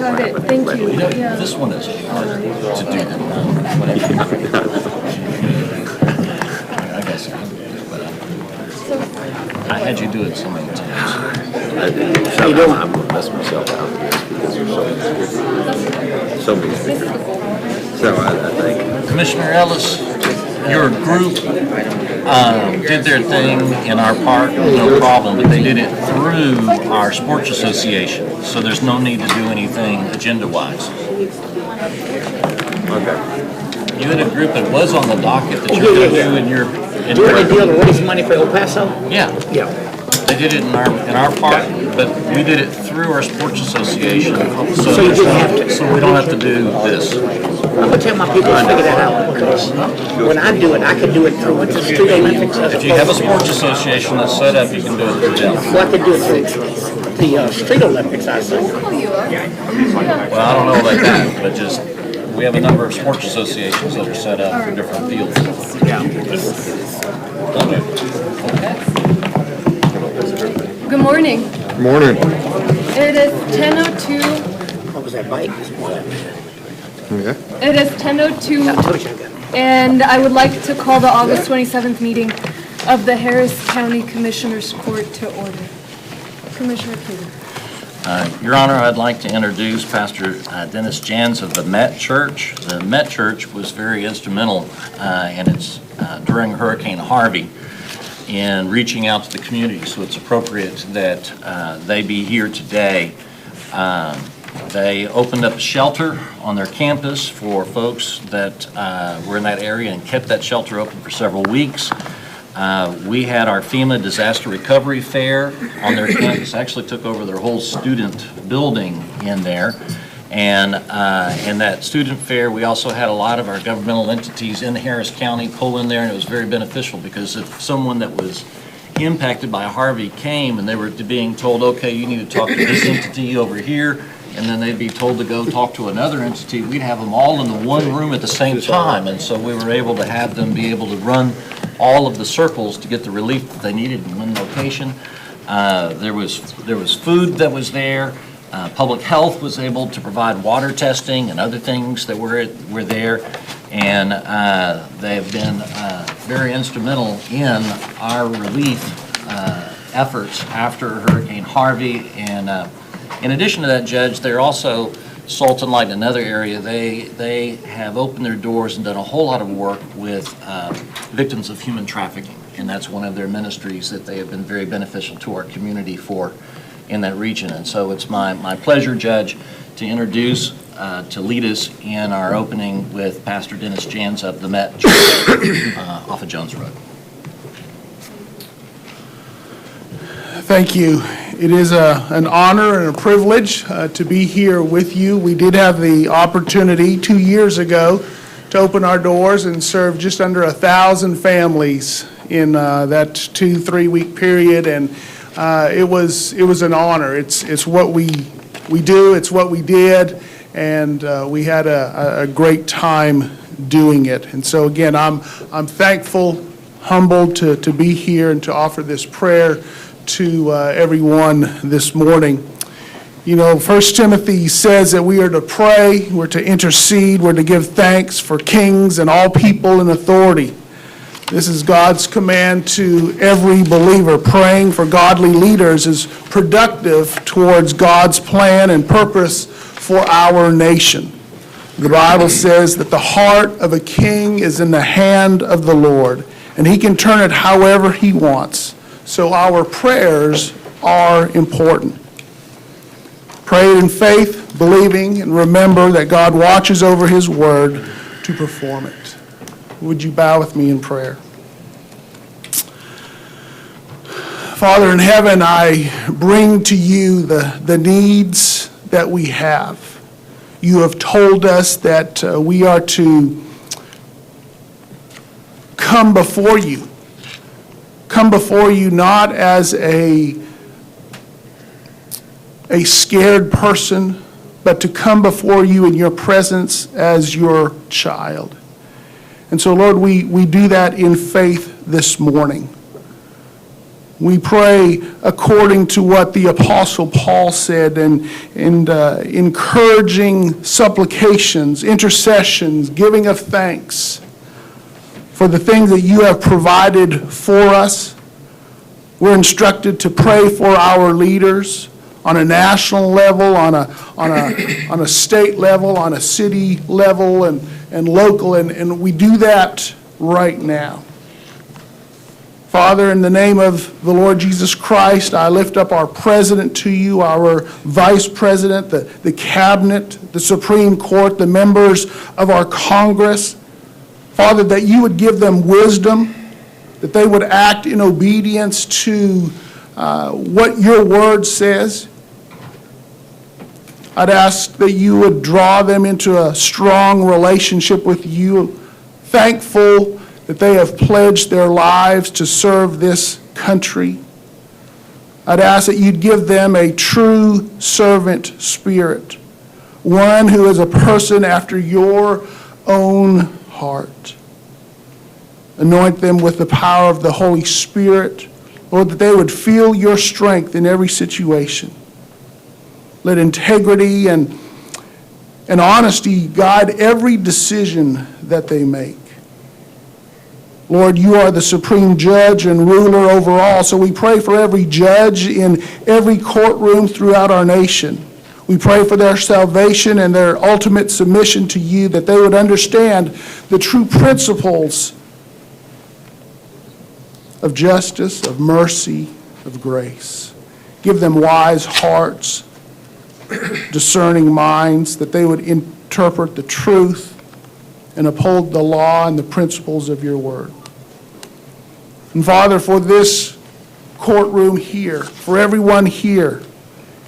Got it. Thank you. Yeah. This one is harder to do than whatever. I guess I can do it, but I had you do it so many times. I'm going to mess myself out with this because there's so many speakers. So I think Commissioner Ellis, your group did their thing in our park, no problem, but they did it through our sports association, so there's no need to do anything agenda-wise. okay. You had a group that was on the docket that you were going to do in your... Doing a deal to raise money for El Paso? Yeah. Yeah. They did it in our park, but we did it through our sports association, so you didn't have to. So we don't have to do this. I'm going to tell my people to figure that out, because when I do it, I can do it through what's the Street Olympics. If you have a sports association that's set up, you can do it through them. Well, I can do it through the Street Olympics, I think. Well, I don't know about that, but just, we have a number of sports associations that are set up for different fields. Good morning. Morning. It is 10:02. What was that bike? Okay. It is 10:02, I told you I got it. and I would like to call the August 27th meeting of the Harris County Commissioners Court to order. Commissioner King. Your Honor, I'd like to introduce Pastor Dennis Jans of the Met Church. The Met Church was very instrumental during Hurricane Harvey in reaching out to the community, so it's appropriate that they be here today. They opened up a shelter on their campus for folks that were in that area and kept that shelter open for several weeks. We had our FEMA Disaster Recovery Fair on their campus, actually took over their whole student building in there. And in that student fair, we also had a lot of our governmental entities in Harris County pull in there, and it was very beneficial because if someone that was impacted by Harvey came and they were being told, okay, you need to talk to this entity over here, and then they'd be told to go talk to another entity, we'd have them all in the one room at the same time. And so we were able to have them be able to run all of the circles to get the relief that they needed in one location. There was food that was there. Public health was able to provide water testing and other things that were there. And they have been very instrumental in our relief efforts after Hurricane Harvey. And in addition to that, Judge, they're also Salt and Light in another area. They have opened their doors and done a whole lot of work with victims of human trafficking. And that's one of their ministries that they have been very beneficial to our community for in that region. And so it's my pleasure, Judge, to introduce, to lead us in our opening with Pastor Dennis Jans of the Met Church off of Jones Road. Thank you. It is an honor and a privilege to be here with you. We did have the opportunity 2 years ago to open our doors and serve just under 1,000 families in that 2-3 week period, and it was an honor. It's what we do. It's what we did, and we had a great time doing it. And so again, I'm thankful, humbled to be here and to offer this prayer to everyone this morning. You know, 1 Timothy says that we are to pray, we're to intercede, we're to give thanks for kings and all people in authority. This is God's command to every believer. Praying for godly leaders is productive towards God's plan and purpose for our nation. The Bible says that the heart of a king is in the hand of the Lord, and he can turn it however he wants. So our prayers are important. Pray in faith, believing, and remember that God watches over his word to perform it. Would you bow with me in prayer? Father in heaven, I bring to you the needs that we have. You have told us that we are to come before you. Come before you not as a scared person, but to come before you in your presence as your child. And so, Lord, we do that in faith this morning. We pray according to what the Apostle Paul said, and encouraging supplications, intercessions, giving of thanks for the things that you have provided for us. We're instructed to pray for our leaders on a national level, on a state level, on a city level, and local, and we do that right now. Father, in the name of the Lord Jesus Christ, I lift up our president to you, our vice president, the cabinet, the Supreme Court, the members of our Congress. Father, that you would give them wisdom, that they would act in obedience to what your word says. I'd ask that you would draw them into a strong relationship with you, thankful that they have pledged their lives to serve this country. I'd ask that you'd give them a true servant spirit, one who is a person after your own heart. Anoint them with the power of the Holy Spirit, Lord, that they would feel your strength in every situation. Let integrity and honesty guide every decision that they make. Lord, you are the supreme judge and ruler over all, so we pray for every judge in every courtroom throughout our nation. We pray for their salvation and their ultimate submission to you, that they would understand the true principles of justice, of mercy, of grace. Give them wise hearts, discerning minds, that they would interpret the truth and uphold the law and the principles of your word. And Father, for this courtroom here, for everyone here,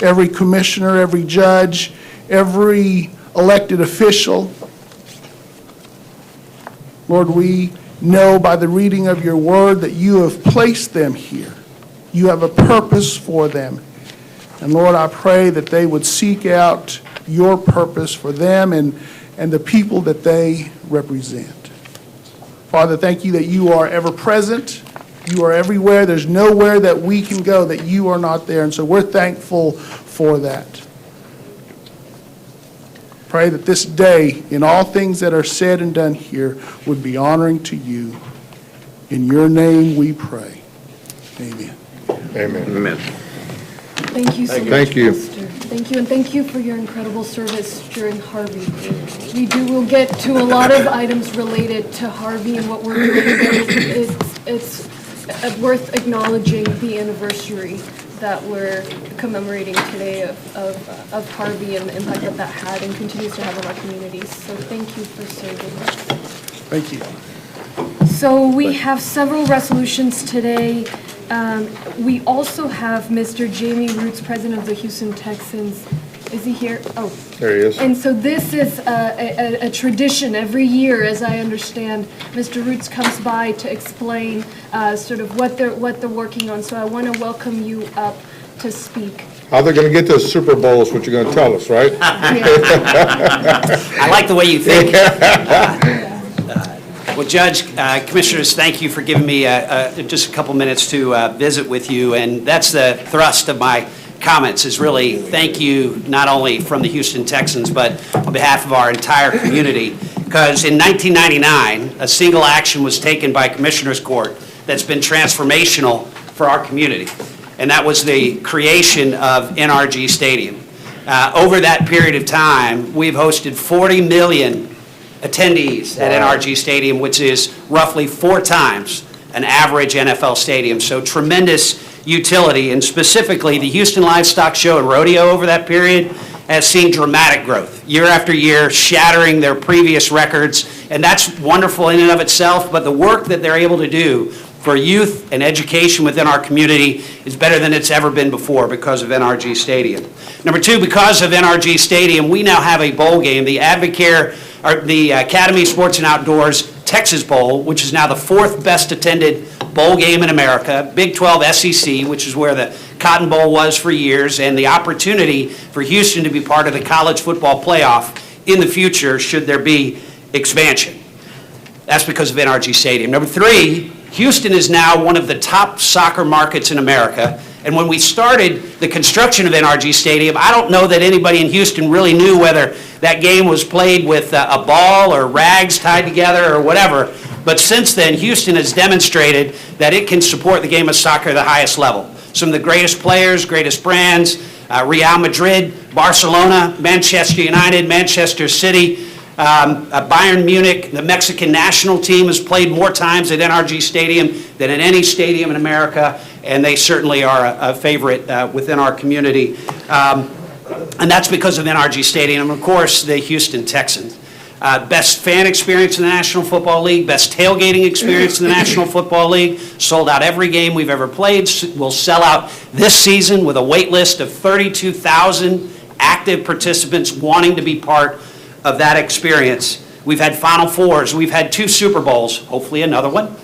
every commissioner, every judge, every elected official, Lord, we know by the reading of your word that you have placed them here. You have a purpose for them. And Lord, I pray that they would seek out your purpose for them and the people that they represent. Father, thank you that you are ever present. You are everywhere. There's nowhere that we can go that you are not there. And so we're thankful for that. Pray that this day, in all things that are said and done here, would be honoring to you. In your name we pray. Amen. Amen. Amen. Thank you so much, Thank you. Pastor. Thank you, and thank you for your incredible service during Harvey. We'll get to a lot of items related to Harvey and what we're doing, but it's worth acknowledging the anniversary that we're commemorating today of Harvey and the impact that had and continues to have on our communities. So thank you for serving. Thank you. So we have several resolutions today. We also have Mr. Jamie Roots, president of the Houston Texans. Is he here? Oh. There he is. And so this is a tradition every year, as I understand. Mr. Roots comes by to explain sort of what they're working on. So I want to welcome you up to speak. How they're going to get to the Super Bowl is what you're going to tell us, right? I like the way you think. Well, Judge, Commissioners, thank you for giving me just a couple minutes to visit with you, and that's the thrust of my comments, is really thank you not only from the Houston Texans, but on behalf of our entire community, because in 1999, a single action was taken by Commissioners Court that's been transformational for our community, and that was the creation of NRG Stadium. Over that period of time, we've hosted 40 million attendees at NRG Stadium, which is roughly 4 times an average NFL stadium. So tremendous utility, and specifically the Houston Livestock Show and Rodeo over that period has seen dramatic growth year after year, shattering their previous records, and that's wonderful in and of itself, but the work that they're able to do for youth and education within our community is better than it's ever been before because of NRG Stadium. Number 2, because of NRG Stadium, we now have a bowl game, the Academy Sports and Outdoors Texas Bowl, which is now the 4th best attended bowl game in America, Big 12 SEC, which is where the Cotton Bowl was for years, and the opportunity for Houston to be part of the college football playoff in the future should there be expansion. That's because of NRG Stadium. Number 3, Houston is now one of the top soccer markets in America. And when we started the construction of NRG Stadium, I don't know that anybody in Houston really knew whether that game was played with a ball or rags tied together or whatever. But since then, Houston has demonstrated that it can support the game of soccer at the highest level. Some of the greatest players, greatest brands, Real Madrid, Barcelona, Manchester United, Manchester City, Bayern Munich, the Mexican national team has played more times at NRG Stadium than at any stadium in America, and they certainly are a favorite within our community. And that's because of NRG Stadium, and of course, the Houston Texans. Best fan experience in the National Football League, best tailgating experience in the National Football League, sold out every game we've ever played, will sell out this season with a wait list of 32,000 active participants wanting to be part of that experience. We've had Final Fours, we've had 2 Super Bowls, hopefully another one.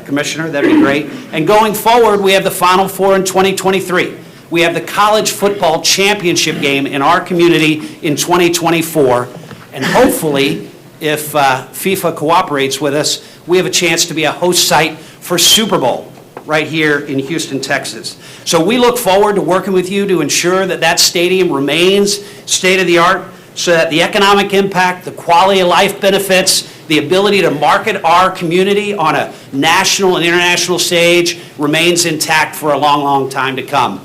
Commissioner, that'd be great. And going forward, we have the Final Four in 2023. We have the College Football Championship game in our community in 2024. And hopefully, if FIFA cooperates with us, we have a chance to be a host site for Super Bowl right here in Houston, Texas. So we look forward to working with you to ensure that that stadium remains state-of-the-art, so that the economic impact, the quality of life benefits, the ability to market our community on a national and international stage remains intact for a long, long time to come.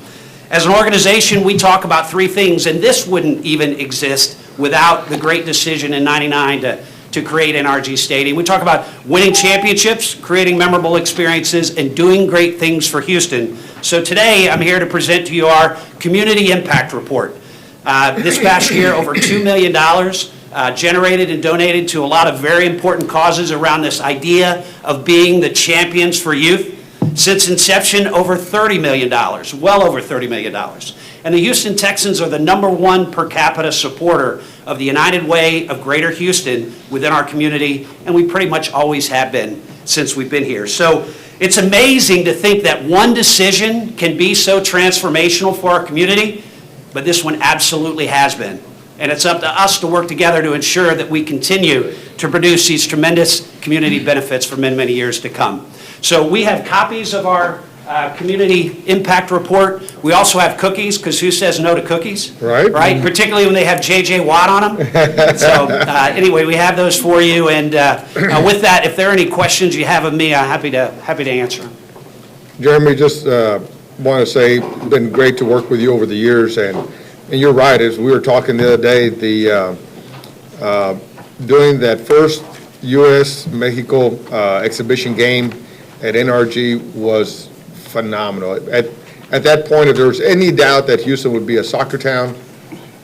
As an organization, we talk about 3 things, and this wouldn't even exist without the great decision in '99 to create NRG Stadium. We talk about winning championships, creating memorable experiences, and doing great things for Houston. So today, I'm here to present to you our Community Impact Report. This past year, over $2 million generated and donated to a lot of very important causes around this idea of being the champions for youth. Since inception, over $30 million, well over $30 million. And the Houston Texans are the #1 per capita supporter of the United Way of Greater Houston within our community, and we pretty much always have been since we've been here. So it's amazing to think that one decision can be so transformational for our community, but this one absolutely has been. And it's up to us to work together to ensure that we continue to produce these tremendous community benefits for many, many years to come. So we have copies of our Community Impact Report. We also have cookies, because who says no to cookies? Right. Right, particularly when they have J.J. Watt on them. So anyway, we have those for you. And with that, if there are any questions you have of me, I'm happy to answer them. Jeremy, just want to say, it's been great to work with you over the years, and you're right, as we were talking the other day, doing that first U.S.-Mexico exhibition game at NRG was phenomenal. At that point, if there was any doubt that Houston would be a soccer town,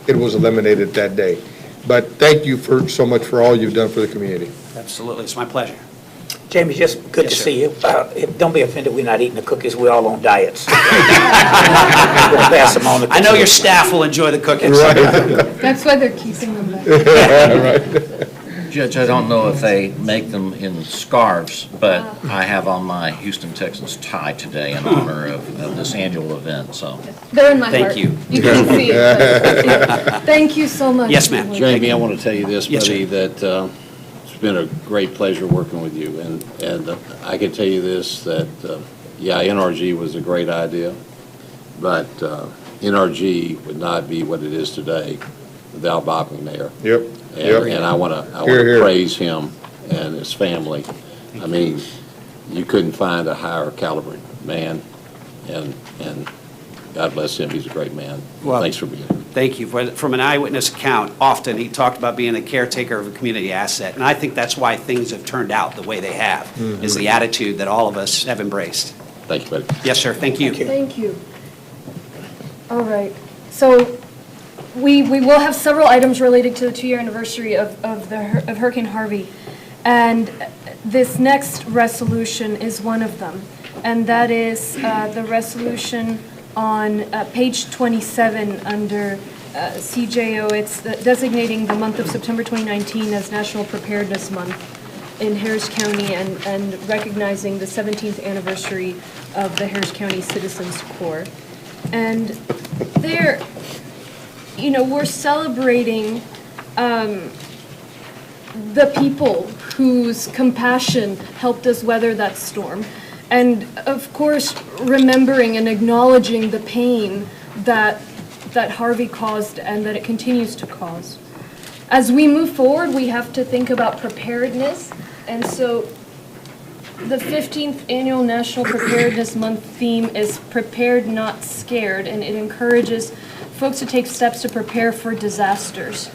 it was eliminated that day. But thank you so much for all you've done for the community. Absolutely, it's my pleasure. Jamie, just good to Yes, sir. see you. Don't be offended, we're not eating the cookies, we're all on diets. We'll pass them on to I know your staff will enjoy the cookies. That's why they're keeping them back. Judge, I don't know if they make them in scarves, but I have on my Houston Texans tie today in honor of this annual event, so. They're in my Thank heart. you. You can see it. but- Thank you so much. Yes, ma'am. Jamie, I want to tell you this, Yes, buddy, sir. that it's been a great pleasure working with you. And I can tell you this, that, yeah, NRG was a great idea, but NRG would not be what it is today without Bob McNair. Yep. And I want to praise him and his family. I mean, you couldn't find a higher caliber man, and God bless him, he's a great man. Well, Thanks for being here. Thank you. From an eyewitness account, often he talked about being a caretaker of a community asset, and I think that's why things have turned out the way they have, is the attitude that all of us have embraced. Thank you, buddy. Yes, sir, thank you. Thank you. All right, so we will have several items related to the 2-year anniversary of Hurricane Harvey, and this next resolution is one of them, and that is the resolution on page 27 under CJO. It's designating the month of September 2019 as National Preparedness Month in Harris County and recognizing the 17th anniversary of the Harris County Citizens Corps. And there, you know, we're celebrating the people whose compassion helped us weather that storm. And of course, remembering and acknowledging the pain that Harvey caused and that it continues to cause. As we move forward, we have to think about preparedness. And so the 15th Annual National Preparedness Month theme is Prepared, Not Scared, and it encourages folks to take steps to prepare for disasters.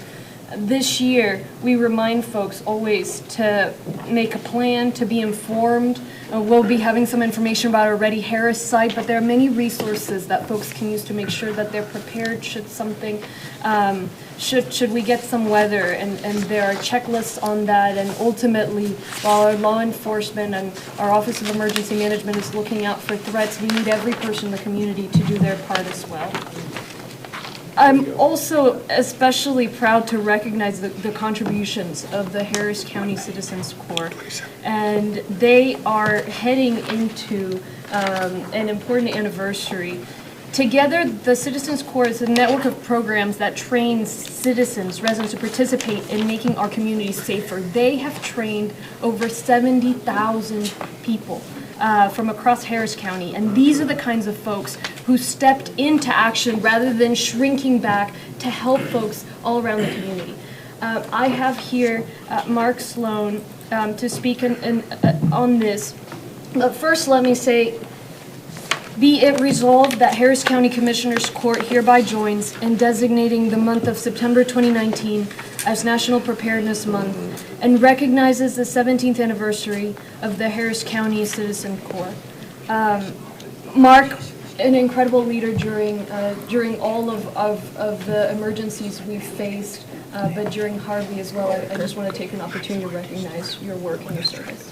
This year, we remind folks always to make a plan, to be informed. We'll be having some information about our Ready Harris site, but there are many resources that folks can use to make sure that they're prepared should something, should we get some weather, and there are checklists on that, and ultimately, while our law enforcement and our Office of Emergency Management is looking out for threats, we need every person in the community to do their part as well. I'm also especially proud to recognize the contributions of the Harris County Citizens Corps. And they are heading into an important anniversary. Together, the Citizens Corps is a network of programs that trains citizens, residents, to participate in making our communities safer. They have trained over 70,000 people from across Harris County, and these are the kinds of folks who stepped into action rather than shrinking back to help folks all around the community. I have here Mark Sloan to speak on this. But first, let me say, be it resolved that Harris County Commissioners Court hereby joins in designating the month of September 2019 as National Preparedness Month and recognizes the 17th anniversary of the Harris County Citizen Corps. Mark, an incredible leader during all of the emergencies we've faced, but during Harvey as well. I just want to take an opportunity to recognize your work and your service.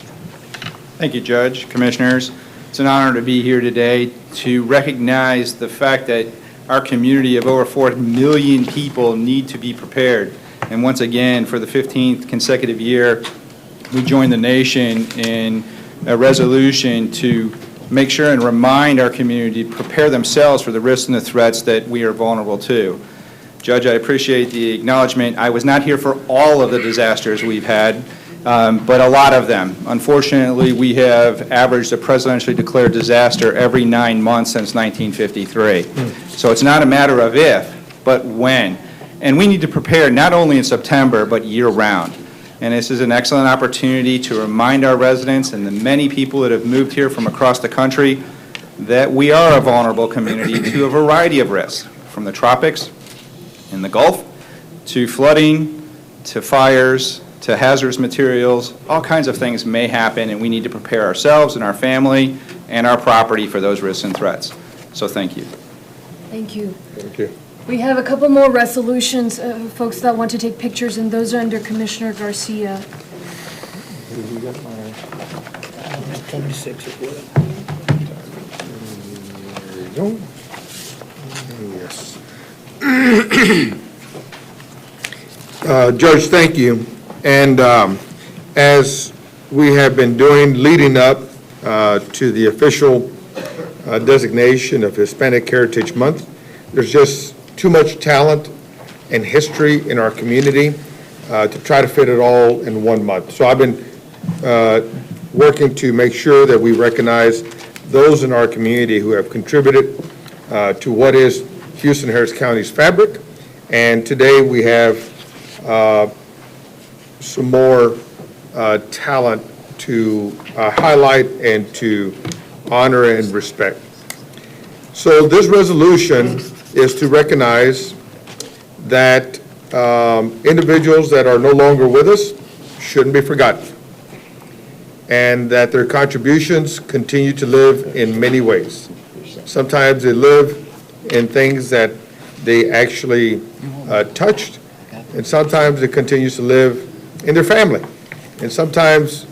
Thank you, Judge, Commissioners. It's an honor to be here today to recognize the fact that our community of over 4 million people need to be prepared. And once again, for the 15th consecutive year, we join the nation in a resolution to make sure and remind our community to prepare themselves for the risks and the threats that we are vulnerable to. Judge, I appreciate the acknowledgement. I was not here for all of the disasters we've had, but a lot of them. Unfortunately, we have averaged a presidentially declared disaster every 9 months since 1953. So it's not a matter of if, but when. And we need to prepare not only in September, but year-round. And this is an excellent opportunity to remind our residents and the many people that have moved here from across the country that we are a vulnerable community to a variety of risks, from the tropics in the Gulf to flooding, to fires, to hazardous materials. All kinds of things may happen, and we need to prepare ourselves and our family and our property for those risks and threats. So thank you. Thank you. Thank you. We have a couple more resolutions, folks that want to take pictures, and those are under Commissioner Garcia. 26 as well. There you go. Yes. Judge, thank you. And as we have been doing leading up to the official designation of Hispanic Heritage Month, there's just too much talent and history in our community to try to fit it all in 1 month. So I've been working to make sure that we recognize those in our community who have contributed to what is Houston Harris County's fabric. And today we have some more talent to highlight and to honor and respect. So this resolution is to recognize that individuals that are no longer with us shouldn't be forgotten, and that their contributions continue to live in many ways. Sometimes they live in things that they actually touched, and sometimes it continues to live in their family, and sometimes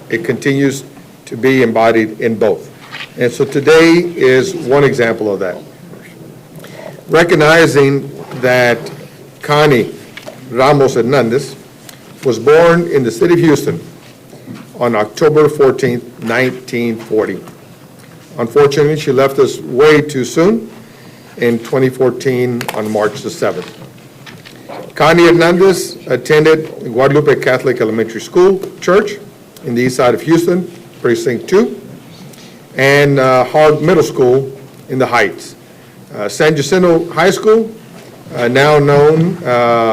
it continues to be embodied in both. And so today is one example of that. Recognizing that Connie Ramos Hernandez was born in the city of Houston on October 14th, 1940. Unfortunately, she left us way too soon in 2014 on March the 7th. Connie Hernandez attended Guadalupe Catholic Elementary School, Church, in the east side of Houston, Precinct 2, and Hogg Middle School in the Heights. San Jacinto High School,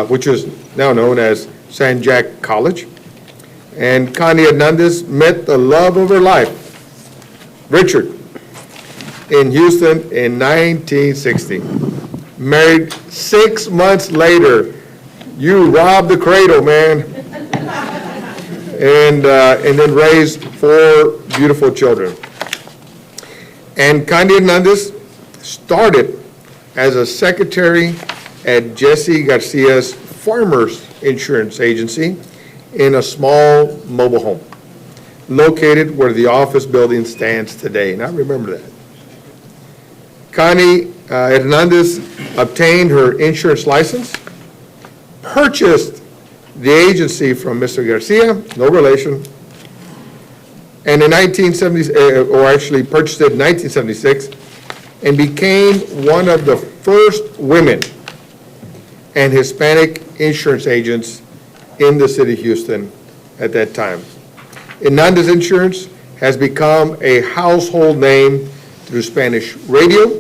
which is now known as San Jack College. And Connie Hernandez met the love of her life, Richard, in Houston in 1960. Married 6 months later. You robbed the cradle, man. And then raised 4 beautiful children. And Connie Hernandez started as a secretary at Jesse Garcia's Farmers Insurance Agency in a small mobile home located where the office building stands today. And I remember that. Connie Hernandez obtained her insurance license, purchased the agency from Mr. Garcia, no relation, and in 1970, or actually purchased it in 1976, and became one of the first women and Hispanic insurance agents in the city of Houston at that time. Hernandez Insurance has become a household name through Spanish radio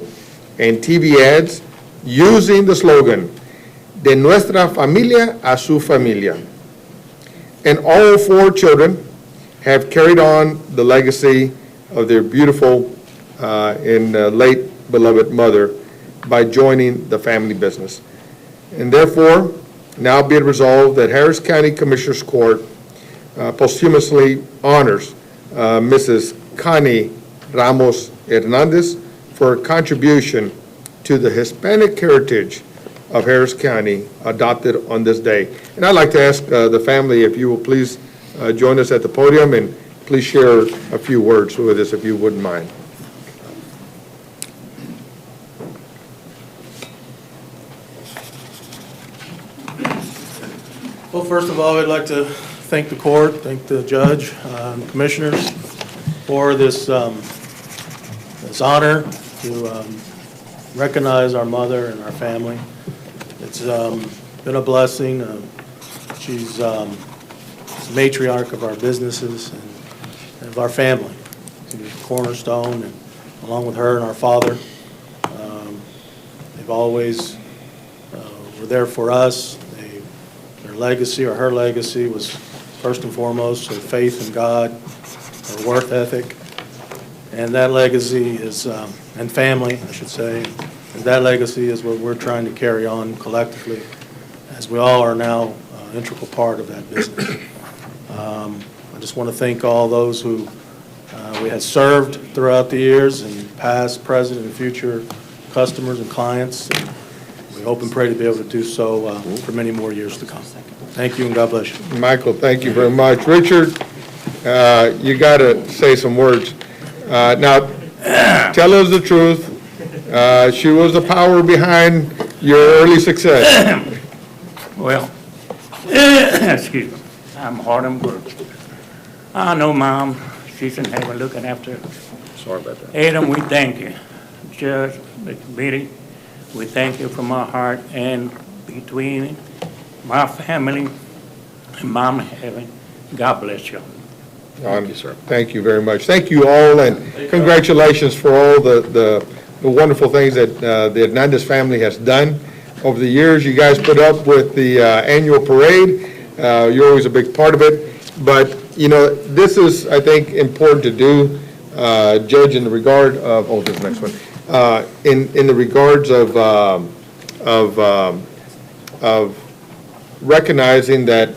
and TV ads using the slogan, de nuestra familia a su familia. And all 4 children have carried on the legacy of their beautiful and late beloved mother by joining the family business. And therefore, now be it resolved that Harris County Commissioners Court posthumously honors Mrs. Connie Ramos Hernandez for her contribution to the Hispanic heritage of Harris County adopted on this day. And I'd like to ask the family if you will please join us at the podium and please share a few words with us if you wouldn't mind. Well, first of all, I'd like to thank the court, thank the judge, and commissioners for this honor to recognize our mother and our family. It's been a blessing. She's the matriarch of our businesses and of our family. She's a cornerstone, and along with her and our father, they've always were there for us. Their legacy, or her legacy, was first and foremost her faith in God, her work ethic, and that legacy is, and family, I should say, and that legacy is what we're trying to carry on collectively, as we all are now an integral part of that business. I just want to thank all those who we had served throughout the years, and past, present, and future customers and clients. And we hope and pray to be able to do so for many more years to come. Thank you, and God bless you. Michael, thank you very much. Richard, you got to say some words. Now, tell us the truth. She was the power behind your early success. Well, excuse me, I'm hard on words. I know, Mom, she's in heaven looking after Sorry about that. Adam, we thank you. Judge, the committee, we thank you from our heart, and between my family and Mom in heaven, God bless you. Thank you, sir. Thank you very much. Thank you all, and congratulations for all the wonderful things that the Hernandez family has done over the years. You guys put up with the annual parade. You're always a big part of it. But, you know, this is, I think, important to do, Judge, in the regard of, oh, this next one, in the regards of recognizing that,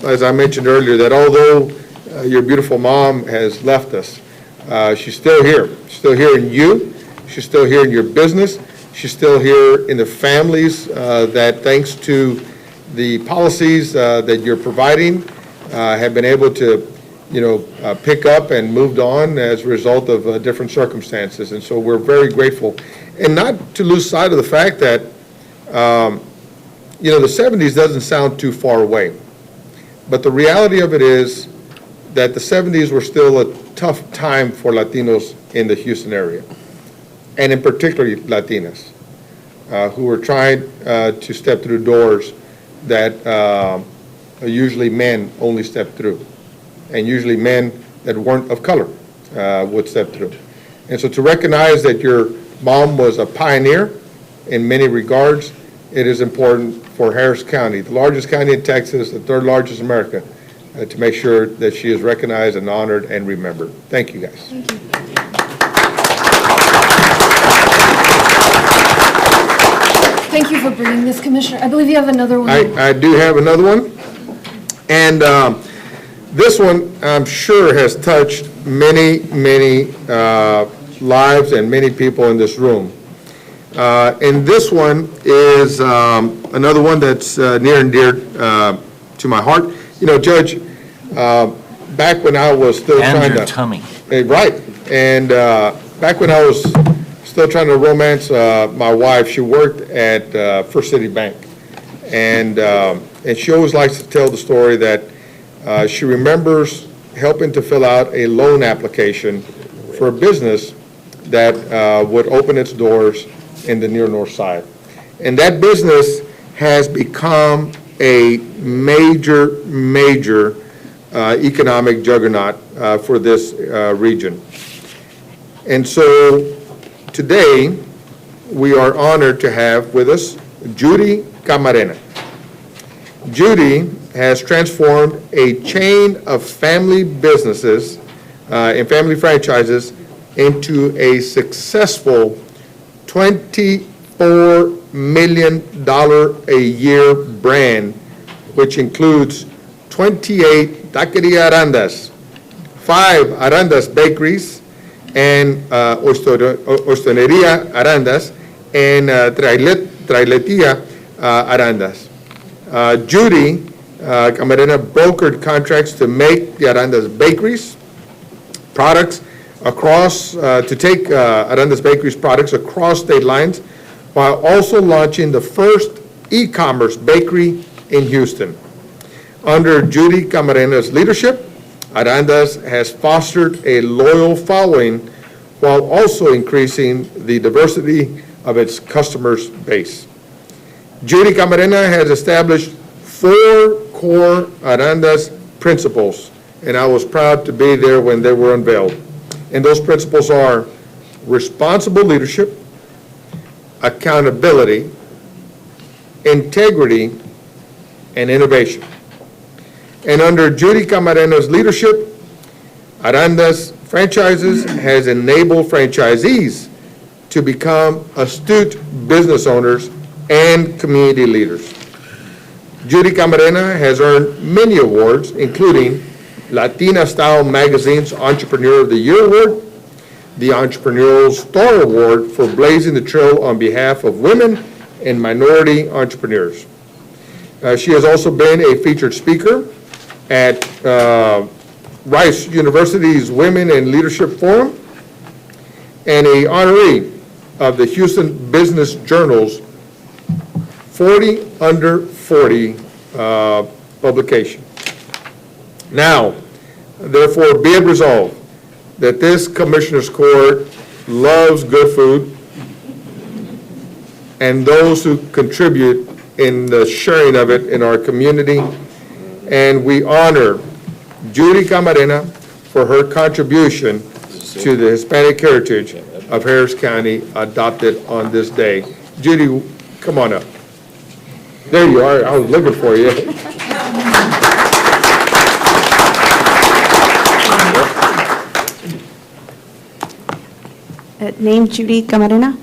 as I mentioned earlier, that although your beautiful mom has left us, she's still here. She's still here in you. She's still here in your business. She's still here in the families that, thanks to the policies that you're providing, have been able to, you know, pick up and moved on as a result of different circumstances. And so we're very grateful. And not to lose sight of the fact that, you know, the 70s doesn't sound too far away. But the reality of it is that the 70s were still a tough time for Latinos in the Houston area, and in particular Latinas. who are trying to step through doors that usually men only step through, and usually men that weren't of color would step through. And so to recognize that your mom was a pioneer in many regards, it is important for Harris County, the largest county in Texas, the third largest in America, to make sure that she is recognized and honored and remembered. Thank you, guys. Thank you. Thank you for bringing this, Commissioner. I believe you have another one. I do have another one. And this one, I'm sure, has touched many, many lives and many people in this room. And this one is another one that's near and dear to my heart. You know, Judge, back when I was still trying to... And your tummy. Right. And back when I was still trying to romance my wife, she worked at First City Bank. And she always likes to tell the story that she remembers helping to fill out a loan application for a business that would open its doors in the near north side. And that business has become a major, major economic juggernaut for this region. And so today, we are honored to have with us Judy Camarena. Judy has transformed a chain of family businesses and family franchises into a successful $24 million a year brand, which includes 28 taqueria Arandas, 5 Arandas bakeries, and Ostoneria Arandas, and Trailetia Arandas. Judy Camarena brokered contracts to make the Arandas bakeries products across, to take Arandas Bakeries products across state lines, while also launching the first e-commerce bakery in Houston. Under Judy Camarena's leadership, Arandas has fostered a loyal following while also increasing the diversity of its customers' base. Judy Camarena has established 4 core Arandas principles, and I was proud to be there when they were unveiled. And those principles are responsible leadership, accountability, integrity, and innovation. And under Judy Camarena's leadership, Arandas Franchises has enabled franchisees to become astute business owners and community leaders. Judy Camarena has earned many awards, including Latina Style Magazine's Entrepreneur of the Year Award, the Entrepreneurial Star Award for blazing the trail on behalf of women and minority entrepreneurs. She has also been a featured speaker at Rice University's Women in Leadership Forum and an honoree of the Houston Business Journal's 40 Under 40 publication. Now, therefore, be it resolved that this Commissioners Court loves good food and those who contribute in the sharing of it in our community, and we honor Judy Camarena for her contribution to the Hispanic heritage of Harris County adopted on this day. Judy, come on up. There you are. I was looking for you. Named Judy Camarena.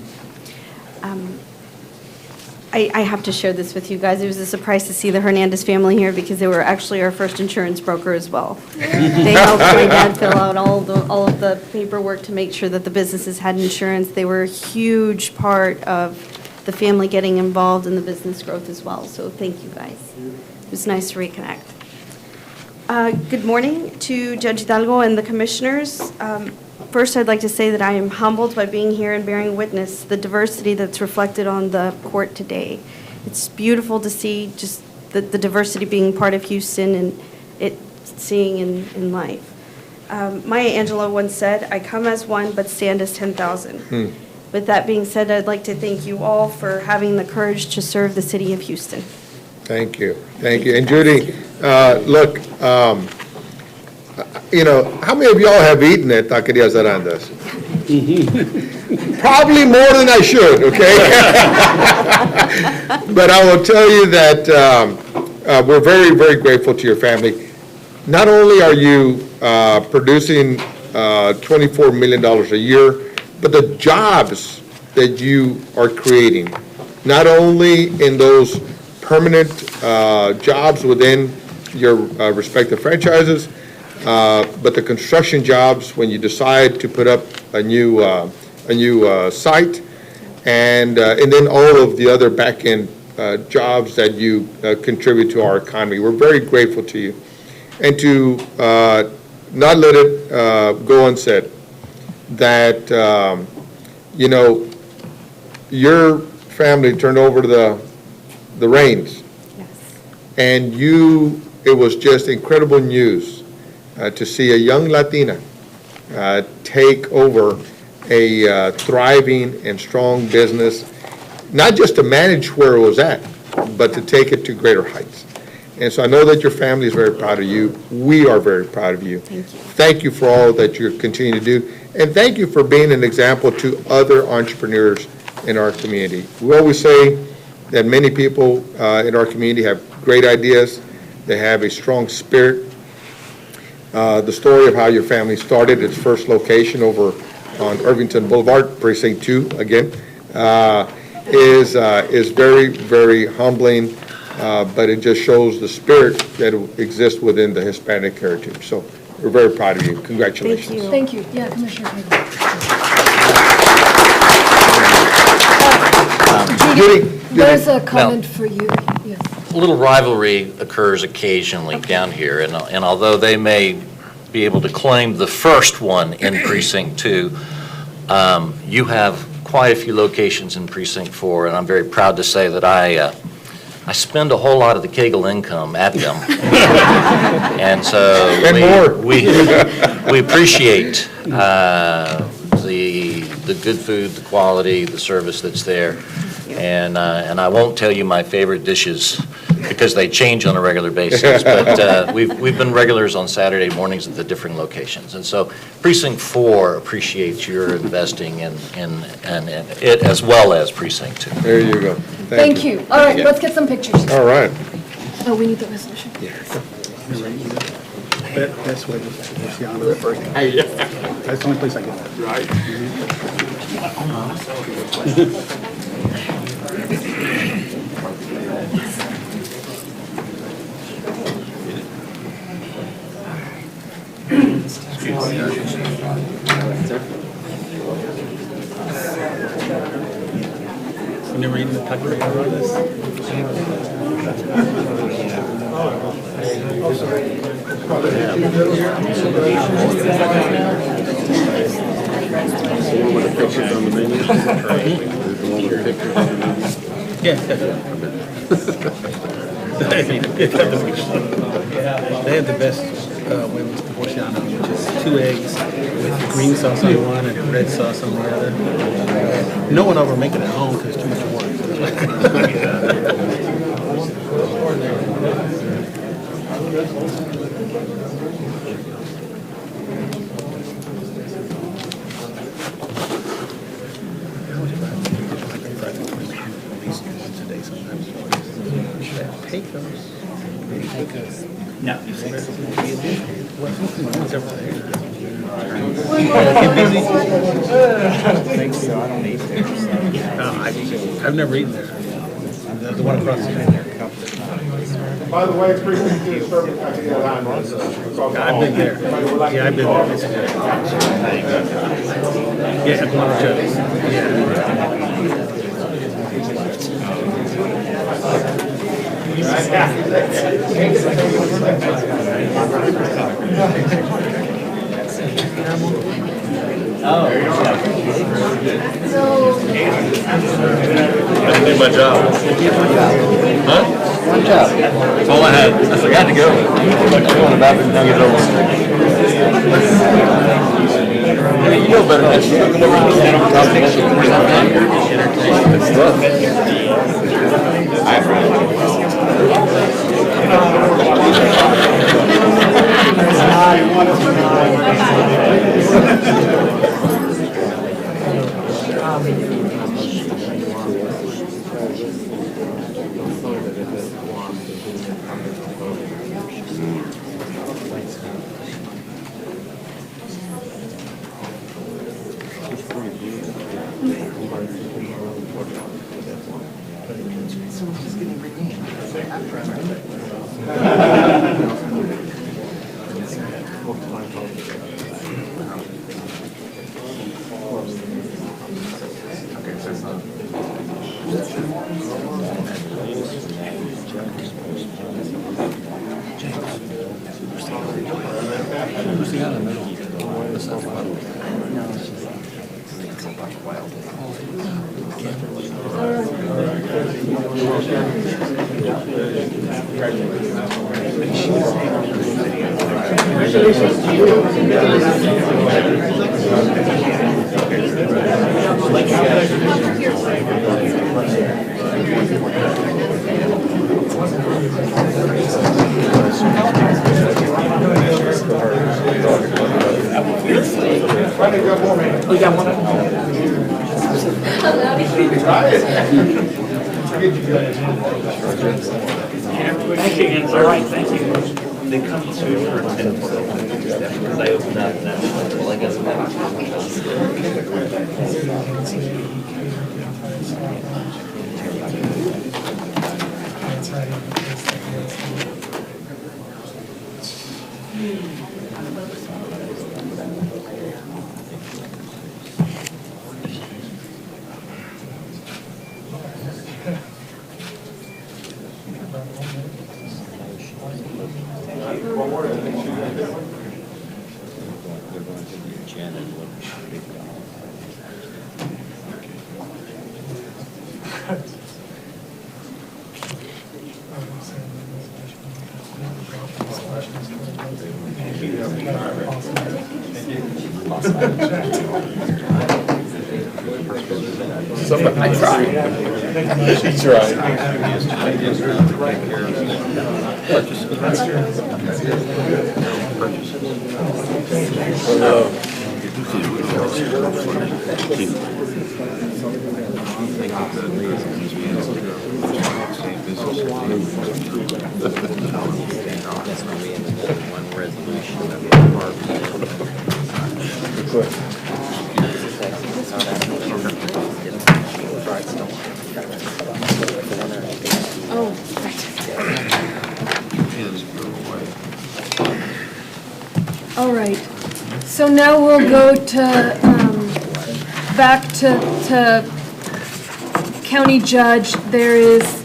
I have to share this with you guys. It was a surprise to see the Hernandez family here because they were actually our first insurance broker as well. They helped my dad fill out all of the paperwork to make sure that the businesses had insurance. They were a huge part of the family getting involved in the business growth as well. So thank you guys. It was nice to reconnect. Good morning to Judge Hidalgo and the commissioners. First, I'd like to say that I am humbled by being here and bearing witness the diversity that's reflected on the court today. It's beautiful to see just the diversity being part of Houston and it seeing in life. Maya Angelou once said, "I come as one, but stand as 10,000." With that being said, I'd like to thank you all for having the courage to serve the city of Houston. Thank you. Thank you. And Judy, look, how many of y'all have eaten at Taquerias Arandas? Probably more than I should, okay? But I will tell you that we're very, very grateful to your family. Not only are you producing $24 million a year, but the jobs that you are creating, not only in those permanent jobs within your respective franchises, but the construction jobs when you decide to put up a new site, and then all of the other back-end jobs that you contribute to our economy. We're very grateful to you. And to not let it go unsaid that, your family turned over the reins. Yes. And it was just incredible news to see a young Latina take over a thriving and strong business, not just to manage where it was at, but to take it to greater heights. And so I know that your family is very proud of you. We are very proud of you. Thank you. Thank you for all that you continue to do. And thank you for being an example to other entrepreneurs in our community. We always say that many people in our community have great ideas. They have a strong spirit. The story of how your family started its first location over on Irvington Boulevard, Precinct 2, again, is very, very humbling, but it just shows the spirit that exists within the Hispanic heritage. So we're very proud of you. Congratulations. Thank you. Thank you. Yeah, Commissioner Payne. Judy, There's a comment for you. Yes. A little rivalry occurs occasionally down here, and although they may be able to claim the first one in Precinct 2, you have quite a few locations in Precinct 4, and I'm very proud to say that I spend a whole lot of the Kegel income at them. And so we appreciate the good food, the quality, the service that's there. And I won't tell you my favorite dishes because they change on a regular basis. But we've been regulars on Saturday mornings at the different locations. And so Precinct 4 appreciates your investing in it as well as Precinct 2. There you go. Thank you. All right, let's get some pictures. All right. Oh, we need the resolution. That's what it's the honor. That's the only place I get that. Right. You never eaten the taco on this? Yeah. They have the best women's porciano, which is 2 eggs with green sauce on one and red sauce on the other. No one ever make it at home because it's too much work. No. I've never eaten there. The one across the street there. By the way, Precinct 2 is serving Taquerias Arandas. I've been there. Yeah, I've been there. It's good. Yeah, one or two. I didn't do my job. Huh? One job. That's all I had. I forgot to go. What you doing about it? Now get over. Thank you, Ian. All right, thank you. They come to they open up now. Well, I guess I tried. She tried. All right, so now we'll go to, back to County Judge. There is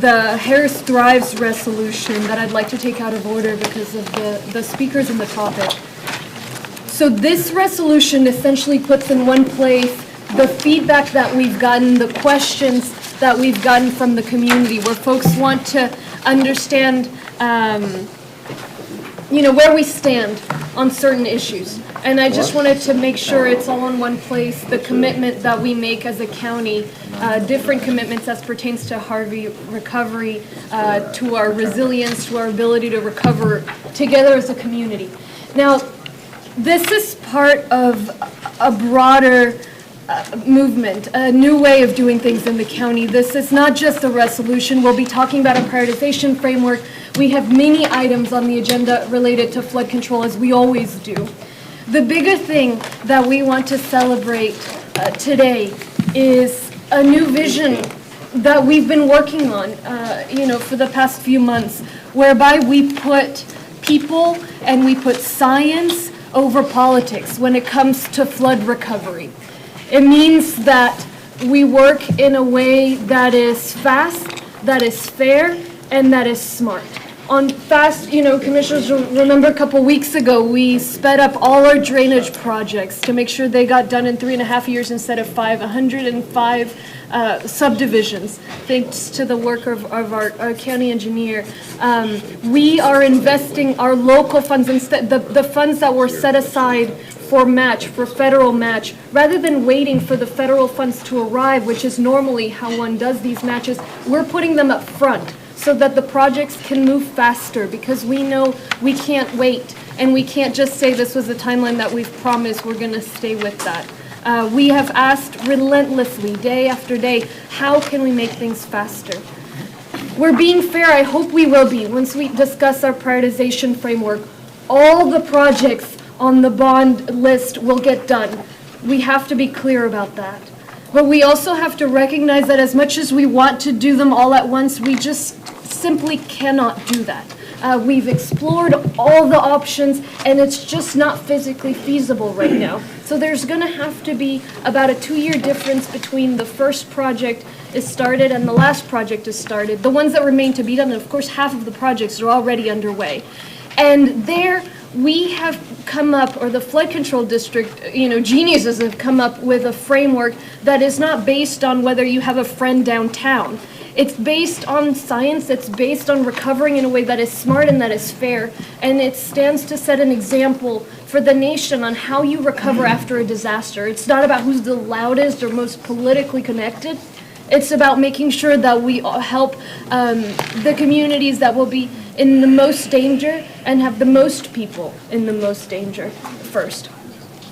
the Harris Thrives resolution that I'd like to take out of order because of the speakers and the topic. So this resolution essentially puts in one place the feedback that we've gotten, the questions that we've gotten from the community, where folks want to understand, where we stand on certain issues. And I just wanted to make sure it's all in one place, the commitment that we make as a county, different commitments as pertains to Harvey recovery, to our resilience, to our ability to recover together as a community. Now, this is part of a broader movement, a new way of doing things in the county. This is not just a resolution. We'll be talking about a prioritization framework. We have many items on the agenda related to flood control, as we always do. The bigger thing that we want to celebrate today is a new vision that we've been working on, for the past few months, whereby we put people and we put science over politics when it comes to flood recovery. It means that we work in a way that is fast, that is fair, and that is smart. On fast, commissioners remember a couple weeks ago, we sped up all our drainage projects to make sure they got done in 3.5 years instead of 5, 105 subdivisions, thanks to the work of our county engineer. We are investing our local funds, instead, the funds that were set aside for federal match, rather than waiting for the federal funds to arrive, which is normally how one does these matches, we're putting them up front so that the projects can move faster, because we know we can't wait, and we can't just say this was the timeline that we've promised, we're gonna stay with that. We have asked relentlessly, day after day, how can we make things faster? We're being fair, I hope we will be, once we discuss our prioritization framework. All the projects on the bond list will get done. We have to be clear about that. But we also have to recognize that as much as we want to do them all at once, we just simply cannot do that. We've explored all the options, and it's just not physically feasible right now. So there's gonna have to be about a 2-year difference between the first project is started and the last project is started. The ones that remain to be done, and of course half of the projects are already underway. And there we have come up, or the flood control district, geniuses have come up with a framework that is not based on whether you have a friend downtown. It's based on science, it's based on recovering in a way that is smart and that is fair, and it stands to set an example for the nation on how you recover after a disaster. It's not about who's the loudest or most politically connected. It's about making sure that we help the communities that will be in the most danger and have the most people in the most danger first.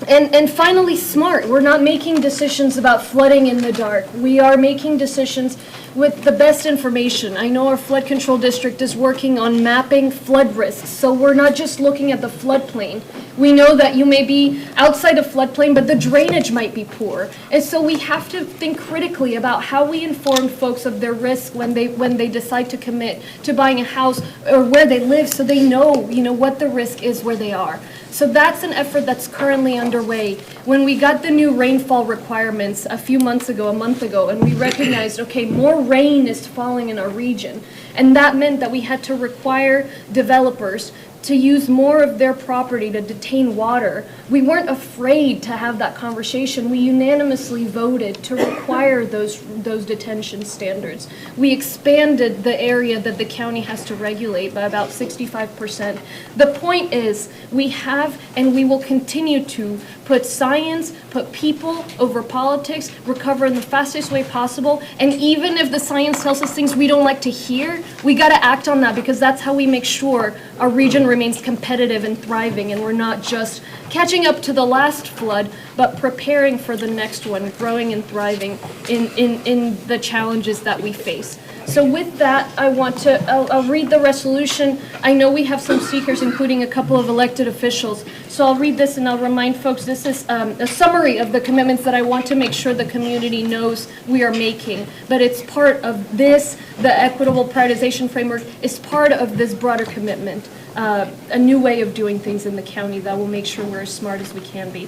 And finally, smart. We're not making decisions about flooding in the dark. We are making decisions with the best information. I know our flood control district is working on mapping flood risks, so we're not just looking at the floodplain. We know that you may be outside a floodplain, but the drainage might be poor. And so we have to think critically about how we inform folks of their risk when they decide to commit to buying a house or where they live, so they know, what the risk is where they are. So that's an effort that's currently underway. When we got the new rainfall requirements a month ago, and we recognized, okay, more rain is falling in our region. And that meant that we had to require developers to use more of their property to detain water. We weren't afraid to have that conversation. We unanimously voted to require those detention standards. We expanded the area that the county has to regulate by about 65%. The point is, we have and we will continue to put science, put people over politics, recover in the fastest way possible, and even if the science tells us things we don't like to hear, we gotta act on that, because that's how we make sure our region remains competitive and thriving, and we're not just catching up to the last flood, but preparing for the next one, growing and thriving in the challenges that we face. So with that, I'll read the resolution. I know we have some speakers, including a couple of elected officials. So I'll read this and I'll remind folks, this is a summary of the commitments that I want to make sure the community knows we are making. But it's part of this, the equitable prioritization framework is part of this broader commitment, a new way of doing things in the county that will make sure we're as smart as we can be.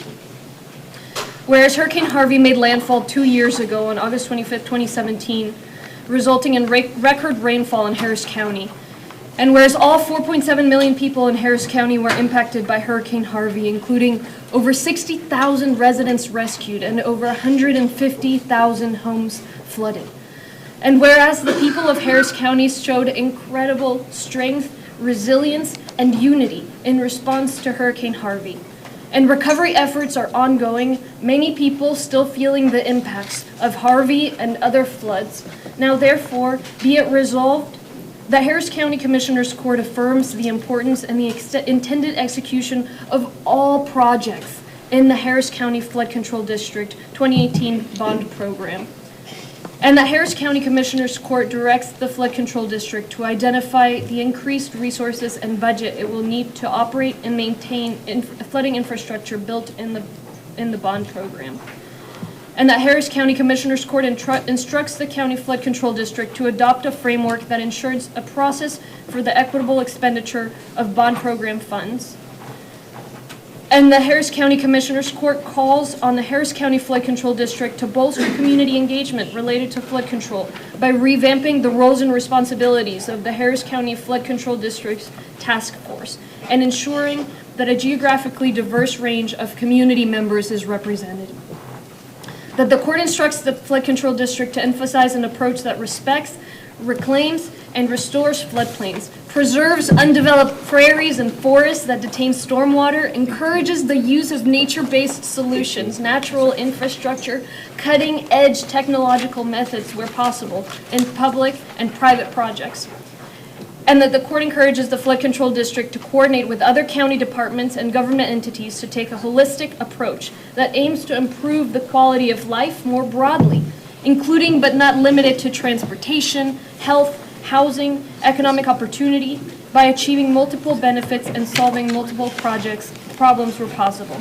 Whereas Hurricane Harvey made landfall 2 years ago on August 25th, 2017, resulting in record rainfall in Harris County. And whereas all 4.7 million people in Harris County were impacted by Hurricane Harvey, including over 60,000 residents rescued and over 150,000 homes flooded. And whereas the people of Harris County showed incredible strength, resilience, and unity in response to Hurricane Harvey. And recovery efforts are ongoing, many people still feeling the impacts of Harvey and other floods. Now therefore, be it resolved that Harris County Commissioners Court affirms the importance and the intended execution of all projects in the Harris County Flood Control District 2018 bond program. And that Harris County Commissioners Court directs the Flood Control District to identify the increased resources and budget it will need to operate and maintain flooding infrastructure built in the bond program. And that Harris County Commissioners Court instructs the County Flood Control District to adopt a framework that ensures a process for the equitable expenditure of bond program funds. And the Harris County Commissioners Court calls on the Harris County Flood Control District to bolster community engagement related to flood control by revamping the roles and responsibilities of the Harris County Flood Control District's task force and ensuring that a geographically diverse range of community members is represented. That the court instructs the flood control district to emphasize an approach that respects, reclaims, and restores floodplains, preserves undeveloped prairies and forests that detain stormwater, encourages the use of nature-based solutions, natural infrastructure, cutting-edge technological methods where possible in public and private projects. And that the court encourages the flood control district to coordinate with other county departments and government entities to take a holistic approach that aims to improve the quality of life more broadly, including but not limited to transportation, health, housing, economic opportunity, by achieving multiple benefits and solving multiple problems where possible.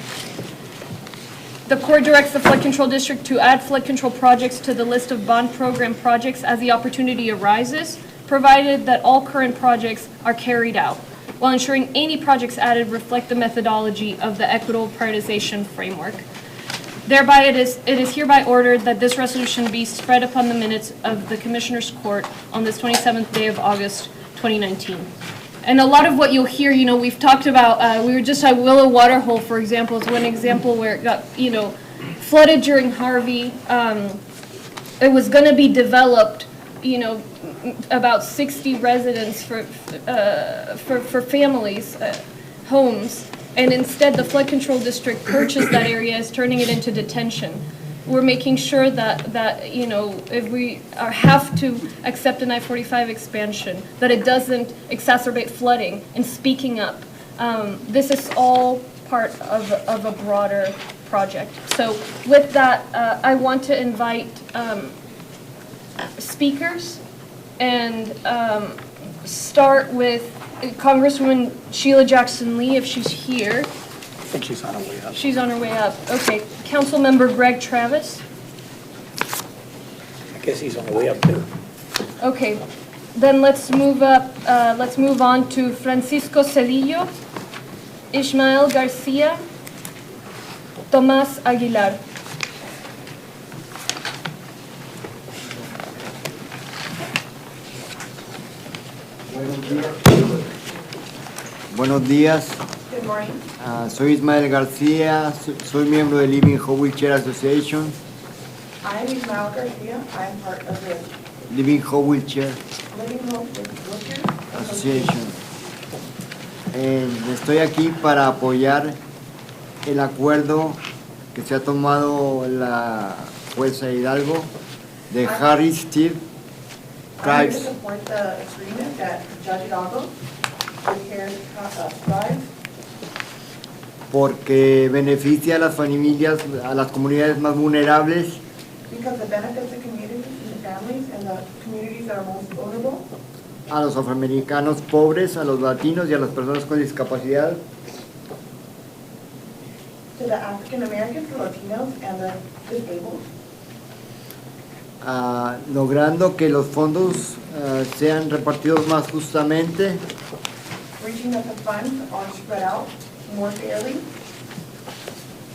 The court directs the flood control district to add flood control projects to the list of bond program projects as the opportunity arises, provided that all current projects are carried out, while ensuring any projects added reflect the methodology of the equitable prioritization framework. Thereby, it is hereby ordered that this resolution be spread upon the minutes of the Commissioners' Court on this 27th day of August, 2019. And a lot of what you'll hear, we've talked about, we were just at Willow Waterhole, for example, is one example where it got, flooded during Harvey. It was going to be developed, about 60 residents for families, homes, and instead the flood control district purchased that area, is turning it into detention. We're making sure that if we have to accept an I-45 expansion, that it doesn't exacerbate flooding, and speaking up. This is all part of a broader project. So with that, I want to invite speakers and start with Congresswoman Sheila Jackson Lee, if she's here. I think she's on her way up. She's on her way up. Okay. Councilmember Greg Travis. I guess he's on the way up too. Okay. Then let's move up. Let's move on to Francisco Cedillo, Ismael Garcia, Tomás Aguilar. Buenos días. Good morning. Soy Ismael García, soy miembro de Living Hope Wheelchair Association. I'm Ismael Garcia. I'm part of the Living Hope Wheelchair Living Hope Wheelchair Association. Estoy aquí para apoyar el acuerdo que se ha tomado la jueza Hidalgo de Harris Steve I'm here to Tribes. support the agreement that Judge Hidalgo prepared Tribes Porque beneficia a las familias, a las comunidades más vulnerables because it benefits the communities and the families and the communities that are most vulnerable, a los afroamericanos pobres, a los latinos y a las personas con discapacidad, to the African Americans, the Latinos, and the disabled, logrando que los fondos sean repartidos más justamente reaching that the funds are spread out more fairly,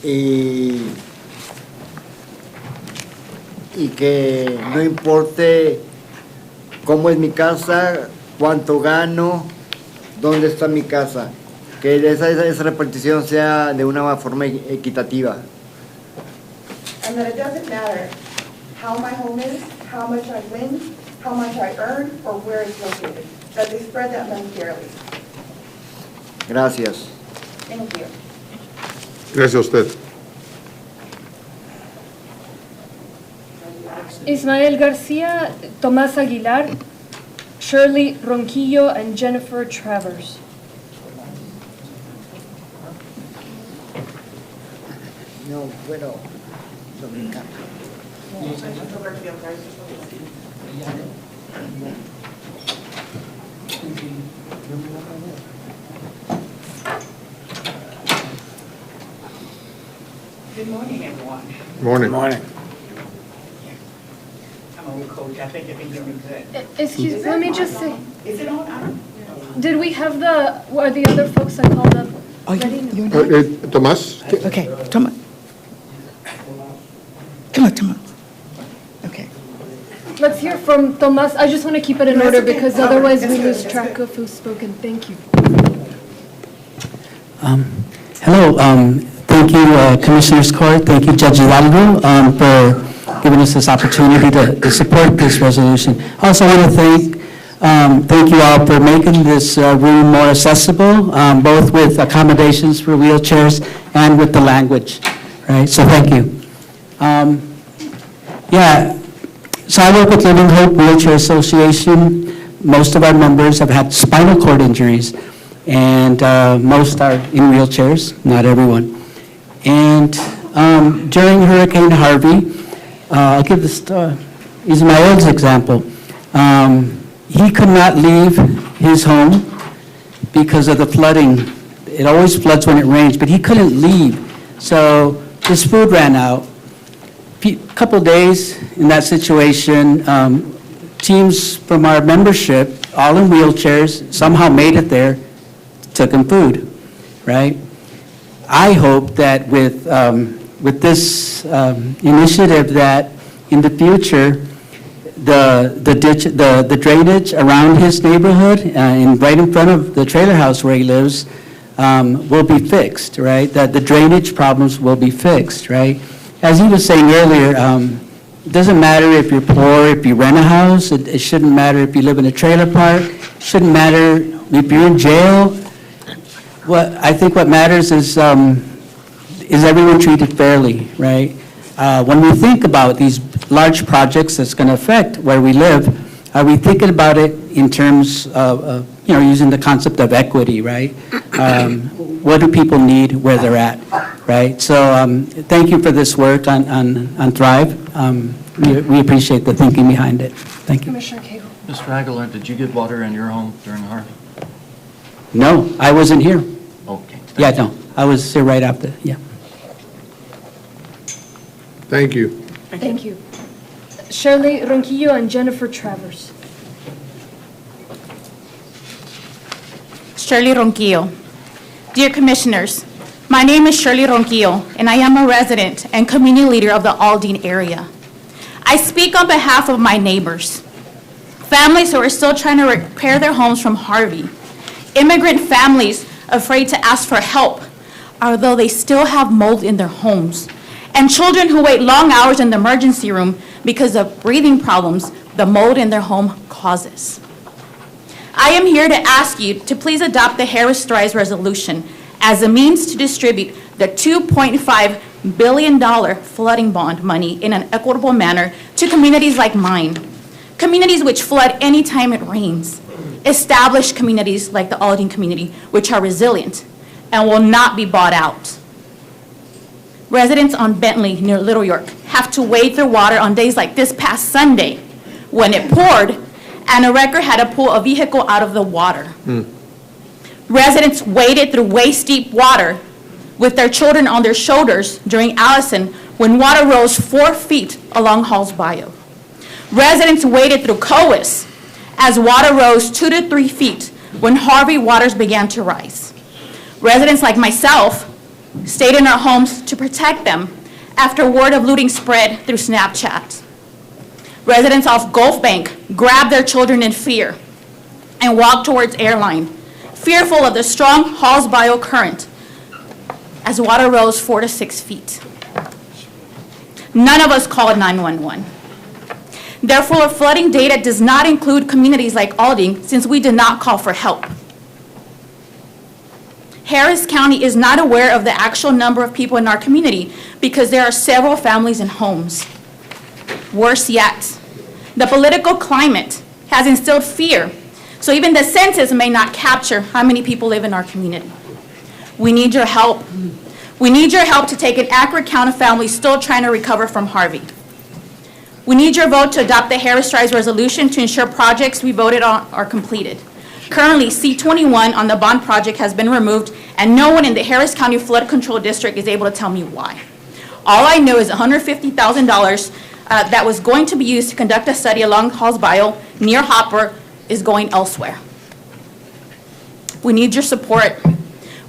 y que no importe cómo es mi casa, cuánto gano, dónde está mi casa, que esa repartición sea de una forma equitativa. and that it doesn't matter how my home is, how much I win, how much I earn, or where it's located, that they spread that money fairly. Gracias. Thank you. Gracias a usted. Ismael Garcia, Tomás Aguilar, Shirley Ronquillo, and Jennifer Travers. No, bueno, dominicano. Good morning, everyone. Morning. Morning. I'm a new coach. I think it can hear me good. Excuse, let me just say, Is it on? did we have are the other folks that called up ready? Tomás? Okay, come on. Come on. Okay. Let's hear from Tomás. I just want to keep it in No, it's order okay. because All right, otherwise that's we good, lose that's track good. of who's spoken. Thank you. Hello, Thank you, Commissioners Court. Thank you, Judge Hidalgo, for giving us this opportunity to support this resolution. I also want to thank you all for making this room more accessible, both with accommodations for wheelchairs and with the language, right? So thank you. So I work with Living Hope Wheelchair Association. Most of our members have had spinal cord injuries, and most are in wheelchairs, not everyone. And during Hurricane Harvey, I'll give this, use my old example. He could not leave his home because of the flooding. It always floods when it rains, but he couldn't leave. So his food ran out. A couple days in that situation, teams from our membership, all in wheelchairs, somehow made it there, took him food, right? I hope that with this initiative that in the future, the drainage around his neighborhood and right in front of the trailer house where he lives will be fixed, right? That the drainage problems will be fixed, right? As he was saying earlier, it doesn't matter if you're poor, if you rent a house. It shouldn't matter if you live in a trailer park. It shouldn't matter if you're in jail. I think what matters is everyone treated fairly, right? When we think about these large projects that's going to affect where we live, are we thinking about it in terms of, using the concept of equity, right? What do people need where they're at, right? So thank you for this work on Thrive. We appreciate the thinking behind it. Thank you. Commissioner Cagle. Mr. Aguilar, did you get water in your home during Harvey? No, I wasn't here. Okay. Yeah, no, I was here right after, yeah. Thank you. Thank you. Shirley Ronquillo and Jennifer Travers. Shirley Ronquillo. Dear Commissioners, my name is Shirley Ronquillo, and I am a resident and community leader of the Aldine area. I speak on behalf of my neighbors, families who are still trying to repair their homes from Harvey, immigrant families afraid to ask for help, although they still have mold in their homes, and children who wait long hours in the emergency room because of breathing problems the mold in their home causes. I am here to ask you to please adopt the Harris Thrive resolution as a means to distribute the $2.5 billion flooding bond money in an equitable manner to communities like mine, communities which flood anytime it rains, established communities like the Aldine community, which are resilient and will not be bought out. Residents on Bentley near Little York have to wade through water on days like this past Sunday when it poured and a wrecker had to pull a vehicle out of the water. Residents waded through waist-deep water with their children on their shoulders during Allison when water rose 4 feet along Halls Bayou. Residents waded through Coas as water rose 2 to 3 feet when Harvey waters began to rise. Residents like myself stayed in our homes to protect them after word of looting spread through Snapchat. Residents off Gulf Bank grabbed their children in fear and walked towards Airline, fearful of the strong Halls Bayou current as water rose 4 to 6 feet. None of us called 911. Therefore, flooding data does not include communities like Aldine since we did not call for help. Harris County is not aware of the actual number of people in our community because there are several families and homes. Worse yet, the political climate has instilled fear, so even the census may not capture how many people live in our community. We need your help. We need your help to take an accurate count of families still trying to recover from Harvey. We need your vote to adopt the Harris Thrive resolution to ensure projects we voted on are completed. Currently, C21 on the bond project has been removed, and no one in the Harris County Flood Control District is able to tell me why. All I know is $150,000 that was going to be used to conduct a study along Halls Bayou near Hopper is going elsewhere. We need your support.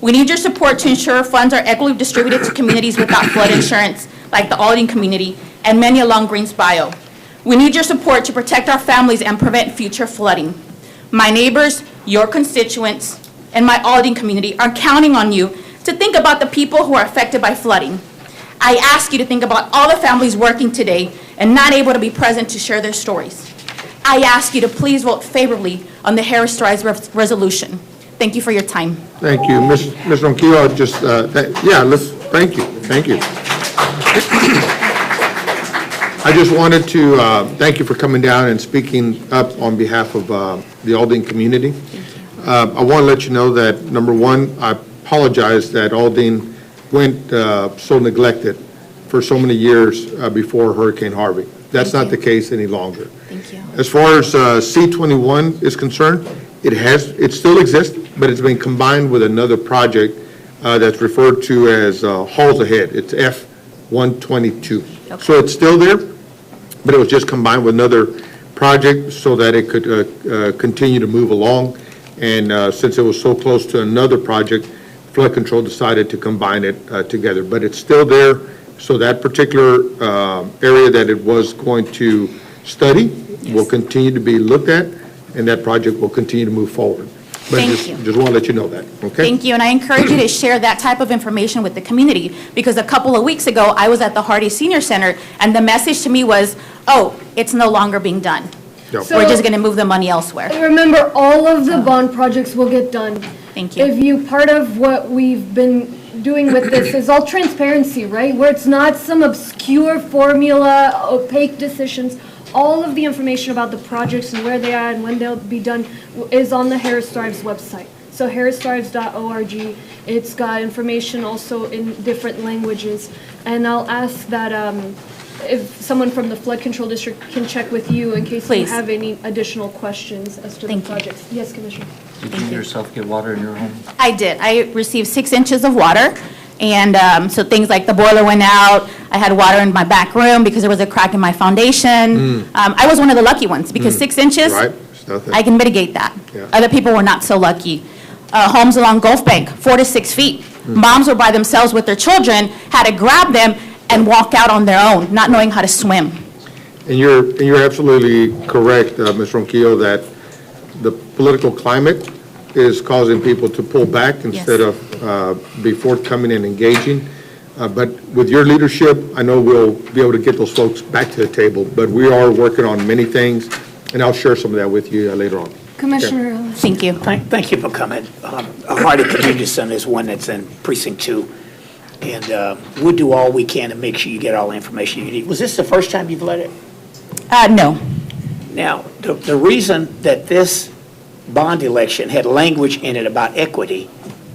We need your support to ensure funds are equitably distributed to communities without flood insurance, like the Aldine community and many along Greens Bayou. We need your support to protect our families and prevent future flooding. My neighbors, your constituents, and my Aldine community are counting on you to think about the people who are affected by flooding. I ask you to think about all the families working today and not able to be present to share their stories. I ask you to please vote favorably on the Harris Drive resolution. Thank you for your time. Thank you. Ms. Ronquillo, thank you. I just wanted to thank you for coming down and speaking up on behalf of the Aldine community. I want to let you know that, number one, I apologize that Aldine went so neglected for so many years before Hurricane Harvey. That's not the case any longer. Thank you. As far as C-21 is concerned, it still exists, but it's been combined with another project that's referred to as Halls Ahead. It's F-122. Okay. So it's still there, but it was just combined with another project so that it could continue to move along. And since it was so close to another project, Flood Control decided to combine it together. But it's still there, so that particular area that it was going to study will continue to be looked at, and that project will continue to move forward. But Thank you. Just want to let you know that, okay? Thank you, and I encourage you to share that type of information with the community, because a couple of weeks ago, I was at the Hardy Senior Center, and the message to me was, oh, it's no longer being done. Yep. We're just going to move the money elsewhere. Remember, all of the bond projects will get done. Thank you. Part of what we've been doing with this is all transparency, right? Where it's not some obscure formula, opaque decisions. All of the information about the projects and where they are and when they'll be done is on the Harris Drives website. So harrisdrives.org. It's got information also in different languages. And I'll ask that if someone from the Flood Control District can check with you in case you Please. have any additional questions as to the Thank you. projects. Yes, Commissioner. Did you yourself get water in your home? I did. I received 6 inches of water, and so things like the boiler went out. I had water in my back room because there was a crack in my foundation. I was one of the lucky ones because 6 inches, Right? It's nothing. I can mitigate that. Yeah. Other people were not so lucky. Homes along Gulf Bank, 4 to 6 feet. Moms were by themselves with their children, had to grab them and walk out on their own, not knowing how to swim. And you're absolutely correct, Ms. Ronquillo, that the political climate is causing people to pull back instead of be forthcoming and engaging. But with your leadership, I know we'll be able to get those folks back to the table. But we are working on many things, and I'll share some of that with you later on. Commissioner Ellis. Thank you. Thank you for coming. Hardy Community Center is one that's in Precinct 2, and we'll do all we can to make sure you get all the information you need. Was this the first time you've led it? No. Now, the reason that this bond election had language in it about equity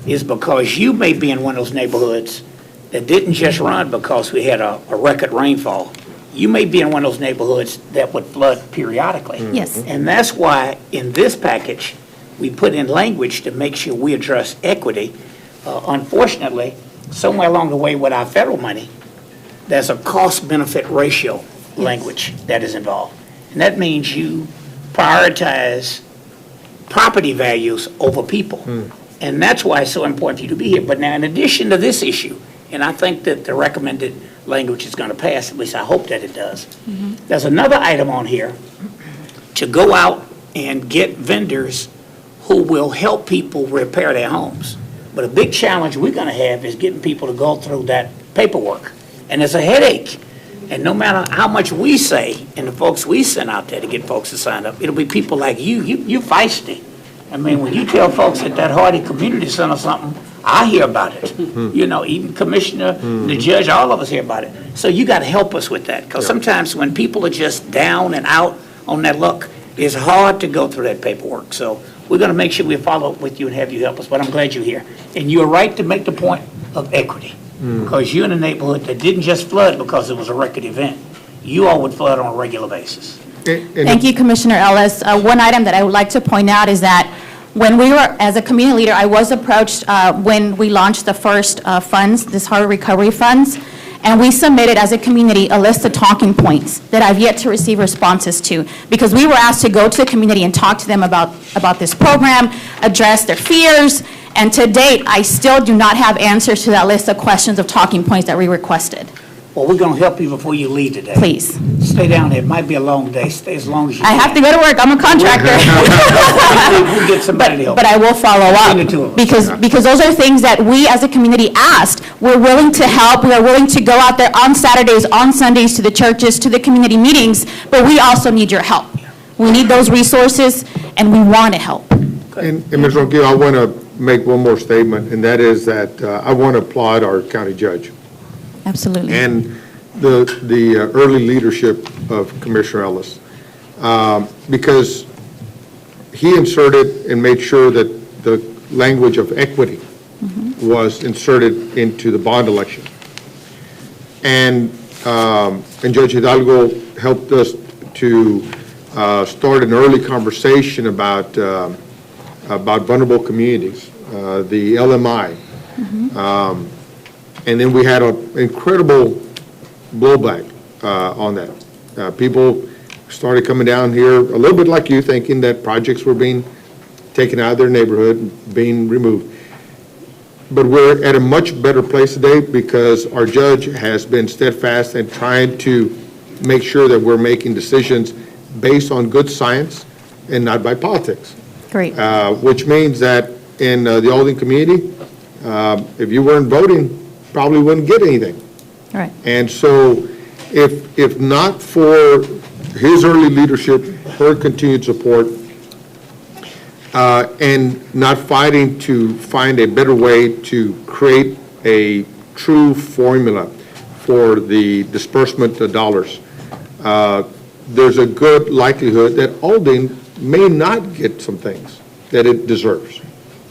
is because you may be in one of those neighborhoods that didn't just run because we had a record rainfall. You may be in one of those neighborhoods that would flood periodically. Yes. And that's why in this package, we put in language to make sure we address equity. Unfortunately, somewhere along the way with our federal money, there's a cost-benefit ratio language that is involved. And that means you prioritize property values over people. And that's why it's so important for you to be here. But now, in addition to this issue, and I think that the recommended language is going to pass, at least I hope that it does, there's another item on here to go out and get vendors who will help people repair their homes. But a big challenge we're going to have is getting people to go through that paperwork. And it's a headache. And no matter how much we say, and the folks we send out there to get folks to sign up, it'll be people like you. You feisty. I mean, when you tell folks at that Hardy Community Center something, I hear about it. You know, even Commissioner, the judge, all of us hear about it. So you got to help us with that. Because sometimes when people are just down and out on that luck, it's hard to go through that paperwork. So we're going to make sure we follow up with you and have you help us. But I'm glad you're here. And you're right to make the point of equity. Because you're in a neighborhood that didn't just flood because it was a record event. You all would flood on a regular basis. Thank you, Commissioner Ellis. One item that I would like to point out is that when we were, as a community leader, I was approached when we launched the first funds, this Harvey Recovery Funds, and we submitted as a community a list of talking points that I've yet to receive responses to, because we were asked to go to the community and talk to them about this program, address their fears, and to date, I still do not have answers to that list of questions of talking points that we requested. Well, we're gonna help you before you leave today. Please. Stay down there. It might be a long day. Stay as long as you I can. have to go to work, I'm a contractor. We'll get somebody to help. But I will follow Between the two of up, us. because those are things that we as a community asked. We're willing to help, we are willing to go out there on Saturdays, on Sundays, to the churches, to the community meetings, but we also need your help. We need those resources, and we want to help. And Ms. Ronquillo, I want to make one more statement, and that is that I want to applaud our county judge Absolutely. and the early leadership of Commissioner Ellis, because he inserted and made sure that the language of equity was inserted into the bond election. And Judge Hidalgo helped us to start an early conversation about vulnerable communities, the LMI. And then we had an incredible blowback on that. People started coming down here, a little bit like you, thinking that projects were being taken out of their neighborhood, being removed. But we're at a much better place today because our judge has been steadfast in trying to make sure that we're making decisions based on good science and not by politics. Great. Which means that in the Alden community, if you weren't voting, probably wouldn't get anything. All right. And so if not for his early leadership, her continued support, and not fighting to find a better way to create a true formula for the disbursement of dollars, there's a good likelihood that Alden may not get some things that it deserves.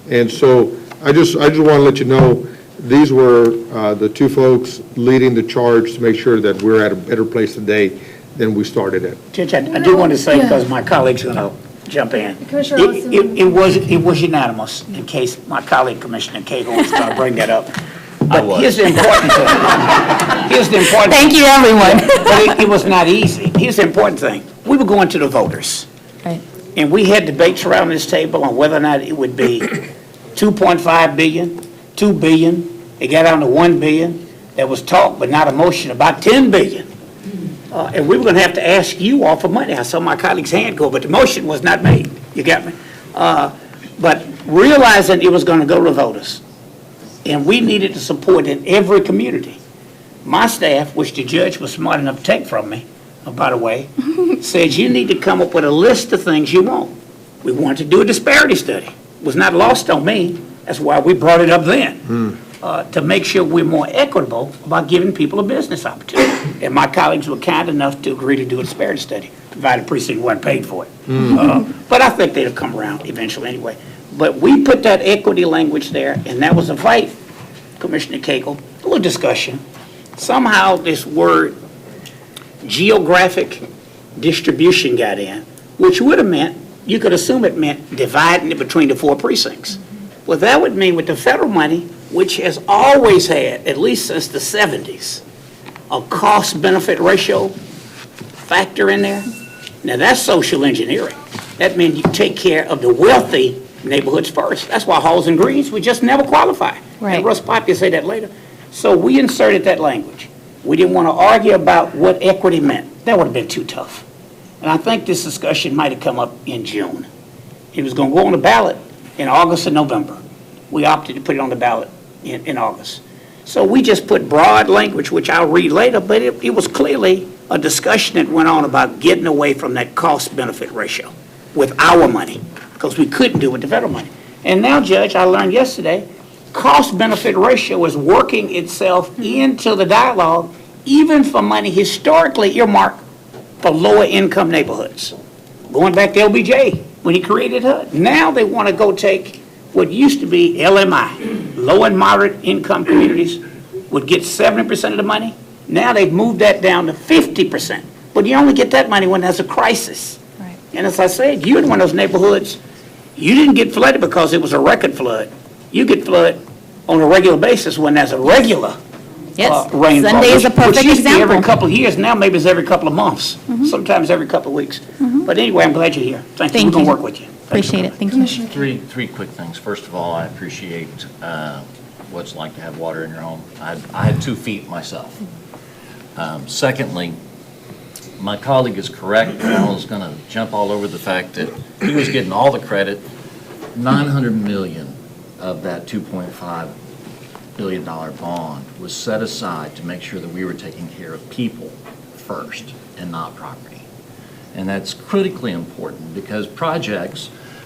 And so I just want to let you know, these were the two folks leading the charge to make sure that we're at a better place today than we started at. Judge, I do want to say, because my colleagues are going to jump in. Commissioner Austin. It was unanimous, in case my colleague, Commissioner Cagle, was going to bring that up. But here's the important thing. Here's the important thing. Thank you, everyone. But it was not easy. Here's the important thing. We were going to the voters. Right. And we had debates around this table on whether or not it would be 2.5 billion, 2 billion. It got down to 1 billion. There was talk, but not a motion, about 10 billion. And we were going to have to ask you all for money. I saw my colleague's hand go, but the motion was not made. You got me? But realizing it was going to go to voters, and we needed to support in every community. My staff, which the judge was smart enough to take from me, by the way, said you need to come up with a list of things you want. We wanted to do a disparity study. It was not lost on me. That's why we brought it up then, to make sure we're more equitable about giving people a business opportunity. And my colleagues were kind enough to agree to do a disparity study, provided Precinct wasn't paid for it. But I think they'll come around eventually anyway. But we put that equity language there, and that was a fight, Commissioner Cagle, a little discussion. Somehow this word geographic distribution got in, which would have meant, you could assume it meant dividing it between the 4 precincts. Well, that would mean with the federal money, which has always had, at least since the 70s, a cost-benefit ratio factor in there. Now, that's social engineering. That means you take care of the wealthy neighborhoods first. That's why Halls and Greens would just never qualify. Right. And Russ Poppe will say that later. So we inserted that language. We didn't want to argue about what equity meant. That would have been too tough. And I think this discussion might have come up in June. It was going to go on the ballot in August and November. We opted to put it on the ballot in August. So we just put broad language, which I'll read later, but it was clearly a discussion that went on about getting away from that cost-benefit ratio with our money, because we couldn't do it with the federal money. And now, Judge, I learned yesterday, cost-benefit ratio is working itself into the dialogue, even for money historically earmarked for lower-income neighborhoods. Going back to LBJ, when he created HUD. Now they want to go take what used to be LMI, low and moderate income communities, would get 70% of the money. Now they've moved that down to 50%. But you only get that money when there's a crisis. Right. And as I said, you in one of those neighborhoods, you didn't get flooded because it was a record flood. You get flooded on a regular basis when there's a regular Yes. rainfall. Sunday is a which perfect used to be every example. couple of years. Now maybe it's every couple of months, sometimes every couple of weeks. But anyway, I'm glad you're here. Thank you. Thank We're going you. to work with you. Appreciate it. Thank you. Three quick things. First of all, I appreciate what it's like to have water in your home. I had 2 feet myself. Secondly, my colleague is correct. I was going to jump all over the fact that he was getting all the credit. $900 million of that $2.5 billion bond was set aside to make sure that we were taking care of people first and not property. And that's critically important because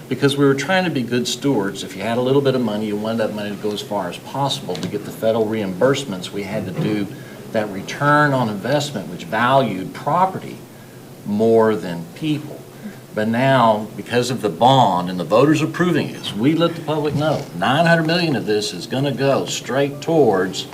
because we were trying to be good stewards, if you had a little bit of money, you wanted that money to go as far as possible to get the federal reimbursements. We had to do that return on investment, which valued property more than people. But now, because of the bond and the voters approving it, we let the public know, $900 million of this is going to go straight towards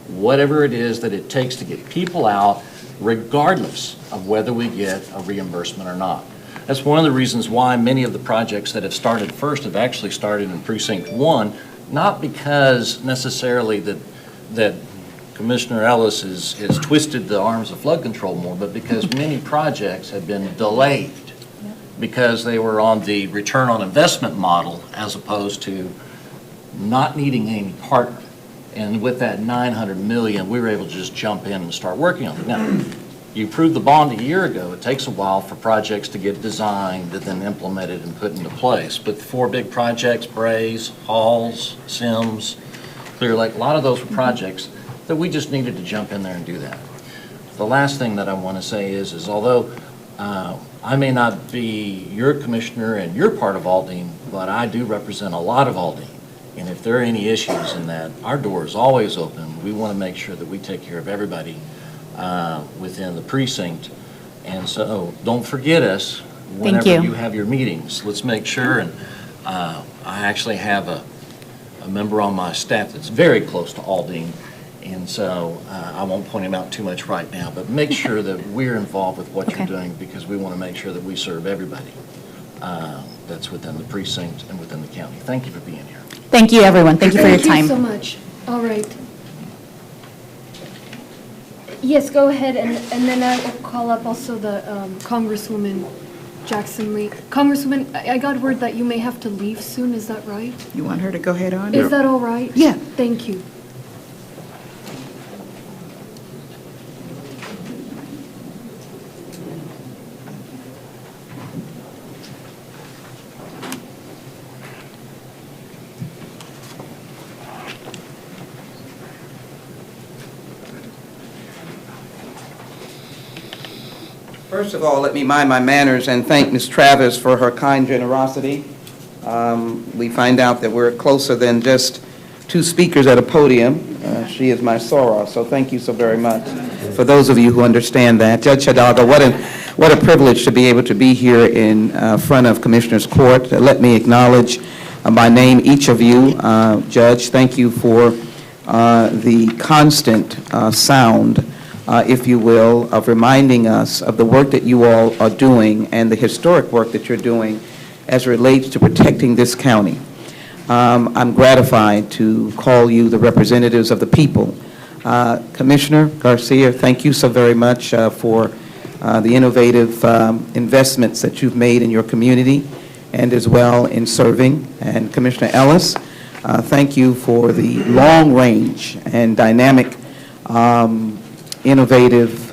whatever it is that it takes to get people out, regardless of whether we get a reimbursement or not. That's one of the reasons why many of the projects that have started first have actually started in Precinct 1, not because necessarily that Commissioner Ellis has twisted the arms of flood control more, but because many projects have been delayed because they were on the return on investment model as opposed to not needing any partner. And with that $900 million, we were able to just jump in and start working on it. Now, you approved the bond a year ago. It takes a while for projects to get designed and then implemented and put into place. But the 4 big projects, Brays, Halls, Sims, Clear Lake, a lot of those were projects that we just needed to jump in there and do that. The last thing that I want to say is although I may not be your commissioner and you're part of Aldine, but I do represent a lot of Aldine. And if there are any issues in that, our door is always open. We want to make sure that we take care of everybody within the precinct. And so don't forget us whenever you have your meetings. Let's make sure, and I actually have a member on my staff that's very close to Aldine, and so I won't point him out too much right now, but make sure that we're involved with what you're doing because we want to make sure that we serve everybody that's within the precinct and within the county. Thank you for being here. Thank you, everyone. Thank you for your time. Thank you so much. All right. Yes, go ahead, and then I will call up also the Congresswoman Jackson Lee. Congresswoman, I got word that you may have to leave soon, is that right? You want her to go ahead on? Is that all right? Yeah. Thank you. First of all, let me mind my manners and thank Ms. Travis for her kind generosity. We find out that we're closer than just 2 speakers at a podium. She is my soror, so thank you so very much. For those of you who understand that. Judge Hidalgo, what a privilege to be able to be here in front of Commissioner's Court. Let me acknowledge by name each of you. Judge, thank you for the constant sound, if you will, of reminding us of the work that you all are doing and the historic work that you're doing as it relates to protecting this county. I'm gratified to call you the representatives of the people. Commissioner Garcia, thank you so very much for the innovative investments that you've made in your community and as well in serving. And Commissioner Ellis, thank you for the long range and dynamic innovative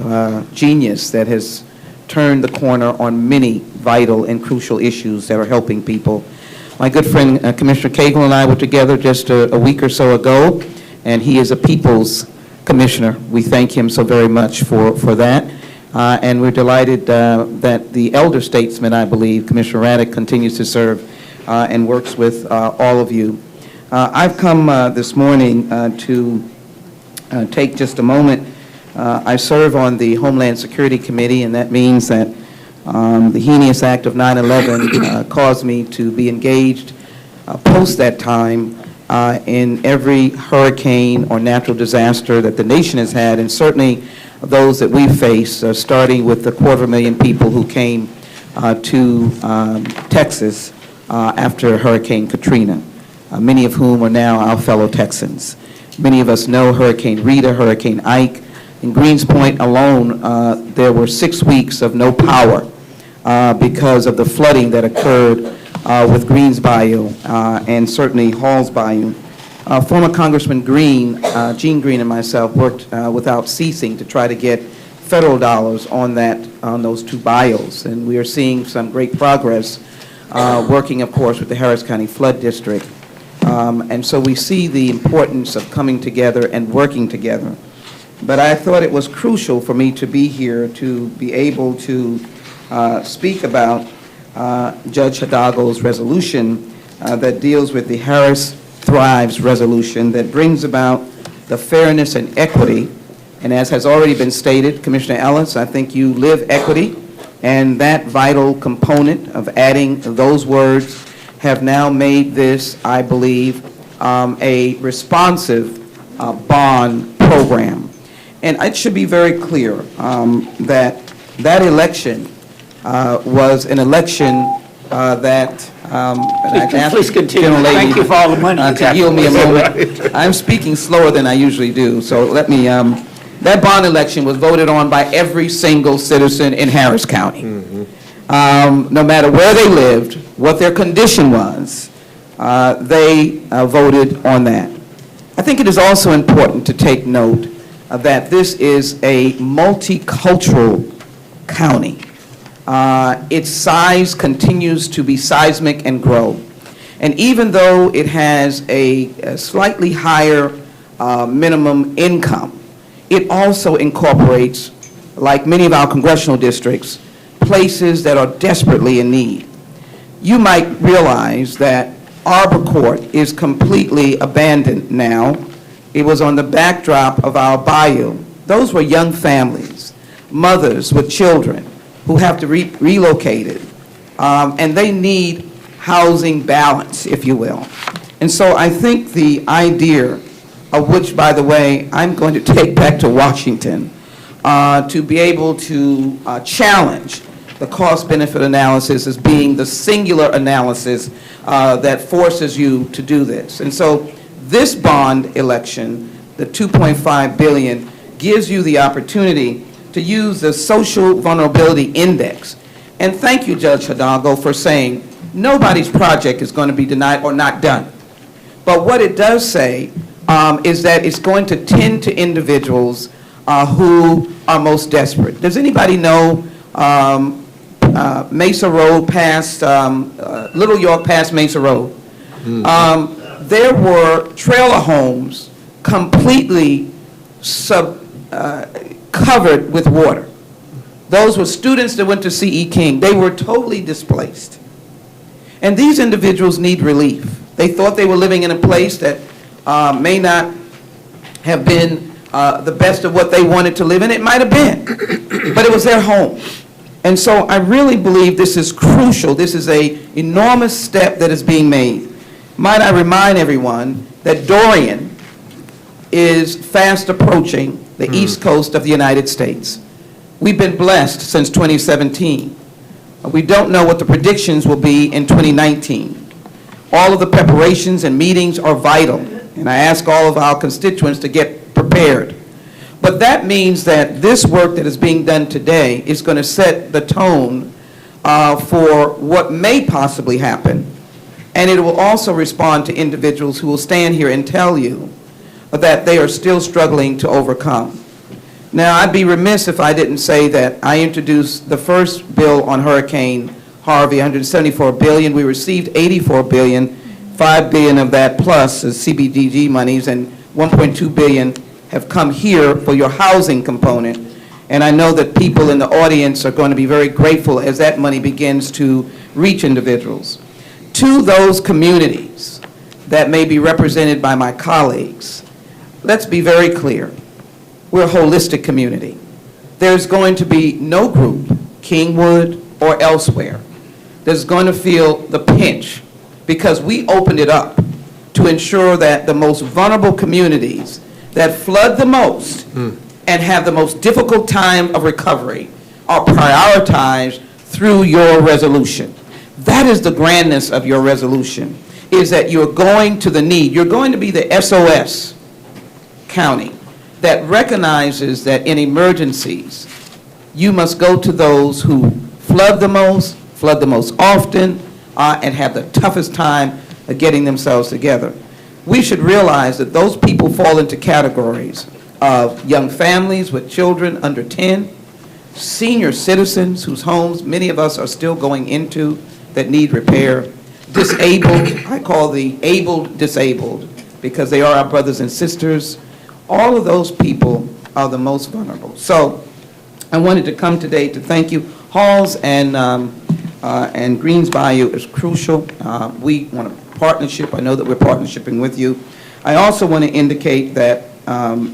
genius that has turned the corner on many vital and crucial issues that are helping people. My good friend Commissioner Cagle and I were together just a week or so ago, and he is a people's commissioner. We thank him so very much for that. And we're delighted that the elder statesman, I believe, Commissioner Raddick, continues to serve and works with all of you. I've come this morning to take just a moment. I serve on the Homeland Security Committee, and that means that the heinous act of 9/11 caused me to be engaged post that time in every hurricane or natural disaster that the nation has had, and certainly those that we face, starting with the 250,000 people who came to Texas after Hurricane Katrina, many of whom are now our fellow Texans. Many of us know Hurricane Rita, Hurricane Ike. In Greens Point alone, there were 6 weeks of no power because of the flooding that occurred with Greens Bayou and certainly Halls Bayou. Former Congressman Green, Gene Green and myself worked without ceasing to try to get federal dollars on those two bios. And we are seeing some great progress, working, of course, with the Harris County Flood District. And so we see the importance of coming together and working together. But I thought it was crucial for me to be here to be able to speak about Judge Hidalgo's resolution that deals with the Harris Thrives resolution that brings about the fairness and equity. And as has already been stated, Commissioner Ellis, I think you live equity, and that vital component of adding those words have now made this, I believe, a responsive bond program. And it should be very clear that election was an election that, Please continue. Thank you for all the money. To yield me a moment. I'm speaking slower than I usually do, so let me, that bond election was voted on by every single citizen in Harris County. No matter where they lived, what their condition was, they voted on that. I think it is also important to take note that this is a multicultural county. Its size continues to be seismic and grow. And even though it has a slightly higher minimum income, it also incorporates, like many of our congressional districts, places that are desperately in need. You might realize that Arbor Court is completely abandoned now. It was on the backdrop of our bayou. Those were young families, mothers with children who have to be relocated, and they need housing balance, if you will. And so I think the idea, of which, by the way, I'm going to take back to Washington, to be able to challenge the cost-benefit analysis as being the singular analysis that forces you to do this. And so this bond election, the $2.5 billion, gives you the opportunity to use the social vulnerability index. And thank you, Judge Hidalgo, for saying nobody's project is going to be denied or not done. But what it does say is that it's going to tend to individuals who are most desperate. Does anybody know Mesa Road past, Little York past Mesa Road? There were trailer homes completely covered with water. Those were students that went to C.E. King. They were totally displaced. And these individuals need relief. They thought they were living in a place that may not have been the best of what they wanted to live in. It might have been, but it was their home. And so I really believe this is crucial. This is an enormous step that is being made. Might I remind everyone that Dorian is fast approaching the east coast of the United States. We've been blessed since 2017. We don't know what the predictions will be in 2019. All of the preparations and meetings are vital, and I ask all of our constituents to get prepared. But that means that this work that is being done today is going to set the tone for what may possibly happen, and it will also respond to individuals who will stand here and tell you that they are still struggling to overcome. Now, I'd be remiss if I didn't say that I introduced the first bill on Hurricane Harvey, $174 billion. We received $84 billion, $5 billion of that plus is CBDG monies, and $1.2 billion have come here for your housing component. And I know that people in the audience are going to be very grateful as that money begins to reach individuals. To those communities that may be represented by my colleagues, let's be very clear. We're a holistic community. There's going to be no group, Kingwood or elsewhere, that's going to feel the pinch because we opened it up to ensure that the most vulnerable communities that flood the most and have the most difficult time of recovery are prioritized through your resolution. That is the grandness of your resolution, is that you're going to the need. You're going to be the SOS county that recognizes that in emergencies, you must go to those who flood the most often, and have the toughest time of getting themselves together. We should realize that those people fall into categories of young families with children under 10, senior citizens whose homes many of us are still going into that need repair, disabled, I call the abled disabled, because they are our brothers and sisters. All of those people are the most vulnerable. So I wanted to come today to thank you. Halls and Greens Bayou is crucial. We want a partnership. I know that we're partnershiping with you. I also want to indicate that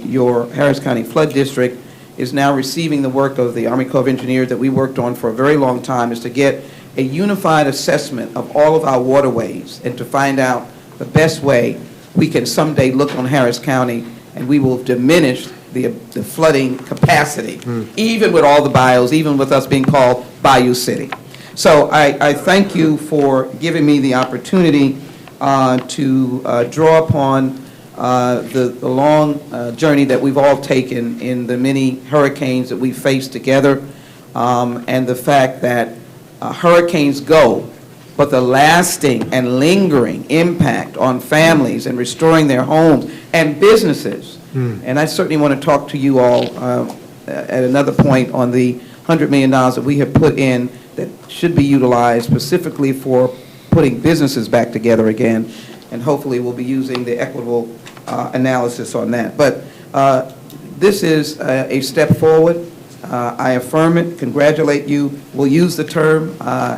your Harris County Flood District is now receiving the work of the Army Corps of Engineers that we worked on for a very long time, is to get a unified assessment of all of our waterways and to find out the best way we can someday look on Harris County and we will diminish the flooding capacity, even with all the bayous, even with us being called Bayou City. So I thank you for giving me the opportunity to draw upon the long journey that we've all taken in the many hurricanes that we've faced together, and the fact that hurricanes go, but the lasting and lingering impact on families and restoring their homes and businesses. And I certainly want to talk to you all at another point on the $100 million that we have put in that should be utilized specifically for putting businesses back together again, and hopefully we'll be using the equitable analysis on that. But this is a step forward. I affirm it, congratulate you. We'll use the term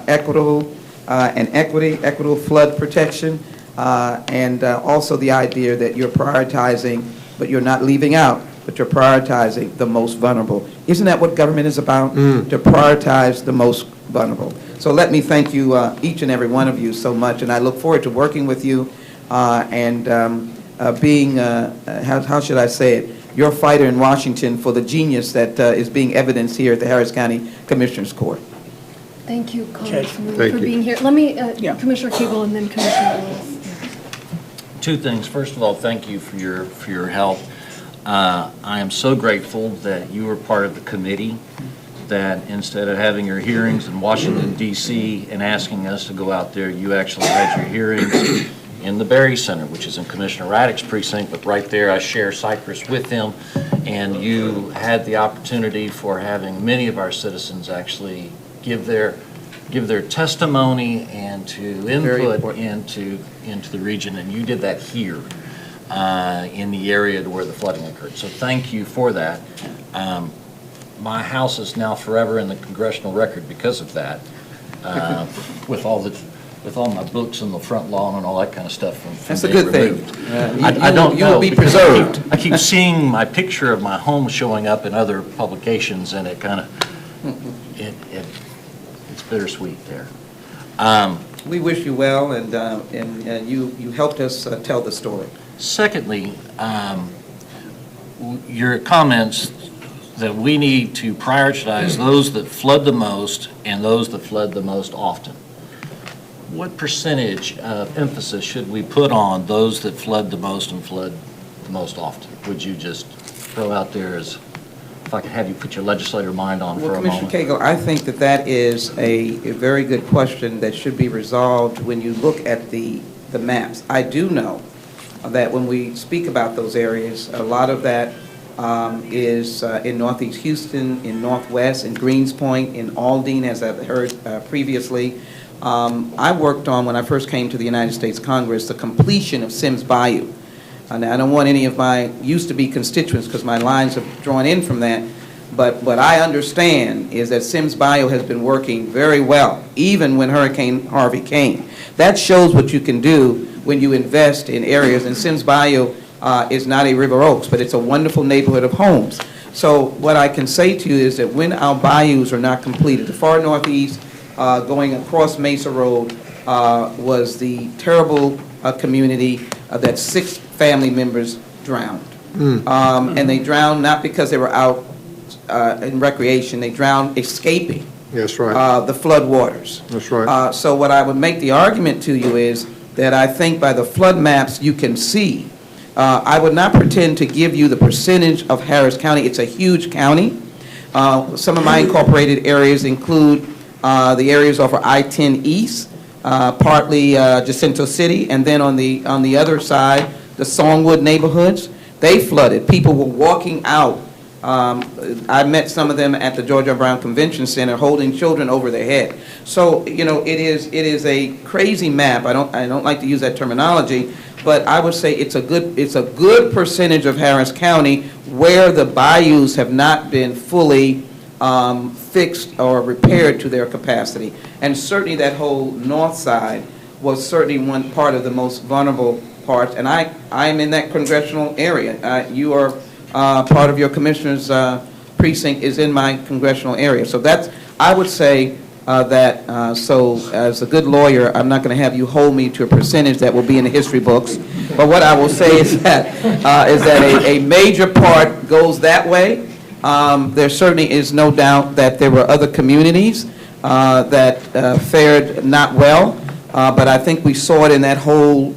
equitable and equitable flood protection, and also the idea that you're prioritizing, but you're not leaving out, but you're prioritizing the most vulnerable. Isn't that what government is about? To prioritize the most vulnerable. So let me thank you, each and every one of you, so much, and I look forward to working with you and being, how should I say it, your fighter in Washington for the genius that is being evidenced here at the Harris County Commissioners Court. Thank you, Congressman, Thank for you. being here. Let me, Commissioner Cable and then Commissioner Willis. Two things. First of all, thank you for your help. I am so grateful that you were part of the committee, that instead of having your hearings in Washington, D.C. and asking us to go out there, you actually had your hearings in the Berry Center, which is in Commissioner Raddick's precinct, but right there I share Cypress with him, and you had the opportunity for having many of our citizens actually give their testimony and to input into the region, and you did that here in the area where the flooding occurred. So thank you for that. My house is now forever in the congressional record because of that, with all my books in the front lawn and all that kind of stuff from That's a being good thing. removed. I don't you know, will be because preserved. I keep seeing my picture of my home showing up in other publications, and it kind of, it's bittersweet there. We wish you well, and you helped us tell the story. Secondly, your comments that we need to prioritize those that flood the most and those that flood the most often. What percentage of emphasis should we put on those that flood the most and flood the most often? Would you just throw out there as, if I could have you put your legislator mind on for a moment? Commissioner Cagle, I think that is a very good question that should be resolved when you look at the maps. I do know that when we speak about those areas, a lot of that is in Northeast Houston, in Northwest, in Greens Point, in Aldine, as I've heard previously. I worked on, when I first came to the United States Congress, the completion of Sims Bayou. And I don't want any of my used-to-be constituents, because my lines have drawn in from that, but what I understand is that Sims Bayou has been working very well, even when Hurricane Harvey came. That shows what you can do when you invest in areas, and Sims Bayou is not a River Oaks, but it's a wonderful neighborhood of homes. So what I can say to you is that when our bayous are not completed, the far northeast, going across Mesa Road, was the terrible community that 6 family members drowned. And they drowned not because they were out in recreation, they drowned escaping That's right. the flood waters. That's right. So what I would make the argument to you is that I think by the flood maps you can see, I would not pretend to give you the percentage of Harris County. It's a huge county. Some of my incorporated areas include the areas off of I-10 East, partly Jacinto City, and then on the other side, the Songwood neighborhoods. They flooded. People were walking out I met some of them at the Georgia Brown Convention Center holding children over their head. So, you know, it is a crazy map. I don't like to use that terminology, but I would say it's a good percentage of Harris County where the bayous have not been fully fixed or repaired to their capacity. And certainly that whole north side was certainly one part of the most vulnerable parts. And I am in that congressional area. You are part of your commissioner's precinct is in my congressional area. So that's, I would say so as a good lawyer, I'm not going to have you hold me to a percentage that will be in the history books. But what I will say is that a major part goes that way. There certainly is no doubt that there were other communities that fared not well, but I think we saw it in that whole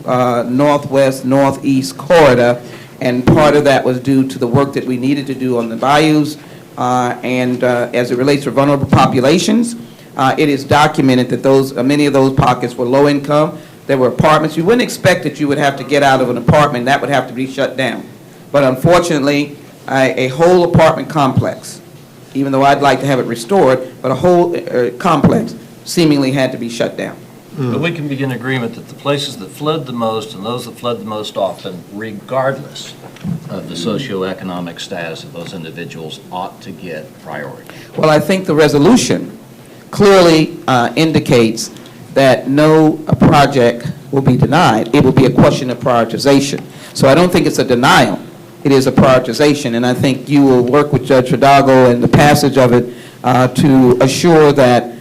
northwest, northeast corridor, and part of that was due to the work that we needed to do on the bayous, and as it relates to vulnerable populations, it is documented that many of those pockets were low income. There were apartments. You wouldn't expect that you would have to get out of an apartment. That would have to be shut down. But unfortunately, a whole apartment complex, even though I'd like to have it restored, but a whole complex seemingly had to be shut down. But we can be in agreement that the places that flood the most and those that flood the most often, regardless of the socioeconomic status of those individuals, ought to get priority. Well, I think the resolution clearly indicates that no project will be denied. It will be a question of prioritization. So I don't think it's a denial. It is a prioritization, and I think you will work with Judge Hidalgo and the passage of it to assure that,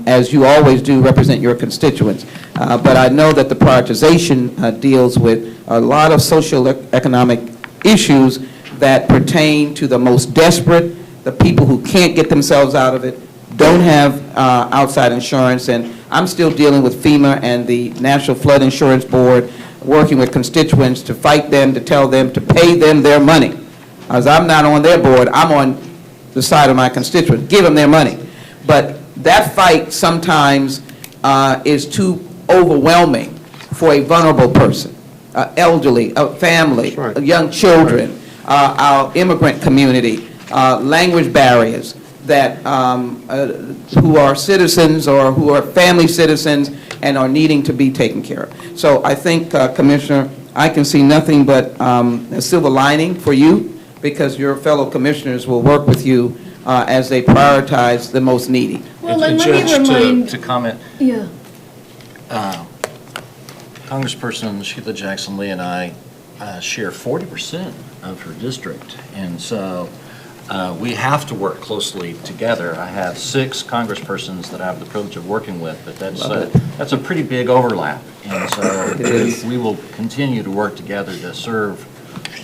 as you always do, represent your constituents. But I know that the prioritization deals with a lot of socioeconomic issues that pertain to the most desperate, the people who can't get themselves out of it, don't have outside insurance, and I'm still dealing with FEMA and the National Flood Insurance Board, working with constituents to fight them, to tell them to pay them their money. As I'm not on their board, I'm on the side of my constituents. Give them their money. But that fight sometimes is too overwhelming for a vulnerable person, elderly, a family, young children, our immigrant community, language barriers that who are citizens or who are family citizens and are needing to be taken care of. So I think, Commissioner, I can see nothing but a silver lining for you, because your fellow commissioners will work with you as they prioritize the most needy. Well, and let me remind... To comment, Yeah. Congressperson Sheila Jackson Lee and I share 40% of her district, and so we have to work closely together. I have 6 congresspersons that I have the privilege of working with, but that's a pretty big overlap, and so we will continue to work together to serve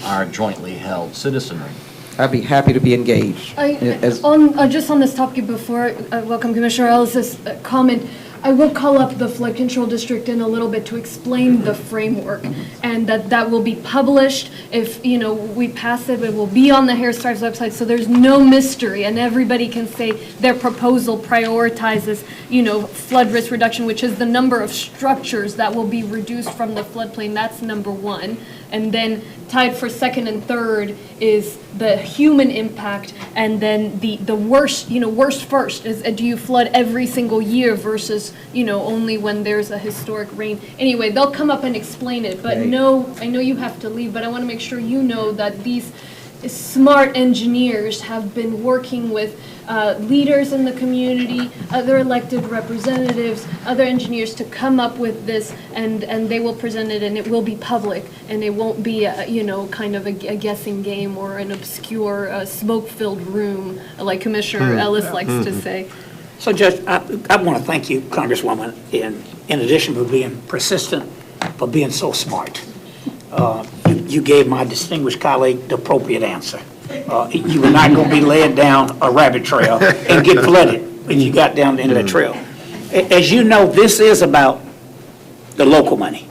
our jointly held citizenry. I'd be happy to be engaged. Just on this topic, before I welcome Commissioner Ellis's comment, I will call up the flood control district in a little bit to explain the framework, and that will be published. If, we pass it, it will be on the Harris Tribes website, so there's no mystery, and everybody can say their proposal prioritizes, flood risk reduction, which is the number of structures that will be reduced from the floodplain. That's number 1. And then tied for second and third is the human impact, and then the worst, worst first is, do you flood every single year versus, only when there's a historic rain. Anyway, they'll come up and explain it, but no, I know you have to leave, but I want to make sure you know that these smart engineers have been working with leaders in the community, other elected representatives, other engineers to come up with this, and they will present it, and it will be public, and it won't be kind of a guessing game or an obscure smoke-filled room like Commissioner Ellis likes to say. So, Judge, I want to thank you, Congresswoman, in addition to being persistent, for being so smart. You gave my distinguished colleague the appropriate answer. You were not going to be led down a rabbit trail and get flooded when you got down the end of the trail. As you know, this is about the local money.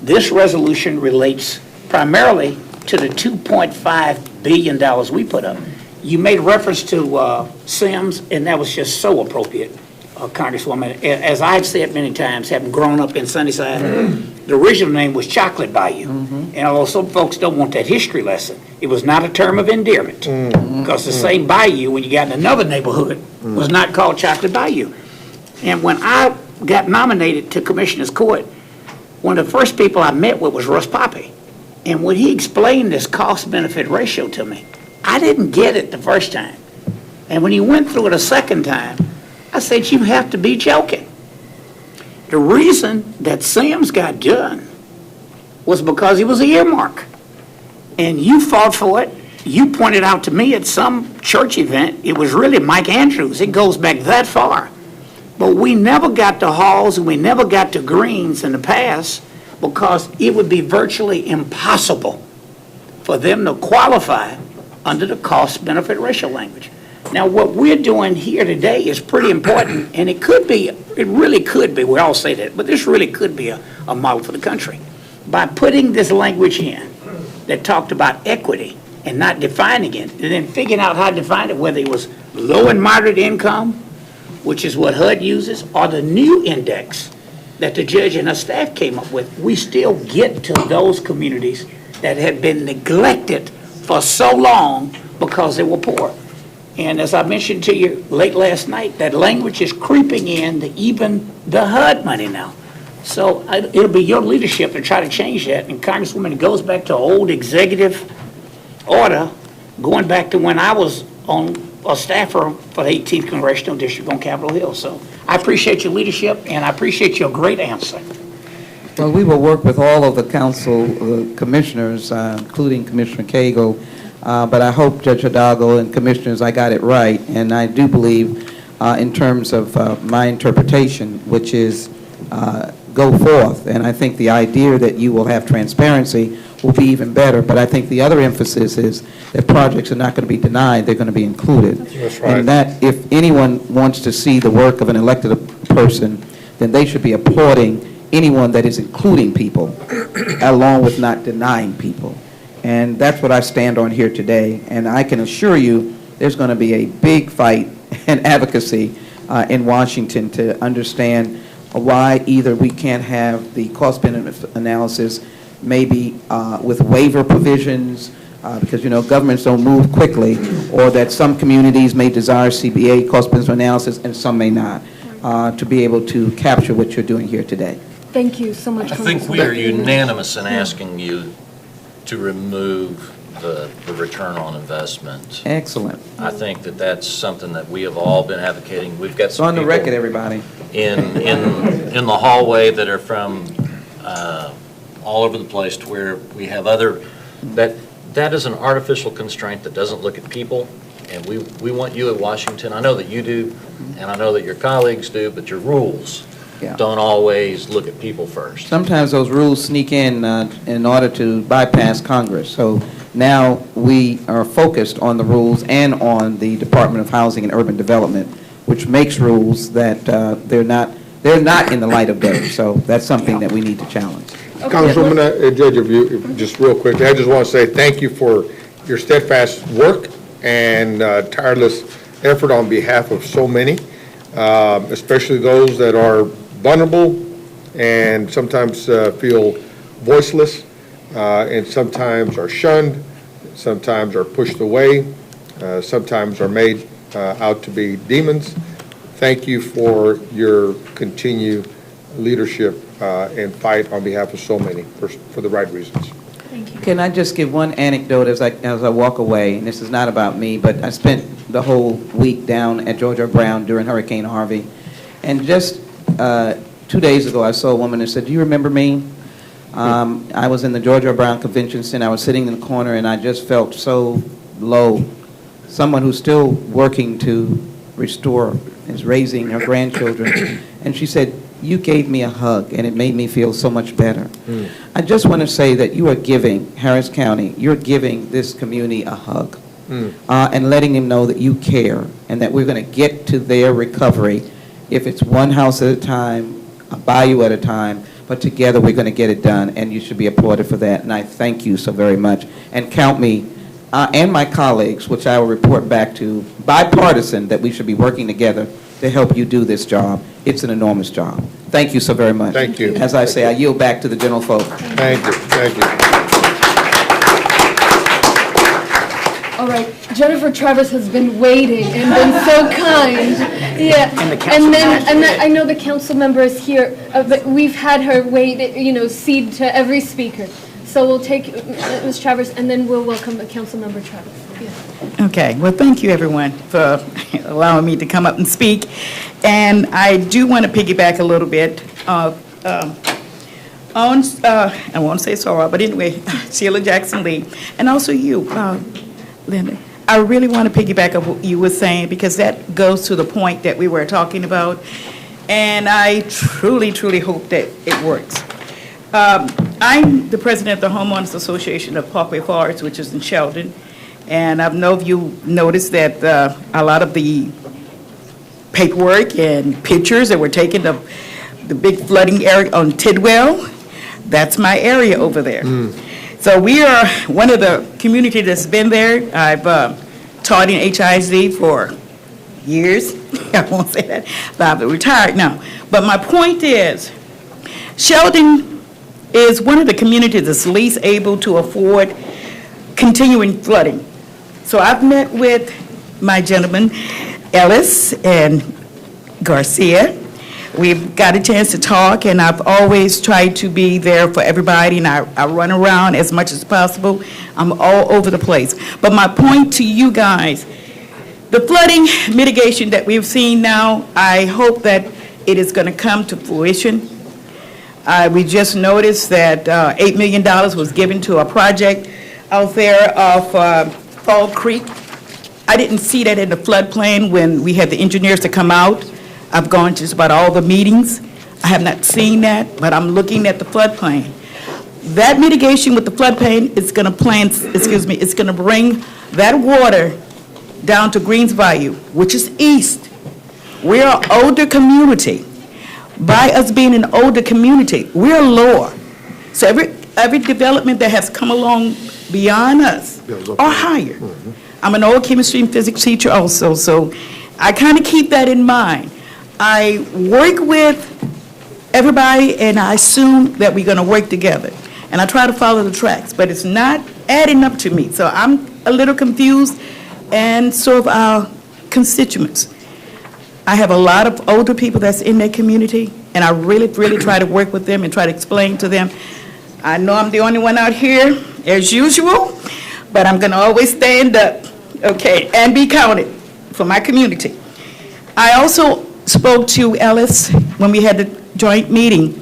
This resolution relates primarily to the $2.5 billion we put up. You made reference to Sims, and that was just so appropriate. Congresswoman. As I've said many times, having grown up in Sunnyside, the original name was Chocolate Bayou. And although some folks don't want that history lesson, it was not a term of endearment. Because the same bayou, when you got in another neighborhood, was not called Chocolate Bayou. And when I got nominated to Commissioner's Court, one of the first people I met with was Russ Poppy. And when he explained this cost-benefit ratio to me, I didn't get it the first time. And when he went through it a second time, I said, you have to be joking. The reason that Sam's got done was because he was an earmark. And you fought for it. You pointed out to me at some church event, it was really Mike Andrews. It goes back that far. But we never got to Halls and we never got to Greens in the past because it would be virtually impossible for them to qualify under the cost-benefit ratio language. Now, what we're doing here today is pretty important, and it really could be, we all say that, but this really could be a model for the country. By putting this language in that talked about equity and not defining it, and then figuring out how to define it, whether it was low and moderate income, which is what HUD uses, or the new index that the judge and her staff came up with, we still get to those communities that have been neglected for so long because they were poor. And as I mentioned to you late last night, that language is creeping in to even the HUD money now. So it'll be your leadership to try to change that. And Congresswoman, it goes back to old executive order, going back to when I was on a staffer for the 18th Congressional District on Capitol Hill. So I appreciate your leadership, and I appreciate your great answer. Well, we will work with all of the council commissioners, including Commissioner Cagle, but I hope, Judge Hidalgo and commissioners, I got it right. And I do believe in terms of my interpretation, which is go forth. And I think the idea that you will have transparency will be even better. But I think the other emphasis is that projects are not going to be denied, they're going to be included. That's right. And that if anyone wants to see the work of an elected person, then they should be applauding anyone that is including people, along with not denying people. And that's what I stand on here today. And I can assure you there's going to be a big fight and advocacy in Washington to understand why either we can't have the cost-benefit analysis maybe with waiver provisions, because, you know, governments don't move quickly, or that some communities may desire CBA, cost-benefit analysis, and some may not, to be able to capture what you're doing here today. Thank you so much. I think we are unanimous in asking you to remove the return on investment. Excellent. I think that that's something that we have all been advocating. We've got It's some on the people record, everybody. in the hallway that are from all over the place, to where we have other, that is an artificial constraint that doesn't look at people. And we want you at Washington, I know that you do, and I know that your colleagues do, but your rules don't always look at people first. Sometimes those rules sneak in order to bypass Congress. So now we are focused on the rules and on the Department of Housing and Urban Development, which makes rules that they're not in the light of day. So that's something that we need to challenge. Congresswoman, Judge, if you, just real quickly, I just want to say thank you for your steadfast work and tireless effort on behalf of so many, especially those that are vulnerable and sometimes feel voiceless, and sometimes are shunned, sometimes are pushed away, sometimes are made out to be demons. Thank you for your continued leadership and fight on behalf of so many for the right reasons. Thank you. Can I just give one anecdote as I walk away? And this is not about me, but I spent the whole week down at George R. Brown during Hurricane Harvey. And just 2 days ago, I saw a woman that said, "Do you remember me?" I was in the George R. Brown Convention Center. I was sitting in the corner, and I just felt so low. Someone who's still working to restore, is raising her grandchildren. And she said, "You gave me a hug, and it made me feel so much better." I just want to say that you are giving Harris County, you're giving this community a hug, and letting them know that you care, and that we're going to get to their recovery. If it's one house at a time, a bayou at a time, but together we're going to get it done, and you should be applauded for that. And I thank you so very much. And count me and my colleagues, which I will report back to, bipartisan, that we should be working together to help you do this job. It's an enormous job. Thank you so very much. Thank you. As I say, I yield back to the general folk. Thank you, thank you. All right, Jennifer Travis has been waiting and been so kind. Yeah, and then I know the council member is here, but we've had her wait, cede to every speaker. So we'll take Ms. Travers, and then we'll welcome Council Member Travis. Yeah. Okay, well, thank you, everyone, for allowing me to come up and speak. And I do want to piggyback a little bit on, I won't say Sorrel, but anyway, Sheila Jackson Lee, and also you, Linda. I really want to piggyback on what you were saying, because that goes to the point that we were talking about, and I truly, truly hope that it works. I'm the president of the Homeowners Association of Parkway Forest, which is in Sheldon, and I know you noticed that a lot of the paperwork and pictures that were taken of the big flooding area on Tidwell, that's my area over there. So we are one of the community that's been there. I've taught in HISD for years. I won't say that, but I'm retired now. But my point is, Sheldon is one of the communities that's least able to afford continuing flooding. So I've met with my gentleman, Ellis and Garcia. We've got a chance to talk, and I've always tried to be there for everybody, and I run around as much as possible. I'm all over the place. But my point to you guys, the flooding mitigation that we've seen now, I hope that it is going to come to fruition. We just noticed that $8 million was given to a project out there off Fall Creek. I didn't see that in the floodplain when we had the engineers to come out. I've gone to just about all the meetings. I have not seen that, but I'm looking at the floodplain. That mitigation with the floodplain is going to it's going to bring that water down to Greens Bayou, which is east. We're an older community. By us being an older community, we're lower. So every development that has come along beyond us are higher. I'm an old chemistry and physics teacher also, so I kind of keep that in mind. I work with everybody, and I assume that we're going to work together. And I try to follow the tracks, but it's not adding up to me. So I'm a little confused, and so of our constituents. I have a lot of older people that's in that community, and I really, really try to work with them and try to explain to them. I know I'm the only one out here, as usual, but I'm going to always stand up, okay, and be counted for my community. I also spoke to Ellis when we had the joint meeting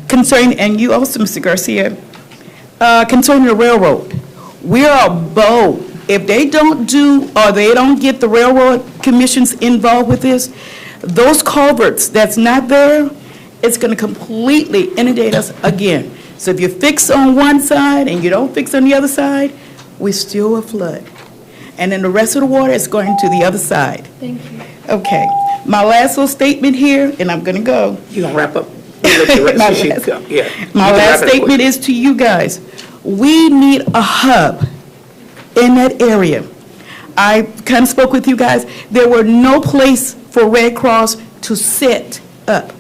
concerning, and you also, Mr. Garcia, concerning the railroad. We are bold. If they don't do, or they don't get the railroad commissions involved with this, those culverts that's not there, it's going to completely inundate us again. So if you fix on one side and you don't fix on the other side, we still will flood. And then the rest of the water is going to the other side. Thank you. Okay. My last little statement here, and I'm going to go. You going to wrap up? My last statement is to you guys. We need a hub in that area. I kind of spoke with you guys. There were no place for Red Cross to sit up.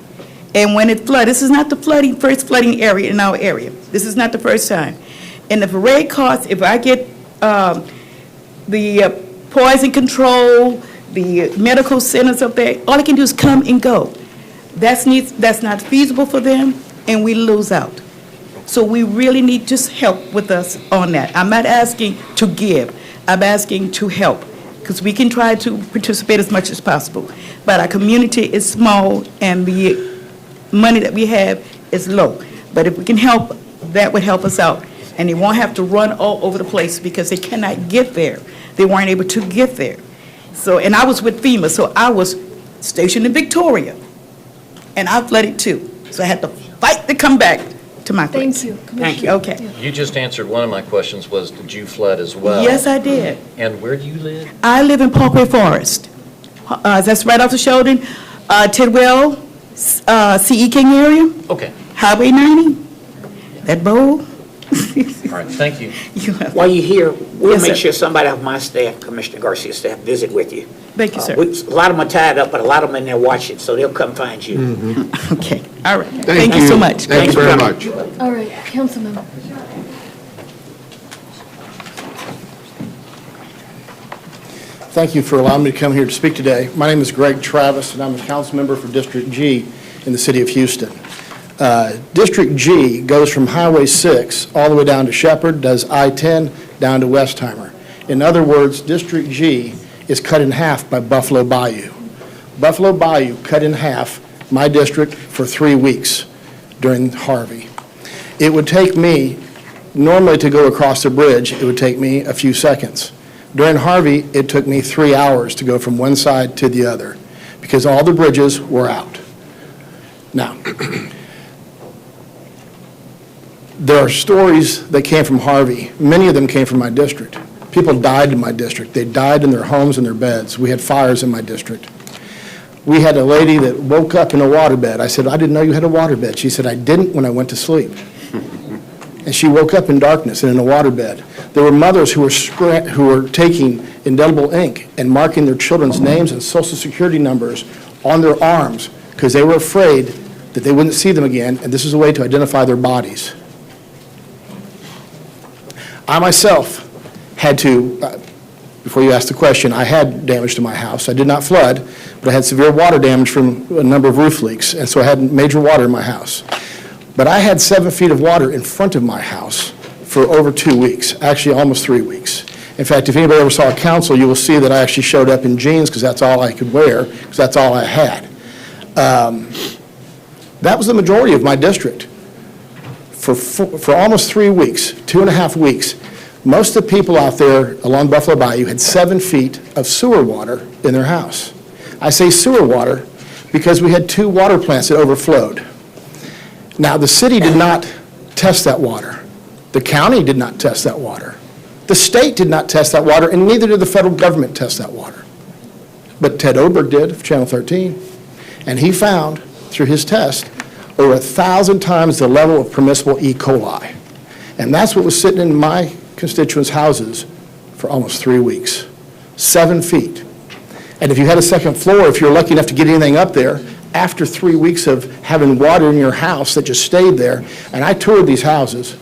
And when it flooded, this is not the first flooding area in our area. This is not the first time. And if Red Cross, if I get the poison control, the medical centers up there, all I can do is come and go. That's not feasible for them, and we lose out. So we really need just help with us on that. I'm not asking to give. I'm asking to help, because we can try to participate as much as possible. But our community is small, and the money that we have is low. But if we can help, that would help us out. And they won't have to run all over the place because they cannot get there. They weren't able to get there. So, and I was with FEMA, so I was stationed in Victoria. And I flooded too. So I had to fight to come back to my place. Thank you, Thank you, okay. You just answered one of my questions, was did you flood as well? Yes, I did. And where do you live? I live in Parkway Forest. That's right off the Sheldon, Tidwell, C.E. King area. Okay. Highway 90, that bowl. All right, thank you. While you're here, we'll Yes, make sir. sure somebody of my staff, Commissioner Garcia's staff, visit with you. Thank you, sir. A lot of them are tied up, but a lot of them in there watching, so they'll come find you. Okay, all right. Thank you so much. Thank you very much. All right, Councilman. Thank you for allowing me to come here to speak today. My name is Greg Travis, and I'm a council member for District G in the city of Houston. District G goes from Highway 6 all the way down to Shepherd, does I-10 down to Westheimer. In other words, District G is cut in half by Buffalo Bayou. Buffalo Bayou cut in half my district for 3 weeks during Harvey. It would take me, normally to go across the bridge, it would take me a few seconds. During Harvey, it took me 3 hours to go from one side to the other because all the bridges were out. Now, there are stories that came from Harvey. Many of them came from my district. People died in my district. They died in their homes and their beds. We had fires in my district. We had a lady that woke up in a waterbed. I said, I didn't know you had a waterbed. She said, I didn't when I went to sleep. And she woke up in darkness and in a waterbed. There were mothers who were taking indelible ink and marking their children's names and social security numbers on their arms because they were afraid that they wouldn't see them again, and this is a way to identify their bodies. I myself had to, before you ask the question, I had damage to my house. I did not flood, but I had severe water damage from a number of roof leaks, and so I had major water in my house. But I had 7 feet of water in front of my house for over 2 weeks, actually almost 3 weeks. In fact, if anybody ever saw a council, you will see that I actually showed up in jeans because that's all I could wear, because that's all I had. That was the majority of my district. For almost 3 weeks, 2.5 weeks, most of the people out there along Buffalo Bayou had 7 feet of sewer water in their house. I say sewer water because we had 2 water plants that overflowed. Now, the city did not test that water. The county did not test that water. The state did not test that water, and neither did the federal government test that water. But Ted Oberg did, of Channel 13, and he found, through his test, over 1,000 times the level of permissible E. coli. And that's what was sitting in my constituents' houses for almost 3 weeks. 7 feet. And if you had a second floor, if you're lucky enough to get anything up there, after 3 weeks of having water in your house that just stayed there, and I toured these houses,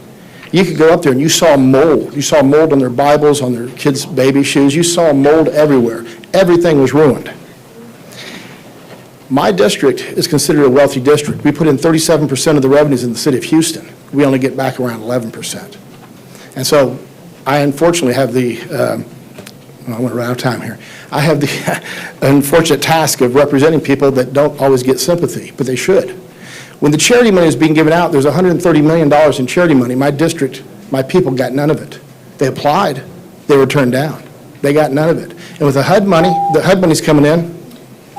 you could go up there and you saw mold. You saw mold on their Bibles, on their kids' baby shoes. You saw mold everywhere. Everything was ruined. My district is considered a wealthy district. We put in 37% of the revenues in the city of Houston. We only get back around 11%. And so I unfortunately have the, I want to run out of time here. I have the unfortunate task of representing people that don't always get sympathy, but they should. When the charity money was being given out, there's $130 million in charity money. My district, my people got none of it. They applied, they were turned down. They got none of it. And with the HUD money's coming in.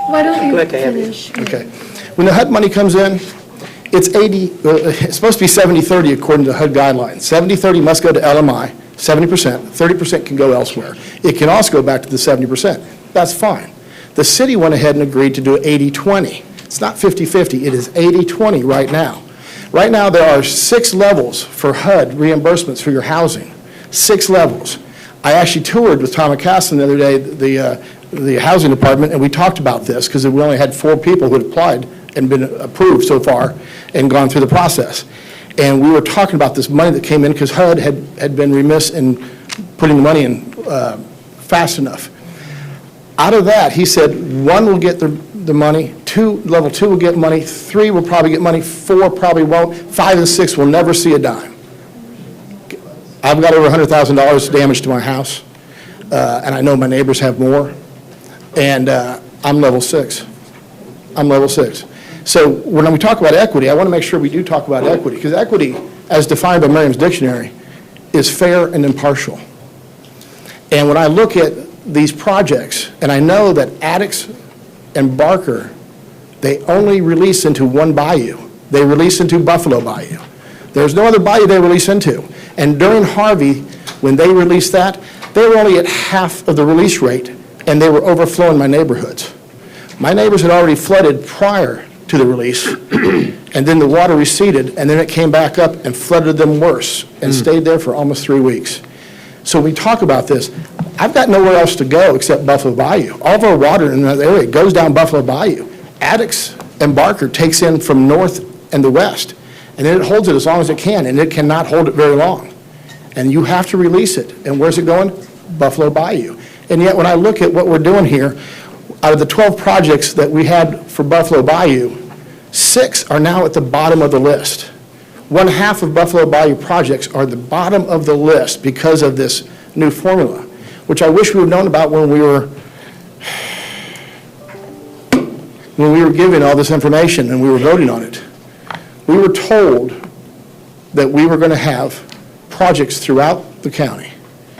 Why don't you finish? Okay. When the HUD money comes in, it's supposed to be 70-30 according to HUD guidelines. 70-30 must go to LMI, 70%, 30% can go elsewhere. It can also go back to the 70%. That's fine. The city went ahead and agreed to do 80-20. It's not 50-50, it is 80-20 right now. Right now, there are 6 levels for HUD reimbursements for your housing. 6 levels. I actually toured with Tom McCaslin the other day, the housing department, and we talked about this because we only had 4 people who had applied and been approved so far and gone through the process. And we were talking about this money that came in because HUD had been remiss in putting the money in fast enough. Out of that, he said 1 will get the money, level 2 will get money, 3 will probably get money, 4 probably won't, 5 and 6 will never see a dime. I've got over $100,000 damage to my house, and I know my neighbors have more, and I'm level 6. I'm level 6. So when we talk about equity, I want to make sure we do talk about equity, because equity, as defined by Merriam's Dictionary, is fair and impartial. And when I look at these projects, and I know that Addicks and Barker, they only release into one bayou. They release into Buffalo Bayou. There's no other bayou they release into. And during Harvey, when they released that, they were only at half of the release rate, and they were overflowing my neighborhoods. My neighbors had already flooded prior to the release, and then the water receded, and then it came back up and flooded them worse, and stayed there for almost 3 weeks. So we talk about this. I've got nowhere else to go except Buffalo Bayou. All of our water in that area goes down Buffalo Bayou. Addicks and Barker takes in from north and the west, and then it holds it as long as it can, and it cannot hold it very long. And you have to release it. And where's it going? Buffalo Bayou. And yet, when I look at what we're doing here, out of the 12 projects that we had for Buffalo Bayou, 6 are now at the bottom of the list. 1/2 of Buffalo Bayou projects are at the bottom of the list because of this new formula, which I wish we would have known about when we were given all this information and we were voting on it. We were told that we were going to have projects throughout the county,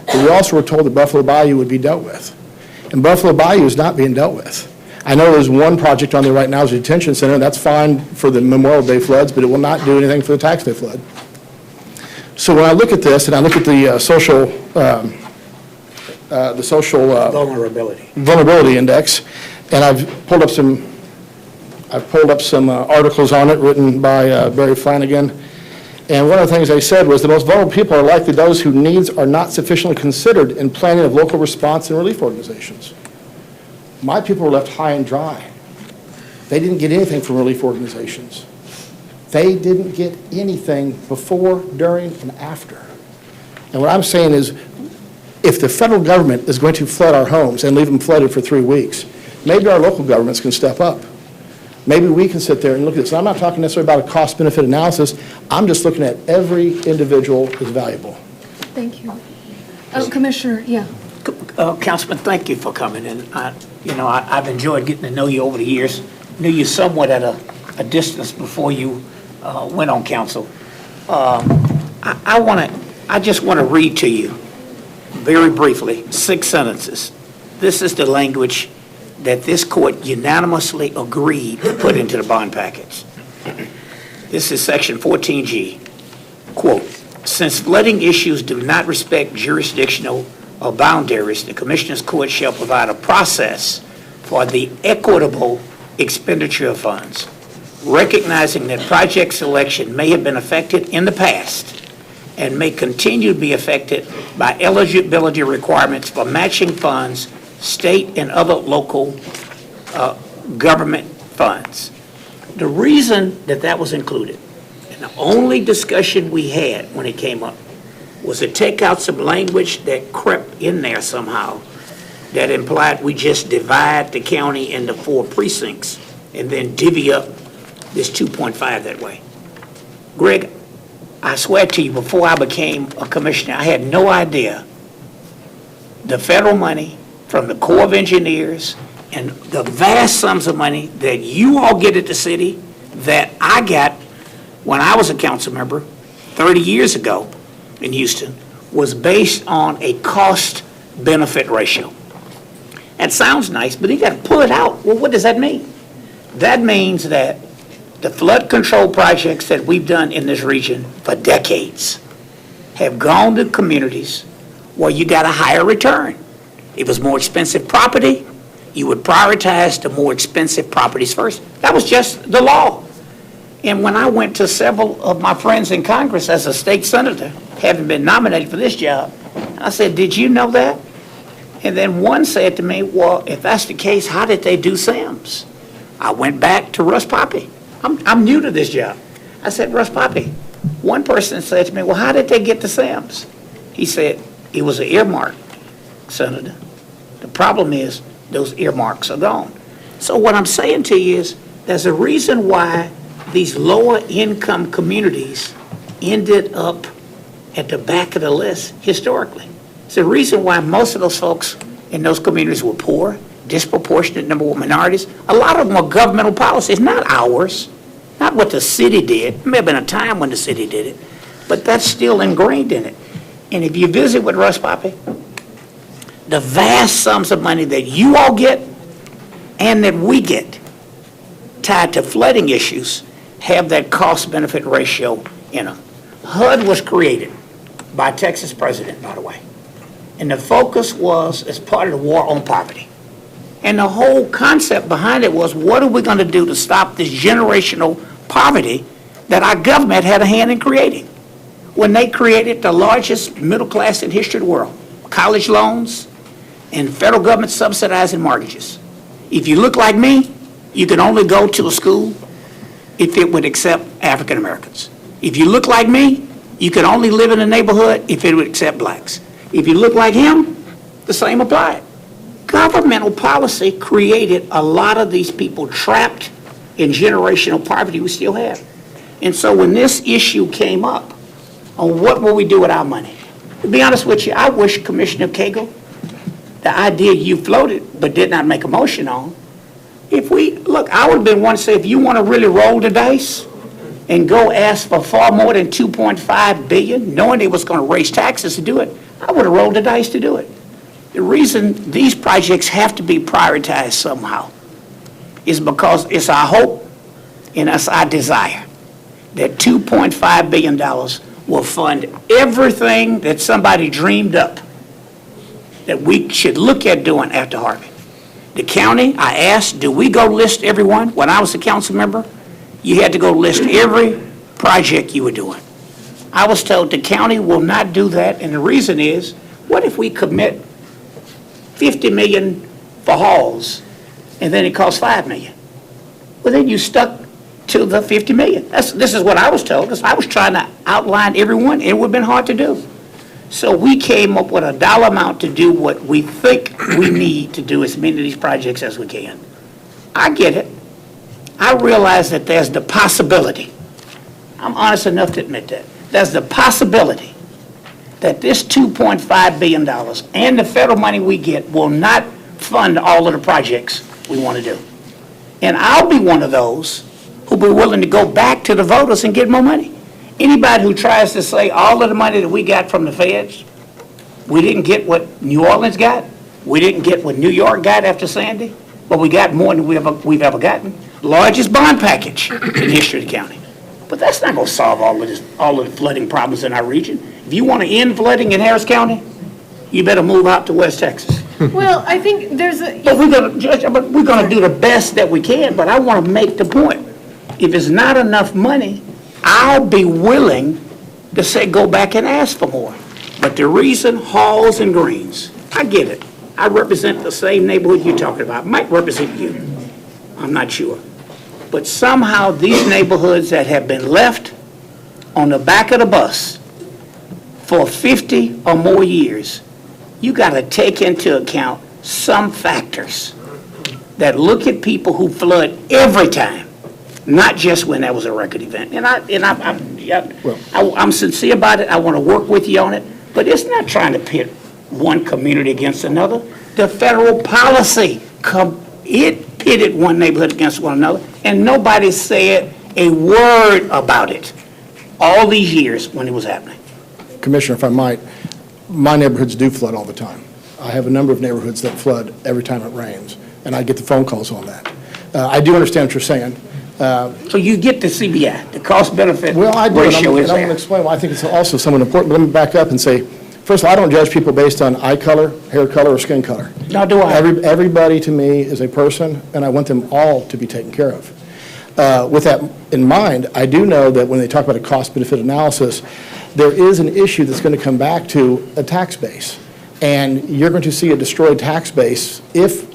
but we also were told that Buffalo Bayou would be dealt with. And Buffalo Bayou is not being dealt with. I know there's one project on there right now, is a detention center, and that's fine for the Memorial Day floods, but it will not do anything for the tax day flood. So when I look at this, and I look at the social vulnerability index, and I've pulled up some articles on it written by Barry Flanagan. And one of the things they said was the most vulnerable people are likely those whose needs are not sufficiently considered in planning of local response and relief organizations. My people were left high and dry. They didn't get anything from relief organizations. They didn't get anything before, during, and after. And what I'm saying is, if the federal government is going to flood our homes and leave them flooded for 3 weeks, maybe our local governments can step up. Maybe we can sit there and look at this. And I'm not talking necessarily about a cost-benefit analysis. I'm just looking at every individual is valuable. Thank you. Commissioner, yeah. Councilman, thank you for coming in. I've enjoyed getting to know you over the years. Knew you somewhat at a distance before you went on council. I just want to read to you very briefly 6 sentences. This is the language that this court unanimously agreed to put into the bond package. This is section 14G. Quote, since flooding issues do not respect jurisdictional or boundaries, the Commissioners Court shall provide a process for the equitable expenditure of funds, recognizing that project selection may have been affected in the past and may continue to be affected by eligibility requirements for matching funds, state and other local government funds. The reason that was included, and the only discussion we had when it came up, was to take out some language that crept in there somehow that implied we just divide the county into 4 precincts and then divvy up this 2.5 that way. Greg, I swear to you, before I became a commissioner, I had no idea the federal money from the Corps of Engineers and the vast sums of money that you all get at the city that I got when I was a council member 30 years ago in Houston was based on a cost-benefit ratio. That sounds nice, but you got to pull it out. Well, what does that mean? That means that the flood control projects that we've done in this region for decades have gone to communities where you got a higher return. It was more expensive property. You would prioritize the more expensive properties first. That was just the law. And when I went to several of my friends in Congress as a state senator, having been nominated for this job, I said, did you know that? And then one said to me, well, if that's the case, how did they do SAMs? I went back to Russ Poppy. I'm new to this job. I said, Russ Poppy, one person said to me, well, how did they get the SAMs? He said, it was an earmark, Senator. The problem is those earmarks are gone. So what I'm saying to you is there's a reason why these lower income communities ended up at the back of the list historically. It's the reason why most of those folks in those communities were poor, disproportionate number of minorities. A lot of them are governmental policies, not ours, not what the city did. There may have been a time when the city did it, but that's still ingrained in it. And if you visit with Russ Poppy, the vast sums of money that you all get and that we get tied to flooding issues have that cost-benefit ratio in them. HUD was created by a Texas president, by the way. And the focus was as part of the war on poverty. And the whole concept behind it was, what are we going to do to stop this generational poverty that our government had a hand in creating? When they created the largest middle class in history of the world, college loans and federal government subsidizing mortgages. If you look like me, you can only go to a school if it would accept African Americans. If you look like me, you can only live in a neighborhood if it would accept blacks. If you look like him, the same applied. Governmental policy created a lot of these people trapped in generational poverty we still have. And so when this issue came up on what will we do with our money, to be honest with you, I wish Commissioner Cagle, the idea you floated but did not make a motion on, if we, look, I would have been one to say, if you want to really roll the dice and go ask for far more than $2.5 billion, knowing it was going to raise taxes to do it, I would have rolled the dice to do it. The reason these projects have to be prioritized somehow is because it's our hope and it's our desire that $2.5 billion will fund everything that somebody dreamed up that we should look at doing after Harvey. The county, I asked, do we go list everyone? When I was a council member, you had to go list every project you were doing. I was told the county will not do that, and the reason is, what if we commit $50 million for halls, and then it costs $5 million? Well, then you stuck to the $50 million. This is what I was told, because I was trying to outline everyone, and it would have been hard to do. So we came up with a dollar amount to do what we think we need to do as many of these projects as we can. I get it. I realize that there's the possibility, I'm honest enough to admit that, there's the possibility that this $2.5 billion and the federal money we get will not fund all of the projects we want to do. And I'll be one of those who'll be willing to go back to the voters and get more money. Anybody who tries to say all of the money that we got from the feds, we didn't get what New Orleans got, we didn't get what New York got after Sandy, but we got more than we've ever gotten. Largest bond package in the history of the county. But that's not going to solve all of the flooding problems in our region. If you want to end flooding in Harris County, you better move out to West Texas. Well, I think there's a... But we're going to do the best that we can, but I want to make the point. If it's not enough money, I'll be willing to say go back and ask for more. But the reason Halls and Greens, I get it. I represent the same neighborhood you're talking about. Might represent you. I'm not sure. But somehow these neighborhoods that have been left on the back of the bus for 50 or more years, you got to take into account some factors that look at people who flood every time, not just when that was a record event. And I'm sincere about it. I want to work with you on it. But it's not trying to pit one community against another. The federal policy, it pitted one neighborhood against one another, and nobody said a word about it all these years when it was happening. Commissioner, if I might, my neighborhoods do flood all the time. I have a number of neighborhoods that flood every time it rains, and I get the phone calls on that. I do understand what you're saying. So you get the CBI, the cost-benefit ratio is there. Well, I do, and I'm going to explain why I think it's also somewhat important. But let me back up and say, first of all, I don't judge people based on eye color, hair color, or skin color. Nor do I. Everybody to me is a person, and I want them all to be taken care of. With that in mind, I do know that when they talk about a cost-benefit analysis, there is an issue that's going to come back to a tax base. And you're going to see a destroyed tax base if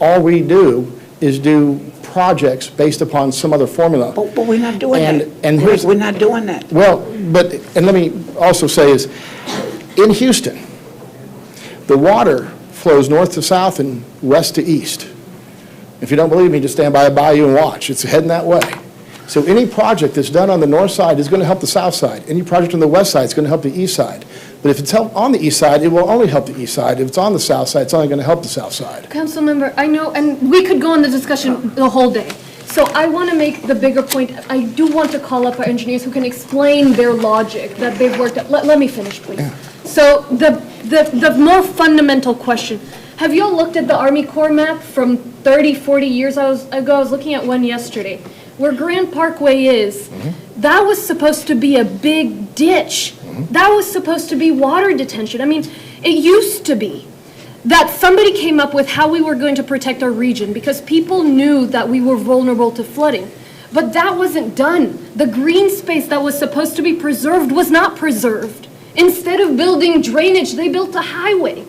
all we do is do projects based upon some other formula. But we're not doing that. And we're not doing that. Well, and let me also say is, in Houston, the water flows north to south and west to east. If you don't believe me, just stand by a bayou and watch. It's heading that way. So any project that's done on the north side is going to help the south side. Any project on the west side is going to help the east side. But if it's on the east side, it will only help the east side. If it's on the south side, it's only going to help the south side. Councilmember, I know, and we could go on the discussion the whole day. So I want to make the bigger point. I do want to call up our engineers who can explain their logic that they've worked out. Let me finish, please. Yeah. So the more fundamental question, have you all looked at the Army Corps map from 30, 40 years ago? I was looking at one yesterday. Where Grand Parkway is, that was supposed to be a big ditch. That was supposed to be water detention. I mean, it used to be. that somebody came up with how we were going to protect our region because people knew that we were vulnerable to flooding. But that wasn't done. The green space that was supposed to be preserved was not preserved. Instead of building drainage, they built a highway.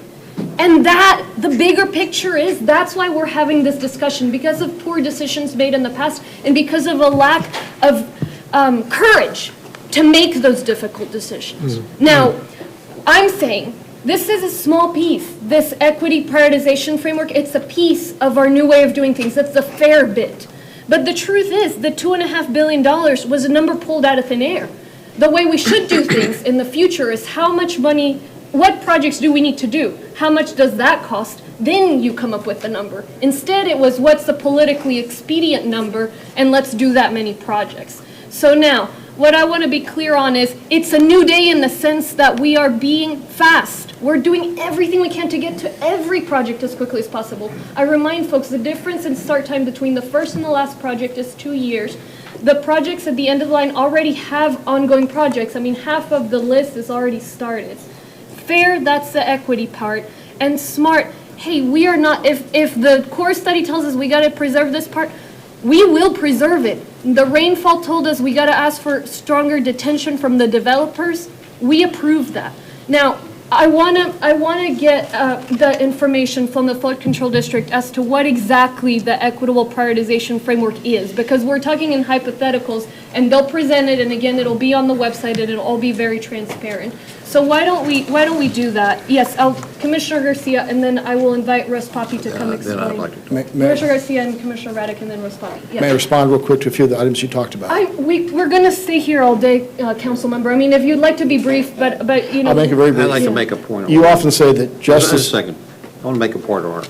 And that, the bigger picture is, that's why we're having this discussion, because of poor decisions made in the past and because of a lack of courage to make those difficult decisions. Now, I'm saying, this is a small piece. This equity prioritization framework, it's a piece of our new way of doing things. It's a fair bit. But the truth is, the $2.5 billion was a number pulled out of thin air. The way we should do things in the future is how much money, what projects do we need to do? How much does that cost? Then you come up with the number. Instead, it was what's the politically expedient number, and let's do that many projects. So now, what I want to be clear on is, it's a new day in the sense that we are being fast. We're doing everything we can to get to every project as quickly as possible. I remind folks, the difference in start time between the first and the last project is 2 years. The projects at the end of the line already have ongoing projects. I mean, half of the list is already started. Fair, that's the equity part. And smart, hey, we are not, if the core study tells us we got to preserve this part, we will preserve it. The rainfall told us we got to ask for stronger detention from the developers. We approve that. Now, I wanna get the information from the flood control district as to what exactly the equitable prioritization framework is, because we're talking in hypotheticals, and they'll present it, and again, it'll be on the website, and it'll all be very transparent. So why don't we do that? Yes, Commissioner Garcia, and then I will invite Russ Poppy to come explain. Then I'd like to. Commissioner Garcia and Commissioner Raddick, and then Russ Poppy. Yes. May I respond real quick to a few of the items you talked about? We're going to stay here all day, council member. I mean, if you'd like to be brief, but you know. I'll make it very brief. I'd like to make a point of You order. often say that Just a justice. second. I want to make a point of order.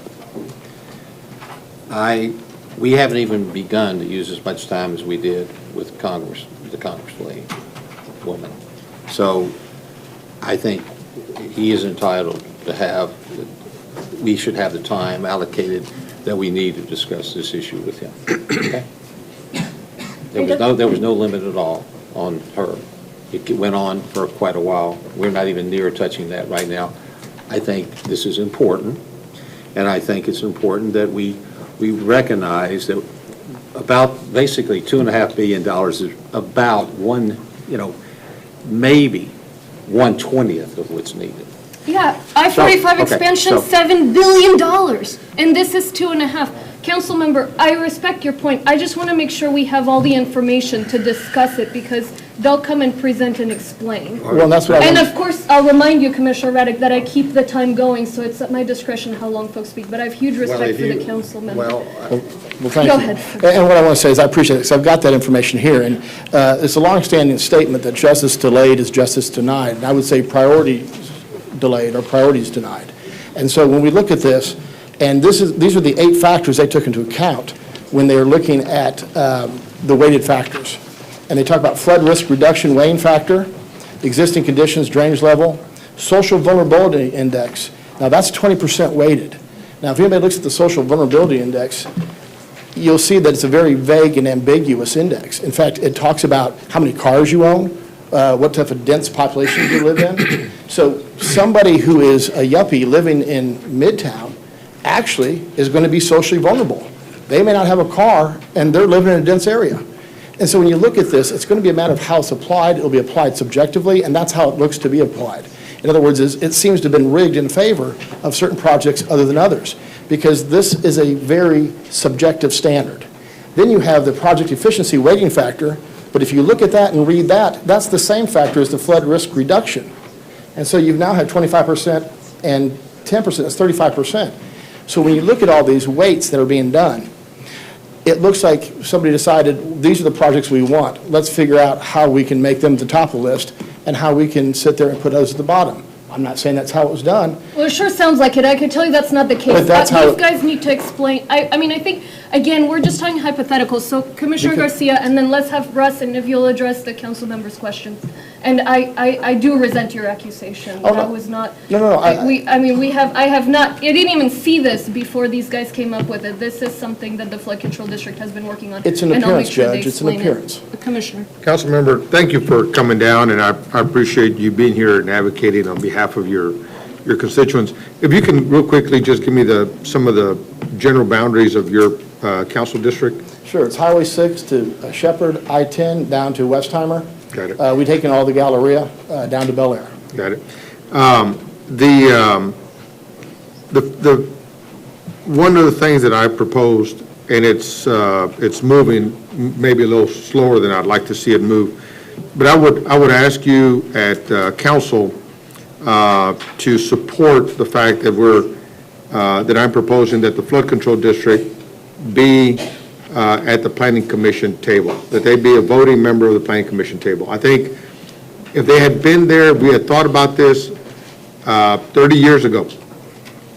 We haven't even begun to use as much time as we did with Congress, the Congress lady, woman. So I think he is entitled to have, we should have the time allocated that we need to discuss this issue with him. Okay? There was no limit at all on her. It went on for quite a while. We're not even near touching that right now. I think this is important, and I think it's important that we recognize that about basically $2.5 billion is about maybe 1/20th of what's needed. Yeah, I-45 okay, expansion, $7 billion, and this is 2.5. Council member, I respect your point. I just want to make sure we have all the information to discuss it, because they'll come and present and explain. Well, that's what I And want. of course, I'll remind you, Commissioner Raddick, that I keep the time going, so it's at my discretion how long folks speak, but I have huge respect for the council member. Well, thank Go you. ahead. And what I want to say is I appreciate it, because I've got that information here, and it's a longstanding statement that justice delayed is justice denied. And I would say priority delayed or priorities denied. And so when we look at this, and these are the 8 factors they took into account when they were looking at the weighted factors. And they talk about flood risk reduction weighing factor, existing conditions, drainage level, social vulnerability index. Now, that's 20% weighted. Now, if anybody looks at the social vulnerability index, you'll see that it's a very vague and ambiguous index. In fact, it talks about how many cars you own, what type of dense population you live in. So somebody who is a yuppie living in Midtown actually is going to be socially vulnerable. They may not have a car, and they're living in a dense area. And so when you look at this, it's going to be a matter of how it's applied. It'll be applied subjectively, and that's how it looks to be applied. In other words, it seems to have been rigged in favor of certain projects other than others, because this is a very subjective standard. Then you have the project efficiency weighting factor, but if you look at that and read that, that's the same factor as the flood risk reduction. And so you've now had 25% and 10%, that's 35%. So when you look at all these weights that are being done, it looks like somebody decided, these are the projects we want. Let's figure out how we can make them at the top of the list and how we can sit there and put others at the bottom. I'm not saying that's how it was done. Well, it sure sounds like it. I can tell you that's not the case. But that's how These guys need to explain. I mean, I think, again, we're just talking hypotheticals. So Commissioner Garcia, and then let's have Russ, and if you'll address the council members' questions. And I do resent your accusation. Oh, no. That was not. No, I have not, I didn't even see this before these guys came up with it. This is something that the Flood Control District has been working on. It's an and I'll make appearance, sure they Judge. It's an explain it. appearance. Commissioner. Councilmember, thank you for coming down, and I appreciate you being here and advocating on behalf of your your constituents. If you can, real quickly, just give me some of the general boundaries of your council district. Sure, it's Highway 6 to Shepherd, I-10 down to Westheimer. Got it. We've taken all the Galleria down to Bel Air. Got it. One of the things that I proposed, and it's moving maybe a little slower than I'd like to see it move, but I would ask you at council to support the fact that that I'm proposing that the flood control district be at the planning commission table, that they be a voting member of the planning commission table. I think if they had been there, we had thought about this 30 years ago,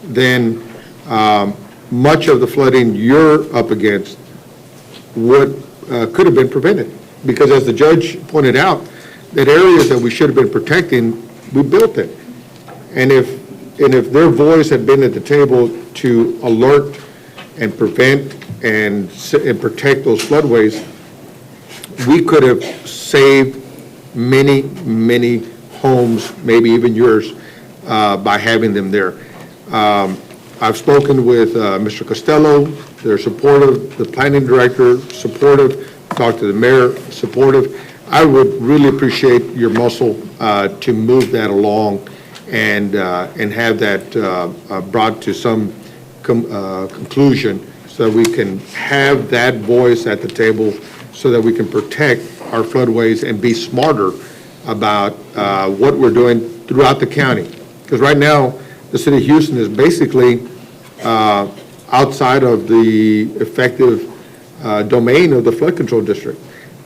then much of the flooding you're up against could have been prevented. Because as the judge pointed out, that areas that we should have been protecting, we built it. And if their voice had been at the table to alert and prevent and protect those floodways, we could have saved many, many homes, maybe even yours, by having them there. I've spoken with Mr. Costello. They're supportive. The planning director, supportive. Talked to the mayor, supportive. I would really appreciate your muscle to move that along and have that brought to some conclusion so that we can have that voice at the table so that we can protect our floodways and be smarter about what we're doing throughout the county. Because right now, the city of Houston is basically outside of the effective domain of the flood control district.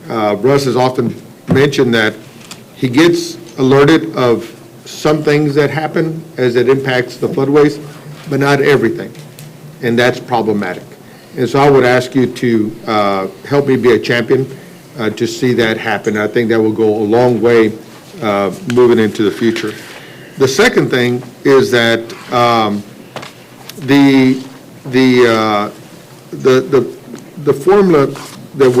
Russ has often mentioned that he gets alerted of some things that happen as it impacts the floodways, but not everything, and that's problematic. And so I would ask you to help me be a champion to see that happen. I think that will go a long way moving into the future. The second thing is that the formula that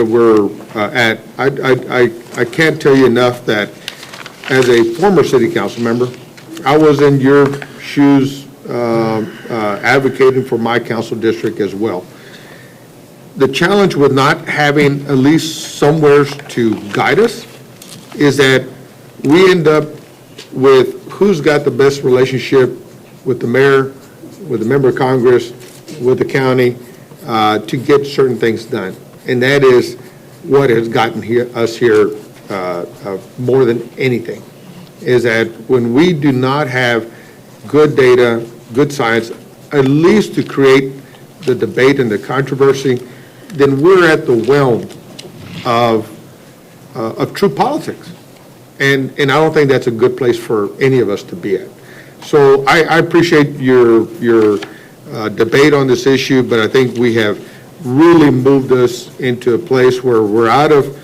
we're at, I can't tell you enough that as a former city council member, I was in your shoes advocating for my council district as well. The challenge with not having at least somewhere to guide us is that we end up with who's got the best relationship with the mayor, with the member of Congress, with the county, to get certain things done. And that is what has gotten us here more than anything, is that when we do not have good data, good science, at least to create the debate and the controversy, then we're at the whelm of true politics. And I don't think that's a good place for any of us to be at. So I appreciate your debate on this issue, but I think we have really moved us into a place where we're out of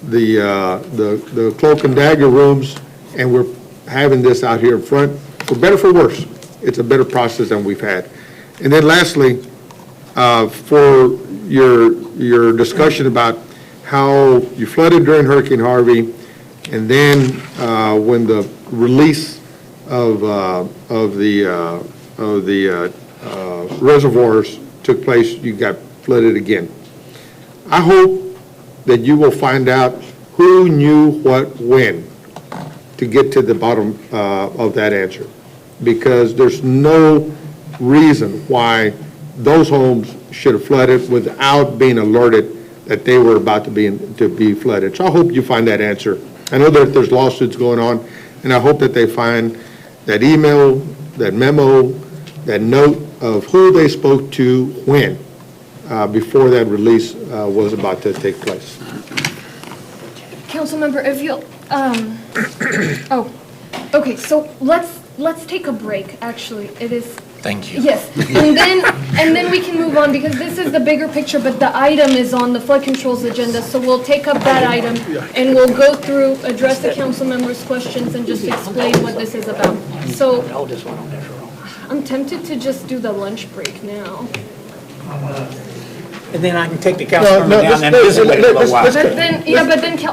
the cloak and dagger rooms, and we're having this out here in front. For better, for worse, it's a better process than we've had. And then lastly, for your discussion about how you flooded during Hurricane Harvey, and then when the release of the reservoirs took place, you got flooded again. I hope that you will find out who knew what when to get to the bottom of that answer, because there's no reason why those homes should have flooded without being alerted that they were about to be flooded. So I hope you find that answer. I know that there's lawsuits going on, and I hope that they find that email, that memo, that note of who they spoke to when, before that release was about to take place. Councilmember, if you'll, oh, okay, so let's take a break, actually. It is. Thank you. Yes, and then we can move on, because this is the bigger picture, but the item is on the flood controls agenda, so we'll take up that item, and we'll go through, address the council members' questions, and just explain what this is about. So, I'm tempted to just do the lunch break now. And then I can take the councilman down and visit with him a little while. But then,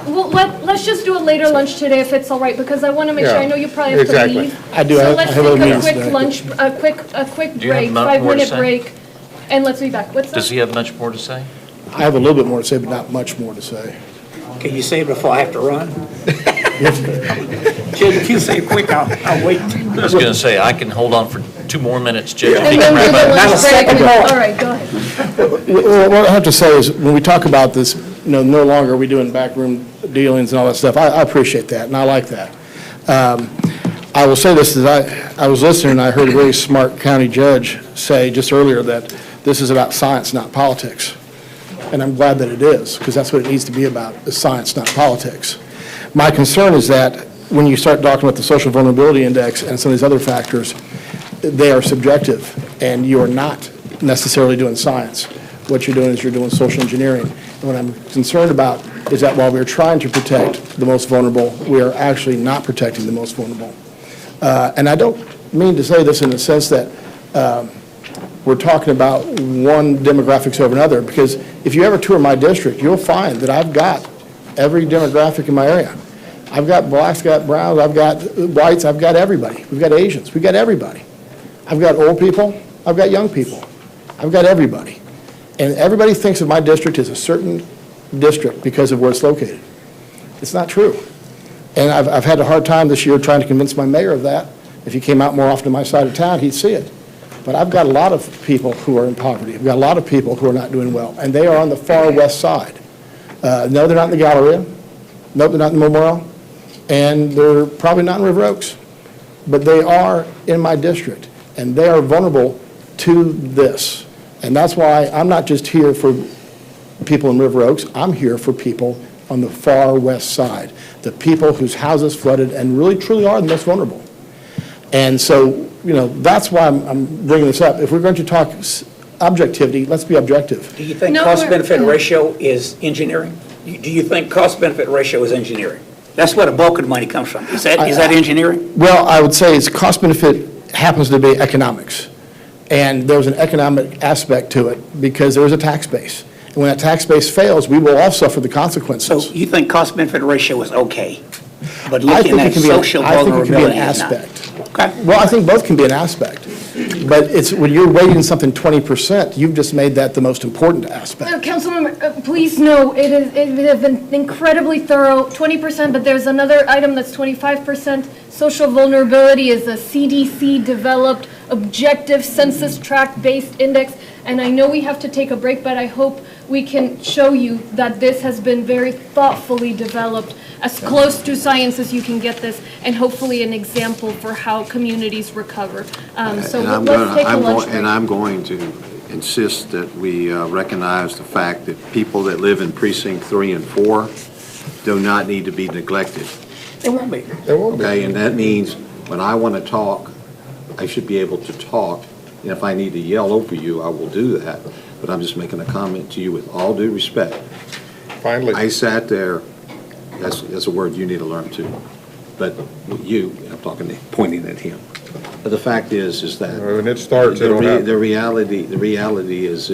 well, let's just do a later lunch today if it's all right, because I want to make sure, I know you probably have to exactly. leave. I do. So I let's have other take a meetings quick today. lunch, a quick Do you have break, more to 5-minute say? break, and let's be back. What's Does that? he have much more to say? I have a little bit more to say, but not much more to say. Can you say it before I have to run? Judge, if you say it quick, I'll wait. I was going to say, I can hold on for 2 more minutes, Judge. if And you then can do wrap the up. lunch break. second more. All right, go ahead. What I have to say is, when we talk about this, no longer are we doing backroom dealings and all that stuff, I appreciate that, and I like that. I will say this, I was listening, and I heard a very smart county judge say just earlier that this is about science, not politics. And I'm glad that it is, because that's what it needs to be about, is science, not politics. My concern is that when you start talking about the social vulnerability index and some of these other factors, they are subjective, and you are not necessarily doing science. What you're doing is you're doing social engineering. And what I'm concerned about is that while we're trying to protect the most vulnerable, we are actually not protecting the most vulnerable. And I don't mean to say this in the sense that we're talking about one demographics over another, because if you ever tour my district, you'll find that I've got every demographic in my area. I've got blacks, got browns, I've got whites, I've got everybody. We've got Asians, we've got everybody. I've got old people, I've got young people. I've got everybody. And everybody thinks of my district as a certain district because of where it's located. It's not true. And I've had a hard time this year trying to convince my mayor of that. If he came out more often to my side of town, he'd see it. But I've got a lot of people who are in poverty. I've got a lot of people who are not doing well, and they are on the far west side. No, they're not in the Galleria. No, they're not in Memorial. And they're probably not in River Oaks. But they are in my district, and they are vulnerable to this. And that's why I'm not just here for people in River Oaks. I'm here for people on the far west side, the people whose houses flooded and really truly are the most vulnerable. And so, that's why I'm bringing this up. If we're going to talk objectivity, let's be objective. Do you think No, cost-benefit ratio is engineering? Do you think cost-benefit ratio is engineering? That's where the bulk of the money comes from. Is that engineering? Well, I would say it's cost benefit happens to be economics. And there's an economic aspect to it because there is a tax base. And when that tax base fails, we will all suffer the consequences. So you think cost-benefit ratio is okay? But I looking think at it can social be an vulnerability is not? aspect. Okay. Well, I think both can be an aspect. But it's when you're rating something 20%, you've just made that the most important aspect. Councilmember, please know, it has been incredibly thorough, 20%, but there's another item that's 25%. Social vulnerability is a CDC-developed, objective, census tract-based index. And I know we have to take a break, but I hope we can show you that this has been very thoughtfully developed, as close to science as you can get this, and hopefully an example for how communities recover. So let's take a lunch break. And I'm going to insist that we recognize the fact that people that live in precinct 3 and 4 do not need to be neglected. It won't be. It won't be. Okay, and that means when I want to talk, I should be able to talk. And if I need to yell over you, I will do that. But I'm just making a comment to you with all due respect. Finally. I sat there, that's a word you need to learn too. But you, I'm pointing at him. But the fact is that. When it starts, it'll happen. The reality is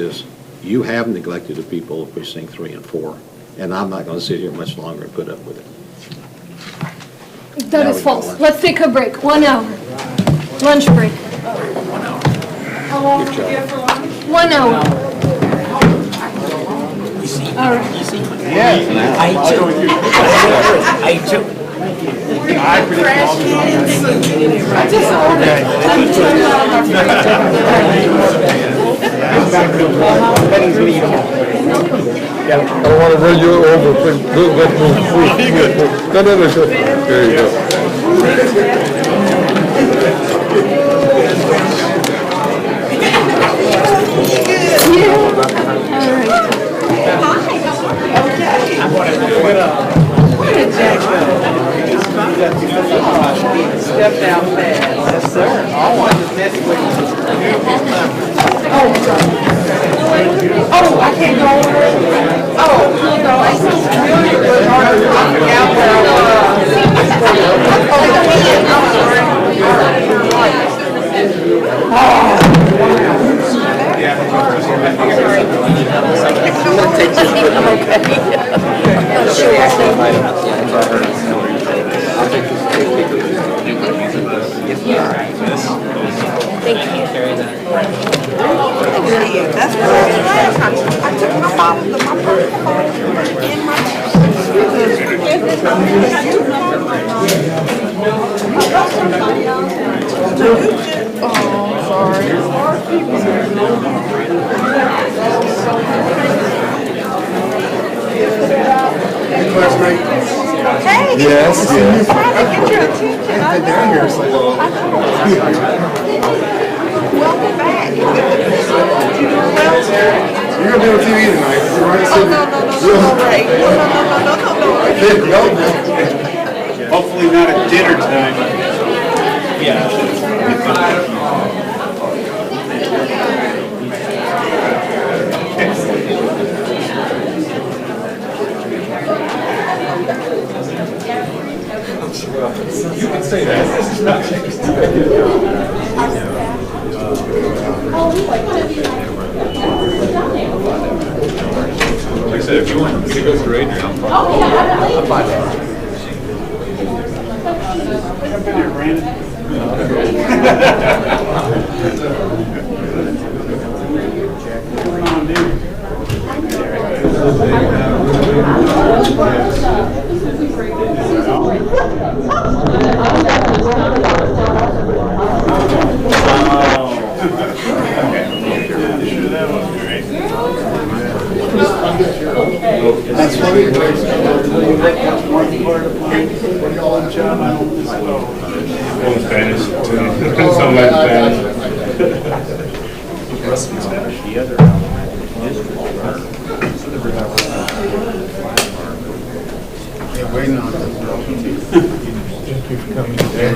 you have neglected the people of precinct 3 and 4. And I'm not going to sit here much longer and put up with it. That is false. Let's take a break, 1 hour. Lunch break. How long do you have for lunch? 1 hour. All right. I too. I don't want to run you over, but let's move through. No, good. There you go. Step down fast. Yes, sir. I want to mess with you. Oh, I can't go over it. Oh, no, I see. That's what I did last time. I took my phone in Hey, Yes, yes. I had to get your attention. I know. Down here, so. Welcome back. You're gonna be on TV tonight. You're right. Oh, no, Ray. No. Hopefully not at dinner time. You can say that. This is not. Like I said, if you want me to go through Adrian, I'm fine. That's funny. Spanish. Some Spanish. The other Yeah, waiting on it. Thank you for coming today.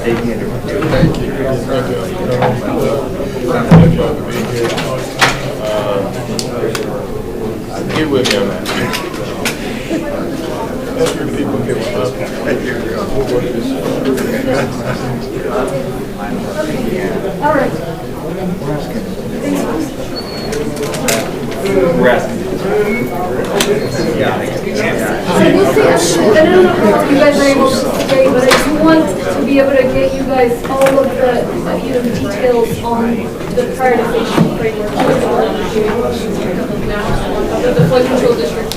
Thank you. Get with me on that. That's your people get with us. All right. I don't know how you guys are able to stay, but I do want to be able to get you guys all of the details on the prioritization framework. The flood control district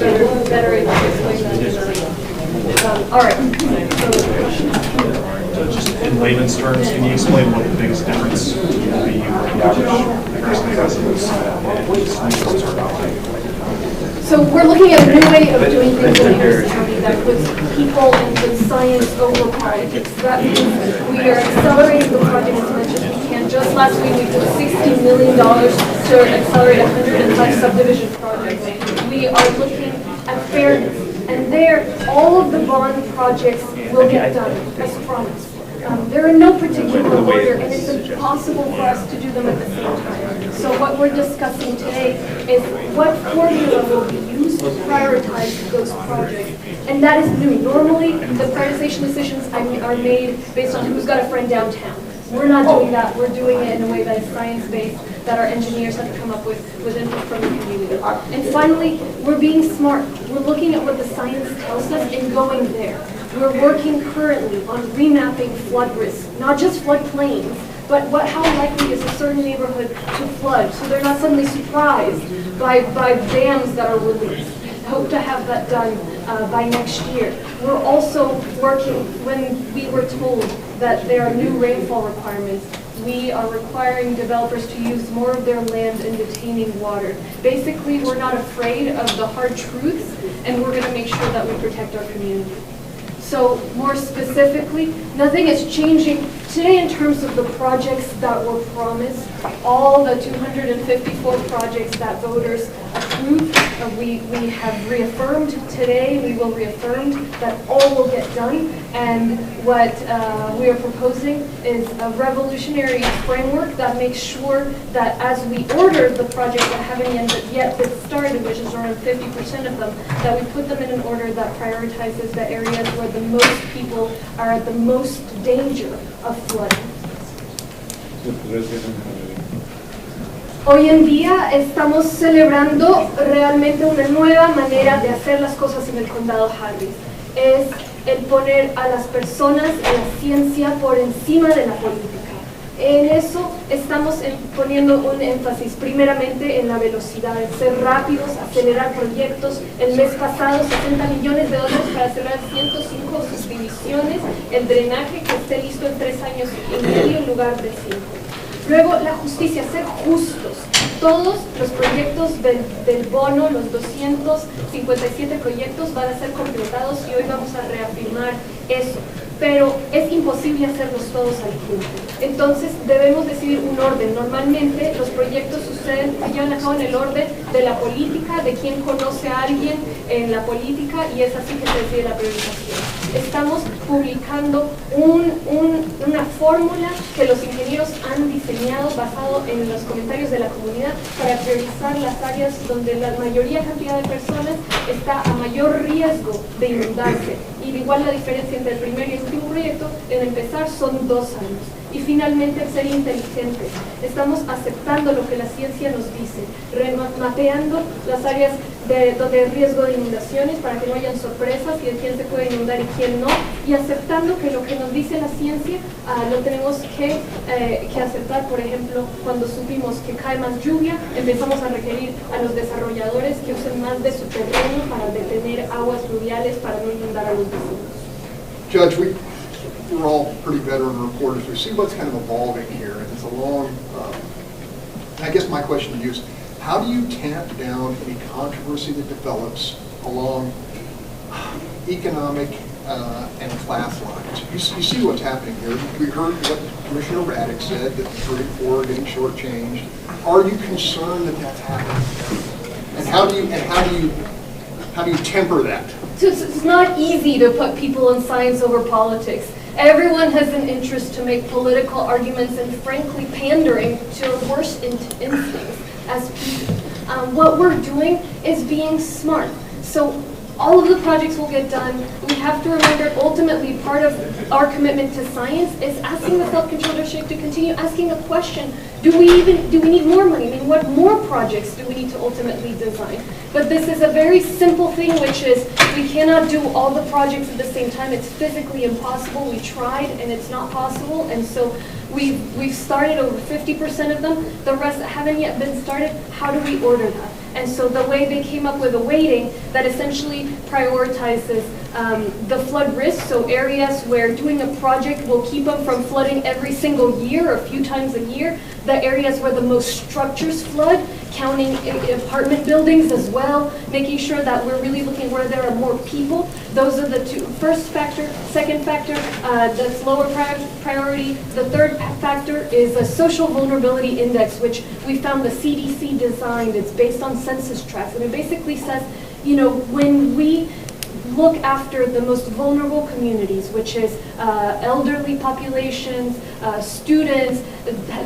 better able to explain that. All right. Just in layman's terms, can you explain what the biggest difference will be for the average person residents and sort of? So we're looking at a new way of doing things in Harris County that puts people and science over politics. That means we are accelerating the project as much as we can. Just last week, we took $60 million to accelerate 105 subdivision projects. We are looking at fairness. And there, all of the bond projects will get done, as promised. They're in no particular order, and it's impossible for us to do them at the same time. So what we're discussing today is what formula will be used to prioritize those projects. And that is new. Normally, the prioritization decisions are made based on who's got a friend downtown. We're not doing that. We're doing it in a way that is science-based, that our engineers have come up with input from the community. And finally, we're being smart. We're looking at what the science tells us and going there. We're working currently on remapping flood risk, not just floodplains, but how likely is a certain neighborhood to flood, so they're not suddenly surprised by dams that are released. Hope to have that done by next year. We're also working, when we were told that there are new rainfall requirements, we are requiring developers to use more of their land in detaining water. Basically, we're not afraid of the hard truths, and we're going to make sure that we protect our community. So more specifically, nothing is changing today in terms of the projects that were promised. All the 254 projects that voters approved, we have reaffirmed today. We will reaffirm that all will get done. And what we are proposing is a revolutionary framework that makes sure that as we order the projects that haven't yet been started, which is around 50% of them, that we put them in an order that prioritizes the areas where the most people are at the most danger of flooding. Hoy en día estamos celebrando realmente una nueva manera de hacer las cosas en el condado Harris. Es el poner a las personas y la ciencia por encima de la política. En eso estamos poniendo un énfasis primeramente en la velocidad, en ser rápidos, acelerar proyectos. El mes pasado $60 millones para acelerar 105 subdivisiones, el drenaje que esté listo en 3 años y medio en lugar de 5. Luego la justicia, ser justos. Todos los proyectos del bono, los 257 proyectos van a ser completados y hoy vamos a reafirmar eso. Pero es imposible hacerlos todos al tiempo. Entonces debemos decidir un orden. Normalmente los proyectos se llevan a cabo en el orden de la política, de quién conoce a alguien en la política, y es así que se decide la priorización. Estamos publicando una fórmula que los ingenieros han diseñado basado en los comentarios de la comunidad para priorizar las áreas donde la mayoría cantidad de personas está a mayor riesgo de inundarse. Y igual la diferencia entre el primer y el último proyecto en empezar son 2 años. Y finalmente el ser inteligentes. Estamos aceptando lo que la ciencia nos dice, mapeando las áreas donde hay riesgo de inundaciones para que no hayan sorpresas y de quién se puede inundar y quién no, y aceptando que lo que nos dice la ciencia lo tenemos que aceptar. Por ejemplo, cuando supimos que cae más lluvia, empezamos a requerir a los desarrolladores que usen más de su terreno para detener aguas fluviales para no inundar a los vecinos. Judge, we're all pretty veteran reporters. We see what's kind of evolving here, and it's a long, I guess my question to you is, how do you tamp down any controversy that develops along economic and class lines? You see what's happening here. We heard what Commissioner Raddick said, that the 34 are getting shortchanged. Are you concerned that that's happening? And how do you temper that? So it's not easy to put people in science over politics. Everyone has an interest to make political arguments and frankly pandering to our worst instincts as people. What we're doing is being smart. So all of the projects will get done. We have to remember ultimately part of our commitment to science is asking the flood control district to continue asking a question. Do we need more money? I mean, what more projects do we need to ultimately design? But this is a very simple thing, which is we cannot do all the projects at the same time. It's physically impossible. We tried and it's not possible. And so we've started over 50% of them. The rest haven't yet been started. How do we order that? And so the way they came up with a weighting that essentially prioritizes the flood risk, so areas where doing a project will keep them from flooding every single year or a few times a year, the areas where the most structures flood, counting apartment buildings as well, making sure that we're really looking where there are more people. Those are the two. First factor. Second factor, that's lower priority. The third factor is a social vulnerability index, which we found the CDC designed. It's based on census tracts, and it basically says, you know, when we look after the most vulnerable communities, which is elderly populations, students,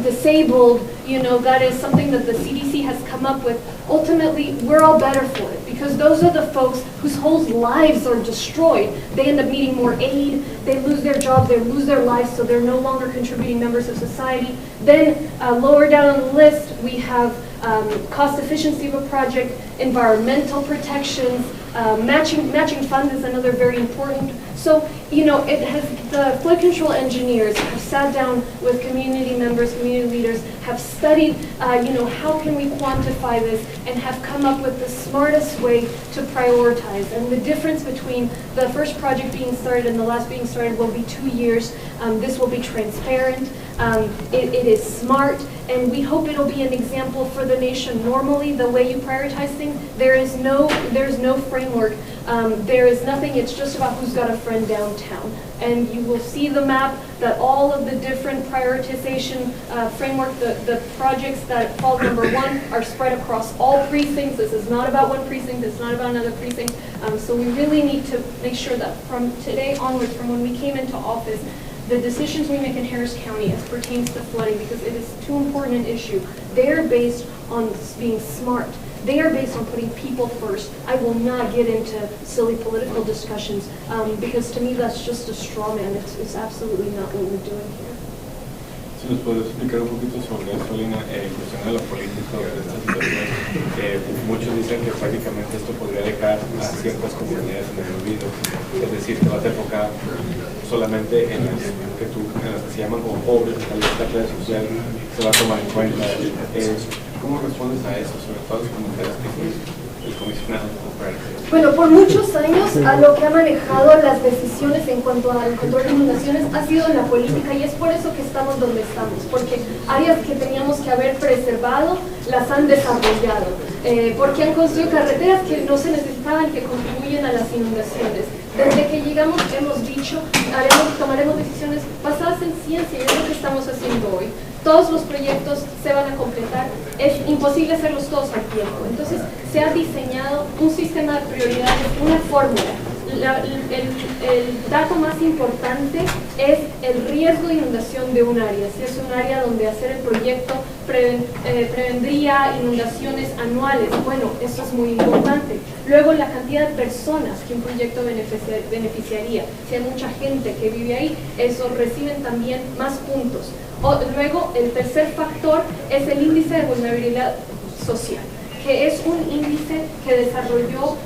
disabled, you know, that is something that the CDC has come up with. Ultimately, we're all better for it because those are the folks whose whole lives are destroyed. They end up needing more aid, they lose their jobs, they lose their lives, so they're no longer contributing members of society. Then lower down on the list, we have cost efficiency of a project, environmental protections, matching funds is another very important. So, you know, the flood control engineers have sat down with community members, community leaders, have studied, you know, how can we quantify this, and have come up with the smartest way to prioritize. And the difference between the first project being started and the last being started will be 2 years. This will be transparent. It is smart, and we hope it'll be an example for the nation. Normally, the way you prioritize things, there's no framework. There is nothing. It's just about who's got a friend downtown. And you will see the map that all of the different prioritization framework, the projects that fall number 1 are spread across all precincts. This is not about one precinct. It's not about another precinct. So we really need to make sure that from today onwards, from when we came into office, the decisions we make in Harris County as pertains to flooding, because it is too important an issue, they are based on being smart. They are based on putting people first. I will not get into silly political discussions because to me that's just a straw man. It's absolutely not what we're doing here. Si nos puedes explicar un poquito sobre esto, Lina, en cuestión de lo político de esta situación. Muchos dicen que prácticamente esto podría dejar a ciertas comunidades en el olvido, es decir, que va a ser enfocada solamente en las que se llaman como pobres, en esta red social se va a tomar en cuenta. ¿Cómo respondes a eso, sobre todo los comentarios que hizo el comisionado? Bueno, por muchos años a lo que ha manejado las decisiones en cuanto al control de inundaciones ha sido en la política, y es por eso que estamos donde estamos, porque áreas que teníamos que haber preservado las han desarrollado, porque han construido carreteras que no se necesitaban, que contribuyen a las inundaciones. Desde que llegamos hemos dicho, tomaremos decisiones basadas en ciencia, y es lo que estamos haciendo hoy. Todos los proyectos se van a completar, es imposible hacerlos todos al tiempo. Entonces se ha diseñado un sistema de prioridades, una fórmula. El dato más importante es el riesgo de inundación de un área. Si es un área donde hacer el proyecto prevendría inundaciones anuales, bueno, eso es muy importante. Luego, la cantidad de personas que un proyecto beneficiaría. Si hay mucha gente que vive ahí, eso reciben también más puntos. Luego, el tercer factor es el índice de vulnerabilidad social, que es un índice que desarrolló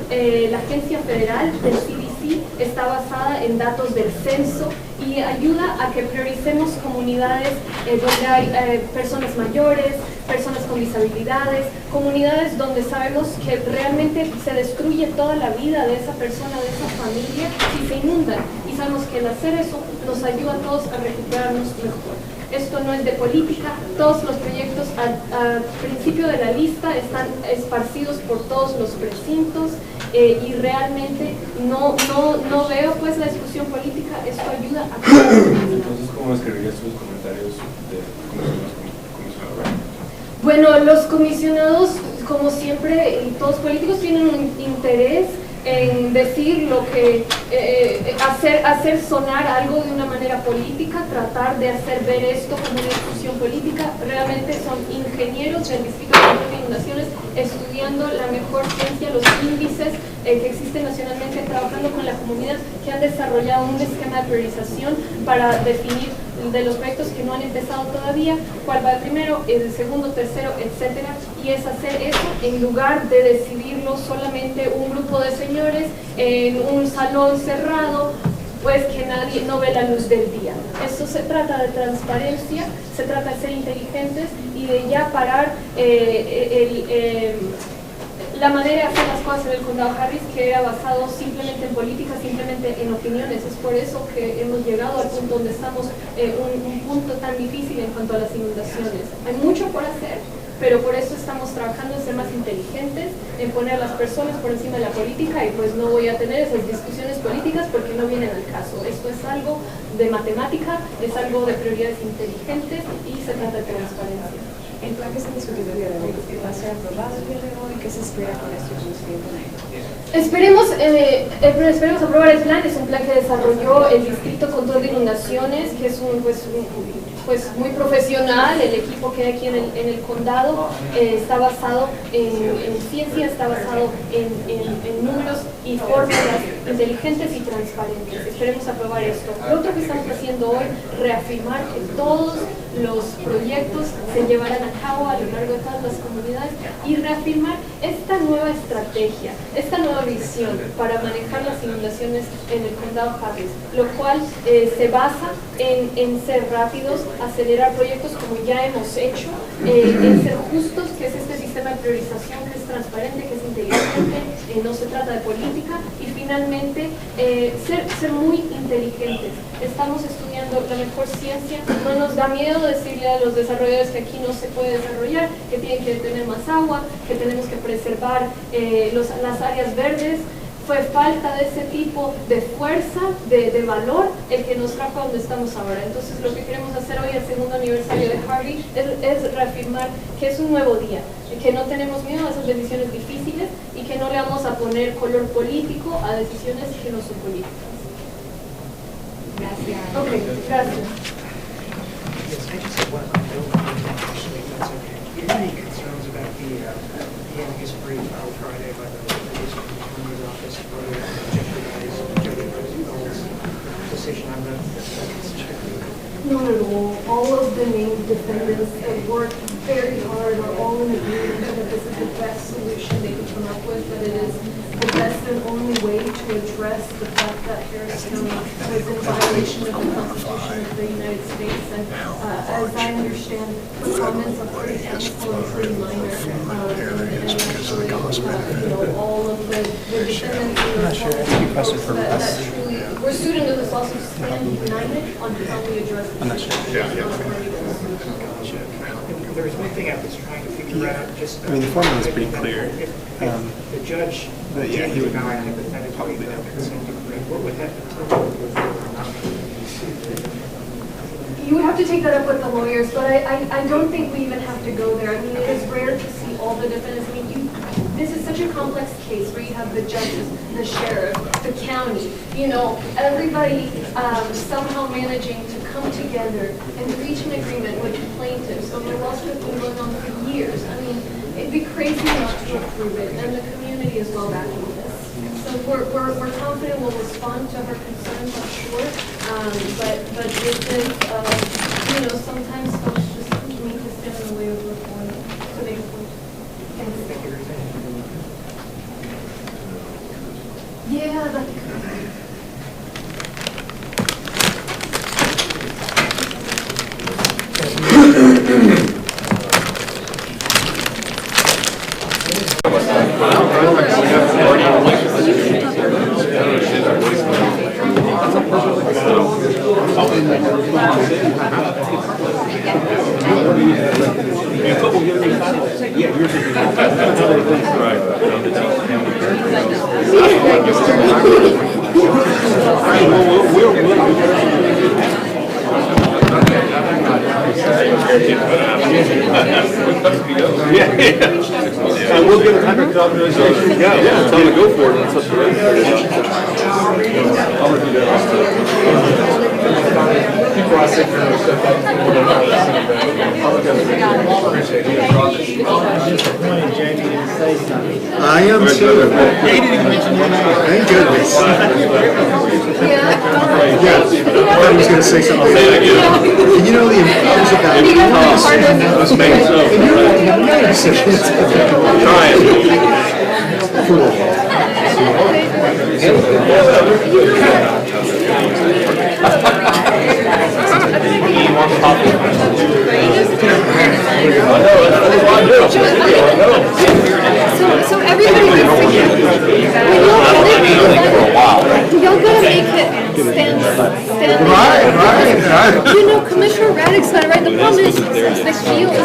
la agencia federal del CDC, está basada en datos del censo y ayuda a que prioricemos comunidades donde hay personas mayores, personas con disabilidades, comunidades donde sabemos que realmente se destruye toda la vida de esa persona, de esa familia, si se inundan. Y sabemos que el hacer eso nos ayuda a todos a recuperarnos mejor. Esto no es de política, todos los proyectos al principio de la lista están esparcidos por todos los precintos, y realmente no veo pues la discusión política, esto ayuda a... Entonces, ¿cómo escribirías tus comentarios de comisionados? Bueno, los comisionados, como siempre, y todos políticos tienen un interés en decir lo que, hacer sonar algo de una manera política, tratar de hacer ver esto como una discusión política. Realmente son ingenieros del Distrito de Inundaciones estudiando la mejor ciencia, los índices que existen nacionalmente, trabajando con la comunidad, que han desarrollado un esquema de priorización para definir de los proyectos que no han empezado todavía, cuál va el primero, el segundo, tercero, etcétera, y es hacer eso en lugar de decidirlo solamente un grupo de señores en un salón cerrado, pues que nadie no ve la luz del día. Esto se trata de transparencia, se trata de ser inteligentes y de ya parar la manera de hacer las cosas en el condado Harris, que era basado simplemente en política, simplemente en opiniones. Es por eso que hemos llegado al punto donde estamos, un punto tan difícil en cuanto a las inundaciones. Hay mucho por hacer, pero por eso estamos trabajando en ser más inteligentes, en poner a las personas por encima de la política, y pues no voy a tener esas discusiones políticas porque no vienen al caso. Esto es algo de matemática, es algo de prioridades inteligentes y se trata de transparencia. El plan que se discutió el día de hoy va a ser aprobado el día de hoy. ¿Qué se espera con esto? Esperemos aprobar el plan. Es un plan que desarrolló el Distrito Control de Inundaciones, que es pues muy profesional. El equipo que hay aquí en el condado está basado en ciencia, está basado en números y fórmulas inteligentes y transparentes. Esperemos aprobar esto. Lo otro que estamos haciendo hoy, reafirmar que todos los proyectos se llevarán a cabo a lo largo de todas las comunidades, y reafirmar esta nueva estrategia, esta nueva visión para manejar las inundaciones en el condado Harris, lo cual se basa en ser rápidos, acelerar proyectos como ya hemos hecho, en ser justos, que es este sistema de priorización que es transparente, que es inteligente, no se trata de política, y finalmente ser muy inteligentes. Estamos estudiando la mejor ciencia, no nos da miedo decirle a los desarrolladores que aquí no se puede desarrollar, que tienen que tener más agua, que tenemos que preservar las áreas verdes. Fue falta de ese tipo de fuerza, de valor, el que nos trajo a donde estamos ahora. Entonces lo que queremos hacer hoy, el segundo aniversario de Harvey, es reafirmar que es un nuevo día, que no tenemos miedo a esas decisiones difíciles y que no le vamos a poner color político a decisiones que no son políticas. Gracias. Ok, gracias. Yes, I just have one question, if that's okay. Do you have any concerns about the amicus brief on Friday by the district attorney's office for jeopardize Jody Roosevelt's decision on the second Not at all. All of the named defendants that worked very hard are all in agreement that this is the best solution they could come up with, that it is the best and only way to address the fact that Harris County was in violation of the Constitution of the United States. And as I understand, the comments are pretty technical and pretty minor. And actually, all of the defendants in this lawsuit that truly, we're sued into this lawsuit, stand united on how we address this issue. There was one thing I was trying to figure out, just. I mean, the formula is pretty clear. If the judge. But yeah, he would hypothetically that consent decree, what would happen to? You would have to take that up with the lawyers, but I don't think we even have to go there. I mean, it is rare to see all the defendants. I mean, this is such a complex case where you have the judges, the sheriff, the county, everybody somehow managing to come together and reach an agreement with the plaintiffs. So the lawsuit has been going on for years. I mean, it'd be crazy not to approve it, and the community is well backing this. So we're confident we'll respond to her concerns, I'm sure. But this is, sometimes folks just need to stand in the way of reform. So they yeah, that's correct. And we'll get a contract authorization. Yeah, tell them to go for it. That's up to I am too. Thank goodness. Yeah, I thought he was going to say something. And you know the importance of that. Try So everybody needs to hear. Y'all gotta make it stand. Right. Commissioner Raddick's not right. The problem is the heels.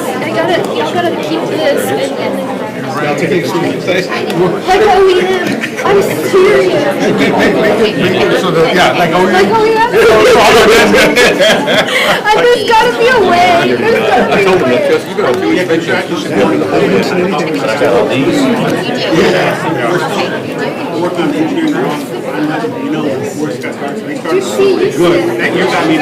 Y'all gotta keep this and like OEM. I'm serious. like OEM. There's gotta be a way. There's gotta be You see, you got me.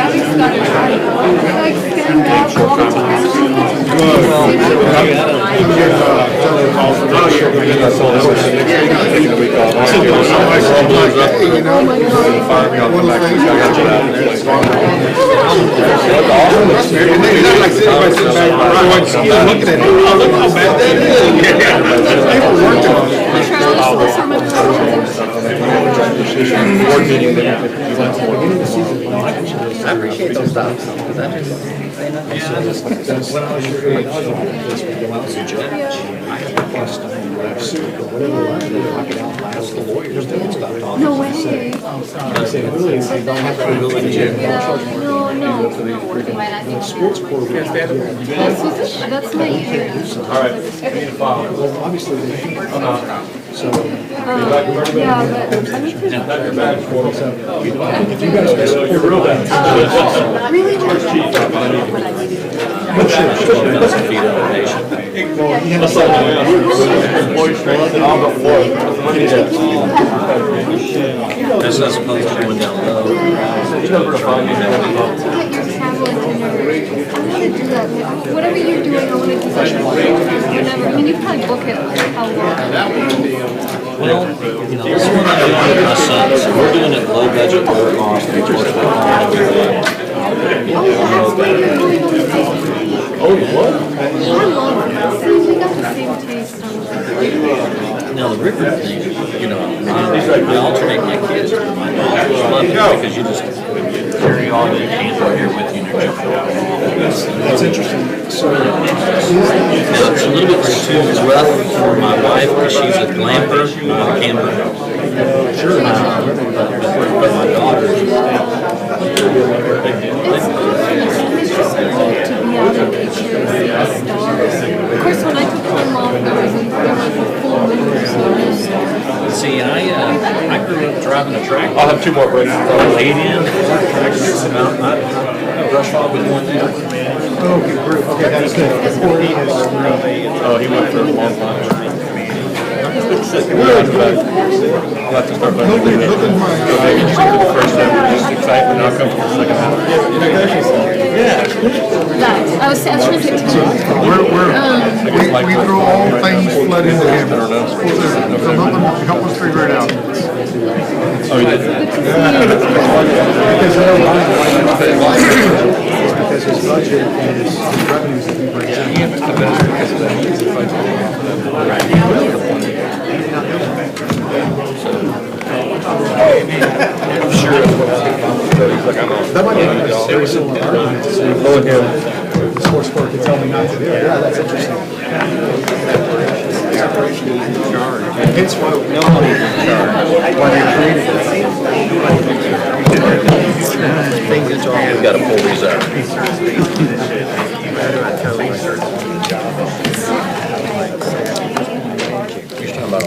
I appreciate those stops. No way. That's my area. All right. I need to follow. Obviously, so. Yeah, but I need to. If you guys You're real bad. Really? This is supposed to go down low. I want to do that. Whatever you're doing, I want to do that. Whenever. I mean, you probably book it like how long. Well, this is what I'm doing with my son, so we're doing it low budget, low cost. Oh, I love it. See, we got the same taste on that. Now, the river thing, you know, I alternate my kids. My daughters love it because you just carry all your camper here with you in your trip. That's interesting. So, Now, it's a little bit too rough for my wife because she's a glamper, not a camper. sure. But my daughters, To be out in nature and see the stars. Of course, when I took time off, there was a full moon, so no stars. see, I grew up driving a tractor. I'll have two more breaks. Laid in, I brush hog with one there. Okay, great. Okay, that's good. He has Oh, he went for a long time. I'll have to start by He'll be mine. maybe just go to the first half, just excitement, I'll come for the second half. That, I was trying to take time. We throw all things flood into him. So help us figure it out. Oh, you did? Because his budget and his revenues that he brings in. I'm sure that's what he's like, I'm on. That might be a very similar argument to say, the sports board could tell me not to do it. Yeah, that's interesting. Hence why nobody's in charge. Why they created it. We got to pull these out. You're talking about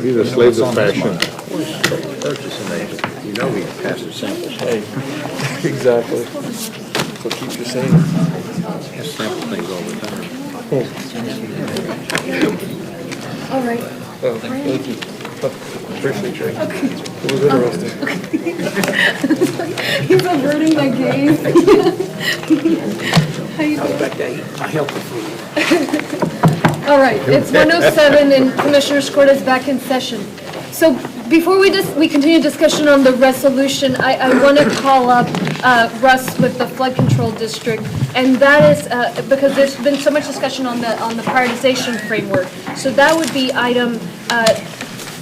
He's a slave of fashion. Purchasing agent, you know we pass the samples. Hey, exactly. So keep your saying. Has sample things all the time. All right. Oh, thank you. Appreciate you. It was interesting. He's averting my gaze. How you doing? Back there, I help the food. All right, it's 1:07 and Commissioners Court is back in session. So before we continue discussion on the resolution, I want to call up Russ with the Flood Control District, and that is because there's been so much discussion on the prioritization framework. So that would be item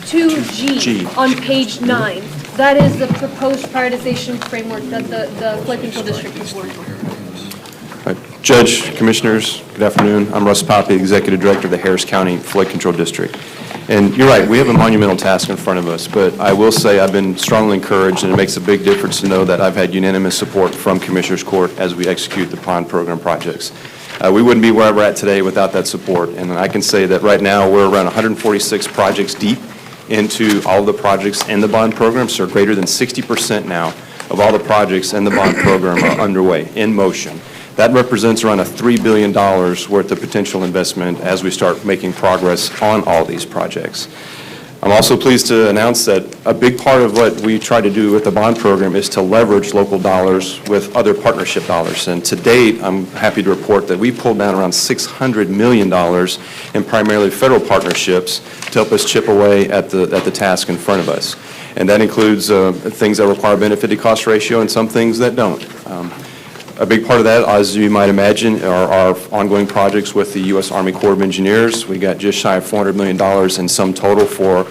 2G on page 9. That is the proposed prioritization framework that the Flood Control District is working on. Judge, Commissioners, good afternoon. I'm Russ Poppy, Executive Director of the Harris County Flood Control District. And you're right, we have a monumental task in front of us, but I will say I've been strongly encouraged, and it makes a big difference to know that I've had unanimous support from Commissioners Court as we execute the pond program projects. We wouldn't be where we're at today without that support, and I can say that right now we're around 146 projects deep into all of the projects in the bond program, so greater than 60% now of all the projects in the bond program are underway, in motion. That represents around $3 billion worth of potential investment as we start making progress on all these projects. I'm also pleased to announce that a big part of what we try to do with the bond program is to leverage local dollars with other partnership dollars. And to date, I'm happy to report that we pulled down around $600 million in primarily federal partnerships to help us chip away at the task in front of us. And that includes things that require benefit to cost ratio and some things that don't. A big part of that, as you might imagine, are our ongoing projects with the U.S. Army Corps of Engineers. We got just shy of $400 million in sum total for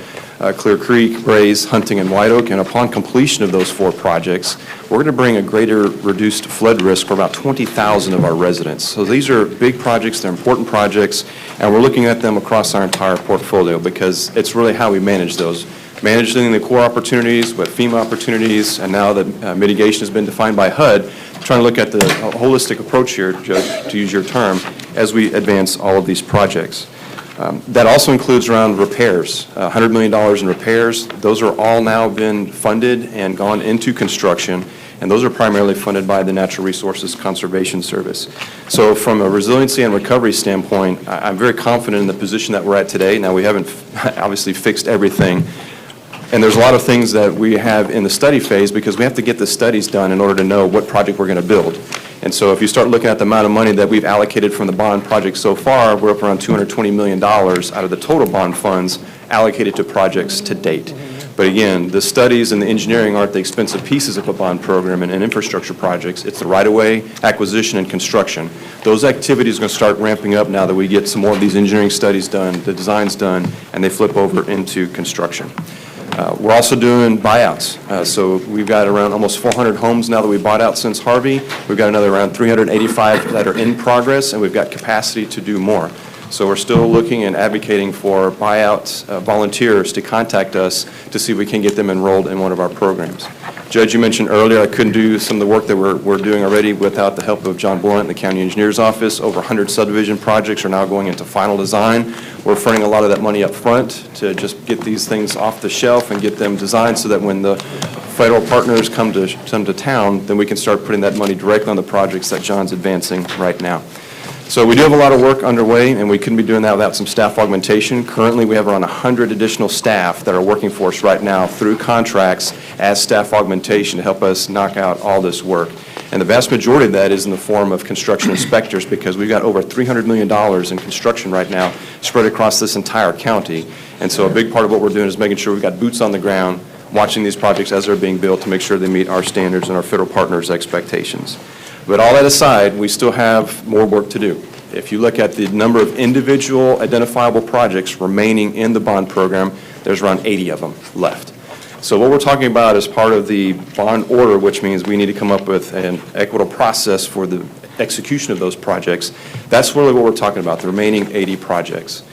Clear Creek, Braze, Hunting, and White Oak. And upon completion of those 4 projects, we're going to bring a greater reduced flood risk for about 20,000 of our residents. So these are big projects, they're important projects, and we're looking at them across our entire portfolio because it's really how we manage those. Managing the core opportunities with FEMA opportunities, and now that mitigation has been defined by HUD, trying to look at the holistic approach here, Judge, to use your term, as we advance all of these projects. That also includes around repairs, $100 million in repairs. Those are all now been funded and gone into construction, and those are primarily funded by the Natural Resources Conservation Service. So from a resiliency and recovery standpoint, I'm very confident in the position that we're at today. Now, we haven't obviously fixed everything, And there's a lot of things that we have in the study phase because we have to get the studies done in order to know what project we're going to build. And so if you start looking at the amount of money that we've allocated from the bond project so far, we're up around $220 million out of the total bond funds allocated to projects to date. But again, the studies and the engineering aren't the expensive pieces of a bond program and infrastructure projects. It's the right-of-way, acquisition, and construction. Those activities are going to start ramping up now that we get some more of these engineering studies done, the designs done, and they flip over into construction. We're also doing buyouts. So we've got around almost 400 homes now that we bought out since Harvey. We've got another around 385 that are in progress, and we've got capacity to do more. So we're still looking and advocating for buyouts, volunteers to contact us to see if we can get them enrolled in one of our programs. Judge, you mentioned earlier I couldn't do some of the work that we're doing already without the help of John Blunt and the County Engineer's Office. Over 100 subdivision projects are now going into final design. We're fronting a lot of that money up front to just get these things off the shelf and get them designed so that when the federal partners come to town, then we can start putting that money directly on the projects that John's advancing right now. So we do have a lot of work underway, and we couldn't be doing that without some staff augmentation. Currently, we have around 100 additional staff that are working for us right now through contracts as staff augmentation to help us knock out all this work. And the vast majority of that is in the form of construction inspectors because we've got over $300 million in construction right now spread across this entire county. And so a big part of what we're doing is making sure we've got boots on the ground, watching these projects as they're being built to make sure they meet our standards and our federal partners' expectations. But all that aside, we still have more work to do. If you look at the number of individual identifiable projects remaining in the bond program, there's around 80 of them left. So what we're talking about is part of the bond order, which means we need to come up with an equitable process for the execution of those projects. That's really what we're talking about, the remaining 80 projects.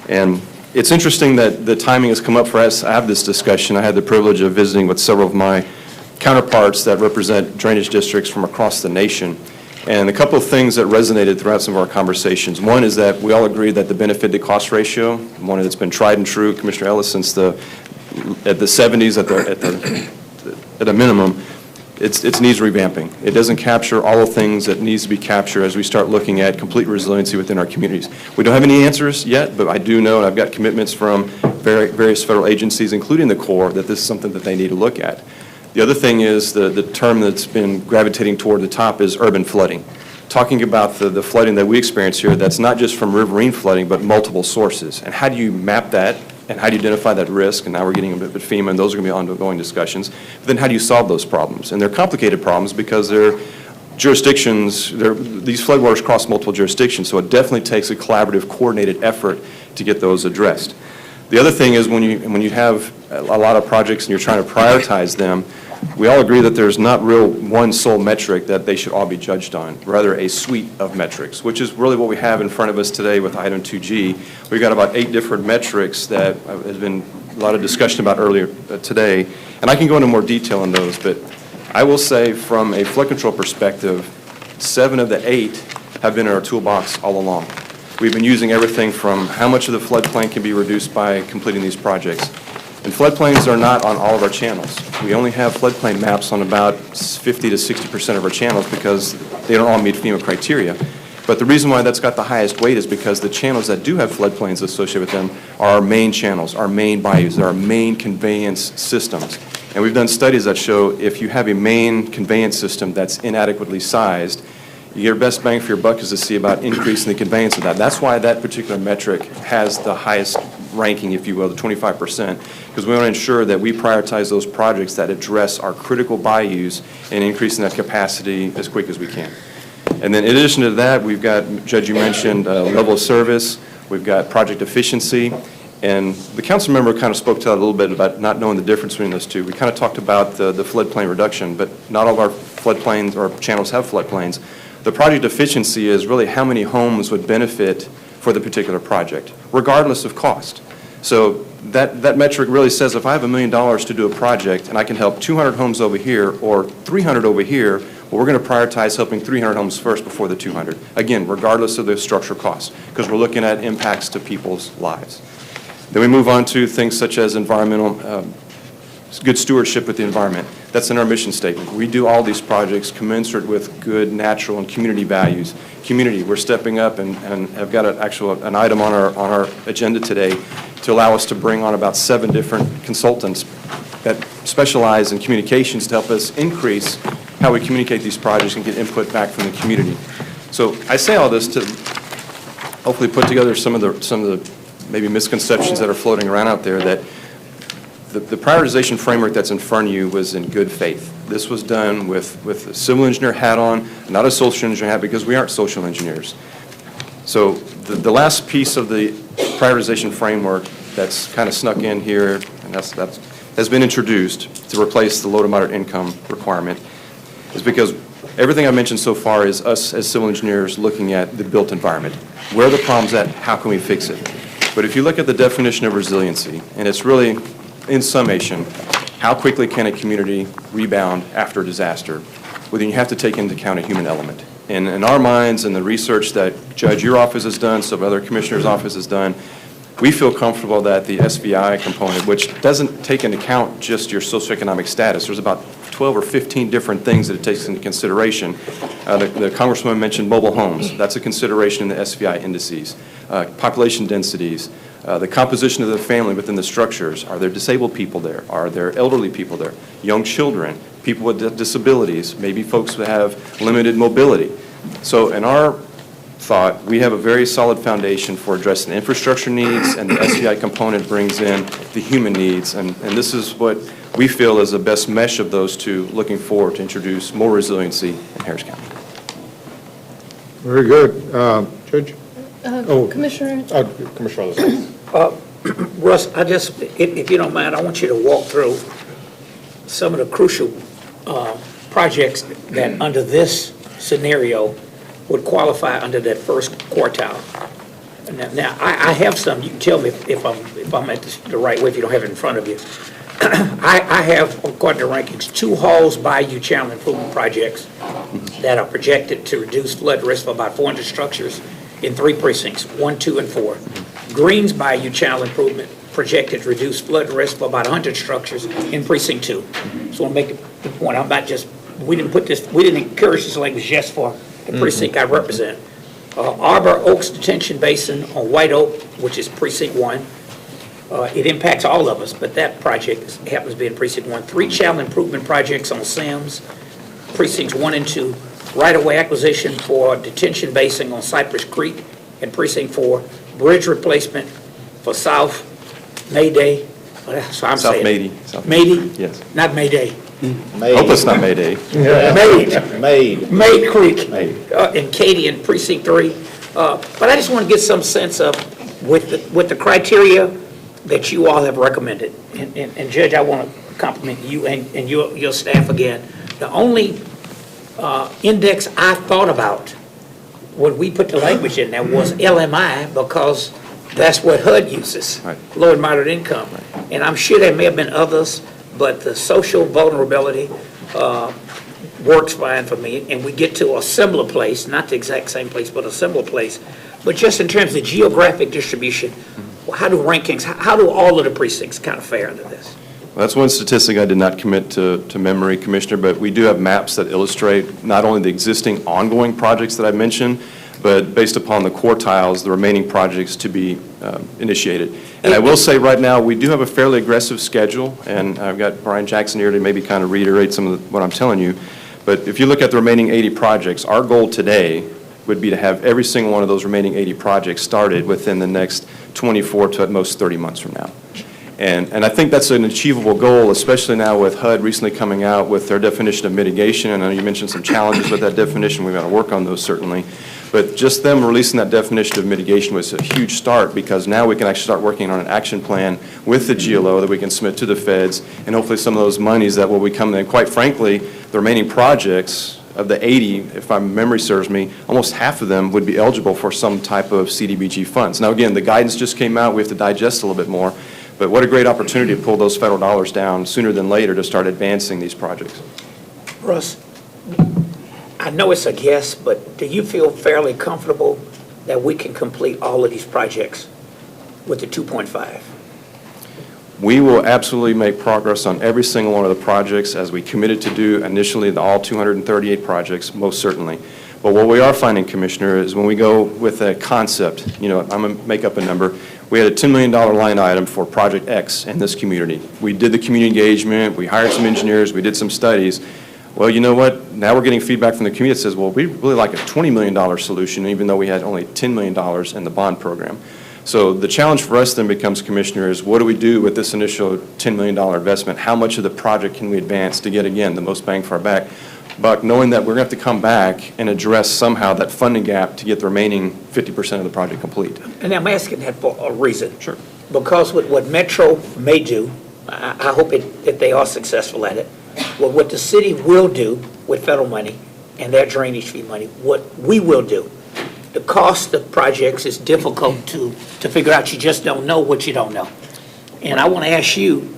And it's interesting that the timing has come up for us to have this discussion. I had the privilege of visiting with several of my counterparts that represent drainage districts from across the nation. And a couple of things that resonated throughout some of our conversations. One is that we all agree that the benefit to cost ratio, one that's been tried and true, Commissioner Ellis, since at the 70s at a minimum, it needs revamping. It doesn't capture all the things that needs to be captured as we start looking at complete resiliency within our communities. We don't have any answers yet, but I do know, and I've got commitments from various federal agencies, including the Corps, that this is something that they need to look at. The other thing is the term that's been gravitating toward the top is urban flooding. Talking about the flooding that we experience here, that's not just from riverine flooding, but multiple sources. And how do you map that, and how do you identify that risk? And now we're getting a bit of FEMA, and those are going to be ongoing discussions. But then how do you solve those problems? And they're complicated problems because they're jurisdictions, these floodwaters cross multiple jurisdictions, so it definitely takes a collaborative, coordinated effort to get those addressed. The other thing is when you have a lot of projects and you're trying to prioritize them, we all agree that there's not real one sole metric that they should all be judged on, rather a suite of metrics, which is really what we have in front of us today with item 2G. We've got about 8 different metrics that has been a lot of discussion about earlier today, and I can go into more detail on those, but I will say from a flood control perspective, 7 of the 8 have been in our toolbox all along. We've been using everything from how much of the floodplain can be reduced by completing these projects. And floodplains are not on all of our channels. We only have floodplain maps on about 50 to 60% of our channels because they don't all meet FEMA criteria. But the reason why that's got the highest weight is because the channels that do have floodplains associated with them are our main channels, our main bayous, they're our main conveyance systems. And we've done studies that show if you have a main conveyance system that's inadequately sized, your best bang for your buck is to see about increasing the conveyance of that. That's why that particular metric has the highest ranking, if you will, the 25%, because we want to ensure that we prioritize those projects that address our critical bayous and increasing that capacity as quick as we can. And then in addition to that, we've got, Judge, you mentioned level of service, we've got project efficiency, and the council member kind of spoke to that a little bit about not knowing the difference between those two. We kind of talked about the floodplain reduction, but not all of our floodplains or channels have floodplains. The project efficiency is really how many homes would benefit for the particular project, regardless of cost. So that metric really says if I have $1 million to do a project and I can help 200 homes over here or 300 over here, well, we're going to prioritize helping 300 homes first before the 200. Again, regardless of the structural cost, because we're looking at impacts to people's lives. Then we move on to things such as environmental, good stewardship with the environment. That's in our mission statement. We do all these projects commensurate with good natural and community values. Community, we're stepping up and have got an item on our agenda today to allow us to bring on about 7 different consultants that specialize in communications to help us increase how we communicate these projects and get input back from the community. So I say all this to hopefully put together some of the maybe misconceptions that are floating around out there, that the prioritization framework that's in front of you was in good faith. This was done with a civil engineer hat on, not a social engineer hat, because we aren't social engineers. So the last piece of the prioritization framework that's kind of snuck in here, and that's has been introduced to replace the low to moderate income requirement, is because everything I mentioned so far is us as civil engineers looking at the built environment. Where are the problems at? How can we fix it? But if you look at the definition of resiliency, and it's really, in summation, how quickly can a community rebound after a disaster? Well, then you have to take into account a human element. And in our minds, and the research that Judge, your office has done, some other commissioners' office has done, we feel comfortable that the SVI component, which doesn't take into account just your socioeconomic status, there's about 12 or 15 different things that it takes into consideration. The Congresswoman mentioned mobile homes. That's a consideration in the SVI indices. Population densities, the composition of the family within the structures. Are there disabled people there? Are there elderly people there? Young children, people with disabilities, maybe folks that have limited mobility. So in our thought, we have a very solid foundation for addressing infrastructure needs, and the SVI component brings in the human needs, and this is what we feel is the best mesh of those two, looking forward to introduce more resiliency in Harris County. Very good. Judge? Commissioner? Commissioner Russ, if you don't mind, I want you to walk through some of the crucial projects that under this scenario would qualify under that first quartile. Now I have some. You can tell me if I'm at the right way if you don't have it in front of you. I have, according to rankings, 2 Halls Bayou channel improvement projects that are projected to reduce flood risk for about 400 structures in 3 precincts, 1, 2, and 4. Greens Bayou channel improvement projected to reduce flood risk for about 100 structures in precinct 2. So I want to make the point, I'm not just, we didn't encourage this language just for the precinct I represent. Arbor Oaks Detention Basin on White Oak, which is precinct 1. It impacts all of us, but that project happens to be in precinct 1. 3 channel improvement projects on Sims, precincts 1 and 2. Right-of-way acquisition for detention basin on Cypress Creek in precinct 4. Bridge replacement for South Mayday. So I'm South saying Mady. Mady? Yes. Not Mayday. Hope it's not Mayday. May Creek in Katy in precinct 3. But I just want to get some sense of with the criteria that you all have recommended. And Judge, I want to compliment you and your staff again. The only index I thought about when we put the language in there was LMI, because that's what HUD uses, low and moderate income. And I'm sure there may have been others, but the social vulnerability works fine for me. And we get to a similar place, not the exact same place, but a similar place. But just in terms of geographic distribution, how do rankings, how do all of the precincts kind of fare into this? Well, that's one statistic I did not commit to memory, Commissioner, but we do have maps that illustrate not only the existing ongoing projects that I mentioned, but based upon the quartiles, the remaining projects to be initiated. And I will say right now, we do have a fairly aggressive schedule, and I've got Brian Jackson here to maybe kind of reiterate some of what I'm telling you. But if you look at the remaining 80 projects, our goal today would be to have every single one of those remaining 80 projects started within the next 24 to at most 30 months from now. And I think that's an achievable goal, especially now with HUD recently coming out with their definition of mitigation. And I know you mentioned some challenges with that definition. We've got to work on those certainly. But just them releasing that definition of mitigation was a huge start, because now we can actually start working on an action plan with the GLO that we can submit to the feds, and hopefully some of those monies that will be coming in. Quite frankly, the remaining projects of the 80, if my memory serves me, almost half of them would be eligible for some type of CDBG funds. Now again, the guidance just came out. We have to digest a little bit more. But what a great opportunity to pull those federal dollars down sooner than later to start advancing these projects. Russ, I know it's a guess, but do you feel fairly comfortable that we can complete all of these projects with the 2.5? We will absolutely make progress on every single one of the projects as we committed to do initially, all 238 projects, most certainly. But what we are finding, Commissioner, is when we go with a concept, I'm going to make up a number, We had a $10 million line item for Project X in this community. We did the community engagement, we hired some engineers, we did some studies. Well, you know what? Now we're getting feedback from the community that says, well, we really like a $20 million solution, even though we had only $10 million in the bond program. So the challenge for us then becomes, Commissioner, is what do we do with this initial $10 million investment? How much of the project can we advance to get, again, the most bang for our buck, knowing that we're going to have to come back and address somehow that funding gap to get the remaining 50% of the project complete? And I'm asking that for a reason. Sure. Because with what Metro may do, I hope that they are successful at it. Well, what the city will do with federal money and their drainage fee money, what we will do, the cost of projects is difficult to figure out. You just don't know what you don't know. And I want to ask you,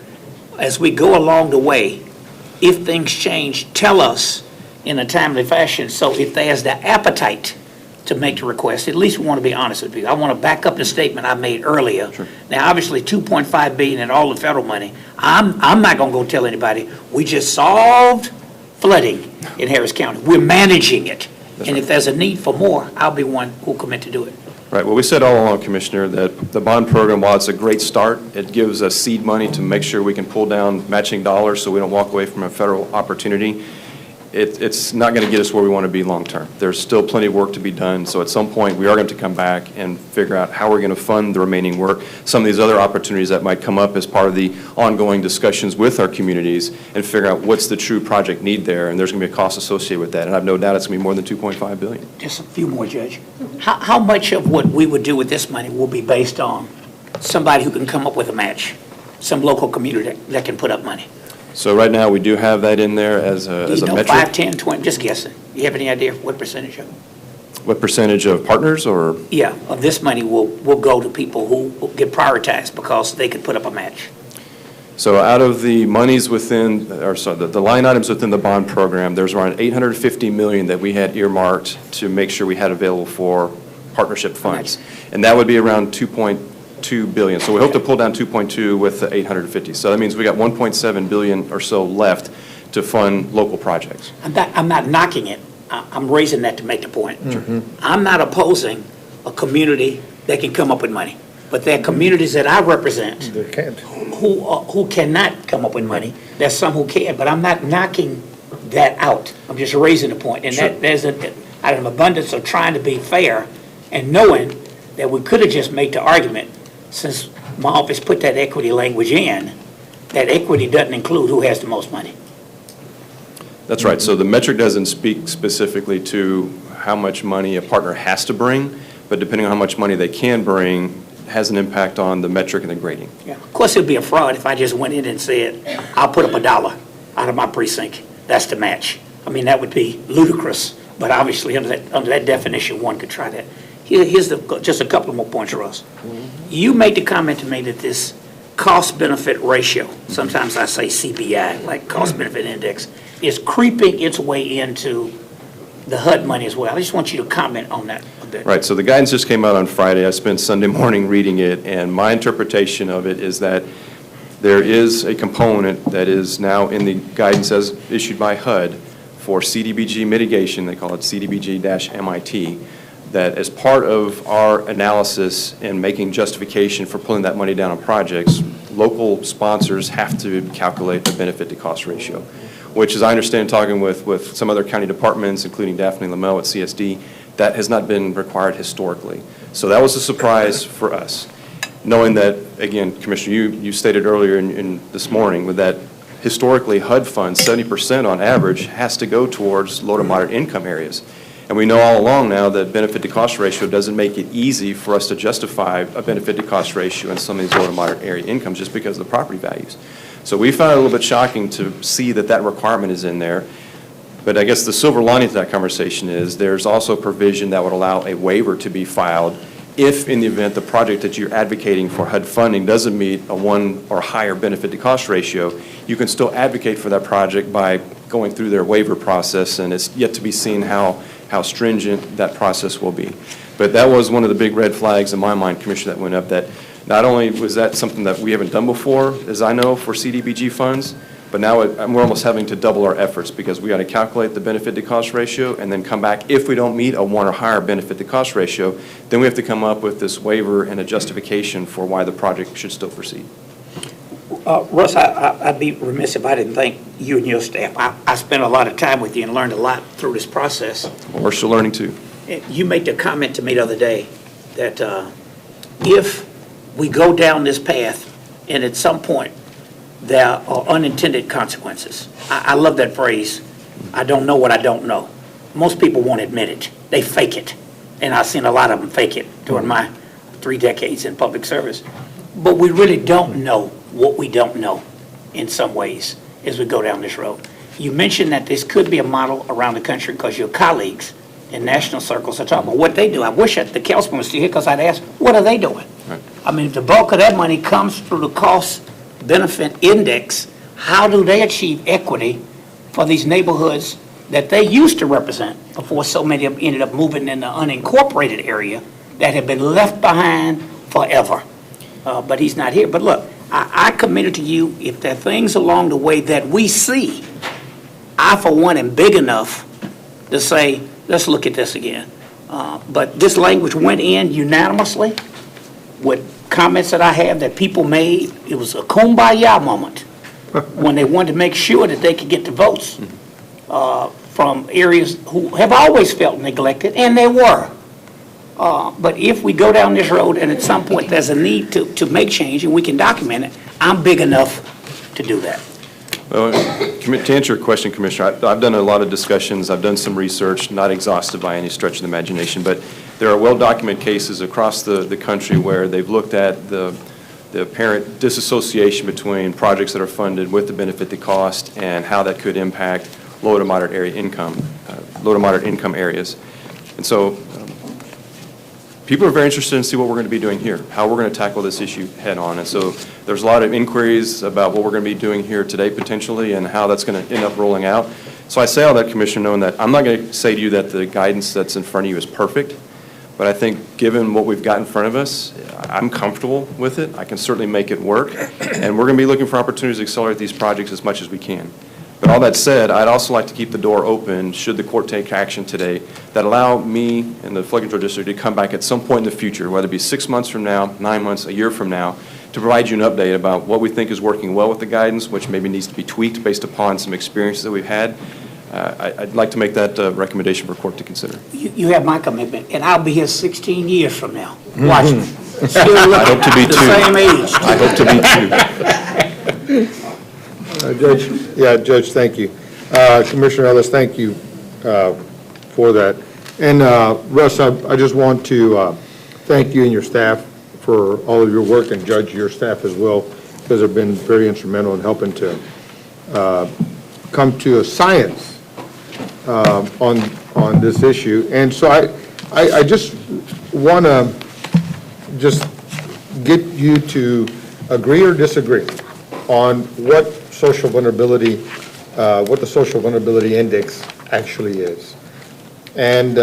as we go along the way, if things change, tell us in a timely fashion. So if there's the appetite to make the request, at least we want to be honest with you. I want to back up the statement I made earlier. Sure. Now, obviously, $2.5 billion and all the federal money, I'm not going to go tell anybody, we just solved flooding in Harris County. We're managing it. And if there's a need for more, I'll be one who'll commit to do it. Right. Well, we said all along, Commissioner, that the bond program, while it's a great start, it gives us seed money to make sure we can pull down matching dollars so we don't walk away from a federal opportunity. It's not going to get us where we want to be long term. There's still plenty of work to be done. So at some point, we are going to come back and figure out how we're going to fund the remaining work. Some of these other opportunities that might come up as part of the ongoing discussions with our communities and figure out what's the true project need there. And there's going to be a cost associated with that. And I have no doubt it's going to be more than $2.5 billion. Just a few more, Judge. How much of what we would do with this money will be based on somebody who can come up with a match, some local community that can put up money? So right now, we do have that in there as a metric. 5, 10, 20, just guessing. You have any idea what percentage of? What percentage of partners or? Yeah, of this money will go to people who will get prioritized because they could put up a match. So out of the monies within, or sorry, the line items within the bond program, there's around $850 million that we had earmarked to make sure we had available for partnership funds. And that would be around $2.2 billion. So we hope to pull down 2.2 with the 850. So that means we got 1.7 billion or so left to fund local projects. I'm not knocking it. I'm raising that to make the point. Mm-hmm. I'm not opposing a community that can come up with money. But there are communities that I represent who cannot come up with money. There's some who can, but I'm not knocking that out. I'm just raising the point. And that there's out of an abundance of trying to be fair and knowing that we could have just made the argument, since my office put that equity language in, that equity doesn't include who has the most money. That's right. So the metric doesn't speak specifically to how much money a partner has to bring, but depending on how much money they can bring, has an impact on the metric and the grading. Yeah. Of course, it would be a fraud if I just went in and said, I'll put up $1 out of my precinct. That's the match. I mean, that would be ludicrous, but obviously under that definition, one could try that. Here's just a couple more points, Russ. You made the comment to me that this cost-benefit ratio, sometimes I say CBI, like cost-benefit index, is creeping its way into the HUD money as well. I just want you to comment on that a bit. Right, so the guidance just came out on Friday. I spent Sunday morning reading it, and my interpretation of it is that there is a component that is now in the guidance as issued by HUD for CDBG mitigation, they call it CDBG-MIT, that as part of our analysis and making justification for pulling that money down on projects, local sponsors have to calculate the benefit to cost ratio, which, as I understand, talking with some other county departments, including Daphne Lamel at CSD, that has not been required historically. So that was a surprise for us, knowing that, again, Commissioner, you stated earlier in this morning with that historically HUD funds, 70% on average, has to go towards low to moderate income areas. And we know all along now that benefit to cost ratio doesn't make it easy for us to justify a benefit to cost ratio in some of these low to moderate area incomes just because of the property values. So we found it a little bit shocking to see that requirement is in there. But I guess the silver lining to that conversation is there's also provision that would allow a waiver to be filed if in the event the project that you're advocating for HUD funding doesn't meet a 1 or higher benefit to cost ratio, you can still advocate for that project by going through their waiver process, and it's yet to be seen how stringent that process will be. But that was one of the big red flags in my mind, Commissioner, that went up, that not only was that something that we haven't done before, as I know, for CDBG funds, But now we're almost having to double our efforts because we got to calculate the benefit to cost ratio and then come back. If we don't meet a 1 or higher benefit to cost ratio, then we have to come up with this waiver and a justification for why the project should still proceed. Russ, I'd be remiss if I didn't thank you and your staff. I spent a lot of time with you and learned a lot through this process. We're still learning too. You made the comment to me the other day that if we go down this path and at some point there are unintended consequences. I love that phrase, I don't know what I don't know. Most people won't admit it. They fake it. And I've seen a lot of them fake it during my 3 decades in public service. But we really don't know what we don't know in some ways as we go down this road. You mentioned that this could be a model around the country because your colleagues in national circles are talking about what they do. I wish that the councilman was still here because I'd ask, what are they doing? Right. I mean, if the bulk of that money comes through the cost-benefit index, how do they achieve equity for these neighborhoods that they used to represent before so many of them ended up moving in the unincorporated area that had been left behind forever? But he's not here. But look, I committed to you, if there are things along the way that we see, I, for one, am big enough to say, let's look at this again. But this language went in unanimously with comments that I have that people made. It was a kumbaya moment when they wanted to make sure that they could get the votes from areas who have always felt neglected, and they were. But if we go down this road and at some point there's a need to make change and we can document it, I'm big enough to do that. Well, to answer your question, Commissioner, I've done a lot of discussions. I've done some research, not exhaustive by any stretch of the imagination, but there are well-documented cases across the country where they've looked at the apparent disassociation between projects that are funded with the benefit to cost and how that could impact low to moderate income areas. And so people are very interested in see what we're going to be doing here, how we're going to tackle this issue head on. And so there's a lot of inquiries about what we're going to be doing here today potentially and how that's going to end up rolling out. So I say all that, Commissioner, knowing that I'm not going to say to you that the guidance that's in front of you is perfect, but I think given what we've got in front of us, I'm comfortable with it. I can certainly make it work. And we're going to be looking for opportunities to accelerate these projects as much as we can. But all that said, I'd also like to keep the door open, should the court take action today, that allow me and the Flood Control District to come back at some point in the future, whether it be 6 months from now, 9 months, a year from now, to provide you an update about what we think is working well with the guidance, which maybe needs to be tweaked based upon some experiences that we've had. I'd like to make that recommendation for court to consider. You have my commitment, and I'll be here 16 years from now. Watch me. I hope to be the two. same age. I hope to be two. Judge, thank you. Commissioner Ellis, thank you for that. And Russ, I just want to thank you and your staff for all of your work, and Judge, your staff as well, because they've been very instrumental in helping to come to a science on this issue. And so I just want to just get you to agree or disagree on what social vulnerability, what the social vulnerability index actually is. And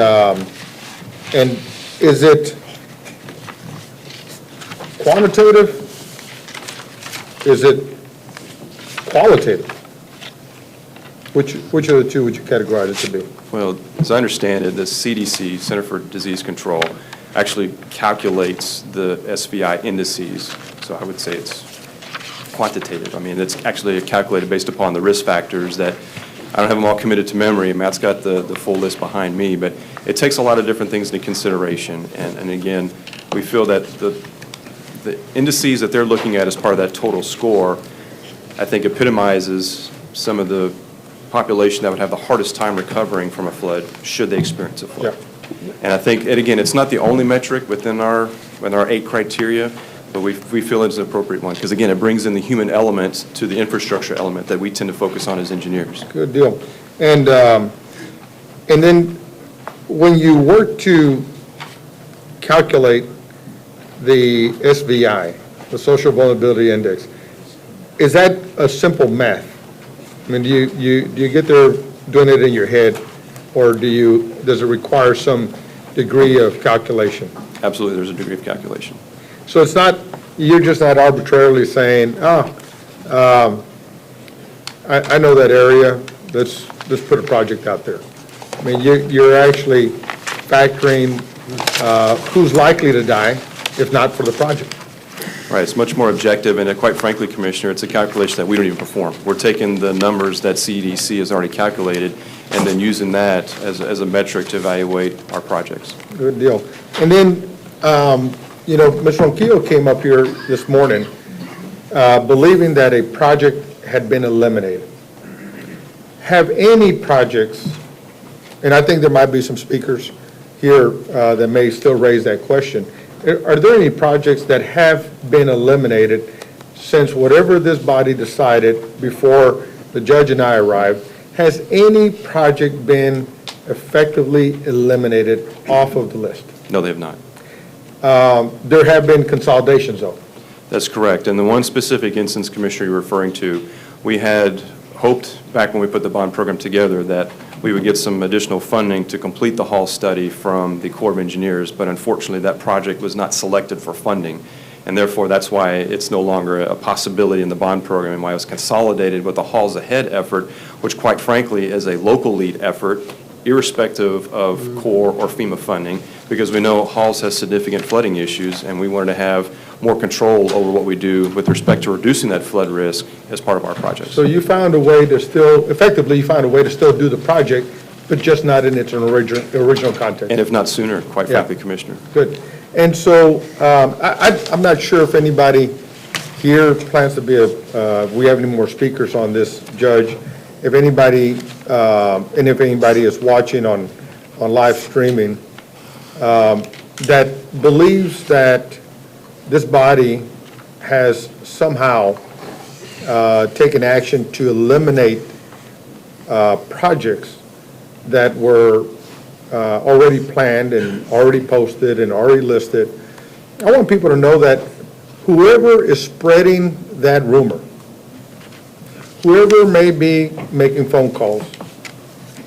is it quantitative? Is it qualitative? Which of the two would you categorize it to be? Well, as I understand it, the CDC, Center for Disease Control, actually calculates the SVI indices. So I would say it's quantitative. I mean, it's actually calculated based upon the risk factors that I don't have them all committed to memory. Matt's got the full list behind me, but it takes a lot of different things into consideration. And again, we feel that the indices that they're looking at as part of that total score, I think epitomizes some of the population that would have the hardest time recovering from a flood should they experience a flood. Yeah. And I think, and again, it's not the only metric within our 8 criteria, but we feel it's an appropriate one because, again, it brings in the human element to the infrastructure element that we tend to focus on as engineers. Good deal. And then when you work to calculate the SVI, the Social Vulnerability Index, is that a simple math? I mean, do you get there doing it in your head, or does it require some degree of calculation? Absolutely, there's a degree of calculation. So it's not, you're just not arbitrarily saying, I I know that area. Let's put a project out there. I mean, you're actually factoring who's likely to die if not for the project. Right, it's much more objective, and quite frankly, Commissioner, it's a calculation that we don't even perform. We're taking the numbers that CEDC has already calculated and then using that as a metric to evaluate our projects. Good deal. And then, Ms. Ronquillo came up here this morning believing that a project had been eliminated. Have any projects, and I think there might be some speakers here that may still raise that question, are there any projects that have been eliminated since whatever this body decided before the judge and I arrived? Has any project been effectively eliminated off of the list? No, they have not. There have been consolidations, though. That's correct. And the one specific instance, Commissioner, you're referring to, we had hoped back when we put the bond program together that we would get some additional funding to complete the Hall study from the Corps of Engineers, but unfortunately that project was not selected for funding. And therefore, that's why it's no longer a possibility in the bond program and why it was consolidated with the Halls Ahead effort, which quite frankly is a local lead effort, irrespective of Corps or FEMA funding, because we know Halls has significant flooding issues and we wanted to have more control over what we do with respect to reducing that flood risk as part of our project. So you found a way to still, effectively, you found a way to still do the project, but just not in its original context. And if not sooner, quite frankly, Commissioner. Good. And so I'm not sure if anybody here plans to be we have any more speakers on this, Judge. If anybody, and if anybody is watching on live streaming, that believes that this body has somehow taken action to eliminate projects that were already planned and already posted and already listed. I want people to know that whoever is spreading that rumor, whoever may be making phone calls,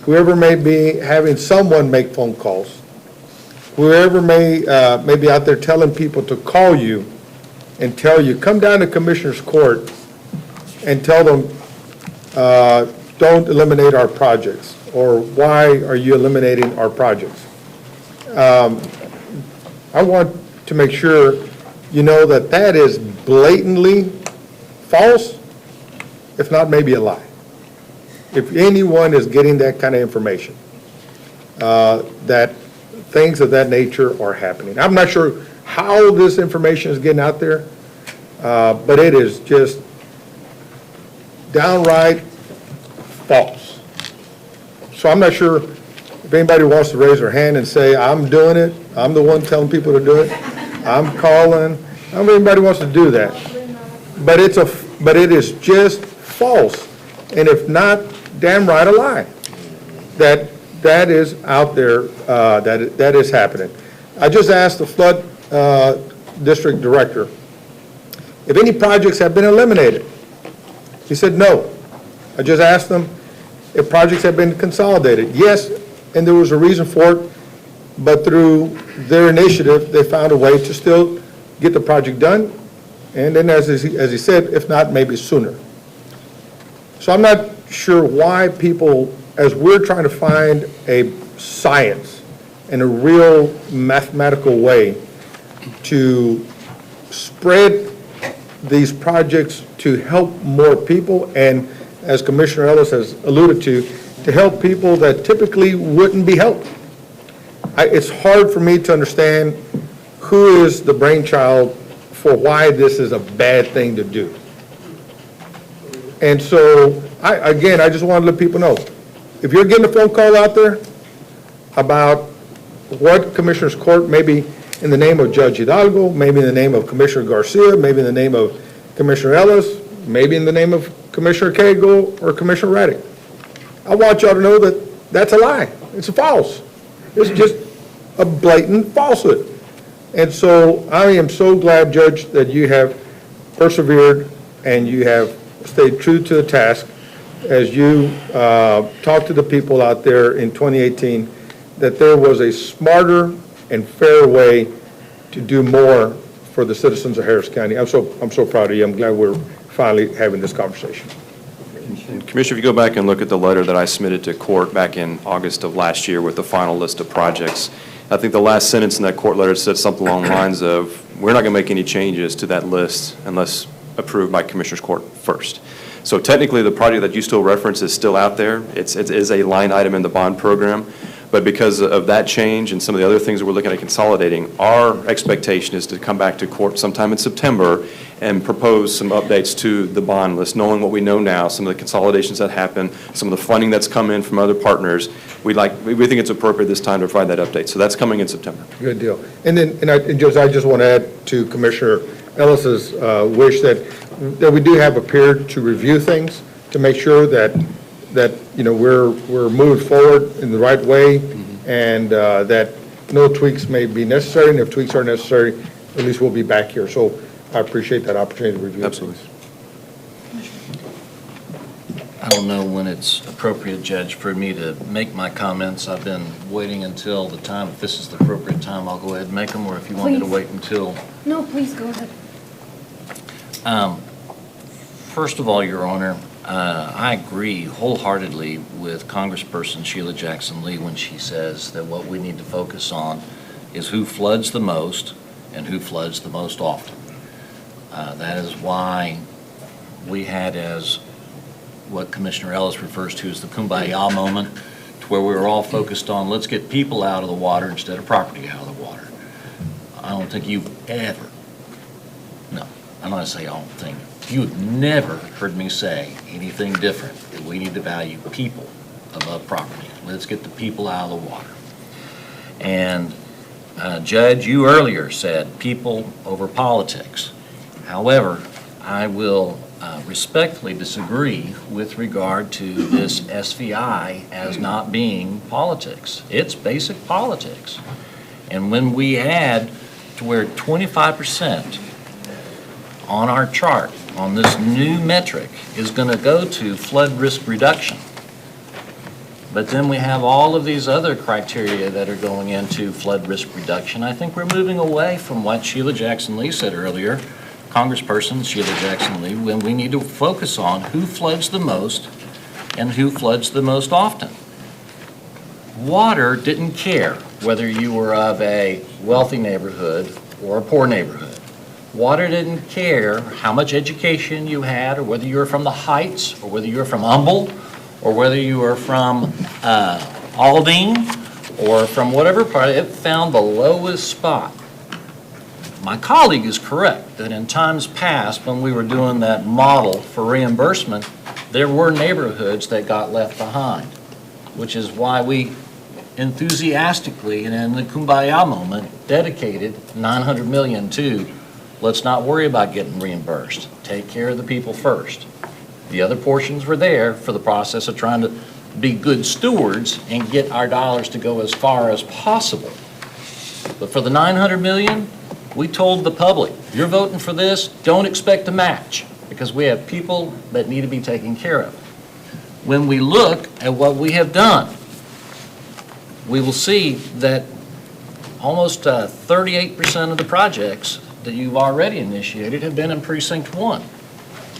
whoever may be having someone make phone calls, whoever may be out there telling people to call you and tell you, come down to Commissioner's Court and tell them, don't eliminate our projects, or why are you eliminating our projects? I want to make sure you know that that is blatantly false, if not maybe a lie. If anyone is getting that kind of information, that things of that nature are happening. I'm not sure how this information is getting out there, but it is just downright false. So I'm not sure if anybody wants to raise their hand and say, I'm doing it, I'm the one telling people to do it, I'm calling. I don't know if anybody wants to do that. But it is just false, and if not, damn right a lie. That is out there, that is happening. I just asked the flood district director if any projects have been eliminated. He said no. I just asked them if projects have been consolidated. Yes, and there was a reason for it, but through their initiative, they found a way to still get the project done, and then as he said, if not, maybe sooner. So I'm not sure why people, as we're trying to find a science and a real mathematical way to spread these projects to help more people, and as Commissioner Ellis has alluded to help people that typically wouldn't be helped. It's hard for me to understand who is the brainchild for why this is a bad thing to do. And so, I just want to let people know, if you're getting a phone call out there about what Commissioner's Court, maybe in the name of Judge Hidalgo, maybe in the name of Commissioner Garcia, maybe in the name of Commissioner Ellis, maybe in the name of Commissioner Cagle or Commissioner Raddick, I want y'all to know that that's a lie. It's a false. It's just a blatant falsehood. And so I am so glad, Judge, that you have persevered and you have stayed true to the task as you talked to the people out there in 2018 that there was a smarter and fair way to do more for the citizens of Harris County. I'm so proud of you. I'm glad we're finally having this conversation. And Commissioner, if you go back and look at the letter that I submitted to court back in August of last year with the final list of projects, I think the last sentence in that court letter said something along the lines of, we're not going to make any changes to that list unless approved by Commissioner's Court first. So technically, the project that you still reference is still out there. It is a line item in the bond program. But because of that change and some of the other things that we're looking at consolidating, our expectation is to come back to court sometime in September and propose some updates to the bond list, knowing what we know now, some of the consolidations that happen, some of the funding that's come in from other partners. We think it's appropriate this time to provide that update. So that's coming in September. Good deal. And Judge, I just want to add to Commissioner Ellis's wish that we do have a period to review things to make sure that we're moving forward in the right way, and that no tweaks may be necessary, and if tweaks are necessary, at least we'll be back here. So I appreciate that opportunity to review. Absolutely. I don't know when it's appropriate, Judge, for me to make my comments. I've been waiting until the time. If this is the appropriate time, I'll go ahead and make them, or if you want me to Please. wait until. No, please go ahead. First of all, Your Honor, I agree wholeheartedly with Congressperson Sheila Jackson Lee when she says that what we need to focus on is who floods the most and who floods the most often. That is why we had, as what Commissioner Ellis refers to as the kumbaya moment, to where we were all focused on let's get people out of the water instead of property out of the water. I don't think you've ever, no, I'm not going to say I don't think, you've never heard me say anything different, that we need to value people above property. Let's get the people out of the water. And Judge, you earlier said people over politics. However, I will respectfully disagree with regard to this SVI as not being politics. It's basic politics. And when we add to where 25% on our chart on this new metric is going to go to flood risk reduction, but then we have all of these other criteria that are going into flood risk reduction, I think we're moving away from what Sheila Jackson Lee said earlier, Congressperson Sheila Jackson Lee, when we need to focus on who floods the most and who floods the most often. Water didn't care whether you were of a wealthy neighborhood or a poor neighborhood. Water didn't care how much education you had, or whether you were from the Heights, or whether you were from Humble, or whether you were from Aldine, or from whatever part. It found the lowest spot. My colleague is correct that in times past, when we were doing that model for reimbursement, there were neighborhoods that got left behind, which is why we enthusiastically and in the kumbaya moment dedicated $900 million to let's not worry about getting reimbursed. Take care of the people first. The other portions were there for the process of trying to be good stewards and get our dollars to go as far as possible. But for the $900 million, we told the public, you're voting for this, don't expect a match, because we have people that need to be taken care of. When we look at what we have done, we will see that almost 38% of the projects that you've already initiated have been in Precinct 1.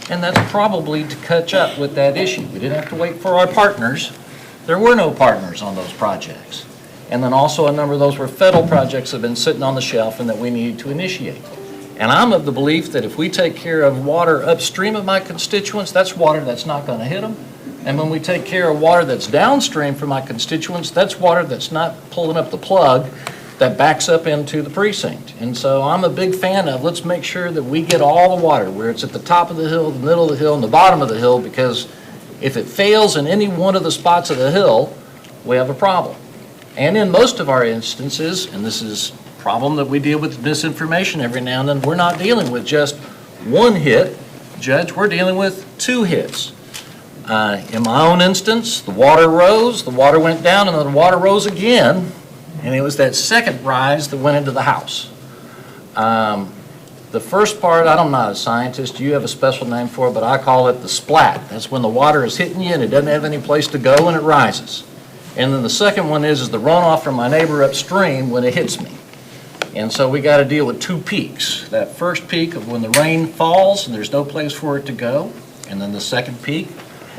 And that's probably to catch up with that issue. We didn't have to wait for our partners. There were no partners on those projects. And then also a number of those were federal projects that have been sitting on the shelf and that we needed to initiate. And I'm of the belief that if we take care of water upstream of my constituents, that's water that's not going to hit them. And when we take care of water that's downstream from my constituents, that's water that's not pulling up the plug that backs up into the precinct. And so I'm a big fan of let's make sure that we get all the water, where it's at the top of the hill, the middle of the hill, and the bottom of the hill, because if it fails in any one of the spots of the hill, we have a problem. And in most of our instances, and this is a problem that we deal with misinformation every now and then, we're not dealing with just one hit, Judge, we're dealing with two hits. In my own instance, the water rose, the water went down, and then the water rose again, and it was that second rise that went into the house. The first part, I'm not a scientist, you have a special name for it, but I call it the splat. That's when the water is hitting you and it doesn't have any place to go and it rises. And then the second one is the runoff from my neighbor upstream when it hits me. And so we got to deal with two peaks. That first peak of when the rain falls and there's no place for it to go, and then the second peak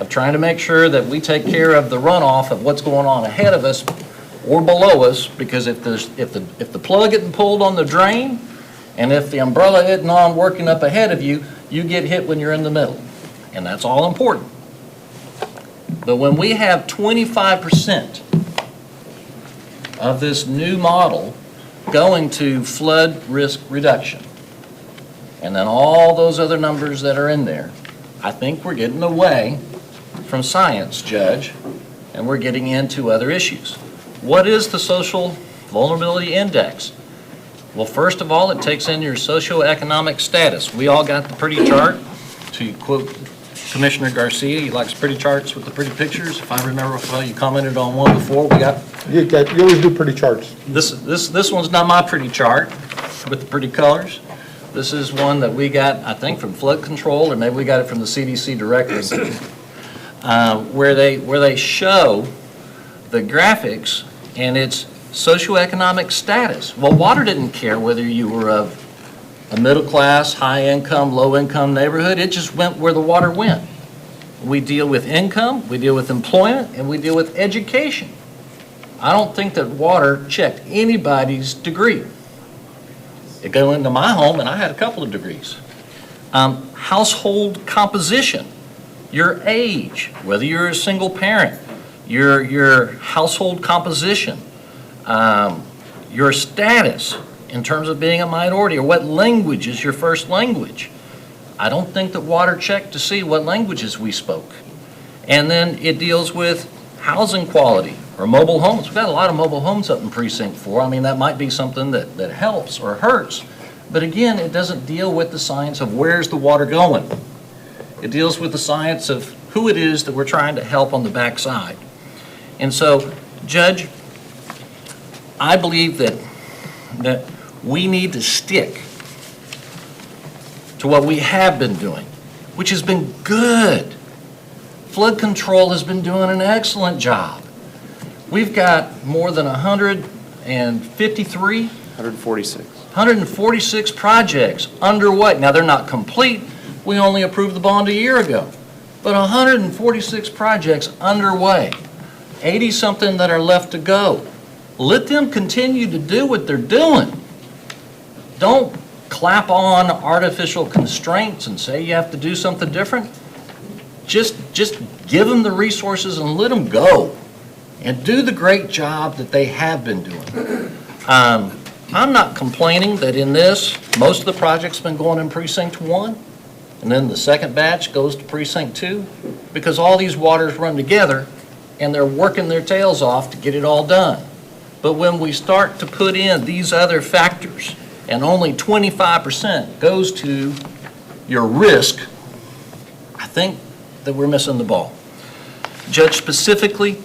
of trying to make sure that we take care of the runoff of what's going on ahead of us or below us, because if the plug isn't pulled on the drain, and if the umbrella isn't on working up ahead of you, you get hit when you're in the middle. And that's all important. But when we have 25% of this new model going to flood risk reduction, and then all those other numbers that are in there, I think we're getting away from science, Judge, and we're getting into other issues. What is the social vulnerability index? Well, first of all, it takes in your socioeconomic status. We all got the pretty chart. To quote Commissioner Garcia, he likes pretty charts with the pretty pictures. If I remember well, you commented on one before. We got. You always do pretty charts. This one's not my pretty chart with the pretty colors. This is one that we got, I think, from flood control, or maybe we got it from the CDC directly, where they show the graphics and its socioeconomic status. Well, water didn't care whether you were of a middle class, high income, low income neighborhood. It just went where the water went. We deal with income, we deal with employment, and we deal with education. I don't think that water checked anybody's degree. It go into my home, and I had a couple of degrees. Household composition, your age, whether you're a single parent, your household composition, your status in terms of being a minority, or what language is your first language. I don't think that water checked to see what languages we spoke. And then it deals with housing quality or mobile homes. We've got a lot of mobile homes up in Precinct 4. I mean, that might be something that helps or hurts. But again, it doesn't deal with the science of where's the water going. It deals with the science of who it is that we're trying to help on the backside. And so, Judge, I believe that we need to stick to what we have been doing, which has been good. Flood control has been doing an excellent job. We've got more than 146 projects underway. Now, they're not complete. We only approved the bond a year ago. But 146 projects underway, 80-something that are left to go. Let them continue to do what they're doing. Don't clap on artificial constraints and say you have to do something different. Just give them the resources and let them go and do the great job that they have been doing. I'm not complaining that in this, most of the project's been going in Precinct 1, and then the second batch goes to Precinct 2, because all these waters run together and they're working their tails off to get it all done. But when we start to put in these other factors and only 25% goes to your risk, I think that we're missing the ball. Judge, specifically,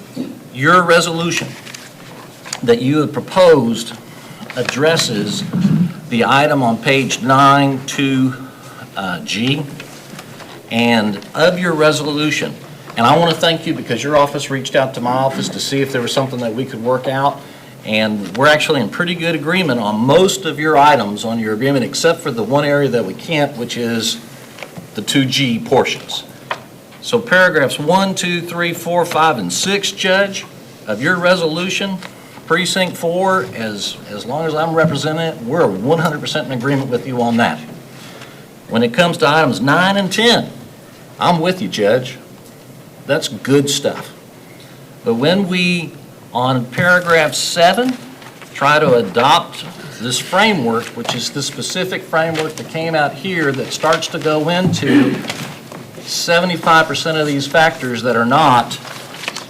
your resolution that you have proposed addresses the item on page 9 2G, and of your resolution, and I want to thank you because your office reached out to my office to see if there was something that we could work out, and we're actually in pretty good agreement on most of your items on your agreement, except for the one area that we can't, which is the 2G portions. So paragraphs 1, 2, 3, 4, 5, and 6, Judge, of your resolution, Precinct 4, as long as I'm representing it, we're 100% in agreement with you on that. When it comes to items 9 and 10, I'm with you, Judge. That's good stuff. But when we, on paragraph 7, try to adopt this framework, which is the specific framework that came out here that starts to go into 75% of these factors that are not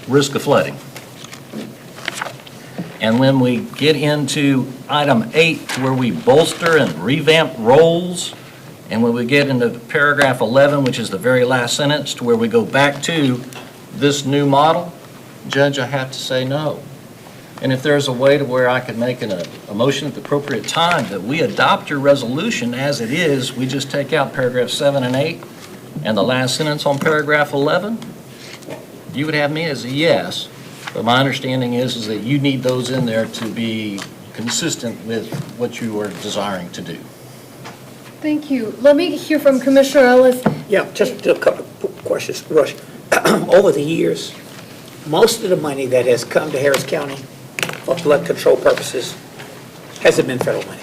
risk of flooding. And when we get into item 8, where we bolster and revamp roles, and when we get into paragraph 11, which is the very last sentence, to where we go back to this new model, Judge, I have to say no. And if there's a way to where I could make a motion at the appropriate time that we adopt your resolution as it is, we just take out paragraph 7 and 8, and the last sentence on paragraph 11, you would have me as a yes. But my understanding is that you need those in there to be consistent with what you are desiring to do. Thank you. Let me hear from Commissioner Ellis. Yeah, just a couple of questions, Rush. over the years, most of the money that has come to Harris County for flood control purposes hasn't been federal money.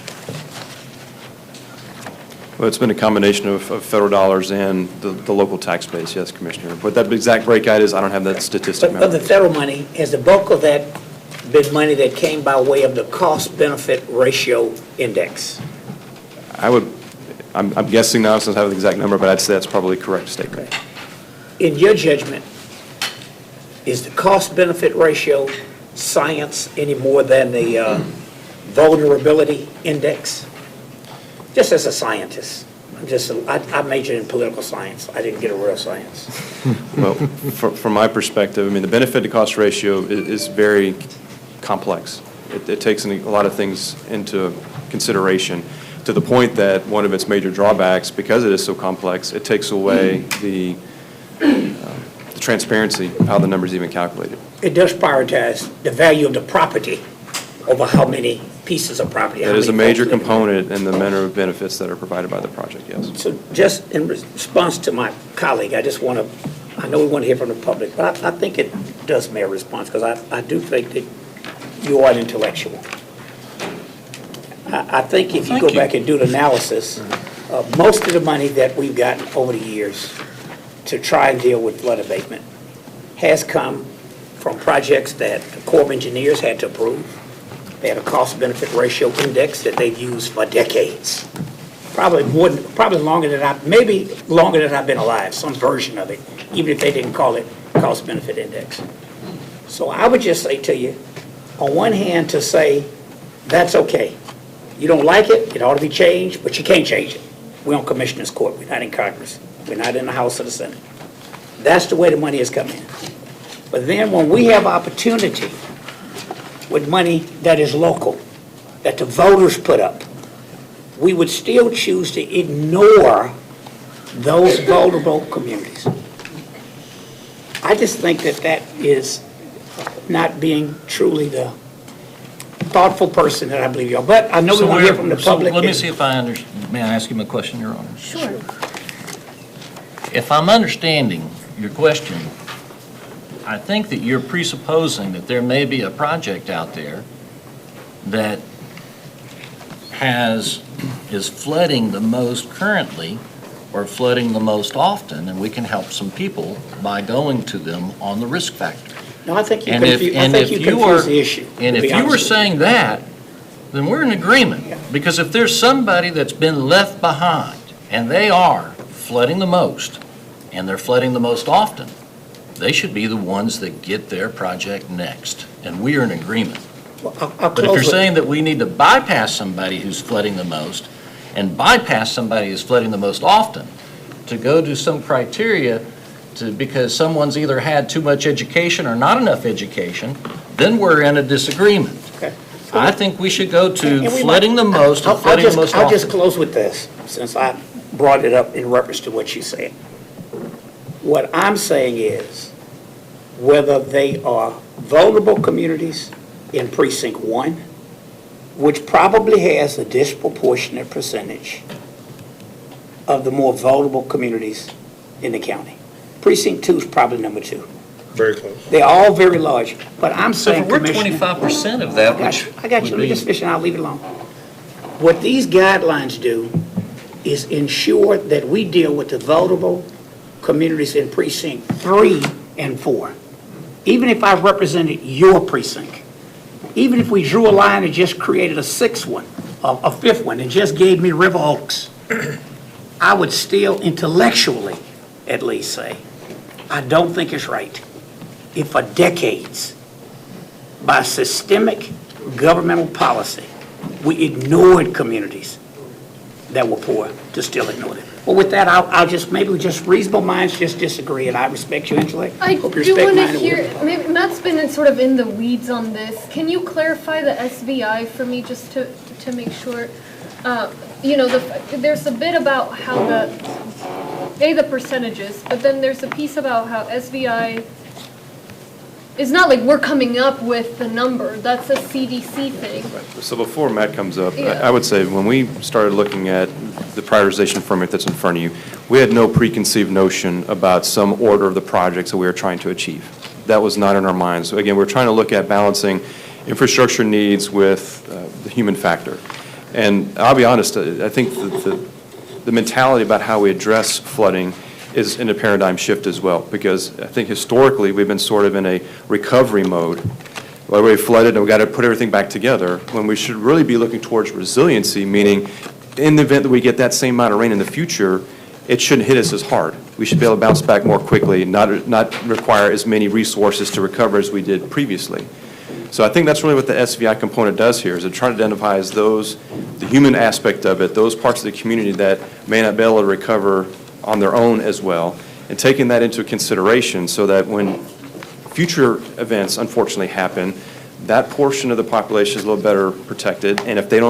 Well, it's been a combination of federal dollars and the local tax base, yes, Commissioner. What that exact breakout is, I don't have that statistic. But of the federal money, has the bulk of that been money that came by way of the cost-benefit ratio index? I'm guessing now since I have the exact number, but I'd say that's probably a correct statement. Okay. In your judgment, is the cost-benefit ratio science any more than the vulnerability index? Just as a scientist, I majored in political science. I didn't get a real science. Well, from my perspective, I mean, the benefit to cost ratio is very complex. It takes a lot of things into consideration, to the point that one of its major drawbacks, because it is so complex, it takes away the transparency of how the numbers even calculated. It does prioritize the value of the property over how many pieces of property. That is a major component in the manner of benefits that are provided by the project, yes. So just in response to my colleague, I just want to, I know we want to hear from the public, but I think it does merit response, because I do think that you are an intellectual. I think if you go back and do the analysis, most of the money that we've gotten over the years to try and deal with flood abatement has come from projects that the Corps of Engineers had to approve. They had a cost-benefit ratio index that they've used for decades. Probably longer than maybe longer than I've been alive, some version of it, even if they didn't call it cost-benefit index. So I would just say to you, on one hand, to say, that's okay. You don't like it, it ought to be changed, but you can't change it. We're on Commissioner's Court, we're not in Congress. We're not in the House or the Senate. That's the way the money has come in. But then when we have opportunity with money that is local, that the voters put up, we would still choose to ignore those vulnerable communities. I just think that that is not being truly the thoughtful person that I believe you are. But I know we want to hear from the public. Let me see if I understand. May I ask him a question, Your Honor? Sure. If I'm understanding your question, I think that you're presupposing that there may be a project out there that is flooding the most currently or flooding the most often, and we can help some people by going to them on the risk factor. No, I think you confuse the issue. And if you were saying that, then we're in agreement. Yeah. Because if there's somebody that's been left behind, and they are flooding the most, and they're flooding the most often, they should be the ones that get their project next. And we are in agreement. Well, But if you're saying that we need to bypass somebody who's flooding the most and bypass somebody who's flooding the most often to go to some criteria because someone's either had too much education or not enough education, then we're in a disagreement. Okay. I think we should go to flooding the most and flooding the most often. I'll just close with this, since I brought it up in reference to what you said. What I'm saying is, whether they are vulnerable communities in Precinct 1, which probably has a disproportionate percentage of the more vulnerable communities in the county. Precinct 2 is probably number 2. Very close. They're all very large, but I'm saying, we're Commissioner, 25% of that, I got you. Let me just finish and I'll leave it alone. What these guidelines do is ensure that we deal with the vulnerable communities in Precinct 3 and 4. Even if I represented your precinct, even if we drew a line and just created a 6th one, a 5th one, and just gave me River Oaks, I would still intellectually at least say, I don't think it's right if for decades, by systemic governmental policy, we ignored communities that were poor, to still ignore them. Well, with that, I'll just, maybe just reasonable minds just disagree, and I respect your intellect. I Hope you do respect want to mine. hear, maybe Matt's been sort of in the weeds on this. Can you clarify the SVI for me, just to make sure? You know, there's a bit about how the percentages, but then there's a piece about how SVI It's not like we're coming up with the number. That's a CDC thing. So before Matt comes up, Yeah. I would say when we started looking at the prioritization framework that's in front of you, we had no preconceived notion about some order of the projects that we were trying to achieve. That was not in our minds. So again, we're trying to look at balancing infrastructure needs with the human factor. And I'll be honest, I think the mentality about how we address flooding is in a paradigm shift as well, because I think historically we've been sort of in a recovery mode. Well, we flooded and we've got to put everything back together, when we should really be looking towards resiliency, meaning in the event that we get that same amount of rain in the future, it shouldn't hit us as hard. We should be able to bounce back more quickly, not require as many resources to recover as we did previously. So I think that's really what the SVI component does here, is it tries to identify as those, the human aspect of it, those parts of the community that may not be able to recover on their own as well, and taking that into consideration so that when future events unfortunately happen, that portion of the population is a little better protected, and if they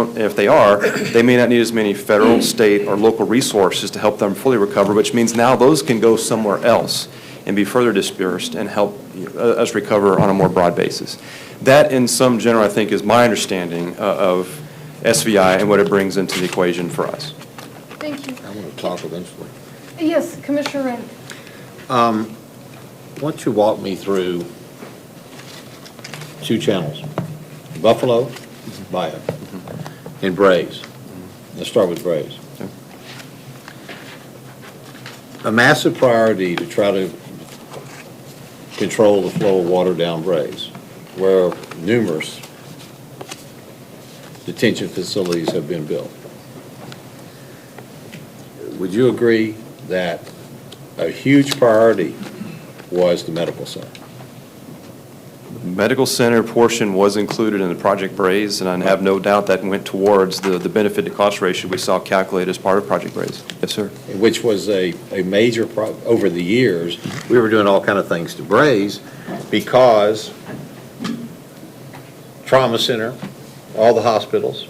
are, they may not need as many federal, state, or local resources to help them fully recover, which means now those can go somewhere else and be further dispersed and help us recover on a more broad basis. That, in some general, I think, is my understanding of SVI and what it brings into the equation for us. Thank you. I want to talk eventually. Yes, Commissioner Wren. Why don't you walk me through two channels, Buffalo, Bayou, and Brays. Let's start with Brays. A massive priority to try to control the flow of water down Brays, where numerous detention facilities have been built. Would you agree that a huge priority was the medical center? Medical center portion was included in the Project Braze, and I have no doubt that went towards the benefit to cost ratio we saw calculated as part of Project Braze. Yes, sir. Which was a major, over the years, we were doing all kind of things to Braze because trauma center, all the hospitals,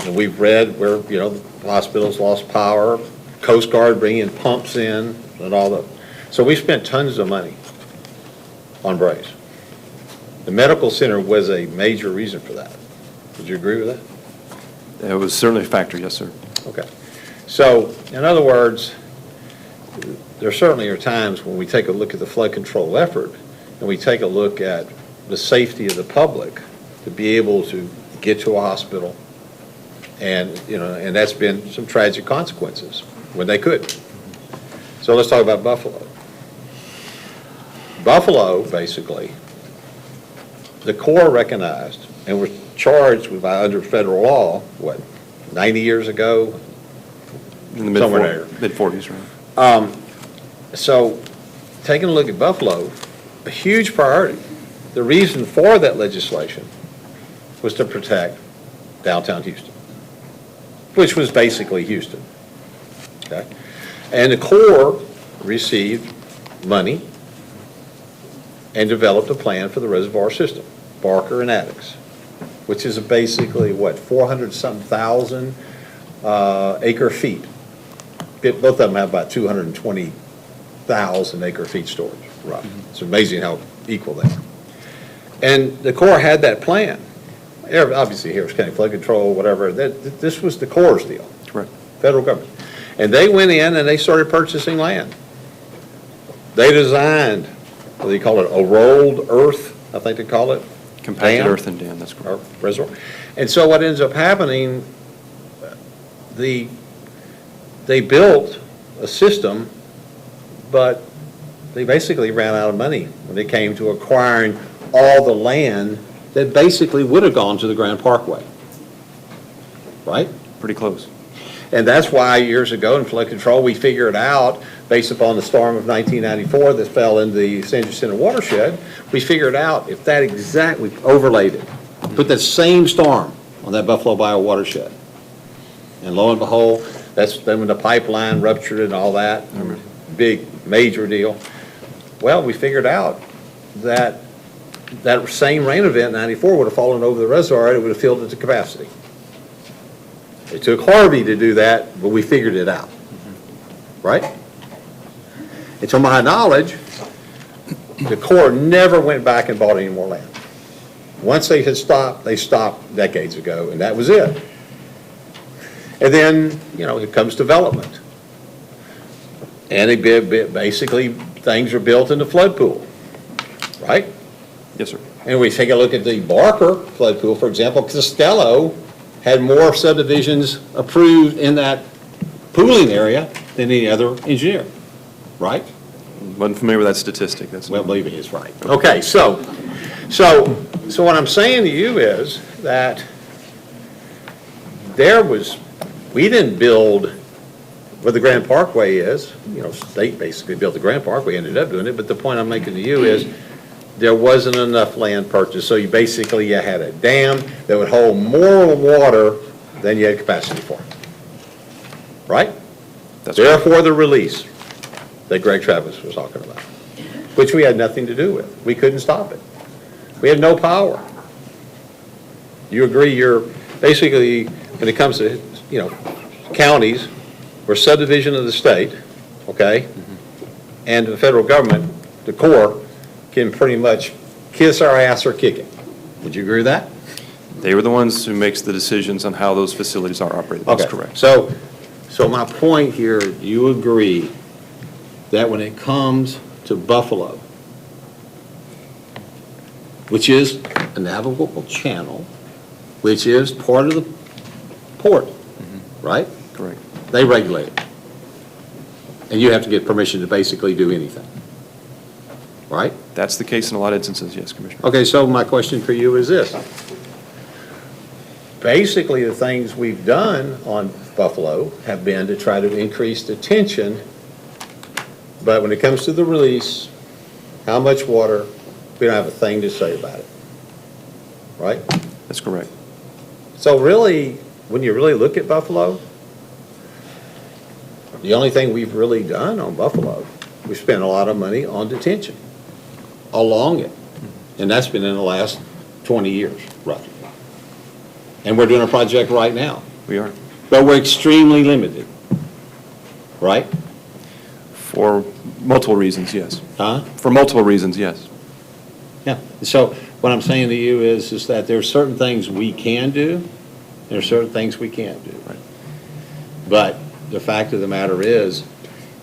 and we've read where, the hospitals lost power, Coast Guard bringing pumps in and all that. So we spent tons of money on Braze. The medical center was a major reason for that. Would you agree with that? It was certainly a factor, yes, sir. Okay. So, in other words, there certainly are times when we take a look at the flood control effort and we take a look at the safety of the public to be able to get to a hospital, and, and that's been some tragic consequences when they couldn't. So let's talk about Buffalo. Buffalo, basically, the Corps recognized and was charged with, under federal law, 90 years ago? In the mid-40s, right? So, taking a look at Buffalo, a huge priority. The reason for that legislation was to protect downtown Houston, which was basically Houston. Okay? And the Corps received money and developed a plan for the reservoir system, Barker and Addicks, which is basically, 400-something thousand acre feet. Both of them have about 220,000 acre feet storage. Right. It's amazing how equal they are. And the Corps had that plan. Obviously, Harris County Flood Control, whatever, this was the Corps' deal. Right. Federal government. And they went in and they started purchasing land. They designed, what do you call it, a rolled earth, I think they call it. Compacted earth and dam, that's correct. Reservoir. And so what ends up happening, they built a system, but they basically ran out of money when it came to acquiring all the land that basically would have gone to the Grand Parkway. Right? Pretty close. And that's why years ago in flood control, we figured out, based upon the storm of 1994 that fell in the San Jacinto watershed, we figured out if that we overlaid it, put that same storm on that Buffalo Bayou watershed. And lo and behold, that's then when the pipeline ruptured and all that, big, major deal. Well, we figured out that that same rain event in 94 would have fallen over the reservoir and it would have filled it to capacity. It took Harvey to do that, but we figured it out. Right? And to my knowledge, The Corps never went back and bought any more land. Once they stopped decades ago, and that was it. And then, here comes development. And basically, things are built in the flood pool, right? Yes, sir. And we take a look at the Barker flood pool, for example, Costello had more subdivisions approved in that pooling area than any other engineer, right? Wasn't familiar with that statistic. That's well, believe me, it's right. Okay, so what I'm saying to you is that we didn't build where the Grand Parkway is. State basically built the Grand Parkway, ended up doing it, but the point I'm making to you is there wasn't enough land purchased, so you had a dam that would hold more water than you had capacity for. Right? Therefore, the release that Greg Travis was talking about, which we had nothing to do with. We couldn't stop it. We had no power. You agree basically, when it comes to, counties, we're subdivision of the state, okay? And the federal government, the Corps, can pretty much kiss our ass or kick it. Would you agree with that? They were the ones who makes the decisions on how those facilities are operated. That's correct. So my point here, you agree that when it comes to Buffalo, which is a navigable channel, which is part of the port, right? Correct. They regulate it. And you have to get permission to basically do anything, right? That's the case in a lot of instances, yes, Commissioner. Okay, so my question for you is this. Basically, the things we've done on Buffalo have been to try to increase the tension, but when it comes to the release, how much water, we don't have a thing to say about it, right? That's correct. So really, when you really look at Buffalo, the only thing we've really done on Buffalo, we spent a lot of money on detention along it, and that's been in the last 20 years, roughly. And we're doing a project right now. We are. But we're extremely limited, right? For multiple reasons, yes. Huh? For multiple reasons, yes. Yeah. So what I'm saying to you is that there's certain things we can do, and there's certain things we can't do. Right. But the fact of the matter is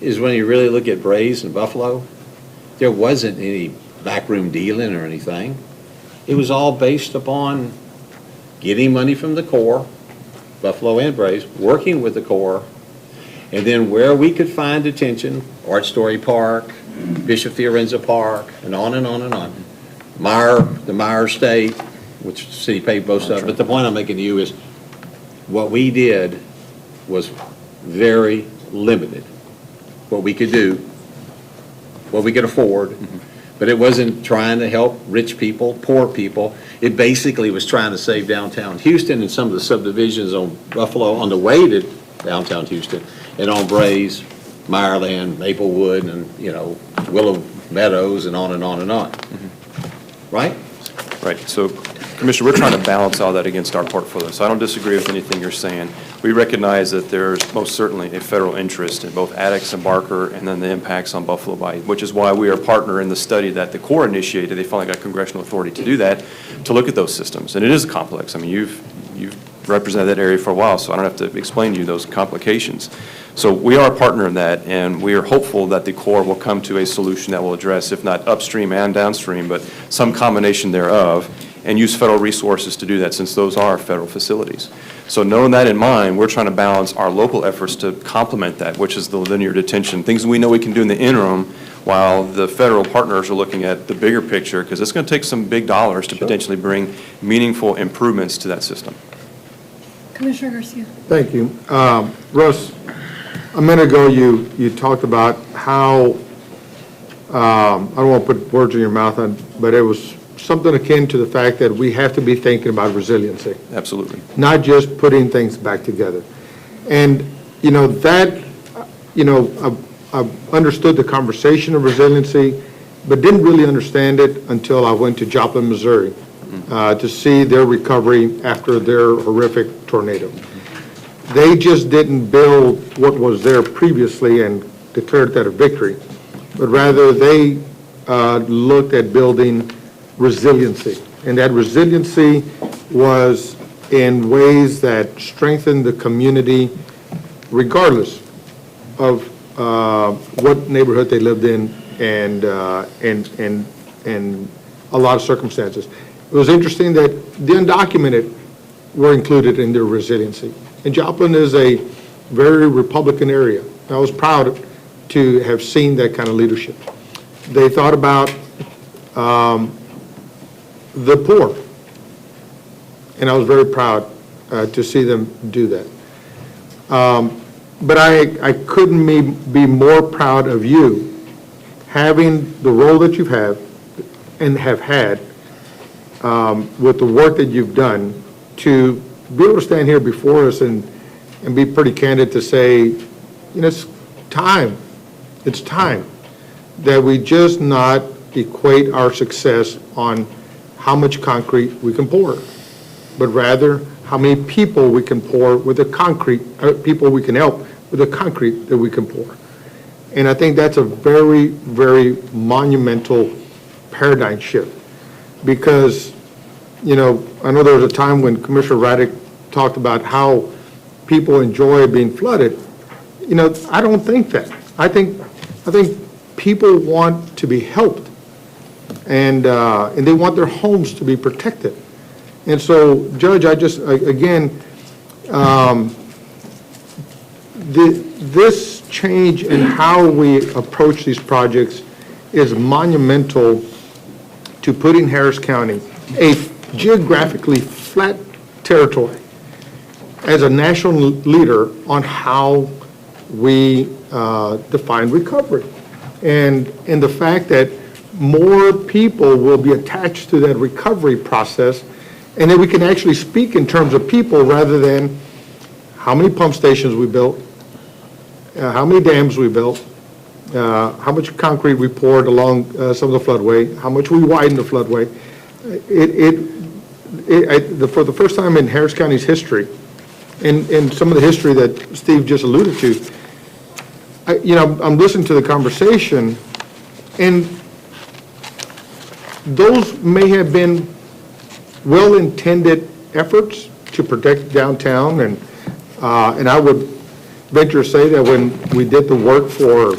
when you really look at Braze and Buffalo, there wasn't any backroom dealing or anything. It was all based upon getting money from the Corps, Buffalo and Braze, working with the Corps, and then where we could find detention, Art Story Park, Bishop Fiorenza Park, and on and on and on. The Meyer State, which the city paid most of, but the point I'm making to you is what we did was very limited. What we could do, what we could afford, but it wasn't trying to help rich people, poor people. It basically was trying to save downtown Houston and some of the subdivisions on Buffalo on the way to downtown Houston, and on Braze, Meyerland, Maplewood, and, Willow Meadows, and on and on and on. Right? Right. So, Commissioner, we're trying to balance all that against our portfolio. So I don't disagree with anything you're saying. We recognize that there's most certainly a federal interest in both Addicks and Barker, and then the impacts on Buffalo Bayou, which is why we are a partner in the study that the Corps initiated. They finally got congressional authority to do that, to look at those systems. And it is complex. I mean, you've represented that area for a while, so I don't have to explain to you those complications. So we are a partner in that, and we are hopeful that the Corps will come to a solution that will address, if not upstream and downstream, but some combination thereof, and use federal resources to do that, since those are federal facilities. So knowing that in mind, we're trying to balance our local efforts to complement that, which is the linear detention, things we know we can do in the interim, while the federal partners are looking at the bigger picture, because it's going to take some big dollars to potentially bring meaningful improvements to that system. Commissioner Garcia. Thank you. Russ, a minute ago you talked about how, I don't want to put words in your mouth, but it was something akin to the fact that we have to be thinking about resiliency. Absolutely. Not just putting things back together. And, I've understood the conversation of resiliency, but didn't really understand it until I went to Joplin, Missouri, to see their recovery after their horrific tornado. They just didn't build what was there previously and declared that a victory, but rather they looked at building resiliency. And that resiliency was in ways that strengthened the community regardless of what neighborhood they lived in and a lot of circumstances. It was interesting that the undocumented were included in their resiliency. And Joplin is a very Republican area. I was proud to have seen that kind of leadership. They thought about the poor, and I was very proud to see them do that. But I couldn't be more proud of you having the role that you have and have had with the work that you've done to be able to stand here before us and be pretty candid to say, you know, it's time that we just not equate our success on how much concrete we can pour, but rather how many people we can pour with the concrete, people we can help with the concrete that we can pour. And I think that's a very, very monumental paradigm shift because, you know, I know there was a time when Commissioner Raddick talked about how people enjoy being flooded. You know, I don't think that. I think people want to be helped, and they want their homes to be protected. And so, Judge, I just, again, this change in how we approach these projects is monumental to putting Harris County, a geographically flat territory, as a national leader on how we define recovery. And the fact that more people will be attached to that recovery process, and that we can actually speak in terms of people rather than how many pump stations we built, how many dams we built, how much concrete we poured along some of the floodway, how much we widened the floodway. For the first time in Harris County's history, and some of the history that Steve just alluded to, you know, I'm listening to the conversation, and those may have been well-intended efforts to protect downtown, and I would venture to say that when we did the work for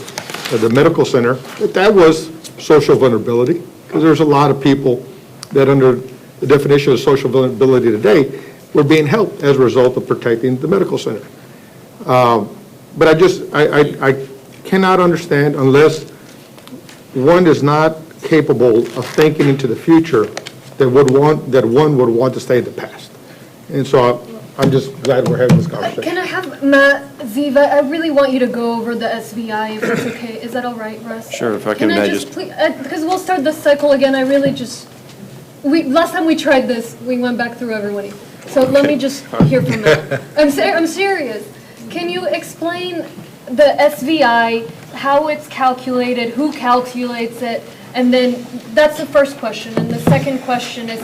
the medical center, that was social vulnerability, because there's a lot of people that under the definition of social vulnerability today were being helped as a result of protecting the medical center. But I cannot understand unless one is not capable of thinking into the future that one would want to stay in the past. And so I'm just glad we're having this conversation. Can I have Matt Ziva? I really want you to go over the SVI, if that's okay. Is that all right, Russ? Sure, if I can just please, because we'll start this cycle again. I really just, last time we tried this, we went back through everybody. So let me just hear from Matt. I'm serious. Can you explain the SVI, how it's calculated, who calculates it, and then that's the first question. And the second question is,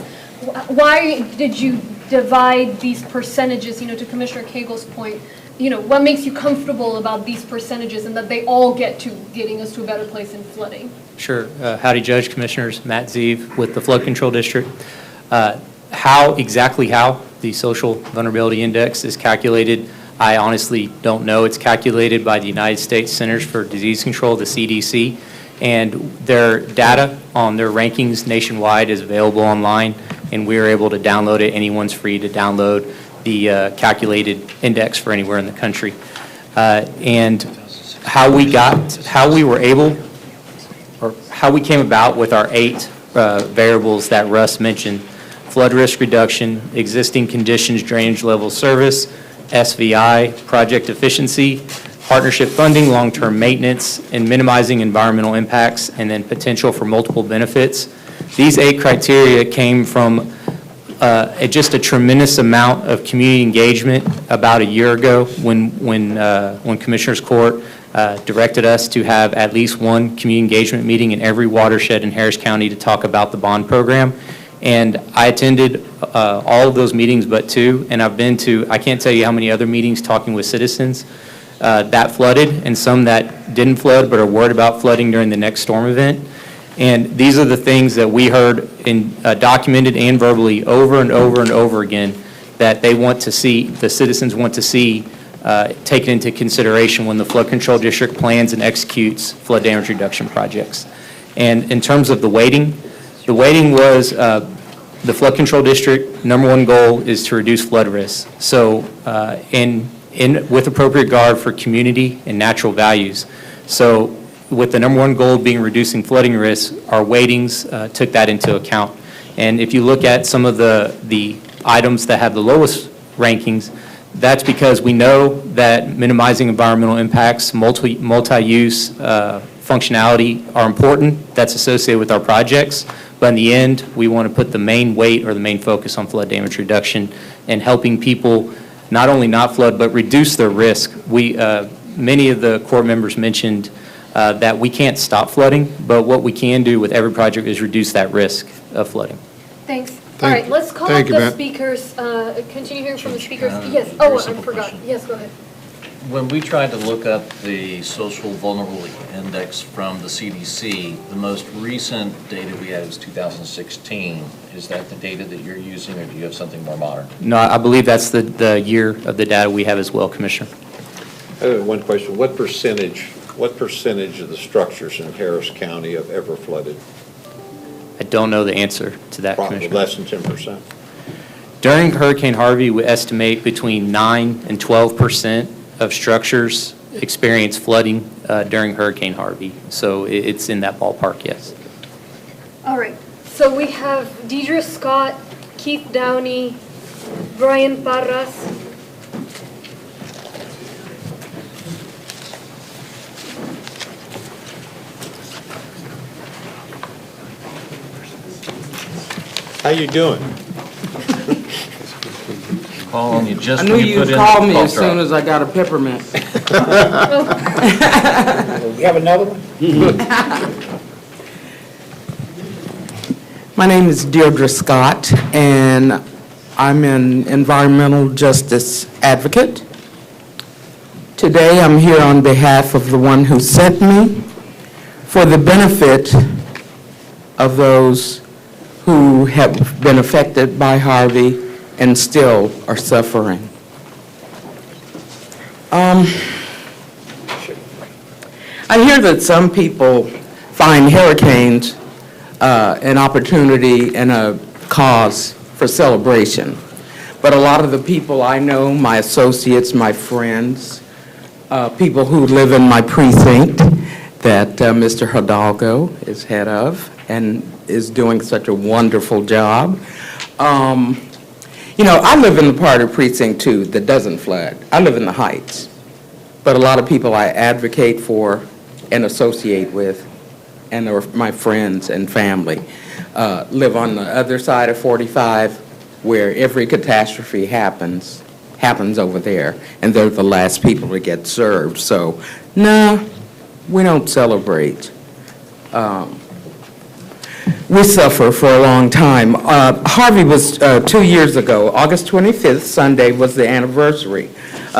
why did you divide these percentages, you know, to Commissioner Cagle's point, you know, what makes you comfortable about these percentages and that they all get to getting us to a better place in flooding? Sure. Howdy, Judge, Commissioners. Matt Zeev with the Flood Control District. Exactly how the Social Vulnerability Index is calculated, I honestly don't know. It's calculated by the United States Centers for Disease Control, the CDC, and their data on their rankings nationwide is available online, and we're able to download it. Anyone's free to download the calculated index for anywhere in the country. And how we came about with our 8 variables that Russ mentioned: flood risk reduction, existing conditions, drainage level service, SVI, project efficiency, partnership funding, long-term maintenance, and minimizing environmental impacts, and then potential for multiple benefits. These 8 criteria came from just a tremendous amount of community engagement about a year ago when Commissioners Court directed us to have at least one community engagement meeting in every watershed in Harris County to talk about the bond program. And I attended all of those meetings but 2, and I've been to, I can't tell you how many other meetings talking with citizens that flooded and some that didn't flood but are worried about flooding during the next storm event. And these are the things that we heard in, documented and verbally over and over and over again that they want to see, the citizens want to see taken into consideration when the flood control district plans and executes flood damage reduction projects. And in terms of the weighting was the flood control district, number one goal is to reduce flood risk. So with appropriate regard for community and natural values. So with the number one goal being reducing flooding risk, our weightings took that into account. And if you look at some of the items that have the lowest rankings, that's because we know that minimizing environmental impacts, multi-use functionality are important. That's associated with our projects. But in the end, we want to put the main weight or the main focus on flood damage reduction and helping people not only not flood, but reduce their risk. Many of the Corps members mentioned that we can't stop flooding, but what we can do with every project is reduce that risk of flooding. Thanks. All right, let's call up the speakers, continue hearing from the speakers. Yes, oh, I forgot. Yes, go ahead. When we tried to look up the social vulnerability index from the CDC, the most recent data we had was 2016. Is that the data that you're using, or do you have something more modern? No, I believe that's the year of the data we have as well, Commissioner. I have one question. What percentage of the structures in Harris County have ever flooded? I don't know the answer to that, Probably Commissioner. less than 10%. During Hurricane Harvey, we estimate between 9 and 12% of structures experience flooding during Hurricane Harvey. So it's in that ballpark, yes. All right, so we have Deidre Scott, Keith Downey, Brian Parras. How you doing? Calling you just I knew when you put you'd in call the me cough as drop. soon as I got a peppermint. We have another one? My name is Deirdre Scott, and I'm an environmental justice advocate. Today, I'm here on behalf of the one who sent me for the benefit of those who have been affected by Harvey and still are suffering. I hear that some people find hurricanes an opportunity and a cause for celebration. But a lot of the people I know, my associates, my friends, people who live in my precinct that Mr. Hidalgo is head of and is doing such a wonderful job. You know, I live in the part of Precinct 2 that doesn't flood. I live in the Heights. But a lot of people I advocate for and associate with and are my friends and family live on the other side of 45 where every catastrophe happens over there, and they're the last people to get served. So, no, we don't celebrate. We suffer for a long time. Harvey was 2 years ago. August 25th, Sunday, was the anniversary.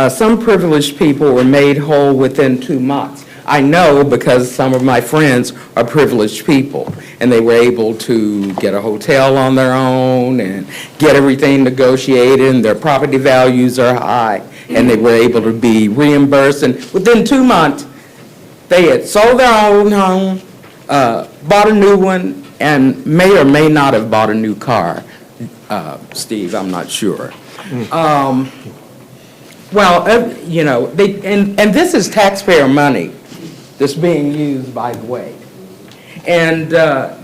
Some privileged people were made whole within 2 months. I know because some of my friends are privileged people, and they were able to get a hotel on their own and get everything negotiated, and their property values are high, and they were able to be reimbursed. And within 2 months, they had sold their own home, bought a new one, and may or may not have bought a new car. Steve, I'm not sure. You know, and this is taxpayer money that's being used, by the way. And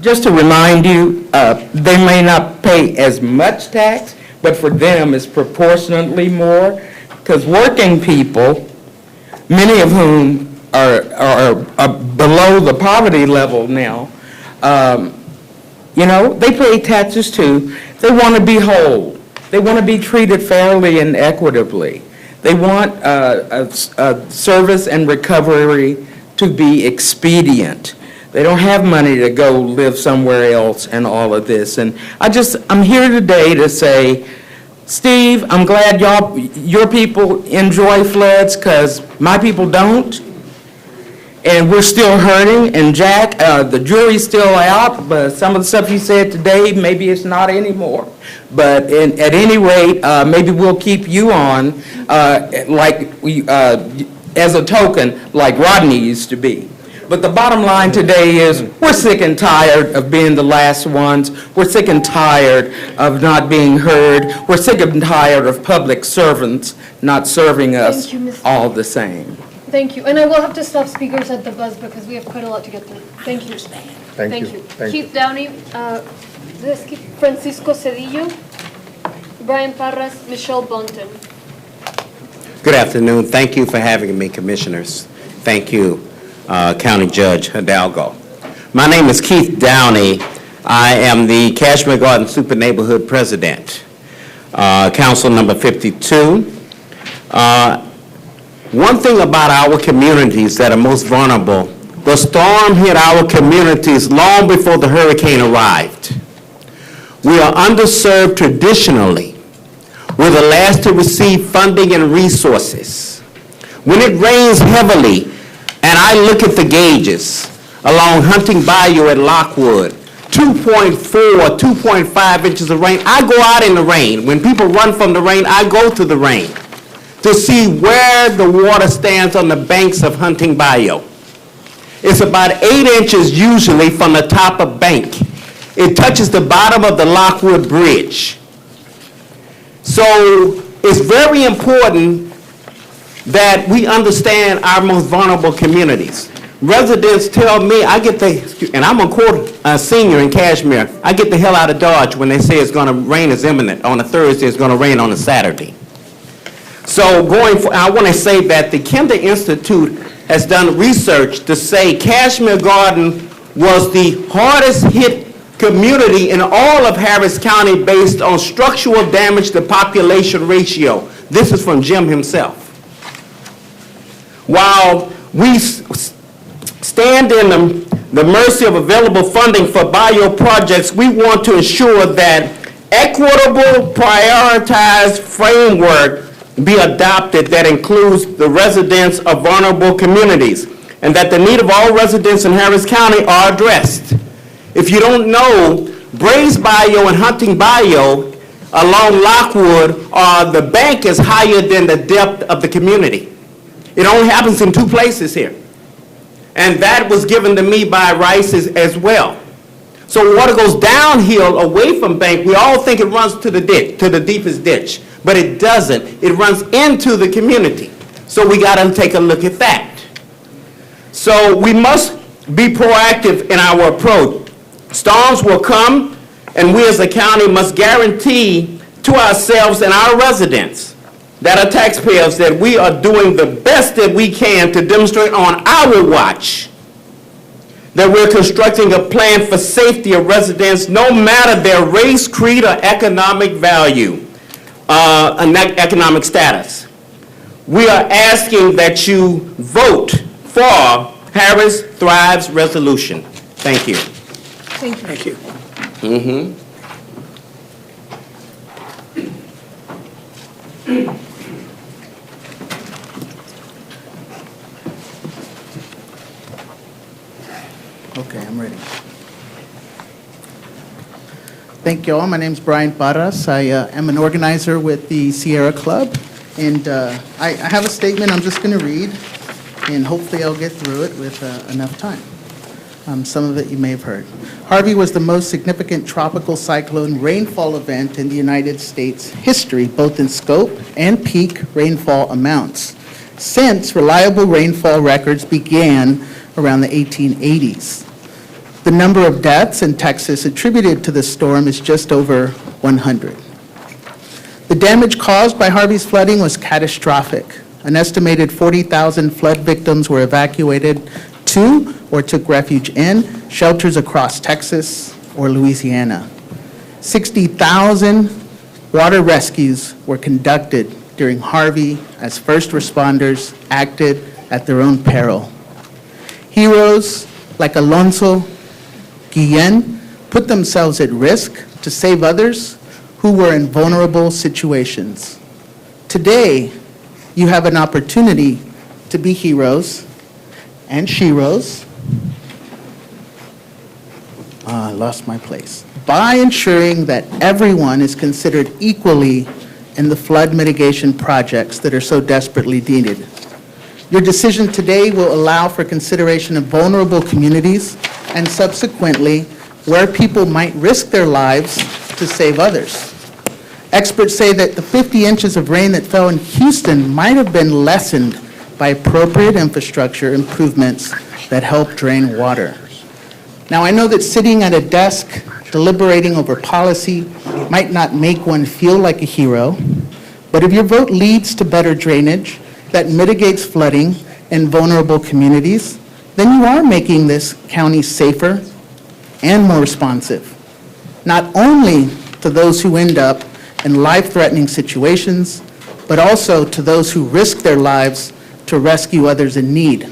just to remind you, they may not pay as much tax, but for them it's proportionately more, because working people, many of whom are below the poverty level now, you know, they pay taxes too. They want to be whole. They want to be treated fairly and equitably. They want a service and recovery to be expedient. They don't have money to go live somewhere else and all of this. And I'm here today to say, Steve, I'm glad your people enjoy floods because my people don't. And we're still hurting. And Jack, the jury's still out, but some of the stuff you said today, maybe it's not anymore. But at any rate, maybe we'll keep you on, as a token, like Rodney used to be. But the bottom line today is, we're sick and tired of being the last ones. We're sick and tired of not being heard. We're sick and tired of public servants not serving us Thank you, Mr. all the same. Thank you. And I will have to stop speakers at the buzz because we have quite a lot to get through. Thank you. Thank you. Thank you. Keith Downey, Francisco Cedillo, Brian Parras, Michelle Bonton. Good afternoon. Thank you for having me, Commissioners. Thank you, County Judge Hidalgo. My name is Keith Downey. I am the Cashmere Garden Super Neighborhood President, Council number 52. One thing about our communities that are most vulnerable, the storm hit our communities long before the hurricane arrived. We are underserved traditionally. We're the last to receive funding and resources. When it rains heavily, and I look at the gauges along Hunting Bayou at Lockwood, 2.4, 2.5 inches of rain, I go out in the rain. When people run from the rain, I go to the rain to see where the water stands on the banks of Hunting Bayou. It's about 8 inches usually from the top of bank. It touches the bottom of the Lockwood Bridge. So it's very important that we understand our most vulnerable communities. Residents tell me, and I'm a senior in Cashmere, I get the hell out of Dodge when they say it's going to rain is imminent. On a Thursday, it's going to rain on a Saturday. So I want to say that the Kinder Institute has done research to say Cashmere Garden was the hardest hit community in all of Harris County based on structural damage to population ratio. This is from Jim himself. While we stand in the mercy of available funding for bio projects, we want to ensure that equitable, prioritized framework be adopted that includes the residents of vulnerable communities, and that the need of all residents in Harris County are addressed. If you don't know, Brays Bayou and Hunting Bayou along Lockwood, the bank is higher than the depth of the community. It only happens in 2 places here. And that was given to me by Rice as well. So water goes downhill away from bank. We all think it runs to the ditch, to the deepest ditch, but it doesn't. It runs into the community. So we got to take a look at that. So we must be proactive in our approach. Storms will come, and we as a county must guarantee to ourselves and our residents that are taxpayers that we are doing the best that we can to demonstrate on our watch that we're constructing a plan for safety of residents no matter their race, creed, or economic value, economic status. We are asking that you vote for Harris Thrives Resolution. Thank you. Thank you. Thank you. Okay, I'm ready. Thank you all. My name's Brian Parras. I am an organizer with the Sierra Club, and I have a statement I'm just going to read, and hopefully I'll get through it with enough time. Some of it you may have heard. Harvey was the most significant tropical cyclone rainfall event in the United States history, both in scope and peak rainfall amounts, since reliable rainfall records began around the 1880s. The number of deaths in Texas attributed to the storm is just over 100. The damage caused by Harvey's flooding was catastrophic. An estimated 40,000 flood victims were evacuated to or took refuge in shelters across Texas or Louisiana. 60,000 water rescues were conducted during Harvey as first responders acted at their own peril. Heroes like Alonso Guillen put themselves at risk to save others who were in vulnerable situations. Today, you have an opportunity to be heroes and sheroes I lost my place. By ensuring that everyone is considered equally in the flood mitigation projects that are so desperately needed. Your decision today will allow for consideration of vulnerable communities and subsequently where people might risk their lives to save others. Experts say that the 50 inches of rain that fell in Houston might have been lessened by appropriate infrastructure improvements that help drain water. Now, I know that sitting at a desk deliberating over policy might not make one feel like a hero, but if your vote leads to better drainage that mitigates flooding in vulnerable communities, then you are making this county safer and more responsive, not only to those who end up in life-threatening situations, but also to those who risk their lives to rescue others in need.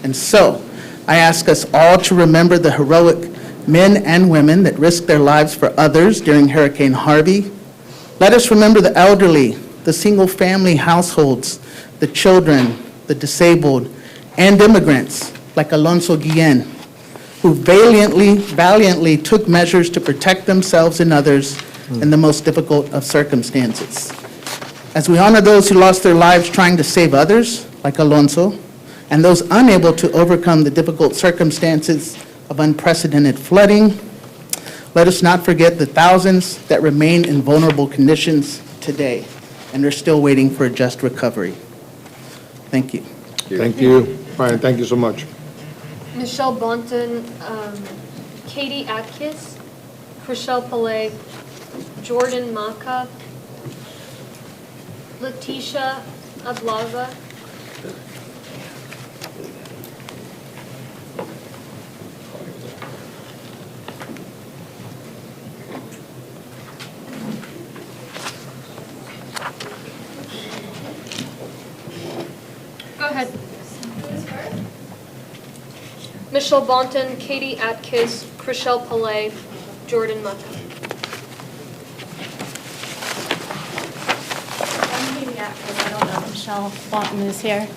And so, I ask us all to remember the heroic men and women that risked their lives for others during Hurricane Harvey. Let us remember the elderly, the single-family households, the children, the disabled, and immigrants like Alonso Guillen, who valiantly took measures to protect themselves and others in the most difficult of circumstances. As we honor those who lost their lives trying to save others, like Alonso, and those unable to overcome the difficult circumstances of unprecedented flooding, let us not forget the thousands that remain in vulnerable conditions today and are still waiting for a just recovery. Thank you. Thank you. Brian, thank you so much. Michelle Bonton, Katie Atkis, Chriselle Pillay, Jordan Maka, Letitia Adlaza, go ahead. Michelle Bonton, Katie Atkis, Chriselle Pillay, Jordan Maka. I'm Katie Atkis. I don't know if Michelle Bonton is here.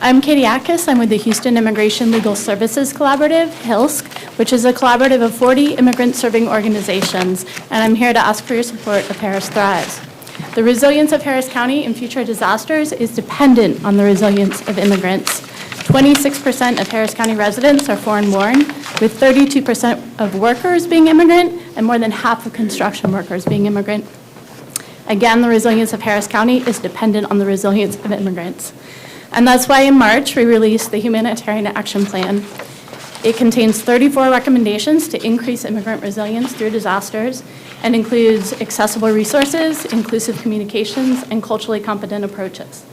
I'm Katie Atkis. I'm with the Houston Immigration Legal Services Collaborative, HILSC, which is a collaborative of 40 immigrant-serving organizations, and I'm here to ask for your support of Harris Thrives. The resilience of Harris County in future disasters is dependent on the resilience of immigrants. 26% of Harris County residents are foreign-born, with 32% of workers being immigrant and more than half of construction workers being immigrant. Again, the resilience of Harris County is dependent on the resilience of immigrants. And that's why in March, we released the Humanitarian Action Plan. It contains 34 recommendations to increase immigrant resilience through disasters and includes accessible resources, inclusive communications, and culturally competent approaches.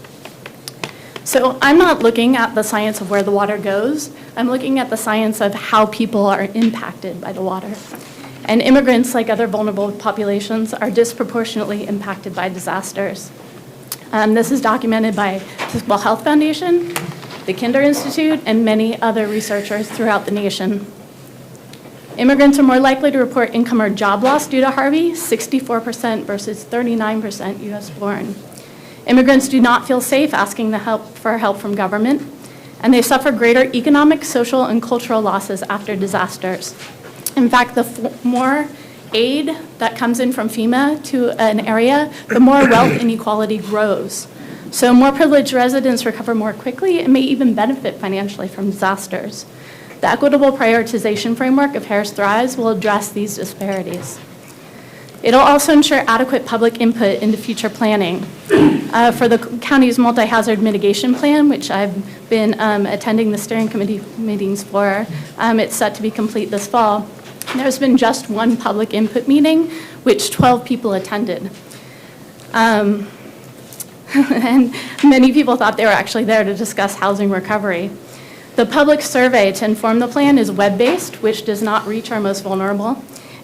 So I'm not looking at the science of where the water goes. I'm looking at the science of how people are impacted by the water. And immigrants, like other vulnerable populations, are disproportionately impacted by disasters. This is documented by the Global Health Foundation, the Kinder Institute, and many other researchers throughout the nation. Immigrants are more likely to report income or job loss due to Harvey, 64% versus 39% US born. Immigrants do not feel safe asking for help from government, and they suffer greater economic, social, and cultural losses after disasters. In fact, the more aid that comes in from FEMA to an area, the more wealth inequality grows. So more privileged residents recover more quickly and may even benefit financially from disasters. The equitable prioritization framework of Harris Thrives will address these disparities. It'll also ensure adequate public input into future planning. For the county's multi-hazard mitigation plan, which I've been attending the steering committee meetings for, it's set to be complete this fall. There's been just one public input meeting, which 12 people attended. And many people thought they were actually there to discuss housing recovery. The public survey to inform the plan is web-based, which does not reach our most vulnerable.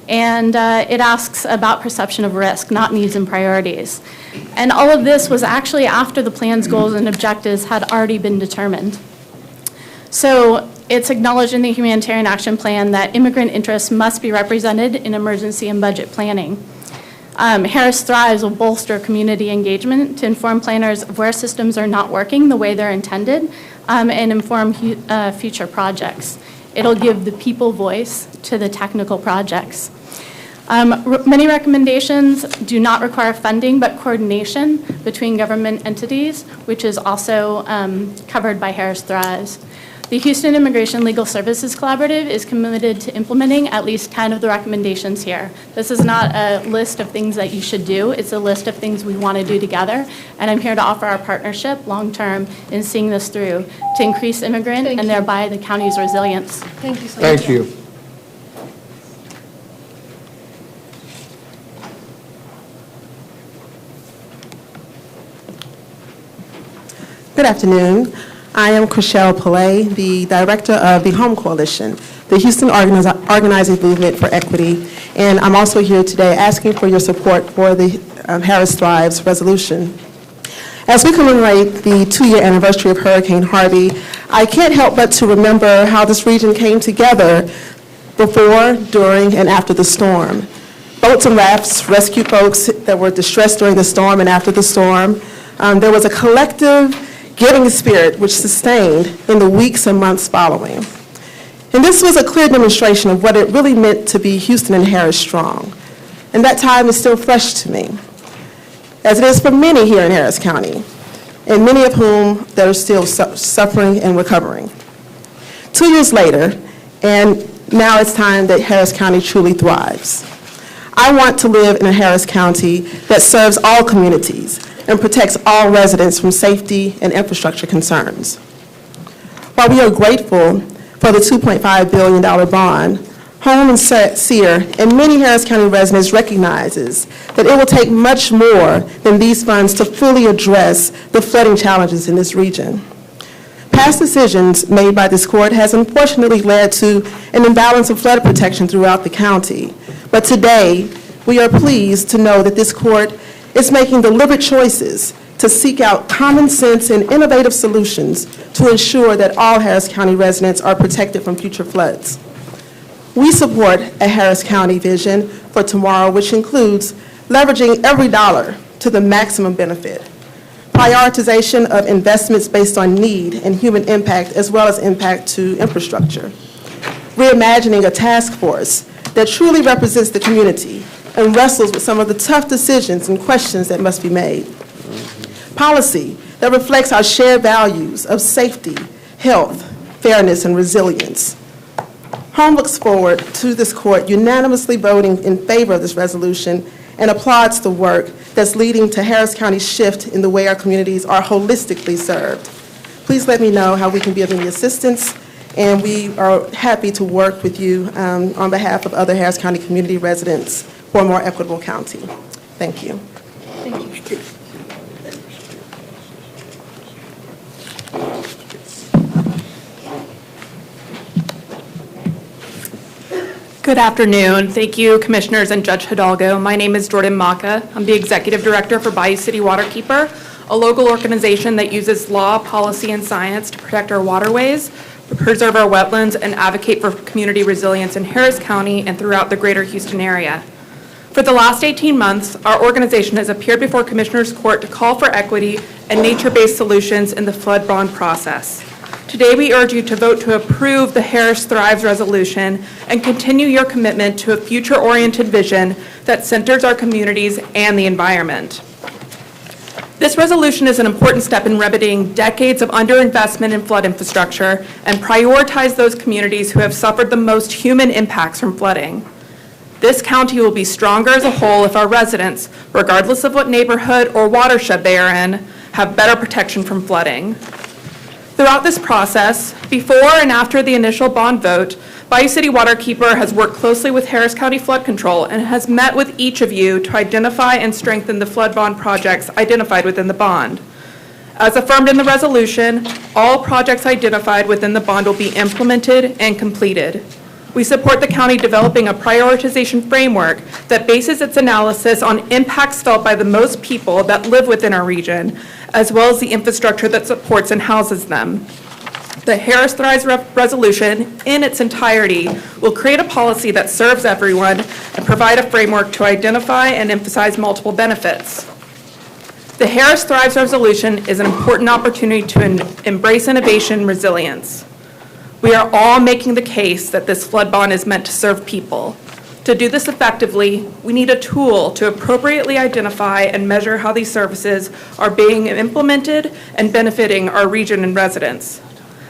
And it asks about perception of risk, not needs and priorities. And all of this was actually after the plan's goals and objectives had already been determined. So it's acknowledged in the Humanitarian Action Plan that immigrant interests must be represented in emergency and budget planning. Harris Thrives will bolster community engagement to inform planners of where systems are not working the way they're intended and inform future projects. It'll give the people voice to the technical projects. Many recommendations do not require funding, but coordination between government entities, which is also covered by Harris Thrives. The Houston Immigration Legal Services Collaborative is committed to implementing at least 10 of the recommendations here. This is not a list of things that you should do. It's a list of things we want to do together. And I'm here to offer our partnership long-term in seeing this through to increase immigrant and thereby the county's resilience. Thank you so much. Thank you. Good afternoon. I am Chriselle Pillay, the director of the Home Coalition, the Houston Organizing Movement for Equity, and I'm also here today asking for your support for the Harris Thrives resolution. As we commemorate the 2-year anniversary of Hurricane Harvey, I can't help but to remember how this region came together before, during, and after the storm. Boats and rafts rescued folks that were distressed during the storm and after the storm. There was a collective giving spirit which sustained in the weeks and months following. And this was a clear demonstration of what it really meant to be Houston and Harris strong. And that time is still fresh to me, as it is for many here in Harris County, and many of whom that are still suffering and recovering. 2 years later, and now it's time that Harris County truly thrives. I want to live in a Harris County that serves all communities and protects all residents from safety and infrastructure concerns. While we are grateful for the $2.5 billion bond, Home and SEER and many Harris County residents recognizes that it will take much more than these funds to fully address the flooding challenges in this region. Past decisions made by this court has unfortunately led to an imbalance of flood protection throughout the county. But today, we are pleased to know that this court is making deliberate choices to seek out common sense and innovative solutions to ensure that all Harris County residents are protected from future floods. We support a Harris County vision for tomorrow, which includes leveraging every dollar to the maximum benefit, prioritization of investments based on need and human impact, as well as impact to infrastructure, reimagining a task force that truly represents the community and wrestles with some of the tough decisions and questions that must be made. Policy that reflects our shared values of safety, health, fairness, and resilience. Home looks forward to this court unanimously voting in favor of this resolution and applauds the work that's leading to Harris County's shift in the way our communities are holistically served. Please let me know how we can be of any assistance, and we are happy to work with you on behalf of other Harris County community residents for a more equitable county. Thank you. Thank you. Good afternoon. Thank you, Commissioners and Judge Hidalgo. My name is Jordan Maka. I'm the Executive Director for Bayou City Waterkeeper, a local organization that uses law, policy, and science to protect our waterways, preserve our wetlands, and advocate for community resilience in Harris County and throughout the greater Houston area. For the last 18 months, our organization has appeared before Commissioners Court to call for equity and nature-based solutions in the flood bond process. Today, we urge you to vote to approve the Harris Thrives resolution and continue your commitment to a future-oriented vision that centers our communities and the environment. This resolution is an important step in remedying decades of underinvestment in flood infrastructure and prioritize those communities who have suffered the most human impacts from flooding. This county will be stronger as a whole if our residents, regardless of what neighborhood or watershed they are in, have better protection from flooding. Throughout this process, before and after the initial bond vote, Bayou City Waterkeeper has worked closely with Harris County Flood Control and has met with each of you to identify and strengthen the flood bond projects identified within the bond. As affirmed in the resolution, all projects identified within the bond will be implemented and completed. We support the county developing a prioritization framework that bases its analysis on impacts felt by the most people that live within our region, as well as the infrastructure that supports and houses them. The Harris Thrives resolution, in its entirety, will create a policy that serves everyone and provide a framework to identify and emphasize multiple benefits. The Harris Thrives resolution is an important opportunity to embrace innovation and resilience. We are all making the case that this flood bond is meant to serve people. To do this effectively, we need a tool to appropriately identify and measure how these services are being implemented and benefiting our region and residents.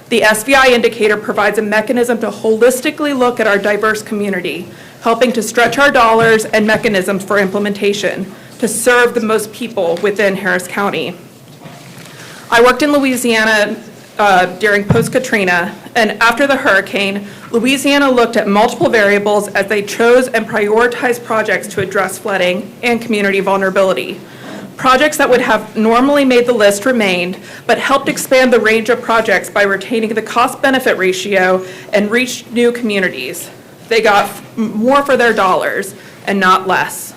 The SVI indicator provides a mechanism to holistically look at our diverse community, helping to stretch our dollars and mechanisms for implementation to serve the most people within Harris County. I worked in Louisiana during post-Katrina, and after the hurricane, Louisiana looked at multiple variables as they chose and prioritized projects to address flooding and community vulnerability. Projects that would have normally made the list remained, but helped expand the range of projects by retaining the cost-benefit ratio and reached new communities. They got more for their dollars and not less.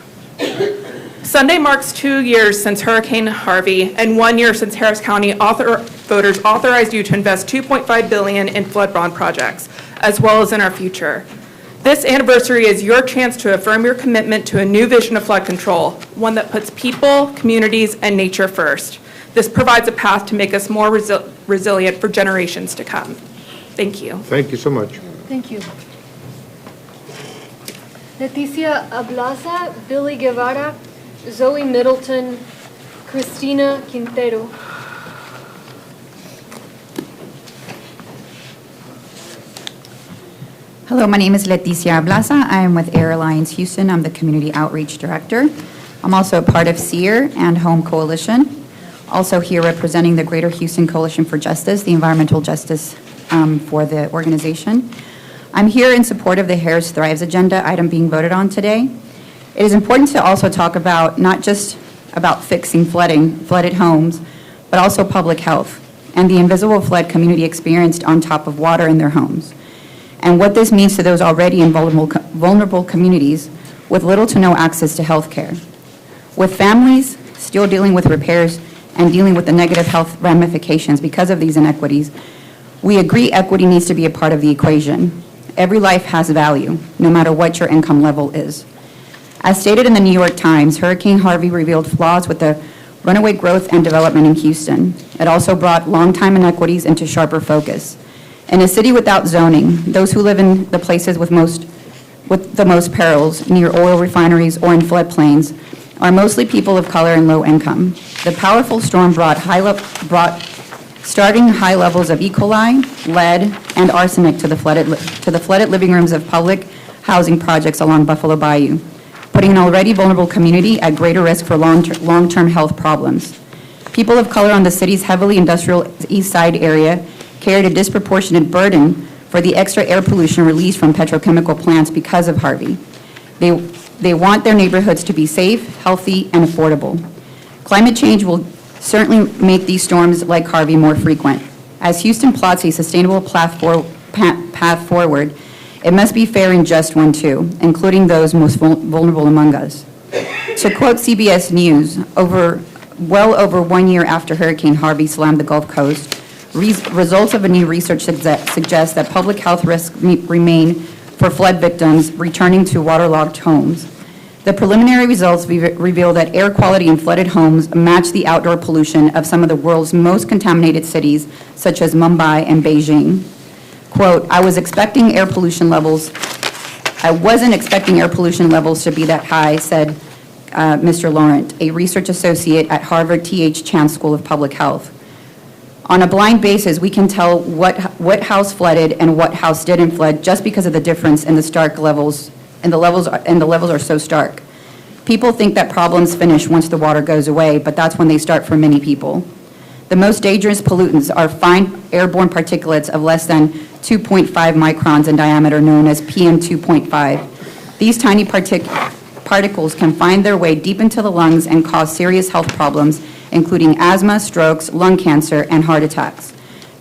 Sunday marks 2 years since Hurricane Harvey and 1 year since Harris County voters authorized you to invest $2.5 billion in flood bond projects, as well as in our future. This anniversary is your chance to affirm your commitment to a new vision of flood control, one that puts people, communities, and nature first. This provides a path to make us more resilient for generations to come. Thank you. Thank you so much. Thank you. Leticia Ablaza, Billy Guevara, Zoe Middleton, Christina Quintero. Hello, my name is Leticia Ablaza. I am with Airlines Houston. I'm the Community Outreach Director. I'm also a part of SEER and Home Coalition. Also here representing the Greater Houston Coalition for Justice, the environmental justice for the organization. I'm here in support of the Harris Thrives agenda item being voted on today. It is important to also talk about not just about fixing flooded homes, but also public health and the invisible flood community experienced on top of water in their homes, and what this means to those already in vulnerable communities with little to no access to health care. With families still dealing with repairs and dealing with the negative health ramifications because of these inequities, we agree equity needs to be a part of the equation. Every life has value, no matter what your income level is. As stated in the New York Times, Hurricane Harvey revealed flaws with the runaway growth and development in Houston. It also brought long-time inequities into sharper focus. In a city without zoning, those who live in the places with the most perils, near oil refineries or in floodplains, are mostly people of color and low income. The powerful storm brought starting high levels of E. coli, lead, and arsenic to the flooded living rooms of public housing projects along Buffalo Bayou, putting an already vulnerable community at greater risk for long-term health problems. People of color on the city's heavily industrial east side area carried a disproportionate burden for the extra air pollution released from petrochemical plants because of Harvey. They want their neighborhoods to be safe, healthy, and affordable. Climate change will certainly make these storms like Harvey more frequent. As Houston plots a sustainable path forward, it must be fair and just one too, including those most vulnerable among us. To quote CBS News, well over 1 year after Hurricane Harvey slammed the Gulf Coast, results of a new research suggest that public health risks remain for flood victims returning to waterlogged homes. The preliminary results reveal that air quality in flooded homes match the outdoor pollution of some of the world's most contaminated cities, such as Mumbai and Beijing. Quote, I wasn't expecting air pollution levels to be that high, said Mr. Laurent, a research associate at Harvard T.H. Chan School of Public Health. On a blind basis, we can tell what house flooded and what house didn't flood just because of the difference in the stark levels, and the levels are so stark. People think that problems finish once the water goes away, but that's when they start for many people. The most dangerous pollutants are fine airborne particulates of less than 2.5 microns in diameter, known as PM2.5. These tiny particles can find their way deep into the lungs and cause serious health problems, including asthma, strokes, lung cancer, and heart attacks.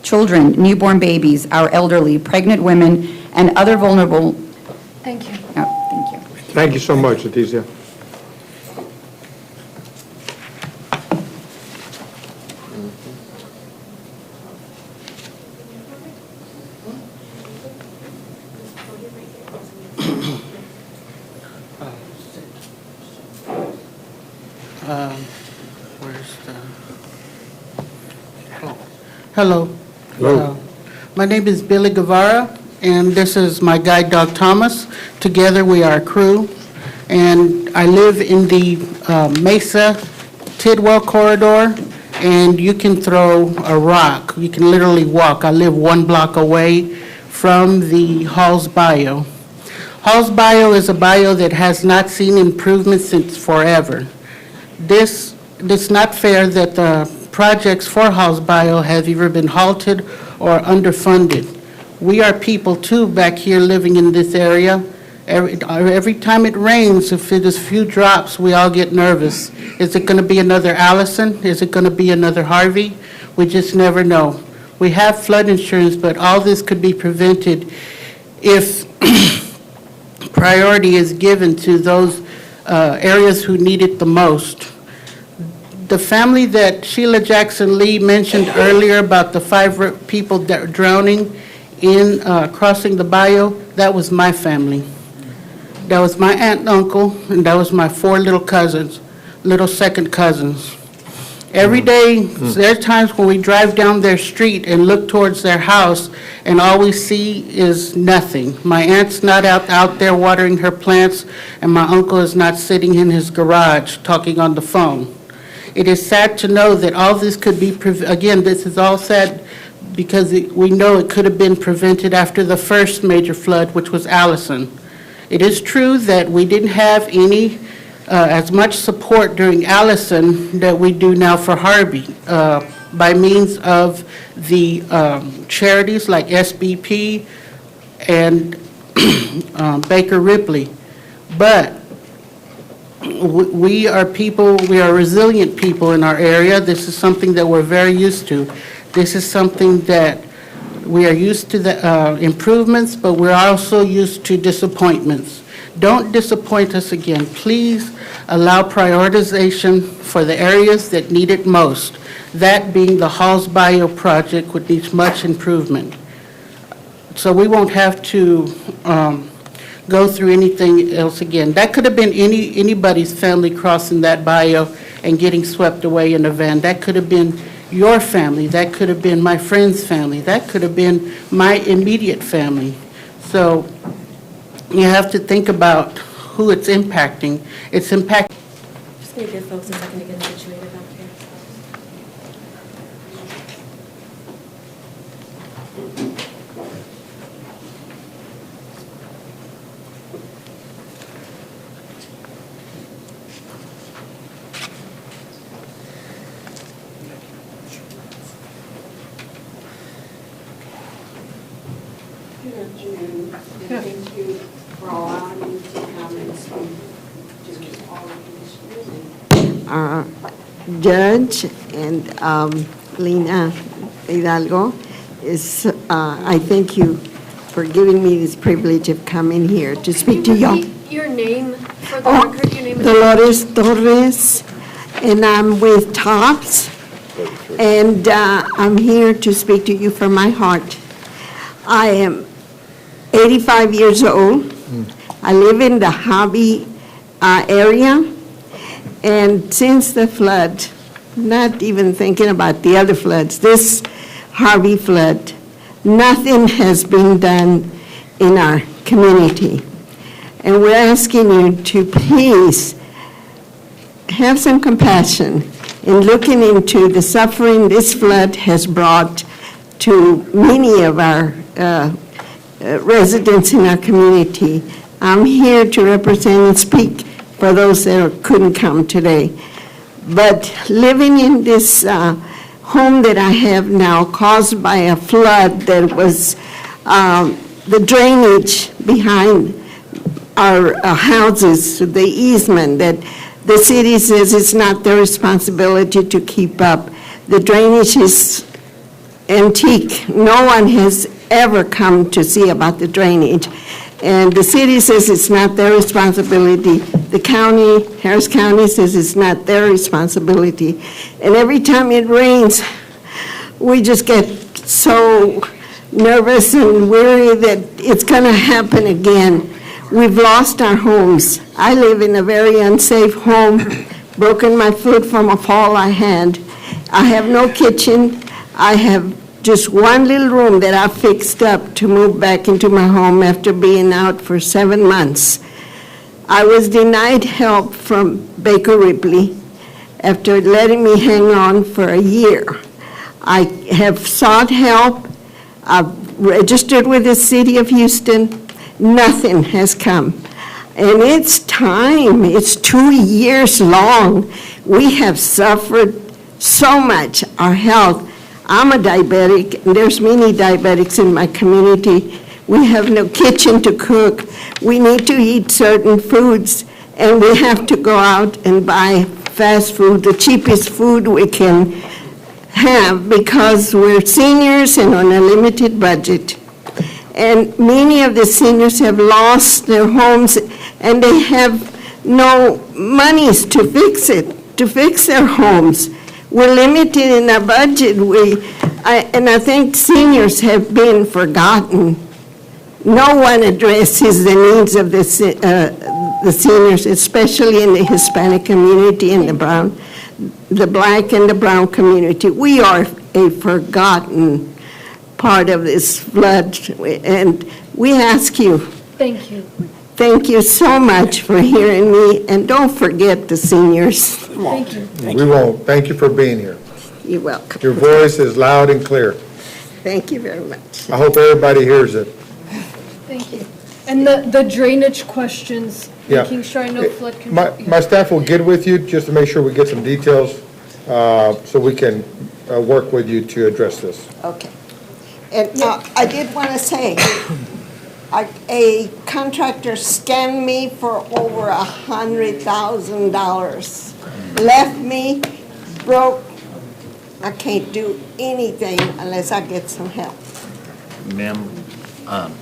Children, newborn babies, our elderly, pregnant women, and other vulnerable. Thank you. Oh, thank you. Thank you so much, Leticia. Hello. Hello. My name is Billy Guevara, and this is my guide dog Thomas. Together we are a crew, and I live in the Mesa Tidwell corridor, and you can throw a rock. You can literally walk. I live 1 block away from the Halls Bio. Halls Bio is a bio that has not seen improvement since forever. It's not fair that the projects for Halls Bio have either been halted or underfunded. We are people too back here living in this area. Every time it rains, if it is few drops, we all get nervous. Is it going to be another Allison? Is it going to be another Harvey? We just never know. We have flood insurance, but all this could be prevented if priority is given to those areas who need it the most. The family that Sheila Jackson Lee mentioned earlier about the 5 people that are drowning in crossing the bayou, that was my family. That was my aunt and uncle, and that was my 4 little cousins, little second cousins. Every day, there are times when we drive down their street and look towards their house, and all we see is nothing. My aunt's not out there watering her plants, and my uncle is not sitting in his garage talking on the phone. It is sad to know that all this could be, again, this is all sad because we know it could have been prevented after the first major flood, which was Allison. It is true that we didn't have any as much support during Allison that we do now for Harvey by means of the charities like SBP and Baker Ripley. But we are people, we are resilient people in our area. This is something that we're very used to. This is something that we are used to the improvements, but we're also used to disappointments. Don't disappoint us again. Please allow prioritization for the areas that need it most, that being the Halls Bio project, which needs much improvement. So we won't have to go through anything else again. That could have been anybody's family crossing that bio and getting swept away in a van. That could have been your family. That could have been my friend's family. That could have been my immediate family. So you have to think about who it's impacting. It's impacting. Just going to give folks a second to get situated back here. Good afternoon, and thank you for allowing me to come and speak to all of these. Judge and Lina Hidalgo, I thank you for giving me this privilege of coming here to speak to y'all. Your name for the record, your name is? Dolores Torres, and I'm with TOPS, and I'm here to speak to you from my heart. I am 85 years old. I live in the Hobby area, and since the flood, not even thinking about the other floods, this Harvey flood, nothing has been done in our community. And we're asking you to please have some compassion in looking into the suffering this flood has brought to many of our residents in our community. I'm here to represent and speak for those that couldn't come today. But living in this home that I have now caused by a flood that was the drainage behind our houses, the easement, that the city says it's not their responsibility to keep up. The drainage is antique. No one has ever come to see about the drainage. And the city says it's not their responsibility. The county, Harris County, says it's not their responsibility. And every time it rains, we just get so nervous and weary that it's going to happen again. We've lost our homes. I live in a very unsafe home, broken my foot from a fall I had. I have no kitchen. I have just one little room that I fixed up to move back into my home after being out for 7 months. I was denied help from Baker Ripley after letting me hang on for a year. I have sought help. I've registered with the city of Houston. Nothing has come. And it's time. It's 2 years long. We have suffered so much, our health. I'm a diabetic, and there's many diabetics in my community. We have no kitchen to cook. We need to eat certain foods, and we have to go out and buy fast food, the cheapest food we can have, because we're seniors and on a limited budget. And many of the seniors have lost their homes, and they have no monies to fix it, to fix their homes. We're limited in our budget. And I think seniors have been forgotten. No one addresses the needs of the seniors, especially in the Hispanic community and the black and the brown community. We are a forgotten part of this flood, and we ask you. Thank you. Thank you so much for hearing me, and don't forget the seniors. Thank you. We won't. Thank you for being here. You're welcome. Your voice is loud and clear. Thank you very much. I hope everybody hears it. Thank you. And the drainage questions, Yeah. making sure I know flood control. My staff will get with you just to make sure we get some details so we can work with you to address this. Okay. And I did want to say, a contractor scammed me for over $100,000. Left me broke. I can't do anything unless I get some help. Ma'am,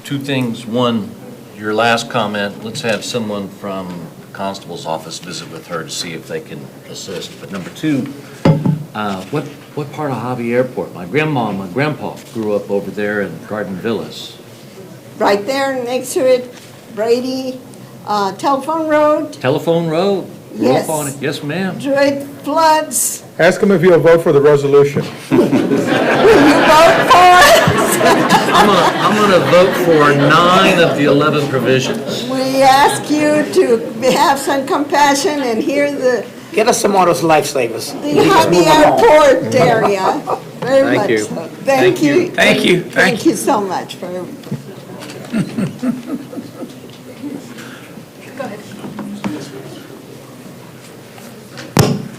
two things. One, your last comment, let's have someone from the constable's office visit with her to see if they can assist. But number two, what part of Hobby Airport? My grandma and my grandpa grew up over there in Garden Villas. Right there next to it, Brady, Telephone Road. Telephone Road? Grew up Yes. on it. Yes, ma'am. It floods. Ask him if he'll vote for the resolution. Will you vote for it? I'm gonna vote for 9 of the 11 provisions. We ask you to have some compassion and hear the Get us some more of those lifesavers. Hobby Airport area. Very much so. Thank you. Thank you. Thank you so much for. Go ahead.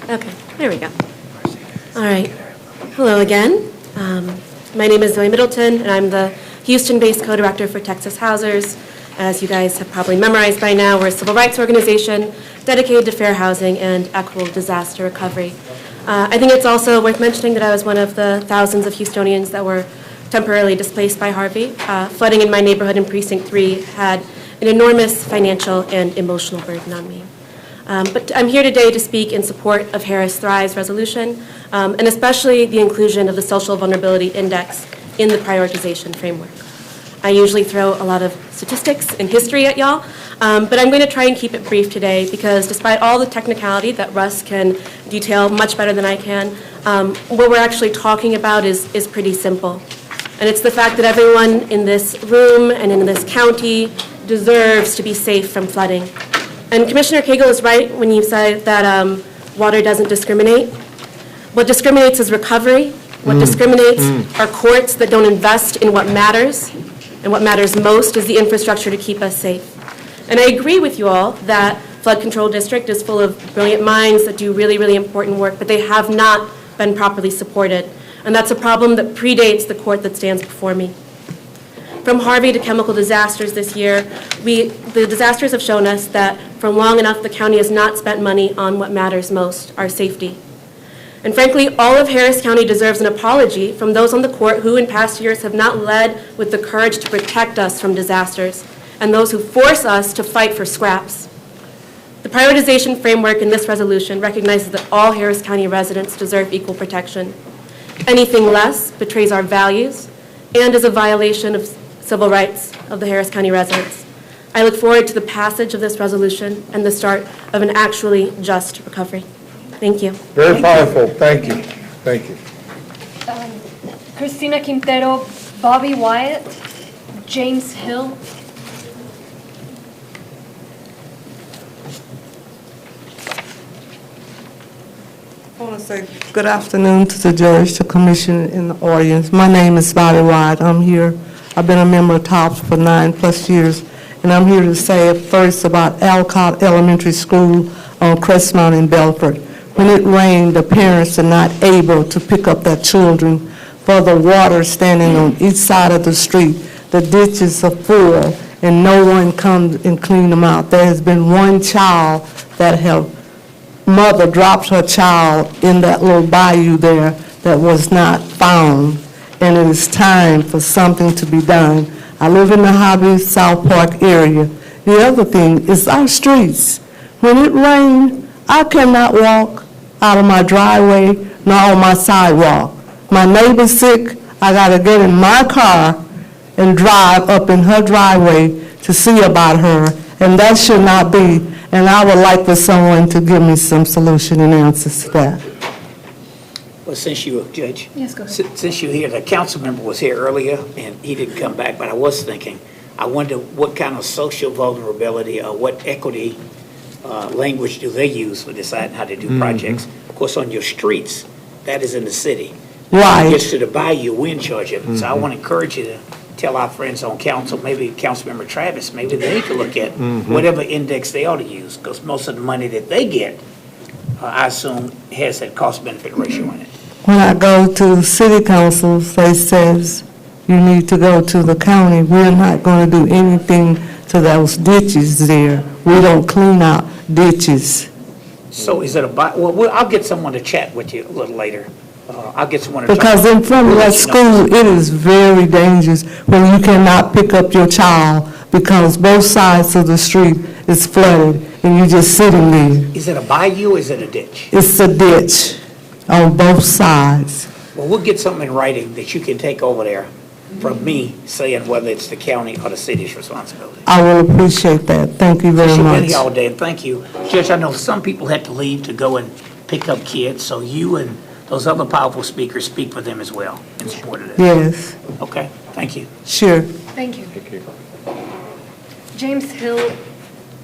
Okay, there we go. All right. Hello again. My name is Zoe Middleton, and I'm the Houston-based co-director for Texas Housers. As you guys have probably memorized by now, we're a civil rights organization dedicated to fair housing and equitable disaster recovery. I think it's also worth mentioning that I was one of the thousands of Houstonians that were temporarily displaced by Harvey. Flooding in my neighborhood in Precinct 3 had an enormous financial and emotional burden on me. But I'm here today to speak in support of Harris Thrive's resolution, and especially the inclusion of the Social Vulnerability Index in the prioritization framework. I usually throw a lot of statistics and history at y'all, but I'm going to try and keep it brief today because despite all the technicality that Russ can detail much better than I can, what we're actually talking about is pretty simple. And it's the fact that everyone in this room and in this county deserves to be safe from flooding. And Commissioner Cagle is right when you say that water doesn't discriminate. What discriminates is recovery. What discriminates are courts that don't invest in what matters. And what matters most is the infrastructure to keep us safe. And I agree with you all that Flood Control District is full of brilliant minds that do really, really important work, but they have not been properly supported. And that's a problem that predates the court that stands before me. From Harvey to chemical disasters this year, the disasters have shown us that for long enough the county has not spent money on what matters most, our safety. And frankly, all of Harris County deserves an apology from those on the court who in past years have not led with the courage to protect us from disasters, and those who force us to fight for scraps. The prioritization framework in this resolution recognizes that all Harris County residents deserve equal protection. Anything less betrays our values and is a violation of civil rights of the Harris County residents. I look forward to the passage of this resolution and the start of an actually just recovery. Thank you. Very powerful. Thank you. Thank you. Christina Quintero, Bobby Wyatt, James Hill. I want to say good afternoon to the judge, the commission, and the audience. My name is Bobby Wyatt. I'm here. I've been a member of TOPS for 9+ years, and I'm here to say first about Alcott Elementary School on Crestmount in Belford. When it rained, the parents are not able to pick up their children for the water standing on each side of the street. The ditches are full, and no one comes and clean them out. There has been one child that mother dropped her child in that little bayou there that was not found, and it is time for something to be done. I live in the Hobby South Park area. The other thing is our streets. When it rains, I cannot walk out of my driveway nor on my sidewalk. My neighbor's sick, I gotta get in my car and drive up in her driveway to see about her, and that should not be. And I would like for someone to give me some solution and answers to that. Well, since you, Judge. Yes, go ahead. Since you're here, the council member was here earlier, and he didn't come back, but I was thinking, I wonder what kind of social vulnerability or what equity language do they use for deciding how to do projects? Of course, on your streets, that is in the city. Right. When it gets to the bayou, we in charge of it. So I want to encourage you to tell our friends on council, maybe Councilmember Travis, maybe they could look at whatever index they ought to use, because most of the money that they get, I assume, has that cost-benefit ratio in it. When I go to the city councils, they says you need to go to the county. We're not going to do anything to those ditches there. We don't clean out ditches. So is it well, I'll get someone to chat with you a little later. I'll get someone to Because in front of that school, it is very dangerous when you cannot pick up your child because both sides of the street is flooded and you're just sitting there. Is it a bayou or is it a ditch? It's a ditch on both sides. Well, we'll get something in writing that you can take over there from me saying whether it's the county or the city's responsibility. I will appreciate that. Thank you very She's been much. here all day, and thank you. Judge, I know some people had to leave to go and pick up kids, so you and those other powerful speakers speak for them as well in support of that. Yes. Okay, thank you. Sure. Thank you. James Hill,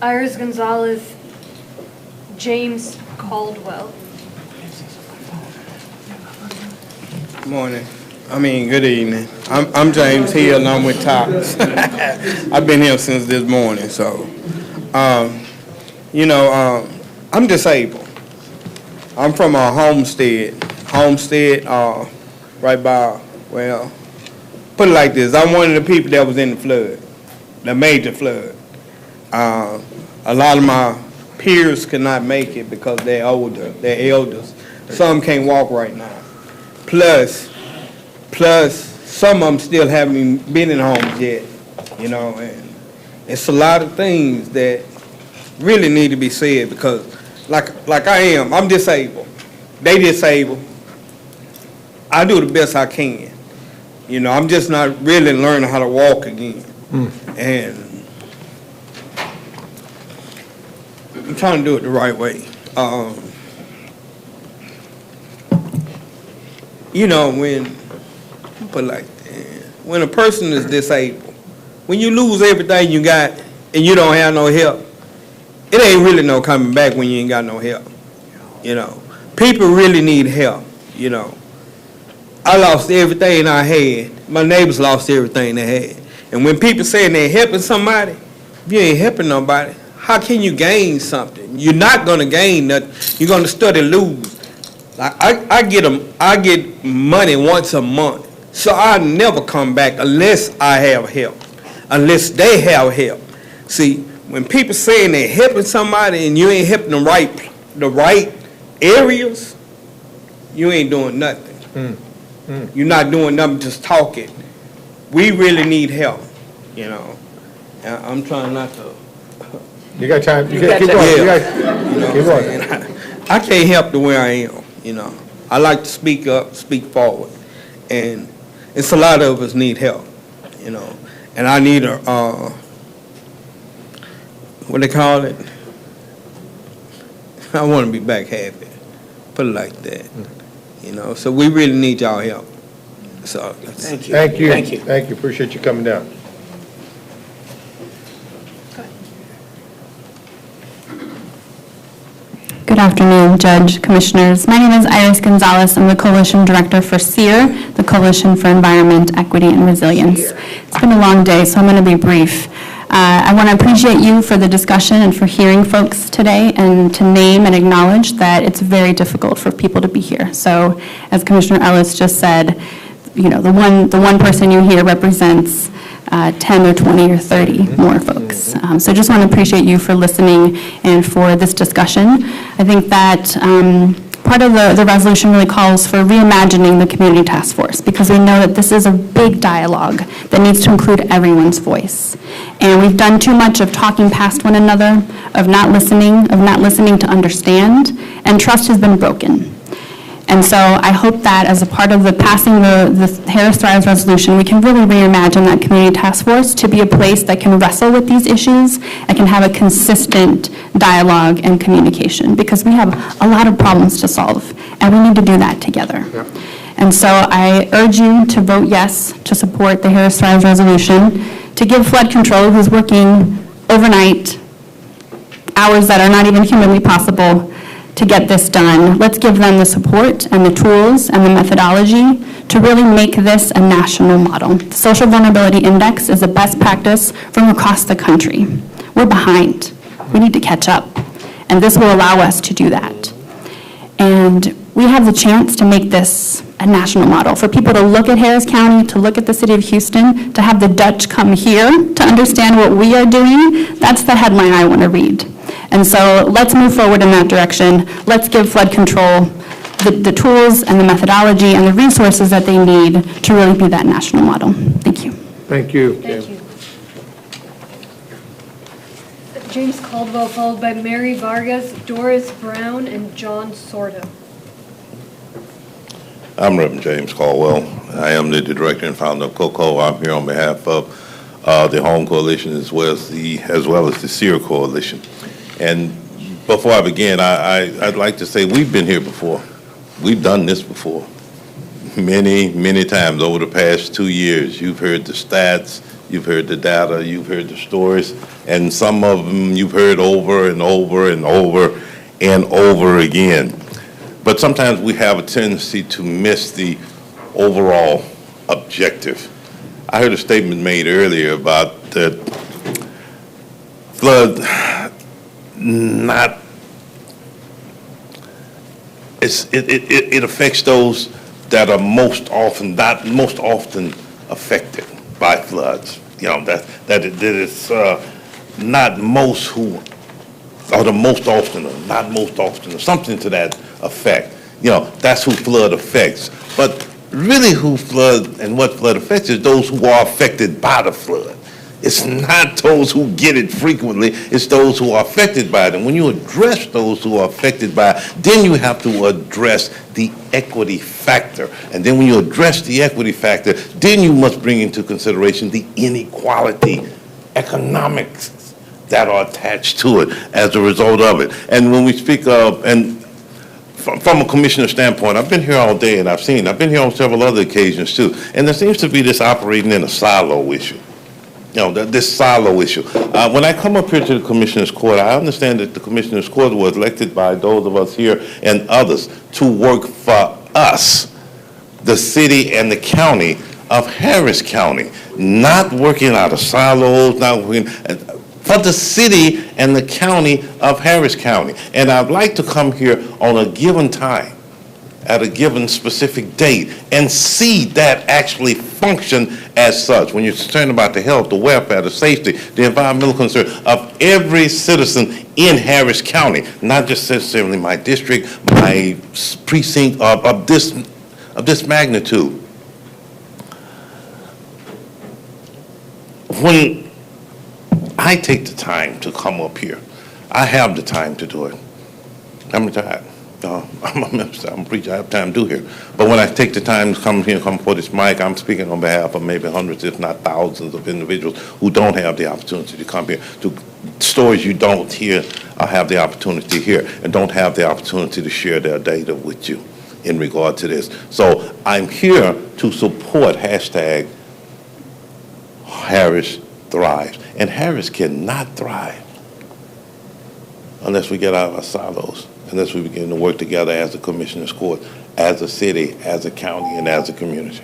Iris Gonzalez, James Caldwell. Good evening. I'm James Hill, and I'm with TOPS. I've been here since this morning, so, I'm disabled. I'm from a homestead, right by, well, put it like this, I'm one of the people that was in the flood, the major flood. A lot of my peers could not make it because they're older, they're elders. Some can't walk right now. Plus, some of them still haven't been in homes yet, and it's a lot of things that really need to be said because like I am, I'm disabled. They disabled. I do the best I can. I'm just not really learning how to walk again. And I'm trying to do it the right way. When a person is disabled, when you lose everything you got and you don't have no help, it ain't really no coming back when you ain't got no help. People really need help. I lost everything I had. My neighbors lost everything they had. And when people saying they're helping somebody, if you ain't helping nobody, how can you gain something? You're not gonna gain nothing. You're gonna study lose. Like I get money once a month, so I never come back unless I have help, unless they have help. See, when people saying they're helping somebody and you ain't helping the right areas, you ain't doing nothing. You're not doing nothing, just talking. We really need help, I'm trying not to. You got time. You got keep going. Yeah. Keep going. I can't help the way I am, I like to speak up, speak forward. And it's a lot of us need help, And I need a, what they call it? I want to be back happy. Put it like that. So we really need y'all help. So, Thank you. Thank you. Thank you. Thank you. Appreciate you coming down. Good afternoon, Judge, Commissioners. My name is Iris Gonzalez. I'm the Coalition Director for SEER, the Coalition for Environment, Equity, and Resilience. It's been a long day, so I'm going to be brief. I want to appreciate you for the discussion and for hearing folks today, and to name and acknowledge that it's very difficult for people to be here. So, as Commissioner Ellis just said, you know, the one person you hear represents 10 or 20 or 30 more folks. So just want to appreciate you for listening and for this discussion. I think that part of the resolution really calls for reimagining the community task force, because we know that this is a big dialogue that needs to include everyone's voice. And we've done too much of talking past one another, of not listening to understand, and trust has been broken. And so I hope that as a part of the passing the Harris Thrives resolution, we can really reimagine that community task force to be a place that can wrestle with these issues and can have a consistent dialogue and communication, because we have a lot of problems to solve, and we need to do that together. Yep. And so I urge you to vote yes to support the Harris Thrives resolution, to give flood control, who's working overnight, hours that are not even humanly possible, to get this done. Let's give them the support and the tools and the methodology to really make this a national model. The Social Vulnerability Index is a best practice from across the country. We're behind. We need to catch up. And this will allow us to do that. And we have the chance to make this a national model, for people to look at Harris County, to look at the city of Houston, to have the Dutch come here to understand what we are doing. That's the headline I want to read. And so let's move forward in that direction. Let's give flood control the tools and the methodology and the resources that they need to really be that national model. Thank you. Thank you. Thank you. James Caldwell, followed by Mary Vargas, Doris Brown, and John Sordo. I'm Reverend James Caldwell. I am the director and founder of COCO. I'm here on behalf of the Home Coalition as well as the SEER Coalition. And before I begin, I'd like to say we've been here before. We've done this before. Many, many times over the past 2 years. You've heard the stats, you've heard the data, you've heard the stories, and some of them you've heard over and over and over and over again. But sometimes we have a tendency to miss the overall objective. I heard a statement made earlier about that flood it affects those that are not most often affected by floods. You know, that it's not most who are the most often, or not most often, or something to that effect. You know, that's who flood affects. But really who flood and what flood affects is those who are affected by the flood. It's not those who get it frequently, it's those who are affected by it. And when you address those who are affected by it, then you have to address the equity factor. And then when you address the equity factor, then you must bring into consideration the inequality, economics that are attached to it as a result of it. And when we speak of, and from a commissioner standpoint, I've been here all day and I've been here on several other occasions too, and there seems to be this operating in a silo issue. You know, this silo issue. When I come up here to the Commissioner's Court, I understand that the Commissioner's Court was elected by those of us here and others to work for us, the city and the county of Harris County, not working out of silos, not working for the city and the county of Harris County. And I'd like to come here on a given time, at a given specific date, and see that actually function as such. When you're concerned about the health, the welfare, the safety, the environmental concern of every citizen in Harris County, not just necessarily my district, my precinct of this magnitude. When I take the time to come up here, I have the time to do it. I'm retired. I'm a minister, I'm a preacher, I have time to do here. But when I take the time to come here, come for this mic, I'm speaking on behalf of maybe hundreds, if not thousands of individuals who don't have the opportunity to come here, to stories you don't hear or have the opportunity to hear, and don't have the opportunity to share their data with you. in regard to this. So I'm here to support hashtag Harris Thrives. And Harris cannot thrive unless we get out of our silos, unless we begin to work together as a commissioner's court, as a city, as a county, and as a community.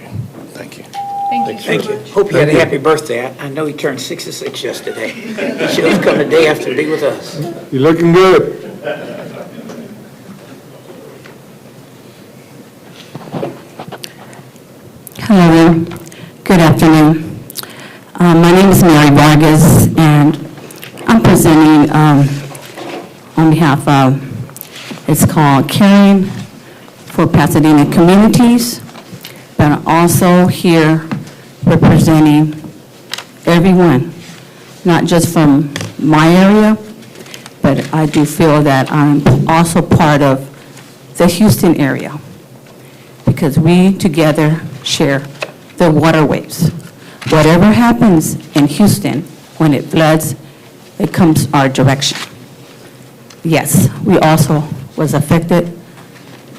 Thank you. Thank you Thank so you. much. Hope you had a happy birthday. I know he turned 66 yesterday. He should have come the day after to be with us. You're looking good. Hello, good afternoon. My name is Mary Vargas, and I'm presenting on behalf of, it's called Caring for Pasadena Communities, but I'm also here representing everyone, not just from my area, but I do feel that I'm also part of the Houston area, because we together share the waterways. Whatever happens in Houston, when it floods, it comes our direction. Yes, we also was affected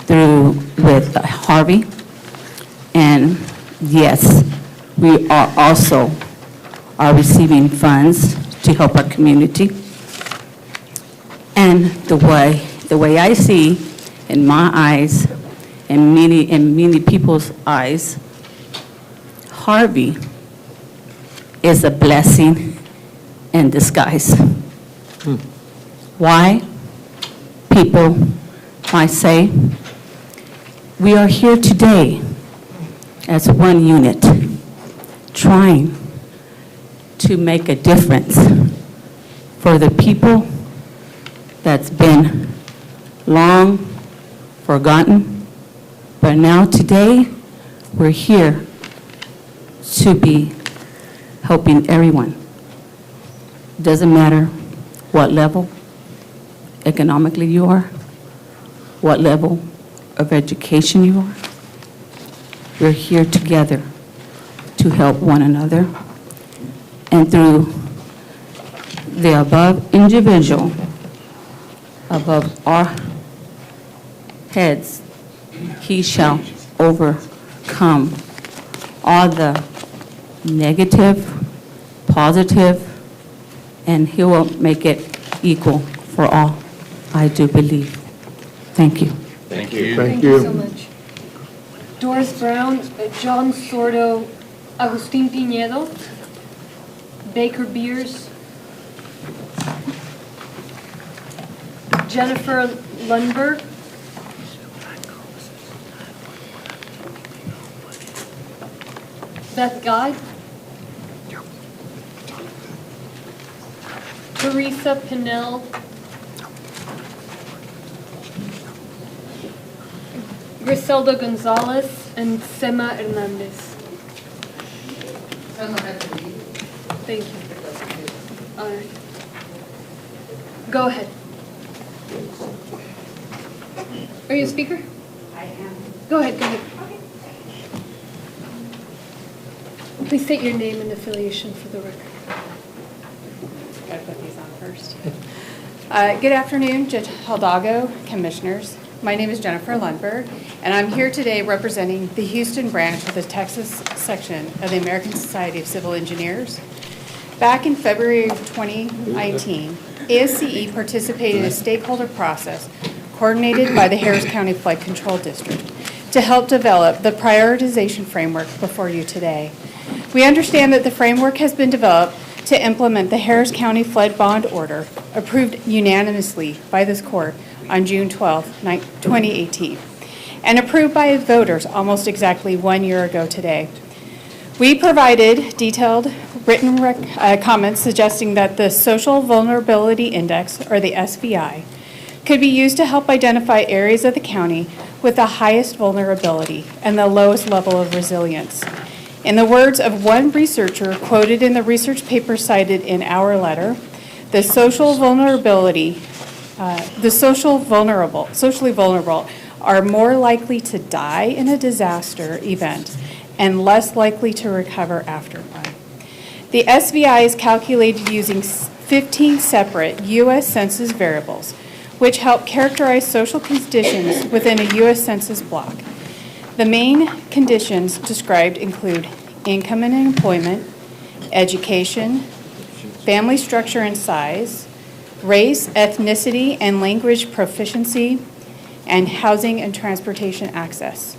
with Harvey, and yes, we are also receiving funds to help our community. And the way I see, in my eyes, and many people's eyes, Harvey is a blessing in disguise. Why? People might say, we are here today as one unit, trying to make a difference for the people that's been long forgotten, but now today, we're here to be helping everyone. Doesn't matter what level economically you are, what level of education you are. We're here together to help one another. And through the above individual, above our heads, he shall overcome all the negative, positive, and he will make it equal for all, I do believe. Thank you. Thank you. Thank you so much. Doris Brown, John Sordo, Agustin Pinedo, Baker Beers, Jennifer Lundberg, Beth Guy, Teresa Pinnell, Griselda Gonzalez, and Sema Hernandez. Thank you. All right. Go ahead. Are you a speaker? I am. Go ahead, go ahead. Please state your name and affiliation for the record. Got to put these on first. Good afternoon, Judge Hidalgo, Commissioners. My name is Jennifer Lundberg, and I'm here today representing the Houston branch of the Texas section of the American Society of Civil Engineers. Back in February of 2019, ASCE participated in a stakeholder process coordinated by the Harris County Flood Control District to help develop the prioritization framework before you today. We understand that the framework has been developed to implement the Harris County Flood Bond Order approved unanimously by this court on June 12, 2018, and approved by voters almost exactly 1 year ago today. We provided detailed written comments suggesting that the Social Vulnerability Index, or the SVI, could be used to help identify areas of the county with the highest vulnerability and the lowest level of resilience. In the words of one researcher quoted in the research paper cited in our letter, the socially vulnerable are more likely to die in a disaster event and less likely to recover after one. The SVI is calculated using 15 separate U.S. Census variables, which help characterize social conditions within a U.S. Census block. The main conditions described include income and employment, education, family structure and size, race, ethnicity, and language proficiency, and housing and transportation access.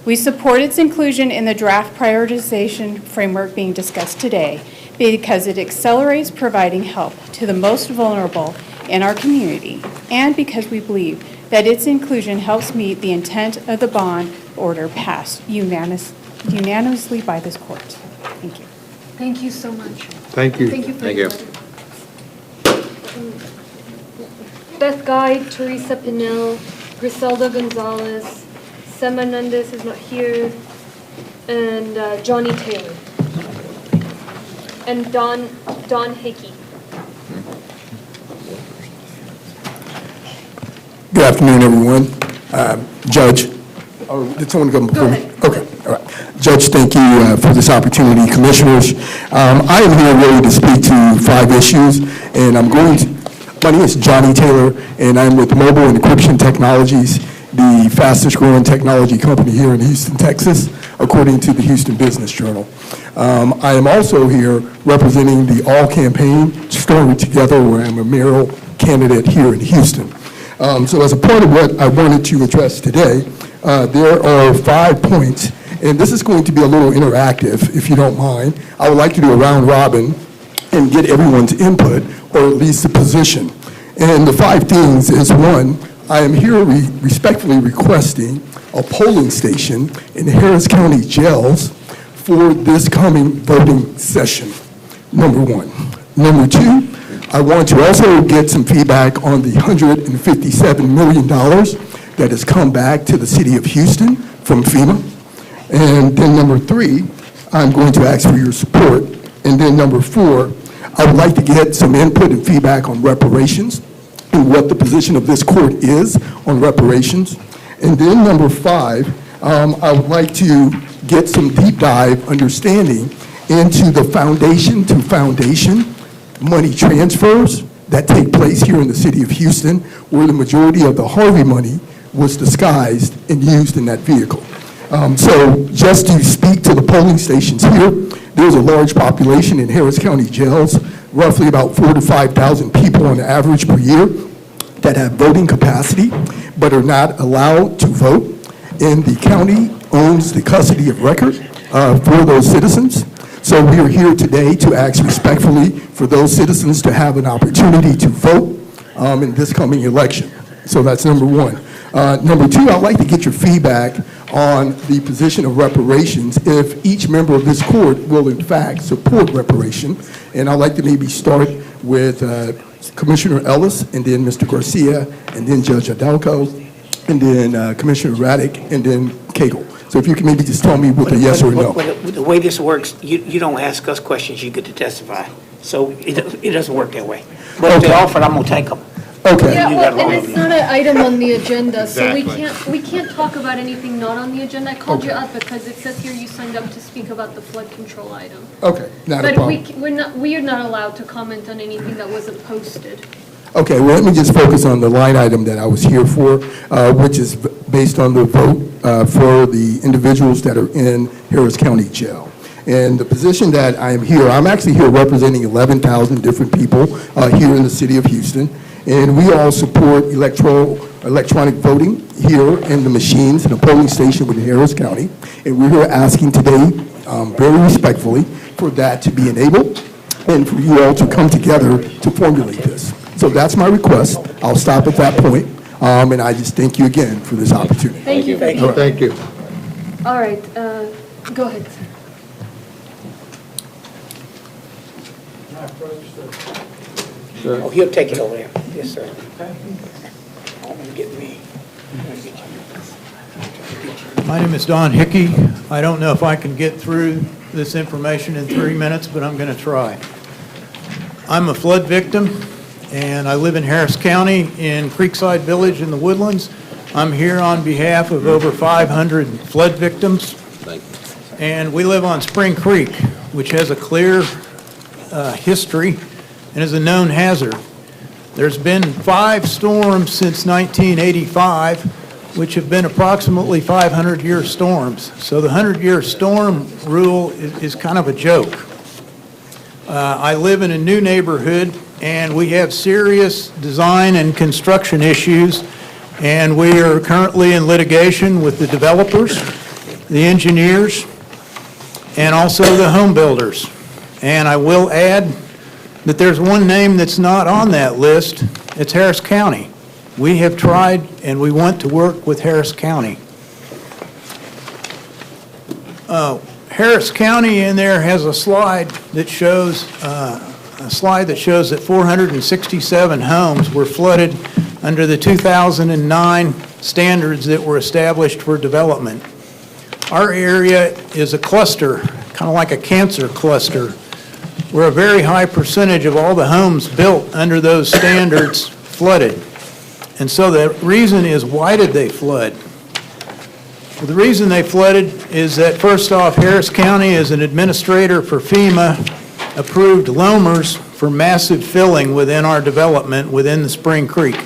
We support its inclusion in the draft prioritization framework being discussed today because it accelerates providing help to the most vulnerable in our community, and because we believe that its inclusion helps meet the intent of the bond order passed unanimously by this court. Thank you. Thank you so much. Thank you. Thank you for Thank your you. letter. Beth Guy, Teresa Pinell, Griselda Gonzalez, Sam Menendez is not here, and Johnny Taylor. And Don Hickey. Good afternoon, everyone. Judge, did someone come before me? Okay, all right. Judge, thank you for this opportunity. Commissioners, I am here really to speak to 5 issues, and my name is Johnny Taylor, and I'm with Mobile Encryption Technologies, the fastest growing technology company here in Houston, Texas, according to the Houston Business Journal. I am also here representing the All campaign, Stronger Together, where I'm a mayoral candidate here in Houston. So as a part of what I wanted to address today, there are 5 points, and this is going to be a little interactive, if you don't mind. I would like to do a round robin and get everyone's input, or at least the position. And the 5 things is, 1, I am here respectfully requesting a polling station in Harris County jails for this coming voting session, number 1. Number 2, I want to also get some feedback on the $157 million that has come back to the city of Houston from FEMA. And then number 3, I'm going to ask for your support. And then number 4, I would like to get some input and feedback on reparations and what the position of this court is on reparations. And then number 5, I would like to get some deep dive understanding into the foundation to foundation money transfers that take place here in the city of Houston, where the majority of the Harvey money was disguised and used in that vehicle. So just to speak to the polling stations here, there's a large population in Harris County jails, roughly about 4,000 to 5,000 people on average per year that have voting capacity but are not allowed to vote. And the county owns the custody of record for those citizens. So we are here today to ask respectfully for those citizens to have an opportunity to vote in this coming election. So that's number 1. Number 2, I'd like to get your feedback on the position of reparations if each member of this court will in fact support reparation. And I'd like to maybe start with Commissioner Ellis, and then Mr. Garcia, and then Judge Adelco, and then Commissioner Raddick, and then Cagle. So if you can maybe just tell me with a yes or a no. The way this works, you don't ask us questions, you get to testify. So it doesn't work that way. But if they offer, I'm going to take them. Okay. Yeah, well, and it's not an item on the agenda, so Exactly. we can't talk about anything not on the agenda. I called you up because it says here you signed up to speak about the flood control item. Okay, not a But problem. we are not allowed to comment on anything that wasn't posted. Okay, well, let me just focus on the line item that I was here for, which is based on the vote for the individuals that are in Harris County Jail. And the position that I am here, I'm actually here representing 11,000 different people here in the city of Houston. And we all support electronic voting here in the machines in the polling station within Harris County. And we're here asking today, very respectfully, for that to be enabled and for you all to come together to formulate this. So that's my request. I'll stop at that point. And I just thank you again for this opportunity. Thank you. Thank you. Thank you. All right, go ahead, sir. Oh, he'll take it over there. Yes, sir. I'm going to get me. My name is Don Hickey. I don't know if I can get through this information in 3 minutes, but I'm going to try. I'm a flood victim, and I live in Harris County in Creekside Village in the Woodlands. I'm here on behalf of over 500 flood victims. And we live on Spring Creek, which has a clear history and is a known hazard. There's been 5 storms since 1985, which have been approximately 500-year storms. So the 100-year storm rule is kind of a joke. I live in a new neighborhood, and we have serious design and construction issues, and we are currently in litigation with the developers, the engineers, and also the home builders. And I will add that there's one name that's not on that list. It's Harris County. We have tried, and we want to work with Harris County. Harris County in there has a slide that shows that 467 homes were flooded under the 2009 standards that were established for development. Our area is a cluster, kind of like a cancer cluster, where a very high percentage of all the homes built under those standards flooded. And so the reason is, why did they flood? Well, the reason they flooded is that, first off, Harris County, as an administrator for FEMA, approved loamers for massive filling within our development within the Spring Creek.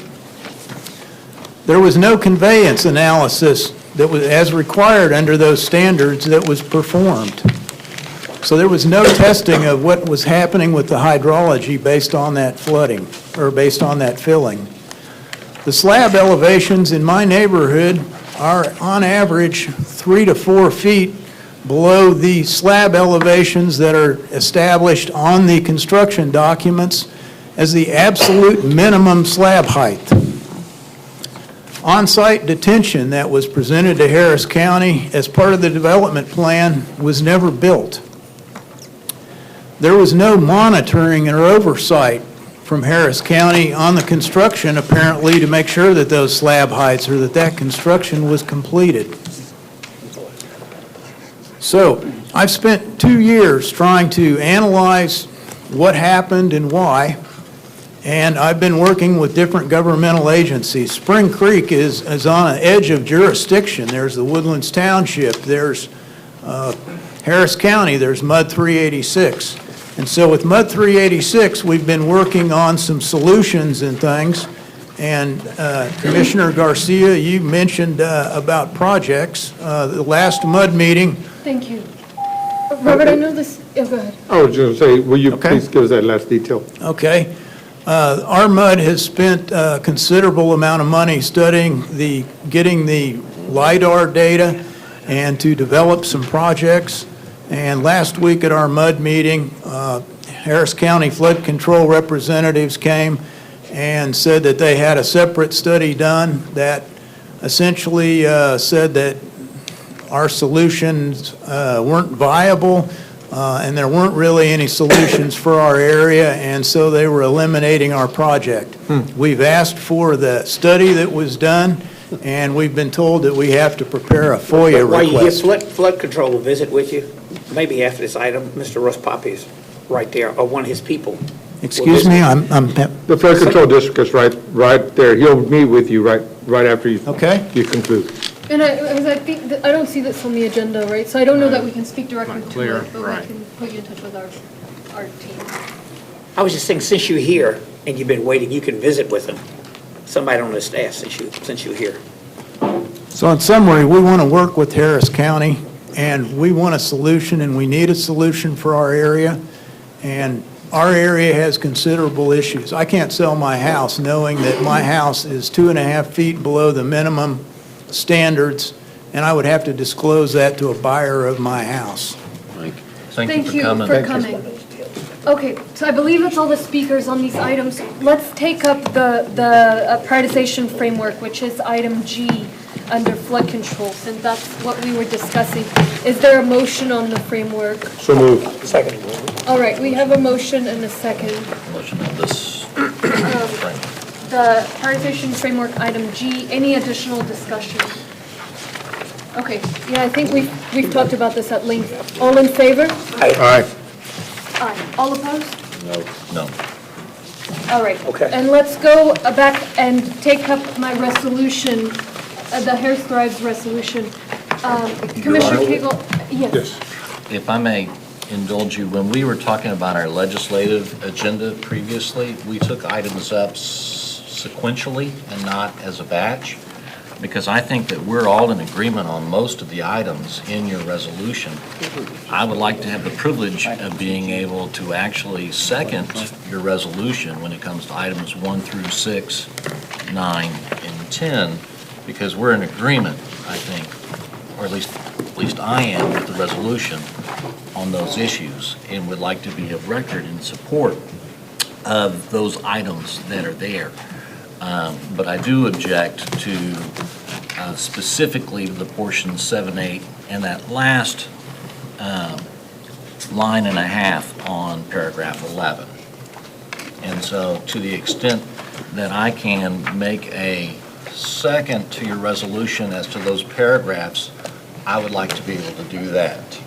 There was no conveyance analysis that was, as required under those standards, that was performed. So there was no testing of what was happening with the hydrology based on that flooding, or based on that filling. The slab elevations in my neighborhood are on average 3 to 4 feet below the slab elevations that are established on the construction documents as the absolute minimum slab height. On-site detention that was presented to Harris County as part of the development plan was never built. There was no monitoring or oversight from Harris County on the construction, apparently, to make sure that those slab heights or that construction was completed. So I've spent 2 years trying to analyze what happened and why, and I've been working with different governmental agencies. Spring Creek is on an edge of jurisdiction. There's the Woodlands Township, there's Harris County, there's MUD 386. And so with MUD 386, we've been working on some solutions and things. And Commissioner Garcia, you mentioned about projects. The last MUD meeting. Thank you. Robert, I know this, go ahead. I was just going to say, will you please give us that last detail? Okay. Our MUD has spent a considerable amount of money studying getting the LIDAR data and to develop some projects. And last week at our MUD meeting, Harris County flood control representatives came and said that they had a separate study done that essentially said that our solutions weren't viable and there weren't really any solutions for our area, and so they were eliminating our project. We've asked for the study that was done, and we've been told that we have to prepare a FOIA While you request. get flood control will visit with you, maybe after this item, Mr. Russ Poppy is right there, or one of his people. Excuse me, I'm The flood control district is right there. He'll meet with you right after you conclude. And I think, I don't see this on the agenda, right? So I don't know that we can speak directly to it, but we can put you in touch with our team. I was just saying, since you're here and you've been waiting, you can visit with them. Somebody on the staff since you're here. So in summary, we want to work with Harris County, and we want a solution, and we need a solution for our area. And our area has considerable issues. I can't sell my house knowing that my house is 2.5 feet below the minimum standards, and I would have to disclose that to a buyer of my house. Thank you for coming. Okay, so I believe that's all the speakers on these items. Let's take up the prioritization framework, which is item G under flood control, since that's what we were discussing. Is there a motion on the framework? So moved. Second. All right, we have a motion and a second. Motion on this. The prioritization framework, item G, any additional discussion? Okay, yeah, I think we've talked about this at length. All in favor? Aye. Aye. All opposed? No. All right. Okay. And let's go back and take up my resolution, the Harris Thrives resolution. Commissioner Cagle, yes. If I may, indulge you, when we were talking about our legislative agenda previously, we took items up sequentially and not as a batch, because I think that we're all in agreement on most of the items in your resolution. I would like to have the privilege of being able to actually second your resolution when it comes to items 1 through 6, 9, and 10, because we're in agreement, I think, or at least I am with the resolution on those issues, and would like to be of record in support of those items that are there. But I do object to specifically the portion 7, 8, and that last line and a half on paragraph 11. And so to the extent that I can make a second to your resolution as to those paragraphs, I would like to be able to do that.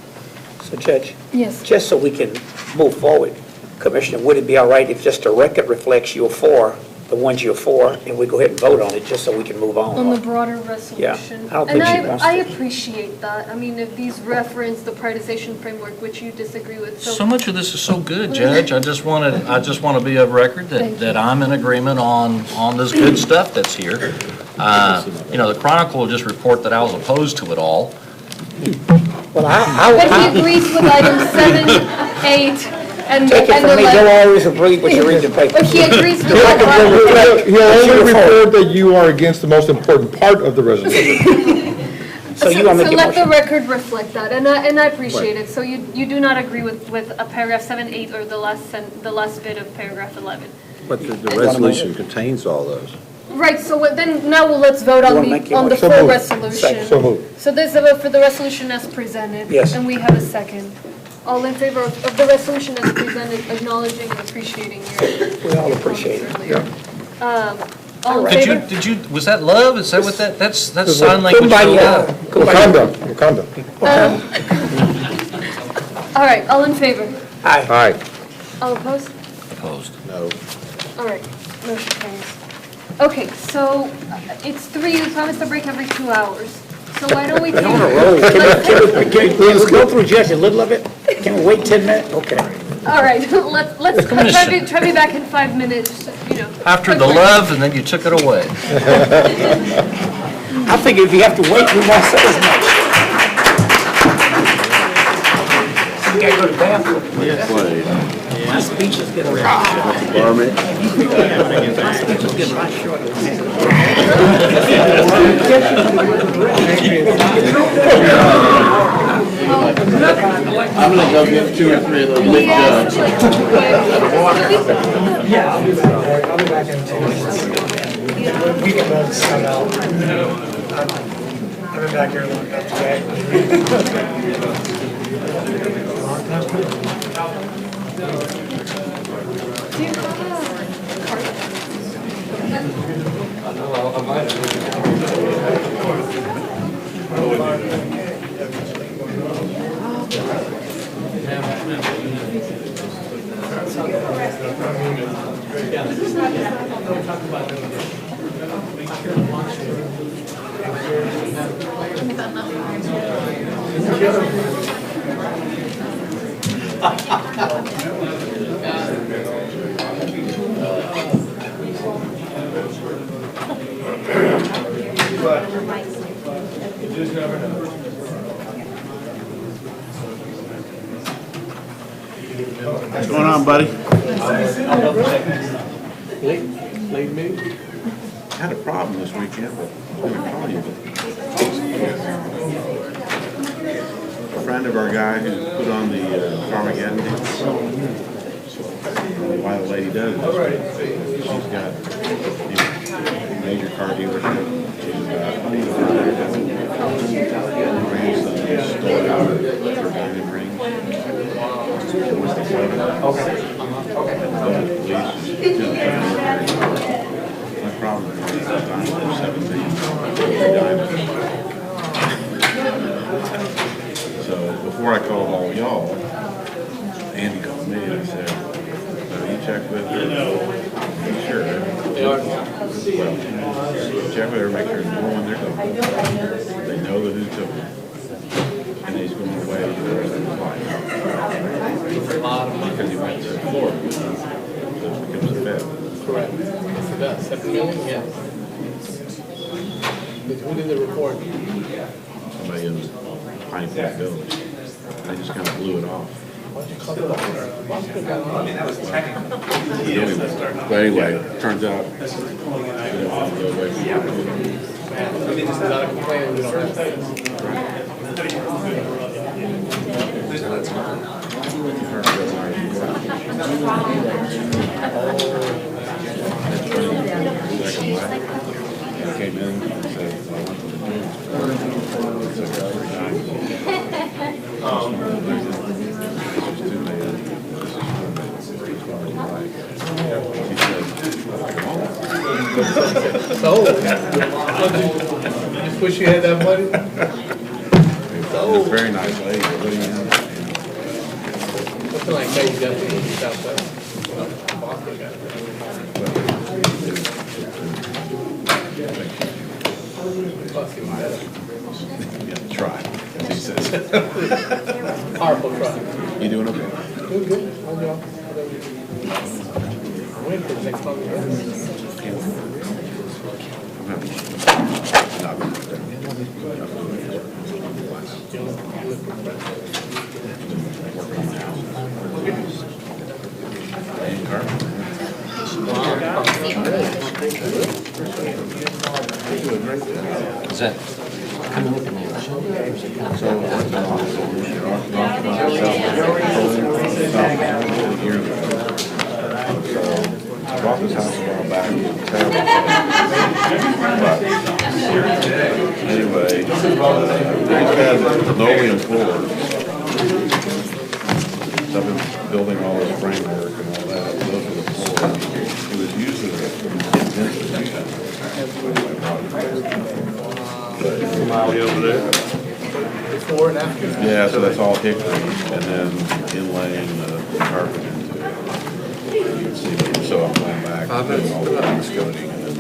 So Judge? Yes. Just so we can move forward, Commissioner, would it be all right if just the record reflects you're for, the ones you're for, and we go ahead and vote on it, just so we can move on? On the broader resolution. I don't think she wants to. I appreciate that. I mean, if these reference the prioritization framework, which you disagree with, So much of this is so good, Judge. I just want to be of record that I'm in agreement on this good stuff that's here. You know, the Chronicle will just report that I was opposed to it all. Well, But he agrees with items 7, 8, and Take it from me, 11. don't always agree what you read in the paper. But he agrees with He'll only report that you are against the most important part of the resolution. So you want to make So your let the motion? record reflect that, and I appreciate it. So you do not agree with a paragraph 7, 8, or the last bit of paragraph 11? But the resolution contains all those. Right, so then now let's vote You on wanna make your the motion? full So moved. resolution. Second. So moved. So there's a vote for the resolution as presented. Yes. And we have a second. All in favor of the resolution as presented, acknowledging and appreciating your. We all appreciate it. All in favor? Did you, was that love? Is that what that's It's sign language for love? Wakanda. All right, all in favor? Aye. All opposed? Opposed. No. All right, motion carries. Okay, so it's 3, we promised a break every 2 hours. So why don't we take? On a roll. Can we go through just a little of it? Can we wait 10 minutes? Okay. All right, let's try me back in 5 minutes, you know. After the love, and then you took it away. I figure if you have to wait, we won't say as much. You gotta go to the bathroom. My speech is getting right short. My speech is getting right short. I'm gonna go get 2 or 3 of those big jugs. Yeah, I'll be back. I'll be back in 2 minutes. We can both sum out. I've been back here long enough What's going on, buddy? Leave me. I had a problem this weekend, but I'm gonna call you. A friend of our guy who put on the Armageddon dance. Why the lady does it, she's got a major car dealership. She's grandson stole out her diamond ring. Wants to sell it. My problem is it's a diamond for 17. So before I called all y'all, Andy called me and said, you check with her, make sure. Well, check with her, make sure no one they're going. They know who took it. And he's going away for the rest of his life. million? Yeah. Who did the report? Somebody in Pine Point Village. They just kind of blew it off. But anyway, turns out. Came in and said, I want them to do So, you just wish you had that money? It's a very nice lady. Something like that, you got to do stuff, but Boston got it. Yeah, try, as he says. Powerful try. You doing okay? Doing good. How's y'all? I'm waiting for the next time. Is that coming up in the I bought this house a while back. Anyway, we've had linoleum floors. I've been building all this framework and all that. Those are the floors. It was used as an institution. Somebody over there. Before and after? Yeah, so that's all hickory, and then inlaying the carpet into it. You can see, so I'm going back, doing all the wainscoting and then.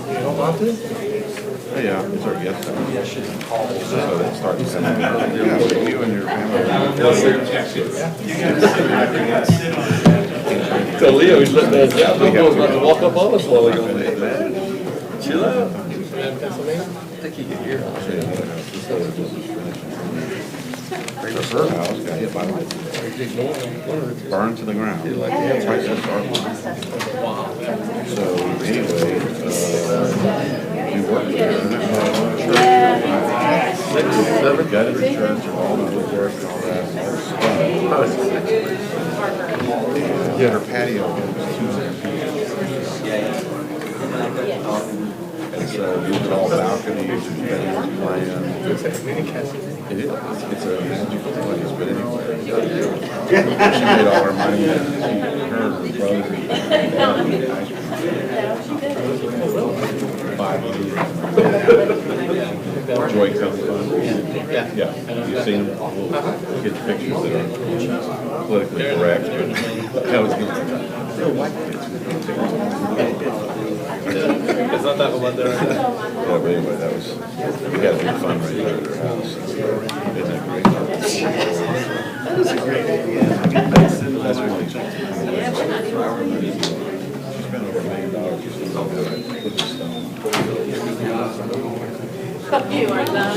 You don't want to? Yeah, it's our guest house. So that starts to come out. Yeah, so you and your family. So Leo, he's letting us out. He's about to walk up on us while we go there. Chill out. Pennsylvania? I think you can hear us. Her house got hit by lightning. Burned to the ground. Right, that's our line. So anyway, we worked there. Church, gutted the church, all the woodwork and all that, all stuff. Yeah, her patio was 2 feet. And so we did all balconies and bedroom plan. It's like a mini castle. It is. It's a magical place, but anyway. She made all her money and her brother. Joy Comes Fund. Yeah. You've seen them? We'll get the pictures that are politically correct, but that was good. White kids. It's not that one there. Yeah, but anyway, that was, we had a big fundraiser at their house. Isn't that great? That is a great idea. That's really. She spent over $1 million just to put the stone. You are not.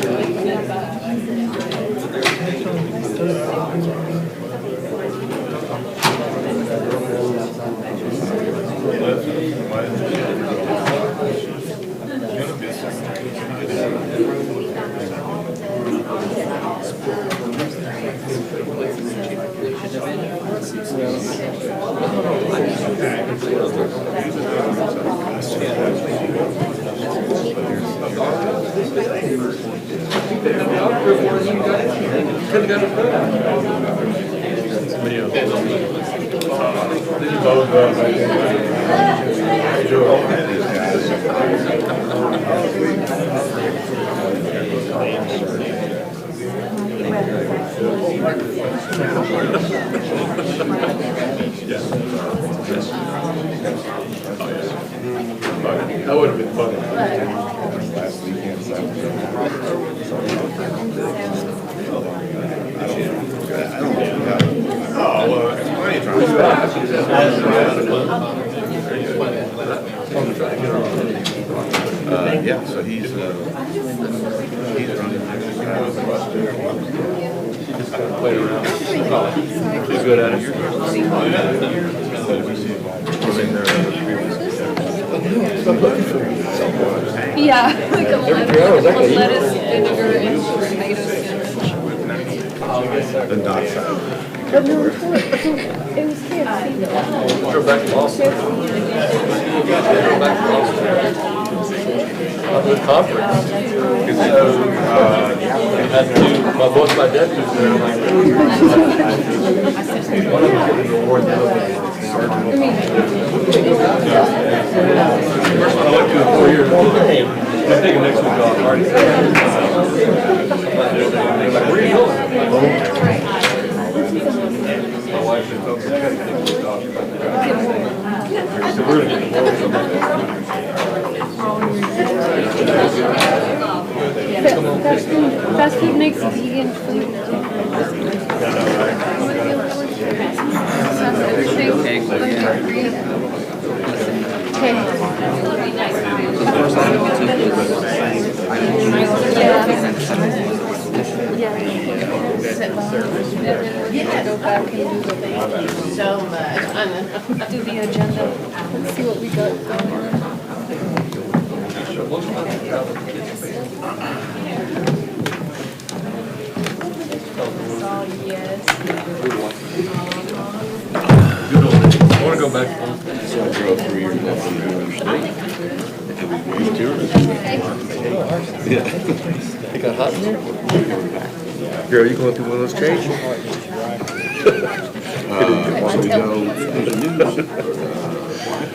That would have been fun. Last weekend, Saturday. I don't know. Oh, well, it's plenty of time. Wait around. You're good at it. Yeah, like a lettuce, vinegar, and tomato sandwich. The dot sign. But no, it was KFC. Go back to Boston. Go back to Boston. Up to the conference. And so, had two, both my dad was there. One of them getting the award. First one I went to in 4 years. I'm taking next week off. Already. Where are you going? My wife said, "Folks, I gotta take this off." So we're gonna get the Fast food makes vegan food. Go back and do the thing. So much. Do the agenda. Let's see what we got going on. I want to go back. So I drove 3 years left from New York State. And we were tourists. Yeah. It got hot in here? Girl, you going through one of those changes? So we go to the news.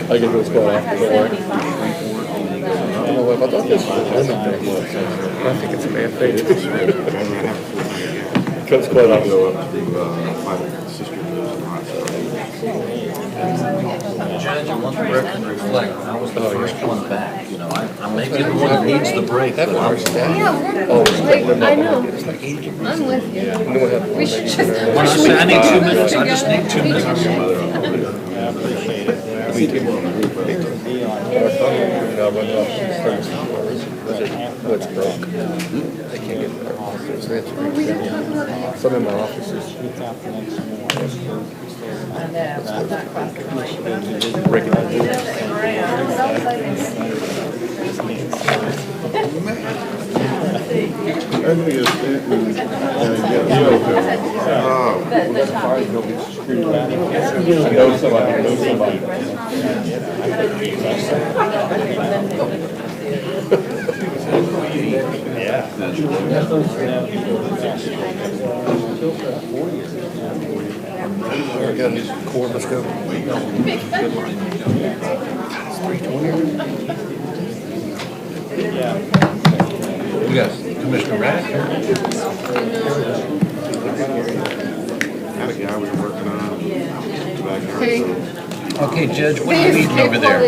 I can go squat after the war. I don't know if I thought this was a women thing. I think it's a man thing. Comes quite often. Go up to my sister lives in the hospital. Judge, I want the record to reflect, I was the first one back, you know, I may be the one that needs the break, but I'm... I know. I'm with you. We should just... When I say I need 2 minutes, I just need 2 minutes. What's broke? They can't get there. Some of my offices. Breaking down. I got his cord, let's go. We got Commissioner Rath here. Had a guy we were working on. Okay, Judge, what are you eating over there?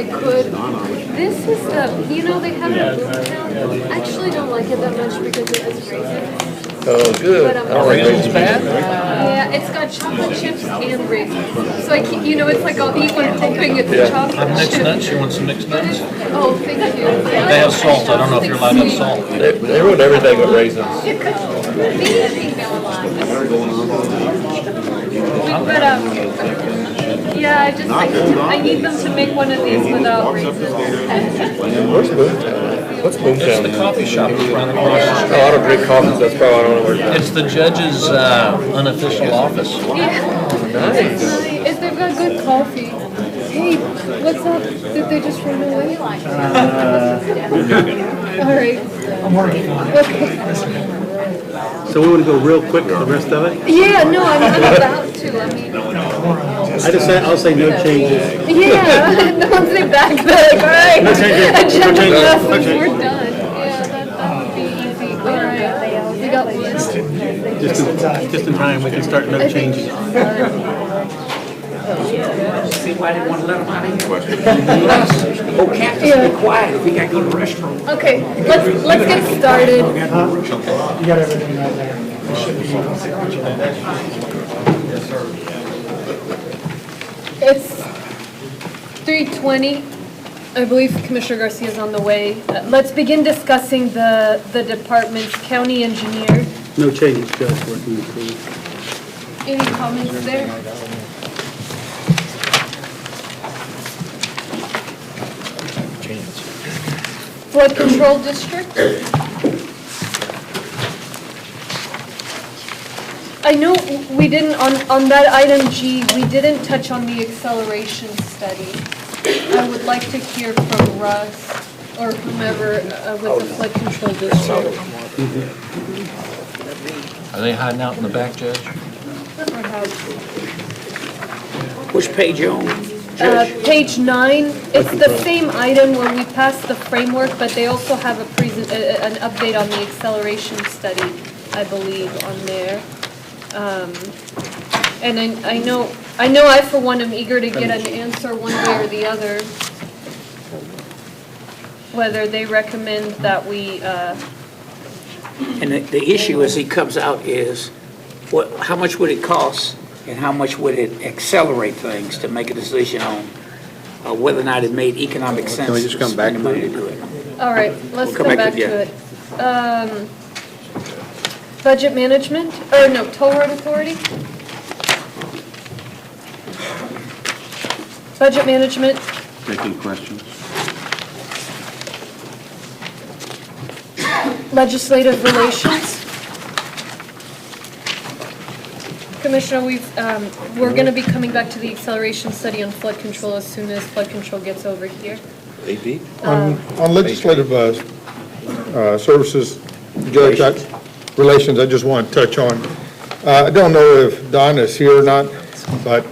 This is the, you know, they have it in Boomtown. I actually don't like it that much because it has raisins. Oh, good. I don't like raisins bad. Yeah, it's got chocolate chips and raisins. So I keep, you know, it's like I'll eat one hoping it's chocolate Have mixed chip. nuts, you want some mixed nuts? Oh, thank you. They have salt, I don't know if you're allowed to have salt. They ruined everything with raisins. But, yeah, I need them to make one of these without raisins. Where's Boomtown? What's Boomtown? It's the coffee shop around across the street. Oh, I don't drink coffee, so that's probably, I don't know where it's at. It's the judge's unofficial office. Yeah. Nice. If they've got good coffee. Hey, what's up? Did they just run away? All right. I'm working on it. Okay. So we want to go real quick for the rest of it? Yeah, no, I'm about to. I mean, I'll say no changes. yeah, no one's say back then. All right. No changes. Agenda No lessons, changes. we're done. Yeah, that would be easy. All right. We got one. Just in time, we can start no changes. See why they want to let them out of here? Oh, Captain, be quiet if you got to go to the restroom. Okay, let's get started. You got everything right there. It should be. It's 3:20. I believe Commissioner Garcia is on the way. Let's begin discussing the department's county engineer. No changes, Judge, working with me. Any comments there? Flood control district? I know we didn't, on that item G, we didn't touch on the acceleration study. I would like to hear from Russ or whomever with the flood control district. Are they hiding out in the back, Judge? Which page you on? Page 9, it's the same item where we passed the framework, but they also have an update on the acceleration study, I believe, on there. And I know I for one am eager to get an answer one way or the other, whether they recommend that we, And the issue as he comes out is, how much would it cost and how much would it accelerate things to make a decision on whether or not it made economic sense? Can we just come back to to it? Do it? all right, let's We'll come back to it. Budget management, or no, toll road authority? Budget management, Taking questions? legislative relations. Commissioner, we're going to be coming back to the acceleration study on flood control as soon as flood control gets over here. On legislative services, Judge, relations, I just want to touch on. I don't know if Donna is here or not, but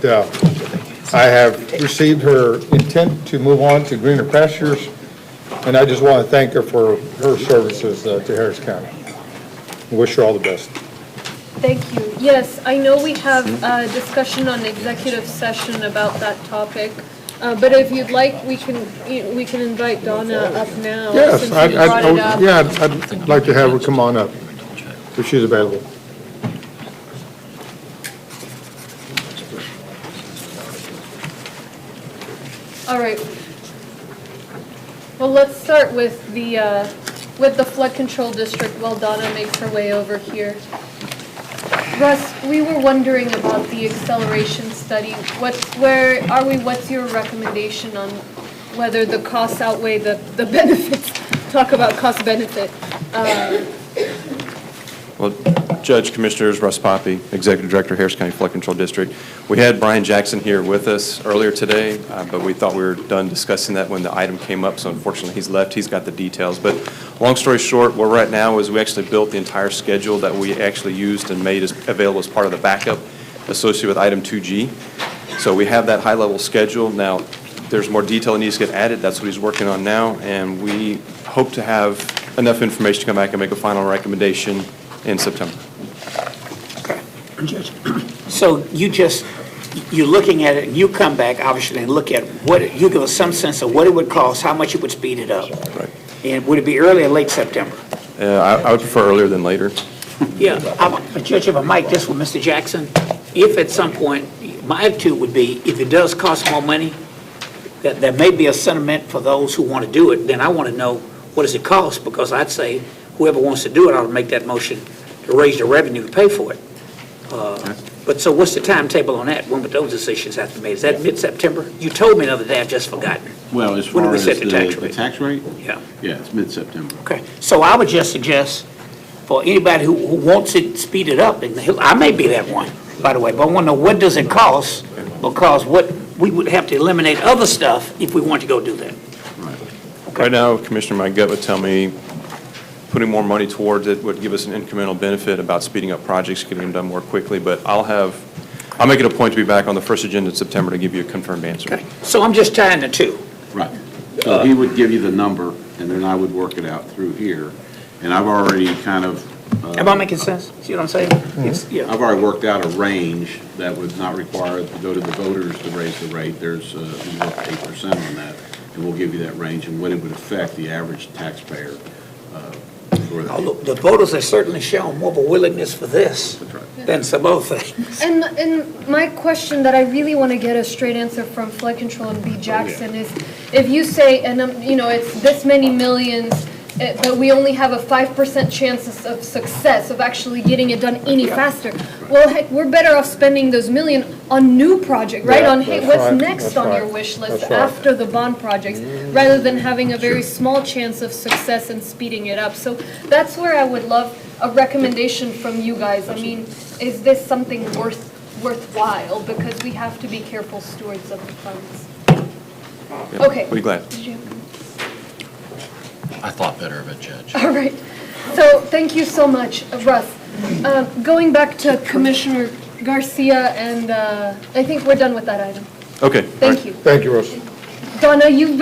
I have received her intent to move on to greener pastures, and I just want to thank her for her services to Harris County. Wish her all the best. Thank you. Yes, I know we have a discussion on executive session about that topic, but if you'd like, we can invite Donna up now. Yes, since you brought it up. I'd like to have her come on up if she's available. All right. Well, let's start with the flood control district while Donna makes her way over here. Russ, we were wondering about the acceleration study. Where are we? What's your recommendation on whether the costs outweigh the benefits? Talk about cost benefit. Well, Judge, Commissioners, Russ Poppy, Executive Director, Harris County Flood Control District. We had Brian Jackson here with us earlier today, but we thought we were done discussing that when the item came up, so unfortunately he's left. He's got the details. But long story short, where we're at now is we actually built the entire schedule that we actually used and made available as part of the backup associated with item 2G. So we have that high-level schedule. Now, there's more detail that needs to get added. That's what he's working on now, and we hope to have enough information to come back and make a final recommendation in September. Okay. Judge, so you're looking at it, and you come back, obviously, and look at you give us some sense of what it would cost, how much it would speed it up. Right. And would it be early or late September? I would prefer earlier than later. Yeah, Judge, if I might, just with Mr. Jackson, if at some point, my attitude would be, if it does cost more money, that there may be a sentiment for those who want to do it, then I want to know what does it cost, because I'd say whoever wants to do it ought to make that motion to raise the revenue to pay for it. But so what's the timetable on that? When would those decisions have to be made? Is that mid-September? You told me the other day, I've just forgotten. Well, as When do far we as set the tax the rate? tax rate? Yeah. Yeah, it's mid-September. Okay, so I would just suggest for anybody who wants it speeded up, and I may be that one, by the way, but I want to know what does it cost, because we would have to eliminate other stuff if we want to go do that. Right now, Commissioner, my gut would tell me putting more money towards it would give us an incremental benefit about speeding up projects, getting them done more quickly, but I'll make it a point to be back on the first agenda in September to give you a confirmed answer. Okay, so I'm just tying the two. Right. So he would give you the number, and then I would work it out through here. And I've already kind of... Am I making sense? See what I'm saying? Yeah. I've already worked out a range that would not require to go to the voters to raise the rate. There's 8% on that, and we'll give you that range and what it would affect the average taxpayer for that. Look, the voters have certainly shown more of a willingness for this than some other things. And my question that I really want to get a straight answer from Flood Control and B. Jackson is, if you say, and it's this many millions, but we only have a 5% chance of success of actually getting it done any faster. Well, heck, we're better off spending those million on new project, right? Yeah, On, hey, that's what's right, next that's on right, your wish list that's right. after the bond projects, rather than having a very small chance of success and speeding it up. So that's where I would love a recommendation from you guys. I mean, is this something worthwhile? Because we have to be careful stewards of the funds. Yeah, Okay. we'll be glad. Did you- I thought better of it, Judge. All right. So thank you so much, Russ. Going back to Commissioner Garcia, and I think we're done with that item. Okay. Thank you. Thank you, Russ. Donna, you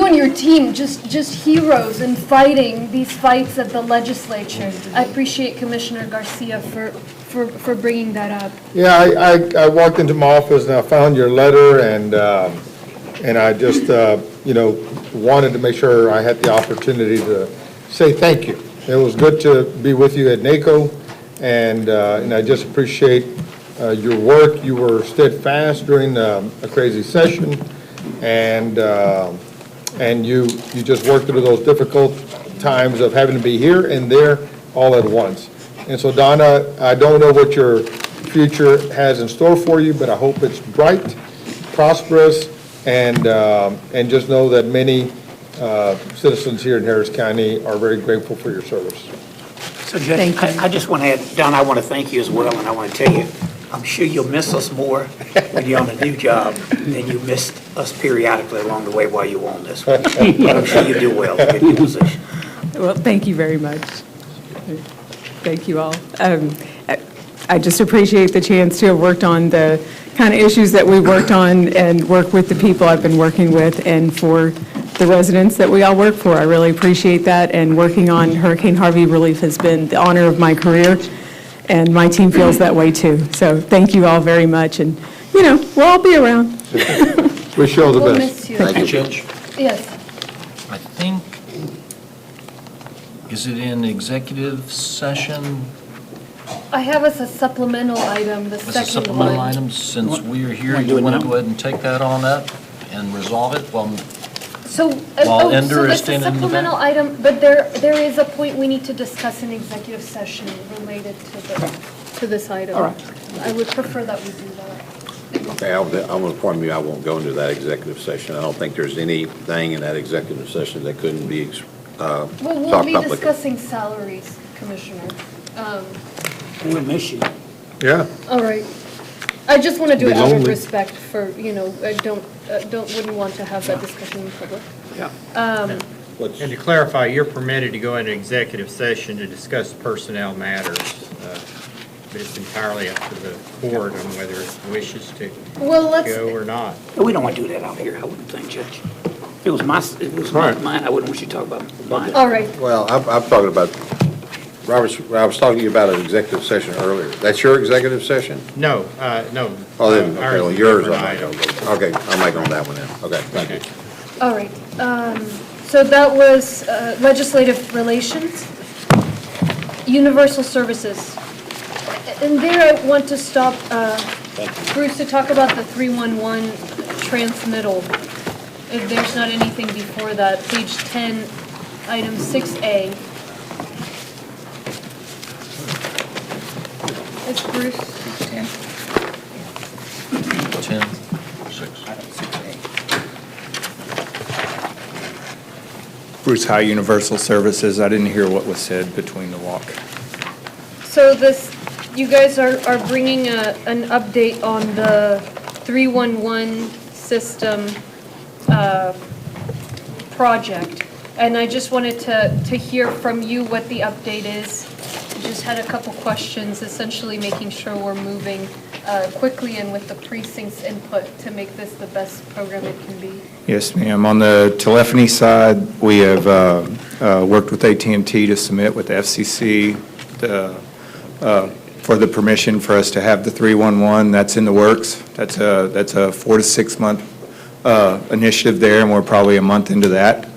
and your team, just heroes in fighting these fights at the legislature. I appreciate Commissioner Garcia for bringing that up. Yeah, I walked into my office and I found your letter, and I just, wanted to make sure I had the opportunity to say thank you. It was good to be with you at NACO, and I just appreciate your work. You were steadfast during a crazy session, and you just worked through those difficult times of having to be here and there all at once. And so, Donna, I don't know what your future has in store for you, but I hope it's bright, prosperous, and just know that many citizens here in Harris County are very grateful for your service. So Judge, I just want to add, Don, I want to thank you as well, and I want to tell you, I'm sure you'll miss us more when you're on a new job than you missed us periodically along the way while you were on this one. But I'm sure you do well in your position. Well, thank you very much. Thank you all. I just appreciate the chance to have worked on the kind of issues that we worked on and work with the people I've been working with, and for the residents that we all work for. I really appreciate that, and working on Hurricane Harvey relief has been the honor of my career, and my team feels that way too. So thank you all very much, and we'll all be around. Wish you all the We'll best. miss you. Thank you, Judge. Yes. I think, is it in executive session? I have as a supplemental item, the As a second supplemental one. item, since we are here, Want to do you it want now? to go ahead and take that on up and resolve it? Well, So, While so Ender is that's a standing in the back? supplemental item, but there is a point we need to discuss in executive session related to this item. All right. I would prefer that we do that. Okay, I'm going to inform you, I won't go into that executive session. I don't think there's anything in that executive session that couldn't be Well, we'll talked be publicly. discussing salaries, Commissioner. We'll miss you. Yeah. All right. I just want to do Be it out of lonely. respect for, I wouldn't want to have that discussion in public. Yeah. And to clarify, you're permitted to go into executive session to discuss personnel matters, but it's entirely up to the board on whether it wishes to Well, let's, go or not. We don't want to do that out here, I wouldn't think, Judge. If it was mine, I wouldn't want you to talk about mine. all right. Well, I'm talking about, Robert, I was talking to you about an executive session earlier. That's your executive session? No, no. Oh, then, ours okay, well, is a yours, different I'm item. not okay, I'll make on that one then. Okay, thank you. All right. So that was legislative relations, universal services. And there I want to stop, Bruce, to talk about the 311 transmittal. If there's not anything before that, page 10, item 6A. It's Bruce. 10, 6. Bruce High Universal Services. I didn't hear what was said between the walk. So this, you guys are bringing an update on the 311 system project. And I just wanted to hear from you what the update is. I just had a couple questions, essentially making sure we're moving quickly and with the precinct's input to make this the best program it can be. Yes, ma'am. On the telephony side, we have worked with AT&T to submit with the FCC for the permission for us to have the 311. That's in the works. That's a 4 to 6 month initiative there, and we're probably a month into that.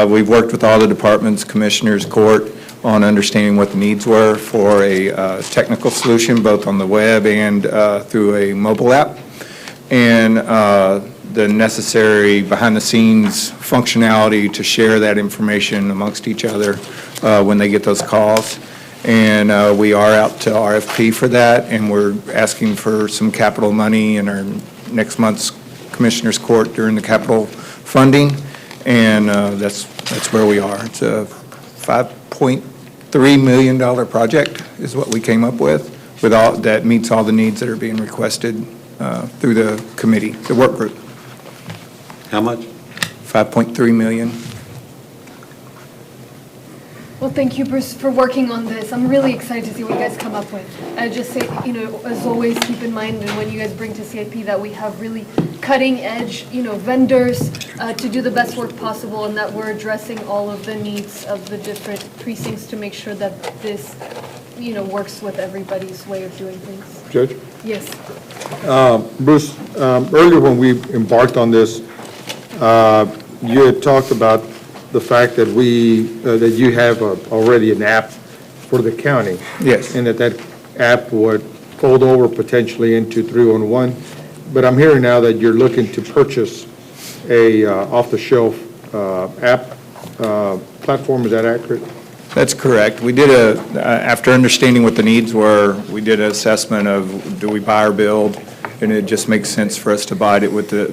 We've worked with all the departments, commissioners, court, on understanding what the needs were for a technical solution, both on the web and through a mobile app. And the necessary behind-the-scenes functionality to share that information amongst each other when they get those calls. And we are out to RFP for that, and we're asking for some capital money in our next month's Commissioners Court during the capital funding, and that's where we are. It's a $5.3 million project is what we came up with all, that meets all the needs that are being requested through the committee, the work group. How much? $5.3 million. Well, thank you, Bruce, for working on this. I'm really excited to see what you guys come up with. I just say, as always, keep in mind and when you guys bring to CIP that we have really cutting-edge, vendors to do the best work possible, and that we're addressing all of the needs of the different precincts to make sure that this, works with everybody's way of doing things. Judge? Yes. Bruce, earlier when we embarked on this, you had talked about the fact that that you have already an app for the county. Yes. And that app would fold over potentially into 311. But I'm hearing now that you're looking to purchase a off-the-shelf app platform. Is that accurate? That's correct. We did after understanding what the needs were, we did an assessment of do we buy or build, and it just makes sense for us to buy it with the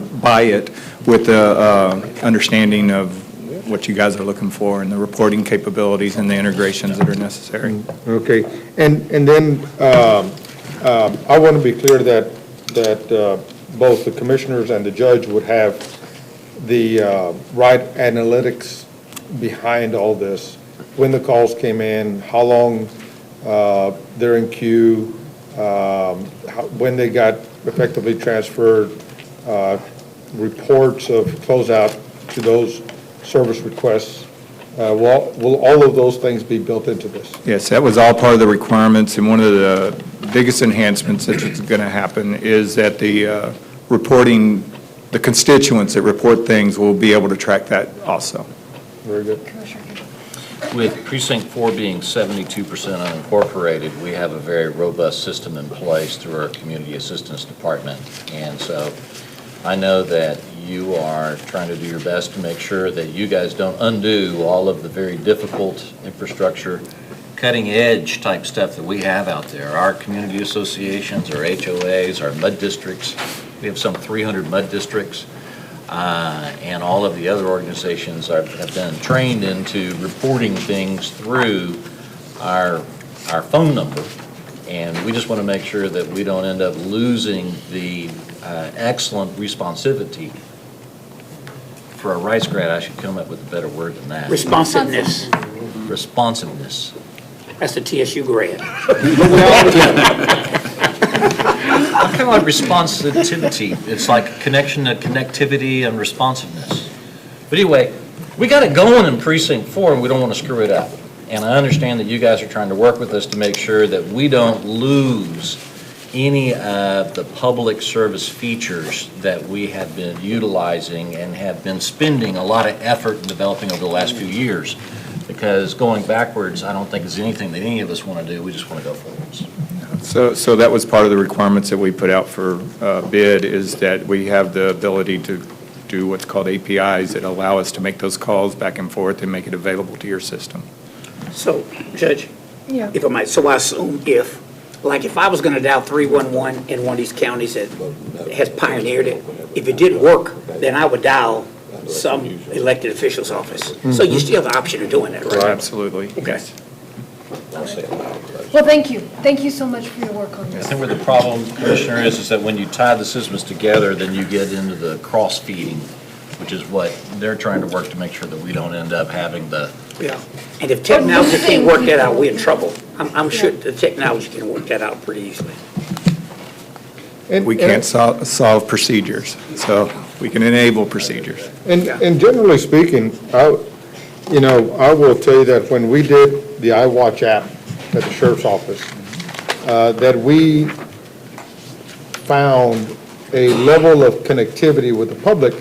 understanding of what you guys are looking for and the reporting capabilities and the integrations that are necessary. Okay. And then I want to be clear that both the commissioners and the judge would have the right analytics behind all this. When the calls came in, how long they're in queue, when they got effectively transferred, reports of closeout to those service requests. Will all of those things be built into this? Yes, that was all part of the requirements, and one of the biggest enhancements that's going to happen is that the reporting, the constituents that report things will be able to track that also. Very good. With Precinct 4 being 72% unincorporated, we have a very robust system in place through our Community Assistance Department. And so I know that you are trying to do your best to make sure that you guys don't undo all of the very difficult infrastructure, cutting-edge type stuff that we have out there. Our community associations, our HOAs, our mud districts, we have some 300 mud districts. And all of the other organizations have been trained into reporting things through our phone number. And we just want to make sure that we don't end up losing the excellent responsivity. For a rice grad, I should come up with a better word than that. Responsiveness. Responsiveness. That's the TSU grad. I'm kind of like responsivity. It's like connection to connectivity and responsiveness. But anyway, we got it going in Precinct 4, and we don't want to screw it up. And I understand that you guys are trying to work with us to make sure that we don't lose any of the public service features that we have been utilizing and have been spending a lot of effort in developing over the last few years. Because going backwards, I don't think is anything that any of us want to do. We just want to go forwards. So that was part of the requirements that we put out for bid, is that we have the ability to do what's called APIs that allow us to make those calls back and forth and make it available to your system. So, Judge, Yeah. if I might, so I assume if I was going to dial 311 in one of these counties that has pioneered it, if it didn't work, then I would dial some elected official's office. So you still have the option of doing that, right? Absolutely. Okay. Well, thank you. Thank you so much for your work on I this. think where the problem, Commissioner, is that when you tie the systems together, then you get into the cross-feeding, which is what they're trying to work to make sure that we don't end up having the... Yeah. And if technology can't work that out, we're in trouble. I'm sure the technology can work that out pretty easily. We can't solve procedures, so we can enable procedures. And generally speaking, I will tell you that when we did the iWatch app at the sheriff's office, that we found a level of connectivity with the public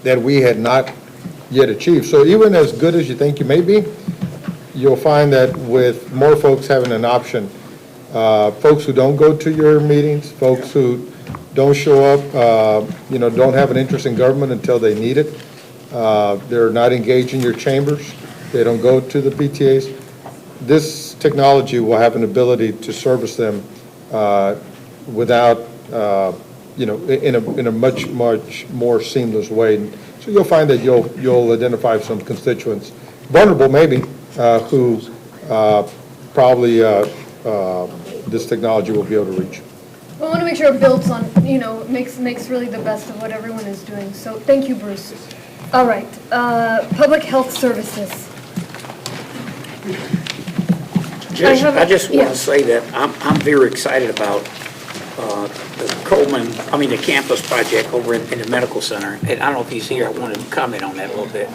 that we had not yet achieved. So even as good as you think you may be, you'll find that with more folks having an option, folks who don't go to your meetings, folks who don't show up, don't have an interest in government until they need it. They're not engaged in your chambers. They don't go to the PTAs. This technology will have an ability to service them without, in a much more seamless way. So you'll find that you'll identify some constituents, vulnerable maybe, who probably this technology will be able to reach. I want to make sure it builds on, makes really the best of what everyone is doing. So thank you, Bruce. All right, public health services. I just want to say that I'm very excited about the campus project over in the medical center. And I don't know if he's here. I wanted to comment on that a little bit.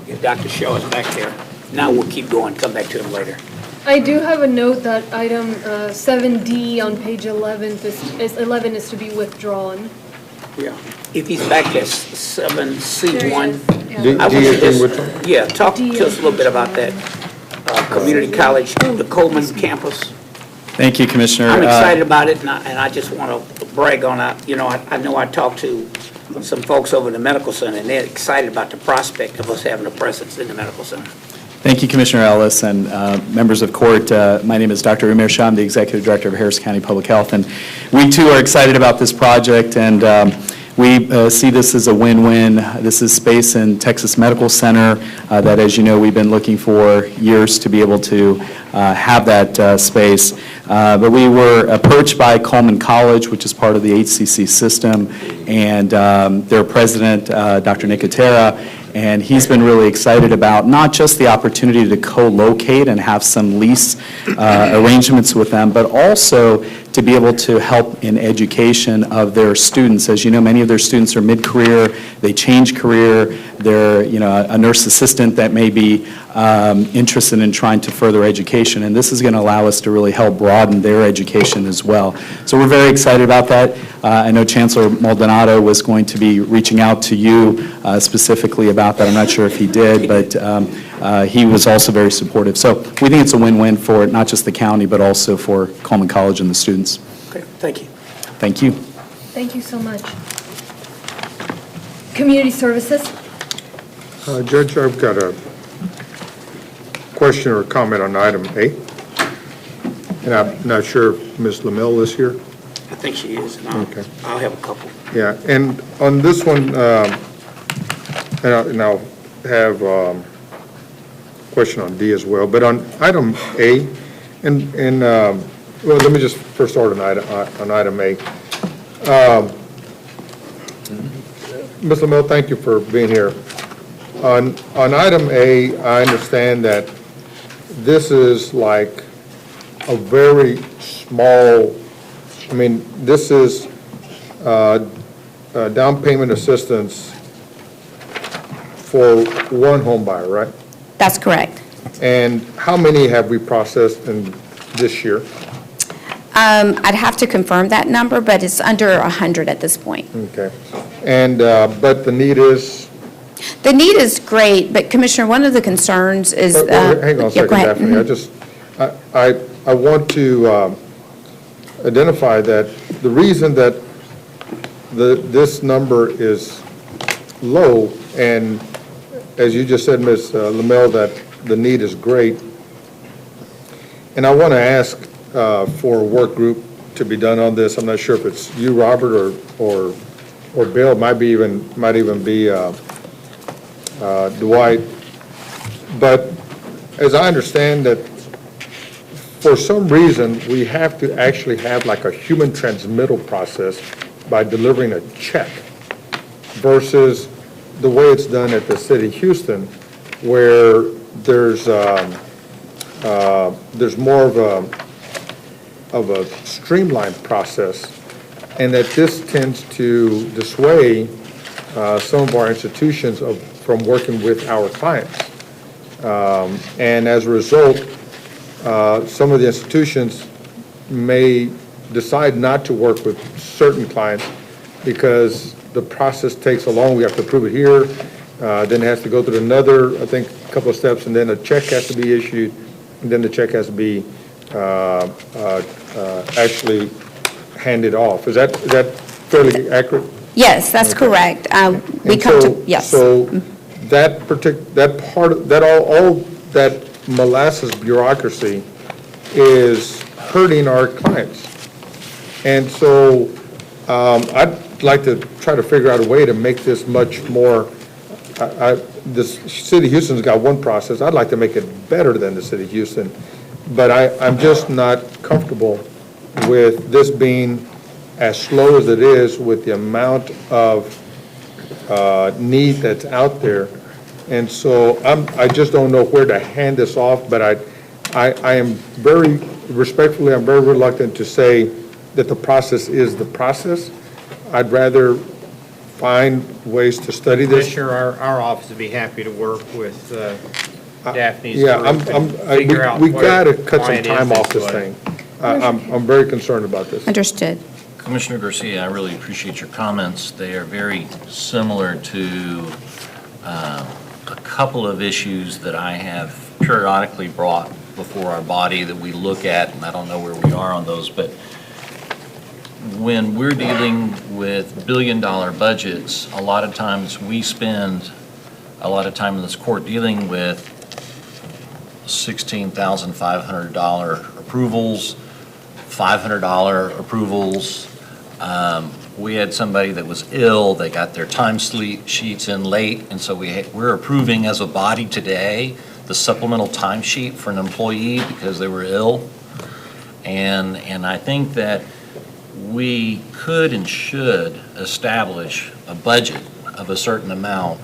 If Dr. Shaw is back there. Now we'll keep going, come back to him later. I do have a note that item 7D on page 11 is to be withdrawn. Yeah. If he's back at 7C1. Talk to us a little bit about that. Community college, the Coleman campus. Thank you, Commissioner. I'm excited about it, and I just want to brag on it. I know I talked to some folks over in the medical center, and they're excited about the prospect of us having a presence in the medical center. Thank you, Commissioner Ellis, and members of court. My name is Dr. Umair Shah. I'm the Executive Director of Harris County Public Health, and we too are excited about this project, and we see this as a win-win. This is space in Texas Medical Center that, as you know, we've been looking for years to be able to have that space. But we were approached by Coleman College, which is part of the HCC system, and their president, Dr. Nicotera, and he's been really excited about not just the opportunity to co-locate and have some lease arrangements with them, but also to be able to help in education of their students. As you know, many of their students are mid-career, they change career, they're a nurse assistant that may be interested in trying to further education, and this is going to allow us to really help broaden their education as well. So we're very excited about that. I know Chancellor Maldonado was going to be reaching out to you specifically about that. I'm not sure if he did, but he was also very supportive. So we think it's a win-win for not just the county, but also for Coleman College and the students. Okay, thank you. Thank you. Thank you so much. Community services. Judge, I've got a question or comment on item A. And I'm not sure if Ms. Lamel is here. I think she is, and I'll have a couple. Yeah, and on this one, and I'll have a question on D as well, but on item A, well, let me just first start on item A. Ms. Lamel, thank you for being here. On item A, I understand that this is like a very small, this is down payment assistance for one home buyer, right? That's correct. And how many have we processed in this year? I'd have to confirm that number, but it's under 100 at this point. Okay. And, but the need is? The need is great, but Commissioner, one of the concerns is... hang on a second, Daphne. I want to identify that the reason that this number is low, and as you just said, Ms. Lamel, that the need is great, and I want to ask for a work group to be done on this. I'm not sure if it's you, Robert, or Bill. It might even be Dwight. But as I understand that, for some reason, we have to actually have like a human transmittal process by delivering a check versus the way it's done at the City of Houston, where there's more of a streamlined process, and that this tends to dissuade some of our institutions from working with our clients. And as a result, some of the institutions may decide not to work with certain clients because the process takes so long. We have to approve it here, then it has to go through another, I think, a couple of steps, and then a check has to be issued, and then the check has to be actually handed off. Is that fairly accurate? Yes, that's correct. We And come so- to, yes. So that all that molasses bureaucracy is hurting our clients. And so I'd like to try to figure out a way to make this much more, this city of Houston's got one process. I'd like to make it better than the city of Houston. But I'm just not comfortable with this being as slow as it is with the amount of need that's out there. And so I just don't know where to hand this off, but I am very respectfully, I'm very reluctant to say that the process is the process. I'd rather find ways to study this. Commissioner, our office would be happy to work with Daphne's Yeah, group and figure out we what gotta cut some why it is time off this this way. thing. I'm very concerned about this. Understood. Commissioner Garcia, I really appreciate your comments. They are very similar to a couple of issues that I have periodically brought before our body that we look at, and I don't know where we are on those, but when we're dealing with billion-dollar budgets, a lot of times we spend a lot of time in this court dealing with $16,500 approvals, $500 approvals. We had somebody that was ill, they got their time sheets in late, and so we're approving as a body today the supplemental timesheet for an employee because they were ill. And I think that we could and should establish a budget of a certain amount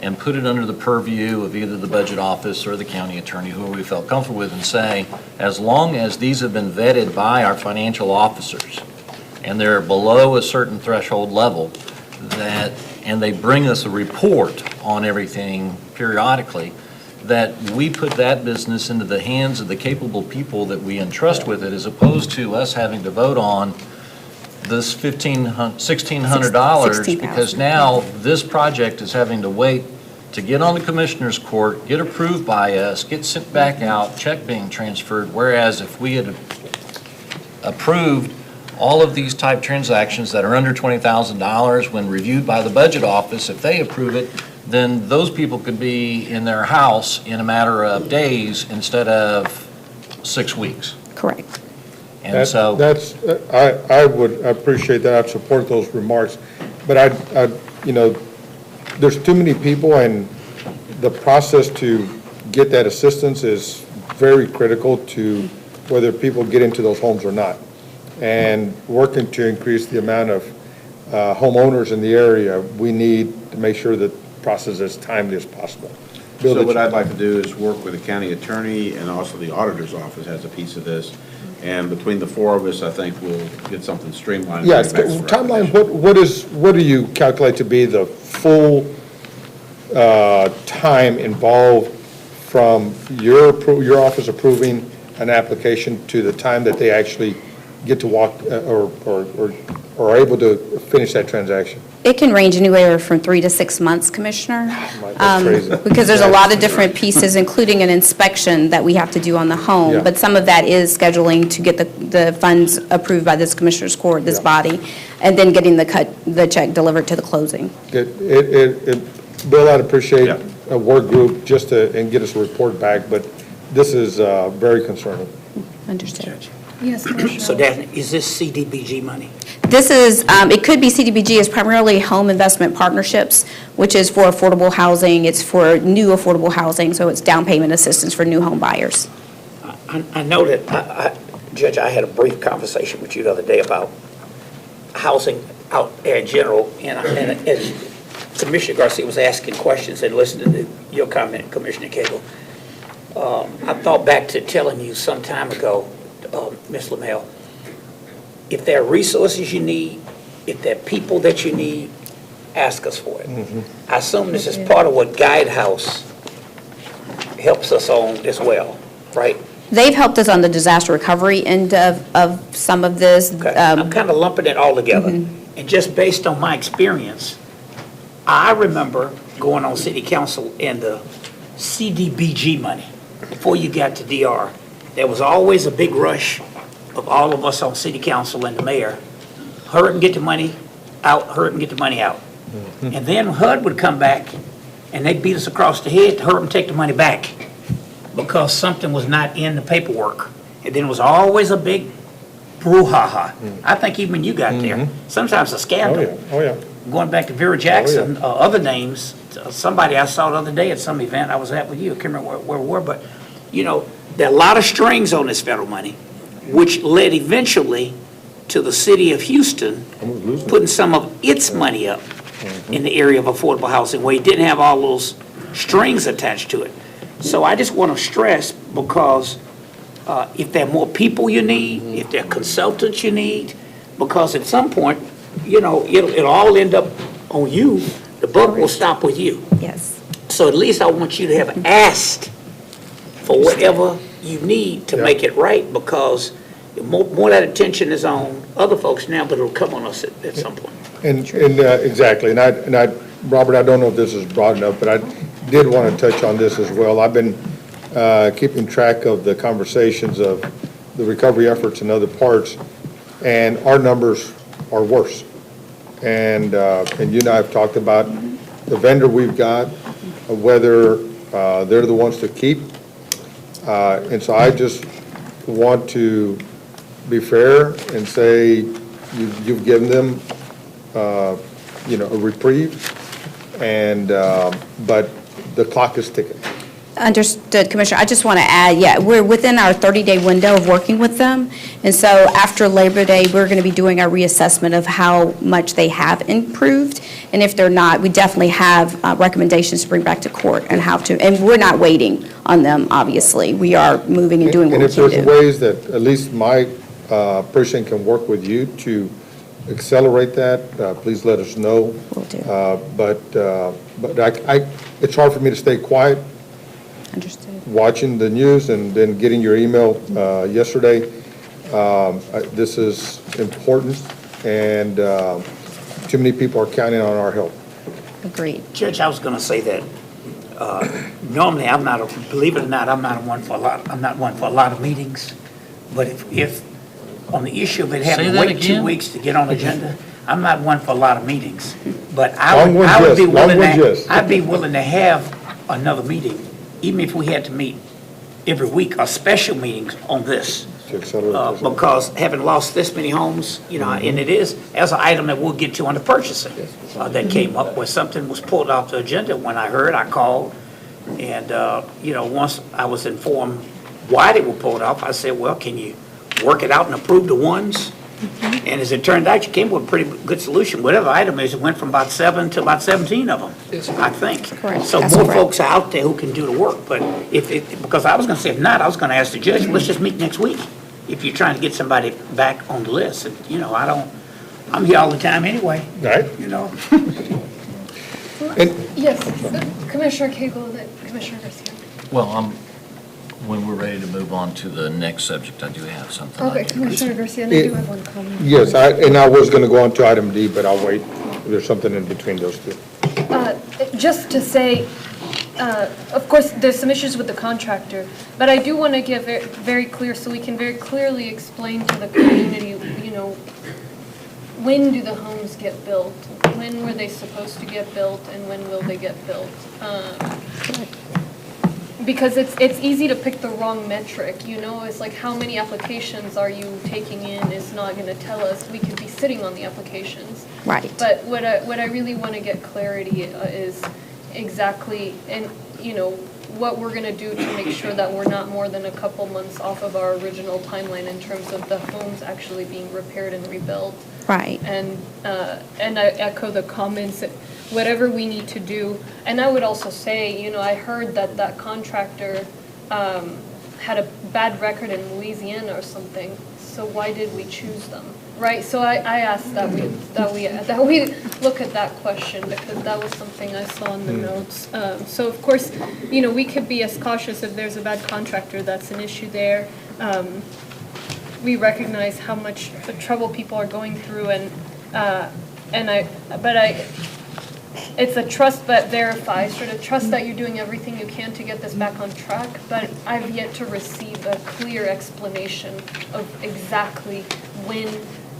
and put it under the purview of either the budget office or the county attorney, whoever we felt comfortable with, and say, as long as these have been vetted by our financial officers and they're below a certain threshold level, and they bring us a report on everything periodically, that we put that business into the hands of the capable people that we entrust with it, as opposed to us having to vote on this $1,600, because now this project is having to wait to get on the commissioner's court, get approved by us, get sent back out, check being transferred, whereas if we had approved all of these type transactions that are under $20,000 when reviewed by the budget office, if they approve it, then those people could be in their house in a matter of days instead of 6 weeks. Correct. And so I would appreciate that. I'd support those remarks. But there's too many people, and the process to get that assistance is very critical to whether people get into those homes or not. And working to increase the amount of homeowners in the area, we need to make sure that the process is as timely as possible. So what I'd like to do is work with the county attorney, and also the auditor's office has a piece of this. And between the four of us, I think we'll get something streamlined. Yes, timeline, what do you calculate to be the full time involved from your office approving an application to the time that they actually get to walk or are able to finish that transaction? It can range anywhere from 3 to 6 months, Commissioner. That's crazy. Because there's a lot of different pieces, including an inspection that we have to do on the home. Yeah. But some of that is scheduling to get the funds approved by this Commissioner's Court, this body, and then getting the check delivered to the closing. Bill, I'd appreciate a work group just and get us a report back, but this is very concerning. Understood. Yes, Commissioner. So Daphne, is this CDBG money? This is, it could be CDBG, is primarily home investment partnerships, which is for affordable housing. It's for new affordable housing, so it's down payment assistance for new home buyers. I know that, Judge, I had a brief conversation with you the other day about housing out there in general, and as Commissioner Garcia was asking questions and listening to your comment, Commissioner Cagle, I thought back to telling you some time ago, Ms. LaMelle, if there are resources you need, if there are people that you need, ask us for it. I assume this is part of what Guidehouse helps us on as well, right? They've helped us on the disaster recovery end of some of this. Okay. I'm kind of lumping it all together. And just based on my experience, I remember going on city council and the CDBG money, before you got to DR, there was always a big rush of all of us on city council and the mayor, hurry and get the money, out, hurry up and get the money out. And then HUD would come back, and they'd beat us across the head to hurry up and take the money back because something was not in the paperwork. And then it was always a big brouhaha. I think even when you got there, sometimes a scandal. Oh, yeah. Going back to Vera Jackson, other names, somebody I saw the other day at some event I was at with you, I can't remember where we were, but, you know, there are a lot of strings on this federal money, which led eventually to the city of Houston putting some of its money up in the area of affordable housing, where you didn't have all those strings attached to it. So I just want to stress, because if there are more people you need, if there are consultants you need, because at some point, you know, it'll all end up on you. The buck will stop with you. Yes. So at least I want you to have asked for whatever you need to make it right, because more that attention is on other folks now, but it'll come on us at some point. And exactly, and I, Robert, I don't know if this is broad enough, but I did want to touch on this as well. I've been keeping track of the conversations of the recovery efforts in other parts, and our numbers are worse. And you and I have talked about the vendor we've got, whether they're the ones to keep. And so I just want to be fair and say you've given them, you know, a reprieve, and but the clock is ticking. Understood, Commissioner. I just want to add, yeah, we're within our 30-day window of working with them. And so after Labor Day, we're going to be doing our reassessment of how much they have improved. And if they're not, we definitely have recommendations to bring back to court and how to, and we're not waiting on them, obviously. We are moving and doing what we can do. And if there's ways that at least my precinct can work with you to accelerate that, please let us know. Will do. But it's hard for me to stay quiet. Understood. Watching the news and then getting your email yesterday. This is important, and too many people are counting on our help. Agreed. Judge, I was going to say that normally I'm not, believe it or not, I'm not one for a lot of meetings. But if on the issue of it having to wait 2 weeks to get on the agenda, I'm not one for a lot of meetings. But I would be willing to have another meeting, even if we had to meet every week, or special meetings on this. Because having lost this many homes, you know, and it is, as an item that we'll get to on the purchasing, that came up where something was pulled off the agenda. When I heard, I called, and, you know, once I was informed why they were pulled off, I said, well, can you work it out and approve the ones? And as it turned out, you came with a pretty good solution. Whatever item is, it went from about 7 to about 17 of them, I think. Correct. So That's more correct. folks are out there who can do the work. But because I was going to say, if not, I was going to ask the judge, let's just meet next week. If you're trying to get somebody back on the list, and, you know, I'm here all the time anyway. Right. You know. Yes, Commissioner Cagle, then Commissioner Garcia. Well, when we're ready to move on to the next subject, I do have something. Okay, Commissioner Garcia, and I do have one comment. Yes, and I was going to go on to item D, but I'll wait. There's something in between those two. Just to say, of course, there's some issues with the contractor, but I do want to get very clear, so we can very clearly explain to the community, you know, when do the homes get built? When were they supposed to get built, and when will they get built? Because it's easy to pick the wrong metric, you know? It's like, how many applications are you taking in is not going to tell us. We could be sitting on the applications. Right. But what I really want to get clarity is exactly, and, you know, what we're going to do to make sure that we're not more than a couple months off of our original timeline in terms of the homes actually being repaired and rebuilt. Right. And I echo the comments that whatever we need to do. And I would also say, you know, I heard that contractor had a bad record in Louisiana or something. So why did we choose them? Right. So I asked that we look at that question, because that was something I saw in the notes. So of course, you know, we could be as cautious if there's a bad contractor. That's an issue there. We recognize how much trouble people are going through, it's a trust but verify, sort of trust that you're doing everything you can to get this back on track, but I've yet to receive a clear explanation of exactly when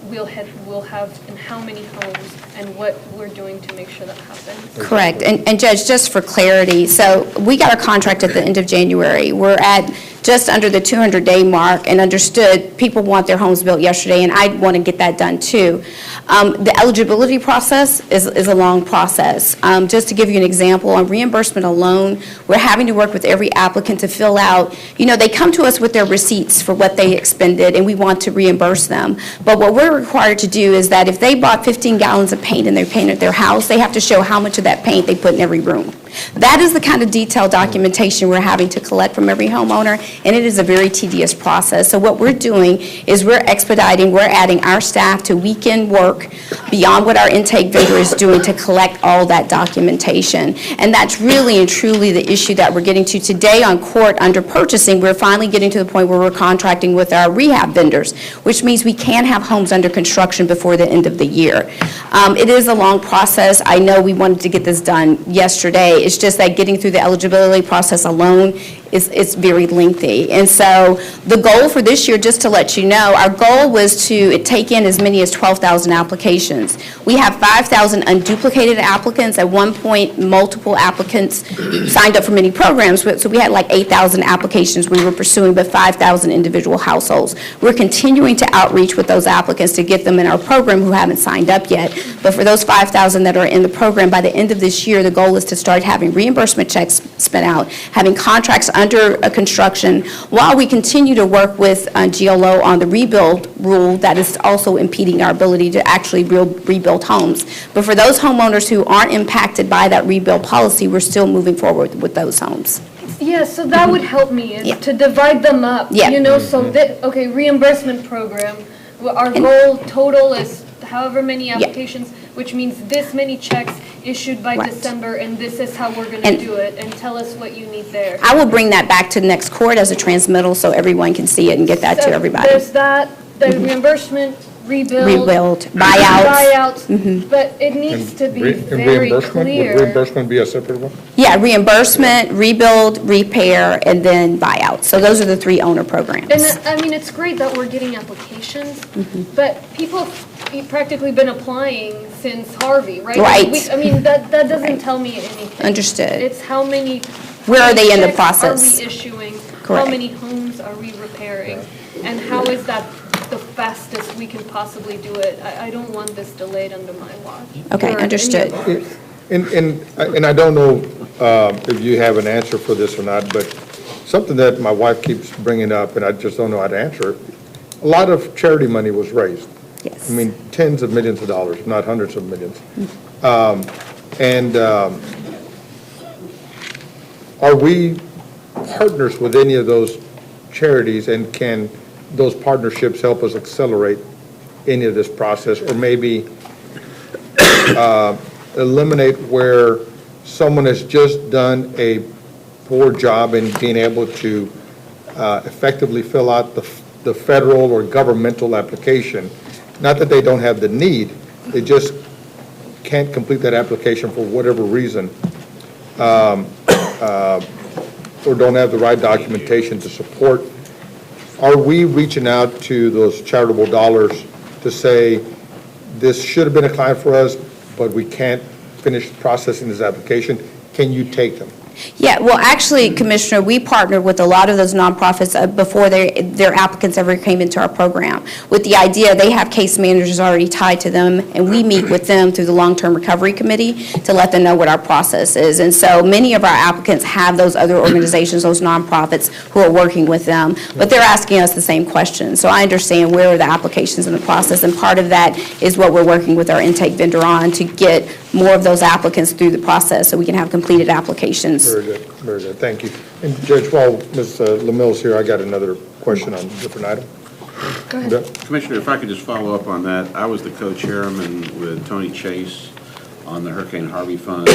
we'll have in how many homes and what we're doing to make sure that happens. Correct. And Judge, just for clarity, so we got our contract at the end of January. We're at just under the 200-day mark, and understood people want their homes built yesterday, and I want to get that done too. The eligibility process is a long process. Just to give you an example, on reimbursement alone, we're having to work with every applicant to fill out, they come to us with their receipts for what they expended, and we want to reimburse them. But what we're required to do is that if they bought 15 gallons of paint and they painted their house, they have to show how much of that paint they put in every room. That is the kind of detailed documentation we're having to collect from every homeowner, and it is a very tedious process. So what we're doing is we're expediting, we're adding our staff to weekend work beyond what our intake vendor is doing to collect all that documentation. And that's really and truly the issue that we're getting to today on court under purchasing. We're finally getting to the point where we're contracting with our rehab vendors, which means we can have homes under construction before the end of the year. It is a long process. I know we wanted to get this done yesterday. It's just that getting through the eligibility process alone is very lengthy. And so the goal for this year, just to let you know, our goal was to take in as many as 12,000 applications. We have 5,000 unduplicated applicants. At one point, multiple applicants signed up for many programs, so we had like 8,000 applications we were pursuing, but 5,000 individual households. We're continuing to outreach with those applicants to get them in our program who haven't signed up yet. But for those 5,000 that are in the program, by the end of this year, the goal is to start having reimbursement checks spent out, having contracts under a construction, while we continue to work with GLO on the rebuild rule that is also impeding our ability to actually rebuild homes. But for those homeowners who aren't impacted by that rebuild policy, we're still moving forward with those homes. Yeah, so that would help me, is to divide them up. Yeah. So that, okay, reimbursement program, our goal total is however many applications, which means this many checks issued by December, and this is how we're going to do it, and tell us what you need there. I will bring that back to the next court as a transmittal so everyone can see it and get that to everybody. There's that, the reimbursement, rebuild, buyouts. But it needs to be very reimbursement, clear. would reimbursement be a separate one? Yeah, reimbursement, rebuild, repair, and then buyout. So those are the three owner programs. And I mean, it's great that we're getting applications, but people have practically been applying since Harvey, right? Right. I mean, that doesn't tell me anything. Understood. It's how many. Where are they in the checks process? Are we issuing? Correct. How many homes are we repairing? And how is that the fastest we can possibly do it? I don't want this delayed under my watch. Okay, or understood. any of ours. And I don't know if you have an answer for this or not, but something that my wife keeps bringing up, and I just don't know how to answer it. A lot of charity money was raised. Yes. I mean, tens of millions of dollars, not hundreds of millions. Are we partners with any of those charities, and can those partnerships help us accelerate any of this process, or maybe eliminate where someone has just done a poor job in being able to effectively fill out the federal or governmental application? Not that they don't have the need, they just can't complete that application for whatever reason, or don't have the right documentation to support. Are we reaching out to those charitable dollars to say, this should have been a client for us, but we can't finish processing this application? Can you take them? Yeah, well, actually, Commissioner, we partnered with a lot of those nonprofits before their applicants ever came into our program, with the idea they have case managers already tied to them, and we meet with them through the Long-Term Recovery Committee to let them know what our process is. And so many of our applicants have those other organizations, those nonprofits, who are working with them, but they're asking us the same questions. So I understand where are the applications in the process, and part of that is what we're working with our intake vendor on to get more of those applicants through the process so we can have completed applications. Very good, very good, thank you. And Judge, while Ms. LaMille's here, I got another question on a different item. Go ahead. Commissioner, if I could just follow up on that. I was the co-chairman with Tony Chase on the Hurricane Harvey Fund.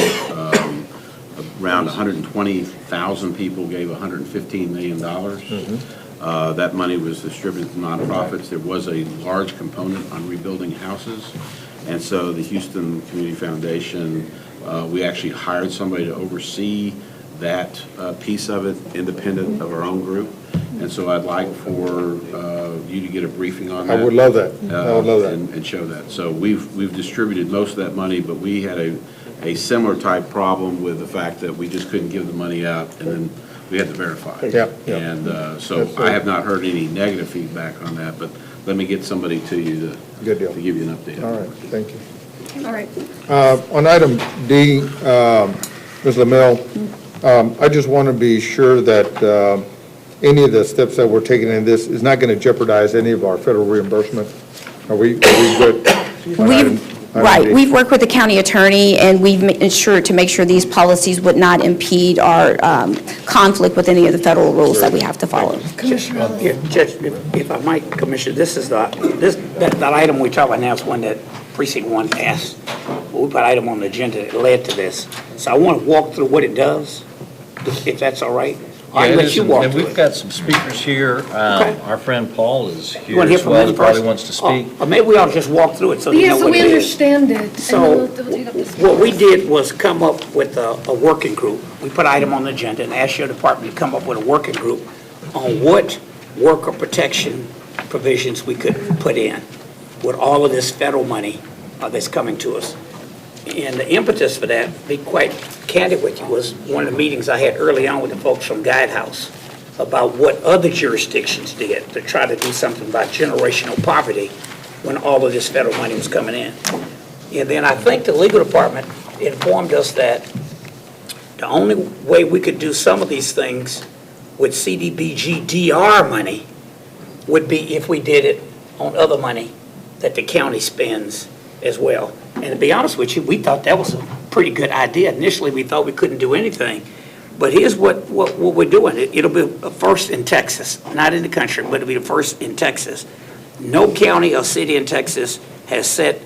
Around 120,000 people gave $115 million. That money was distributed to nonprofits. There was a large component on rebuilding houses. And so the Houston Community Foundation, we actually hired somebody to oversee that piece of it, independent of our own group. And so I'd like for you to get a briefing on that. I would love that. I would love that. And show that. So we've distributed most of that money, but we had a similar type problem with the fact that we just couldn't give the money out, and then we had to verify. Yeah, yeah. And so I have not heard any negative feedback on that, but let me get somebody to you Good deal. to give you an update. All right, thank you. All right. On item D, Ms. LaMelle, I just want to be sure that any of the steps that we're taking in this is not going to jeopardize any of our federal reimbursement. Are we good? Right, we've worked with the county attorney, and we've ensured to make sure these policies would not impede our conflict with any of the federal rules that we have to follow. Commissioner. Yeah, Judge, if I might, Commissioner, this is that item we talk about now is one that Precinct 1 asked. We put an item on the agenda that led to this. So I want to walk through what it does, if that's all right. I'll Yeah, it let is, you walk and through we've it. got some speakers here. Okay. Our friend Paul is You here want to hear as from well. him He probably first? wants to speak. Or maybe we ought to just walk through it so they Yeah, know so what we it is. understand it. and So we'll take up this what we did was come up with a working group. We put an item on the agenda and asked your department to come up with a working group on what worker protection provisions we could put in with all of this federal money that's coming to us. And the impetus for that, to be quite candid with you, was one of the meetings I had early on with the folks from Guidehouse about what other jurisdictions did to try to do something about generational poverty when all of this federal money was coming in. And then I think the legal department informed us that the only way we could do some of these things with CDBG DR money would be if we did it on other money that the county spends as well. And to be honest with you, we thought that was a pretty good idea. Initially, we thought we couldn't do anything. But here's what we're doing. It'll be a first in Texas, not in the country, but it'll be the first in Texas. No county or city in Texas has set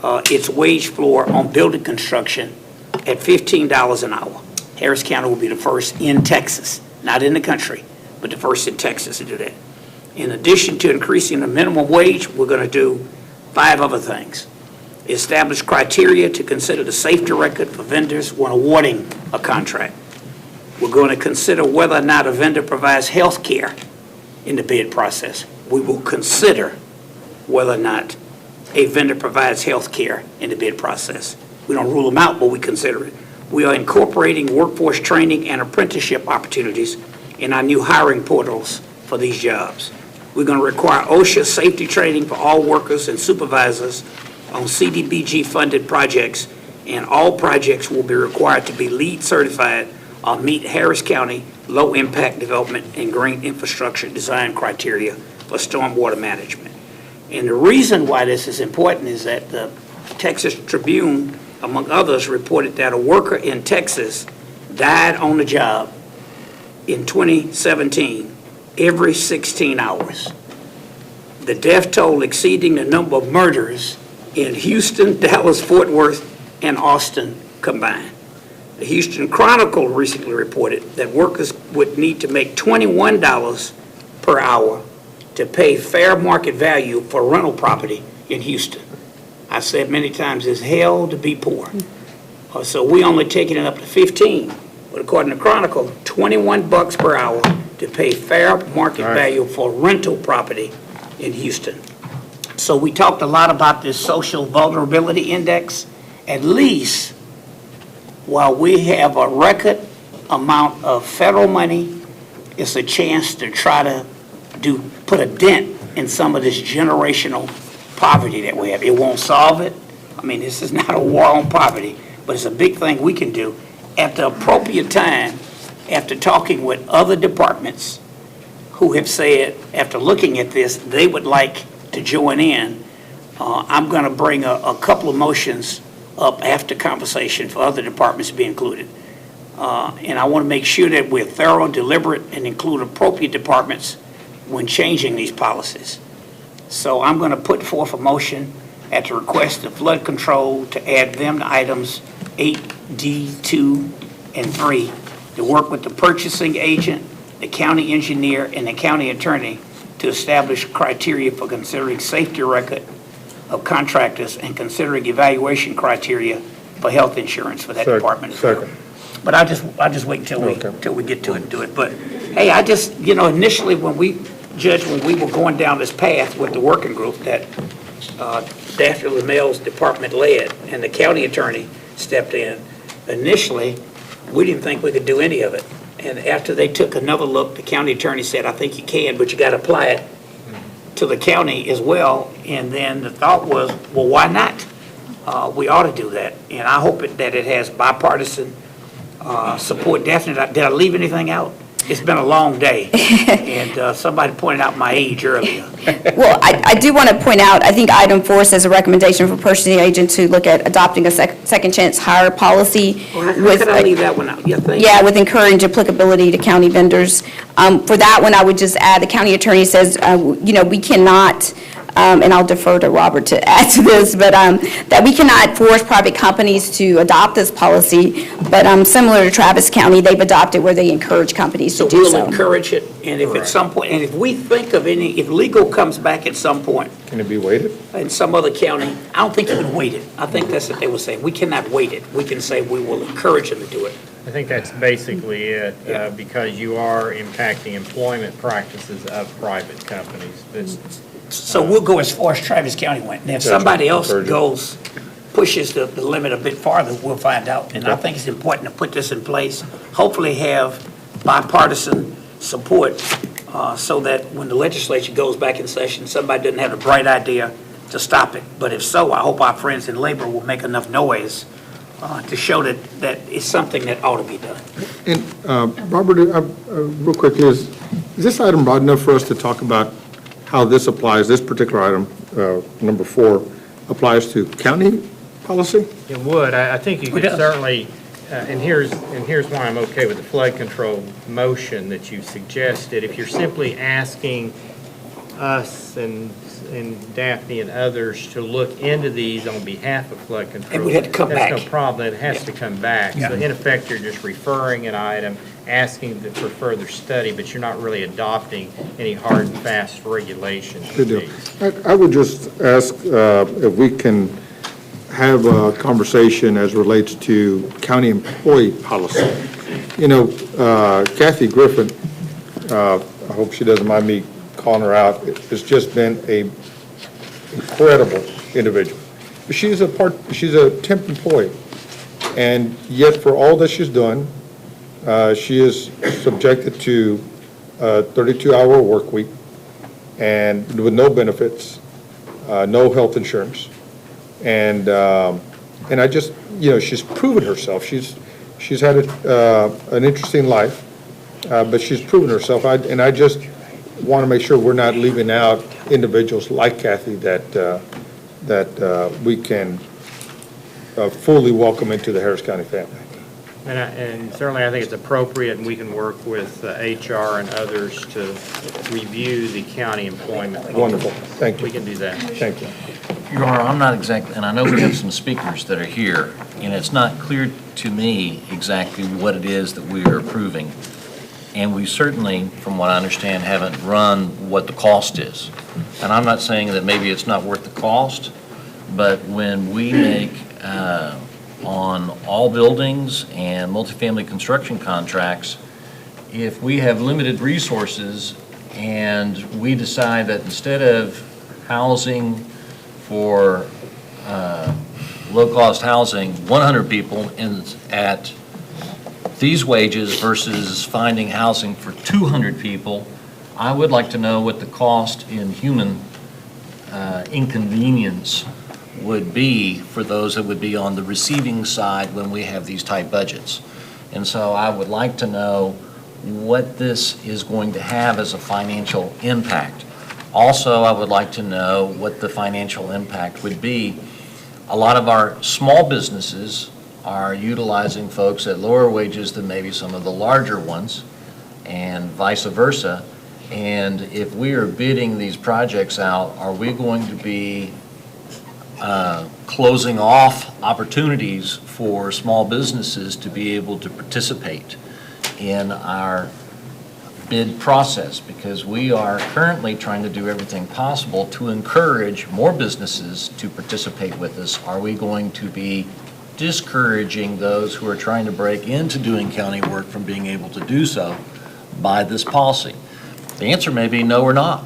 its wage floor on building construction at $15 an hour. Harris County will be the first in Texas, not in the country, but the first in Texas to do that. In addition to increasing the minimum wage, we're going to do 5 other things. Establish criteria to consider the safety record for vendors when awarding a contract. We're going to consider whether or not a vendor provides health care in the bid process. We will consider whether or not a vendor provides health care in the bid process. We don't rule them out, but we consider it. We are incorporating workforce training and apprenticeship opportunities in our new hiring portals for these jobs. We're going to require OSHA safety training for all workers and supervisors on CDBG-funded projects, and all projects will be required to be LEED certified or meet Harris County low-impact development and green infrastructure design criteria for stormwater management. And the reason why this is important is that the Texas Tribune, among others, reported that a worker in Texas died on the job in 2017 every 16 hours. The death toll exceeding the number of murders in Houston, Dallas, Fort Worth, and Austin combined. The Houston Chronicle recently reported that workers would need to make $21 per hour to pay fair market value for rental property in Houston. I said many times, it's hell to be poor. So we only taking it up to 15, but according to Chronicle, $21 per hour to pay fair market value for rental property in Houston. So we talked a lot about this social vulnerability index. At least, while we have a record amount of federal money, it's a chance to try to put a dent in some of this generational poverty that we have. It won't solve it. I mean, this is not a war on poverty, but it's a big thing we can do at the appropriate time after talking with other departments who have said, after looking at this, they would like to join in. I'm going to bring a couple of motions up after conversation for other departments to be included. And I want to make sure that we're thorough, deliberate, and include appropriate departments when changing these policies. So I'm going to put forth a motion at the request of flood control to add them to items 8D, 2, and 3 to work with the purchasing agent, the county engineer, and the county attorney to establish criteria for considering safety record of contractors and considering evaluation criteria for health insurance for that department. Second. But I'll just wait until we get to it and do it. But Hey, I just, initially when we were going down this path with the working group that Daphne LaMelle's department led and the county attorney stepped in, initially, we didn't think we could do any of it. And after they took another look, the county attorney said, I think you can, but you got to apply it to the county as well. And then the thought was, well, why not? We ought to do that. And I hope that it has bipartisan support. Definitely. Did I leave anything out? It's been a long day, and somebody pointed out my age earlier. Well, I do want to point out, I think item 4 says a recommendation for purchasing agent to look at adopting a second chance hire policy. How could I leave that one out? Yeah, with encourage applicability to county vendors. For that one, I would just add, the county attorney says, we cannot, and I'll defer to Robert to add to this, but that we cannot force private companies to adopt this policy, but similar to Travis County, they've adopted where they encourage companies to do so. So we'll encourage it, and if at some point, and if we think of if legal comes back at some point. Can it be weighted? In some other county, I don't think you can wait it. I think that's what they were saying. We cannot wait it. We can say we will encourage them to do it. I think that's basically it, because you are impacting employment practices of private companies. So we'll go as far as Travis County went. And if somebody else pushes the limit a bit farther, we'll find out. And I think it's important to put this in place, hopefully have bipartisan support so that when the legislature goes back in session, somebody doesn't have a bright idea to stop it. But if so, I hope our friends in labor will make enough noise to show that it's something that ought to be done. And Robert, real quickly, is this item broad enough for us to talk about how this applies, this particular item, number 4, applies to county policy? It would. I think you could certainly, and here's why I'm okay with the flood control motion that you suggested. If you're simply asking us and Daphne and others to look into these on behalf of flood control, and we had to come back. That's no problem. It has to come back. So in effect, you're just referring an item, asking for further study, but you're not really adopting any hard and fast regulations. Good deal. I would just ask if we can have a conversation as relates to county employee policy. Kathy Griffin, I hope she doesn't mind me calling her out, has just been a incredible individual. She's a temp employee, and yet for all that she's done, she is subjected to a 32-hour work week and with no benefits, no health insurance. And I just, she's proven herself. She's had an interesting life, but she's proven herself. I just want to make sure we're not leaving out individuals like Kathy that we can fully welcome into the Harris County family. And certainly I think it's appropriate, and we can work with HR and others to review the county employment. Wonderful. Thank you. We can do that. Thank you. Your Honor, I'm not exactly, and I know we have some speakers that are here, and it's not clear to me exactly what it is that we are approving. And we certainly, from what I understand, haven't run what the cost is. And I'm not saying that maybe it's not worth the cost, but when we make on all buildings and multifamily construction contracts, if we have limited resources and we decide that instead of housing for low-cost housing, 100 people at these wages versus finding housing for 200 people, I would like to know what the cost in human inconvenience would be for those that would be on the receiving side when we have these tight budgets. And so I would like to know what this is going to have as a financial impact. Also, I would like to know what the financial impact would be. A lot of our small businesses are utilizing folks at lower wages than maybe some of the larger ones, and vice versa. And if we are bidding these projects out, are we going to be closing off opportunities for small businesses to be able to participate in our bid process? Because we are currently trying to do everything possible to encourage more businesses to participate with us. Are we going to be discouraging those who are trying to break into doing county work from being able to do so by this policy? The answer may be no, we're not.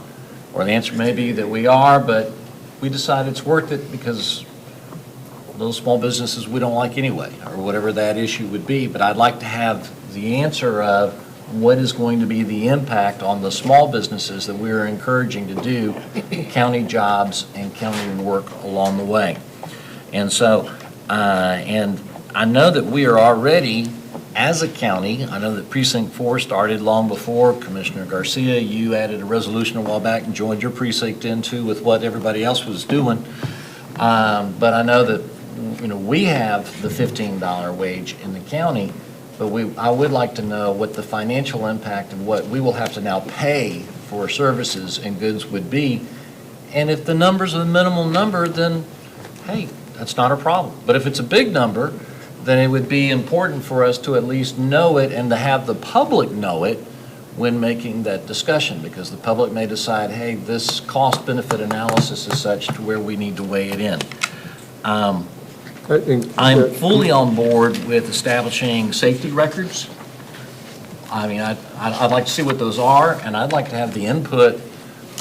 Or the answer may be that we are, but we decide it's worth it because those small businesses we don't like anyway, or whatever that issue would be. But I'd like to have the answer of what is going to be the impact on the small businesses that we are encouraging to do county jobs and county work along the way. And so, and I know that we are already, as a county, I know that Precinct 4 started long before. Commissioner Garcia, you added a resolution a while back and joined your precinct into with what everybody else was doing. But I know that, you know, we have the $15 wage in the county, but I would like to know what the financial impact of what we will have to now pay for services and goods would be. And if the number's a minimal number, then, hey, that's not a problem. But if it's a big number, then it would be important for us to at least know it and to have the public know it when making that discussion, because the public may decide, hey, this cost-benefit analysis is such to where we need to weigh it in. I'm fully on board with establishing safety records. I mean, I'd like to see what those are, and I'd like to have the input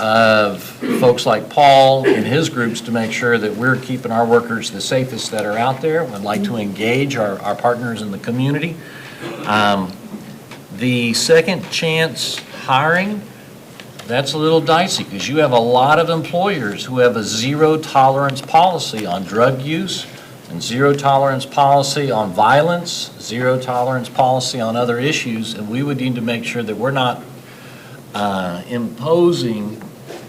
of folks like Paul and his groups to make sure that we're keeping our workers the safest that are out there. We'd like to engage our partners in the community. The second chance hiring, that's a little dicey because you have a lot of employers who have a zero tolerance policy on drug use and zero tolerance policy on violence, zero tolerance policy on other issues, and we would need to make sure that we're not imposing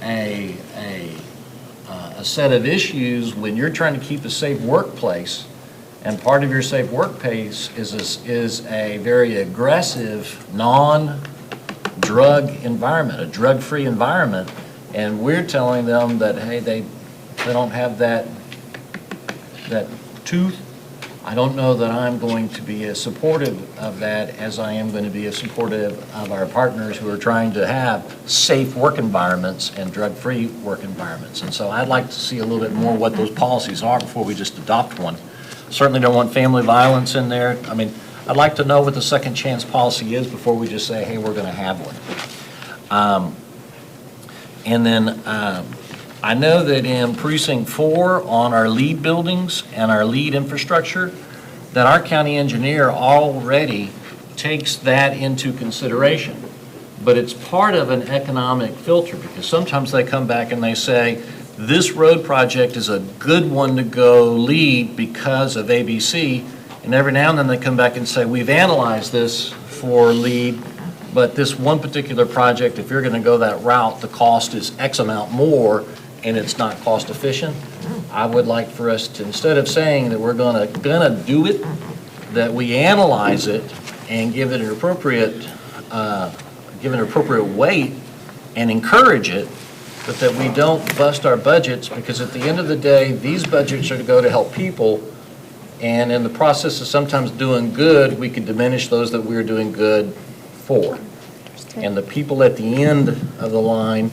a set of issues when you're trying to keep a safe workplace, and part of your safe workplace is a very aggressive, non-drug environment, a drug-free environment, and we're telling them that, hey, they don't have that tooth. I don't know that I'm going to be as supportive of that as I am going to be as supportive of our partners who are trying to have safe work environments and drug-free work environments. And so I'd like to see a little bit more what those policies are before we just adopt one. Certainly don't want family violence in there. I mean, I'd like to know what the second chance policy is before we just say, hey, we're going to have one. And then I know that in Precinct 4 on our lead buildings and our lead infrastructure, that our county engineer already takes that into consideration. But it's part of an economic filter because sometimes they come back and they say, this road project is a good one to go lead because of ABC. And every now and then they come back and say, we've analyzed this for lead, but this one particular project, if you're going to go that route, the cost is X amount more and it's not cost efficient. I would like for us to, instead of saying that we're gonna do it, that we analyze it and give it an appropriate weight and encourage it, but that we don't bust our budgets, because at the end of the day, these budgets are to go to help people, and in the process of sometimes doing good, we can diminish those that we're doing good for. And the people at the end of the line,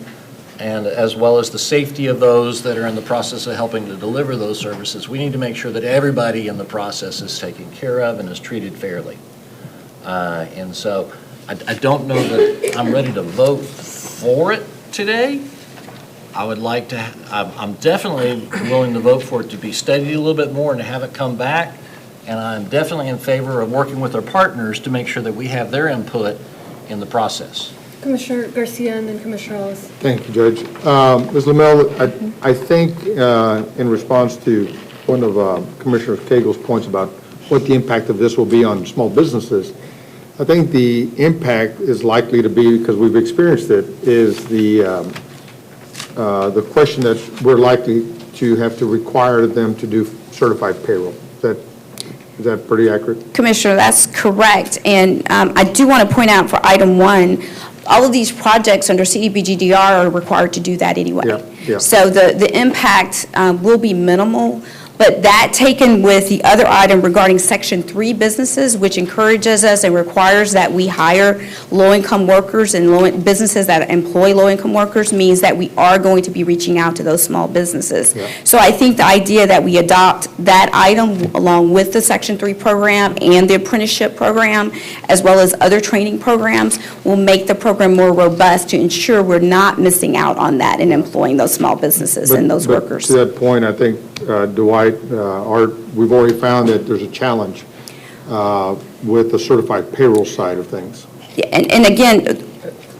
and as well as the safety of those that are in the process of helping to deliver those services, we need to make sure that everybody in the process is taken care of and is treated fairly. And so I don't know that I'm ready to vote for it today. I would like to, I'm definitely willing to vote for it to be studied a little bit more and to have it come back. And I'm definitely in favor of working with our partners to make sure that we have their input in the process. Commissioner Garcia and then Commissioner Ellis. Thank you, Judge. Ms. Lamel, I think in response to one of Commissioner Cagle's points about what the impact of this will be on small businesses, I think the impact is likely to be, because we've experienced it, is the question that we're likely to have to require them to do certified payroll. Is that pretty accurate? Commissioner, that's correct. And I do want to point out for item 1, all of these projects under CDBG-DR are required to do that anyway. Yeah. So the impact will be minimal But that taken with the other item regarding Section 3 businesses, which encourages us and requires that we hire low-income workers and businesses that employ low-income workers, means that we are going to be reaching out to those small businesses. Yeah. So I think the idea that we adopt that item along with the Section 3 program and the apprenticeship program, as well as other training programs, will make the program more robust to ensure we're not missing out on that and employing those small businesses and those But workers. to that point, I think, Dwight, we've already found that there's a challenge with the certified payroll side of things. Yeah, and again,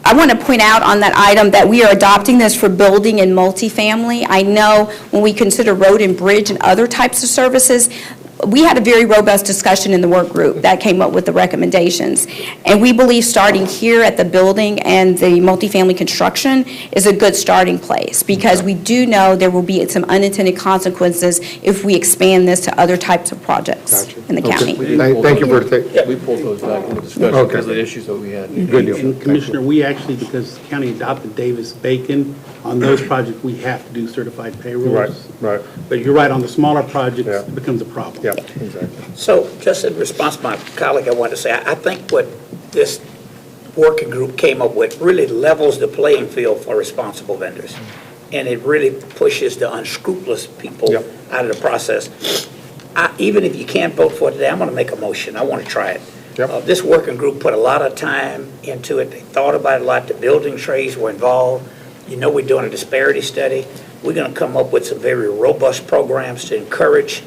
I want to point out on that item that we are adopting this for building and multifamily. I know when we consider road and bridge and other types of services, we had a very robust discussion in the work group that came up with the recommendations. And we believe starting here at the building and the multifamily construction is a good starting place, because we do know there will be some unintended consequences if we expand this to other types of projects in the county. Thank you for taking. We pulled those back into discussion Okay. because of the issues that we had. Good deal. And Commissioner, we actually, because the county adopted Davis-Bacon, on those projects, we have to do certified payrolls. Right, right. But you're right, on the smaller projects, it becomes a problem. Yeah, exactly. So just in response to my colleague, I wanted to say, I think what this working group came up with really levels the playing field for responsible vendors. And it really pushes the unscrupulous people out of the process. Even if you can't vote for it today, I'm going to make a motion. I want to try it. This working group put a lot of time into it. They thought about it a lot. The building trades were involved. You know, we're doing a disparity study. We're going to come up with some very robust programs to encourage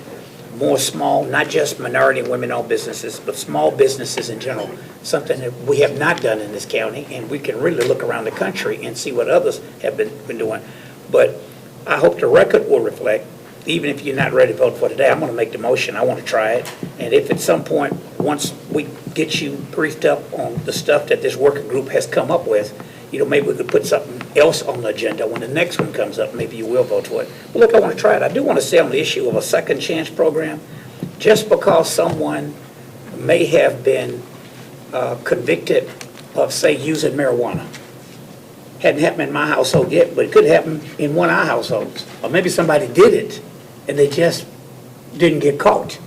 more small, not just minority and women-owned businesses, but small businesses in general, something that we have not done in this county, and we can really look around the country and see what others have been doing. But I hope the record will reflect, even if you're not ready to vote for today, I'm going to make the motion. I want to try it. And if at some point, once we get you briefed up on the stuff that this working group has come up with, you know, maybe we could put something else on the agenda. When the next one comes up, maybe you will vote for it. But look, I want to try it. I do want to say on the issue of a second chance program, just because someone may have been convicted of, say, using marijuana. Hadn't happened in my household yet, but it could happen in one of our households. Or maybe somebody did it, and they just didn't get caught.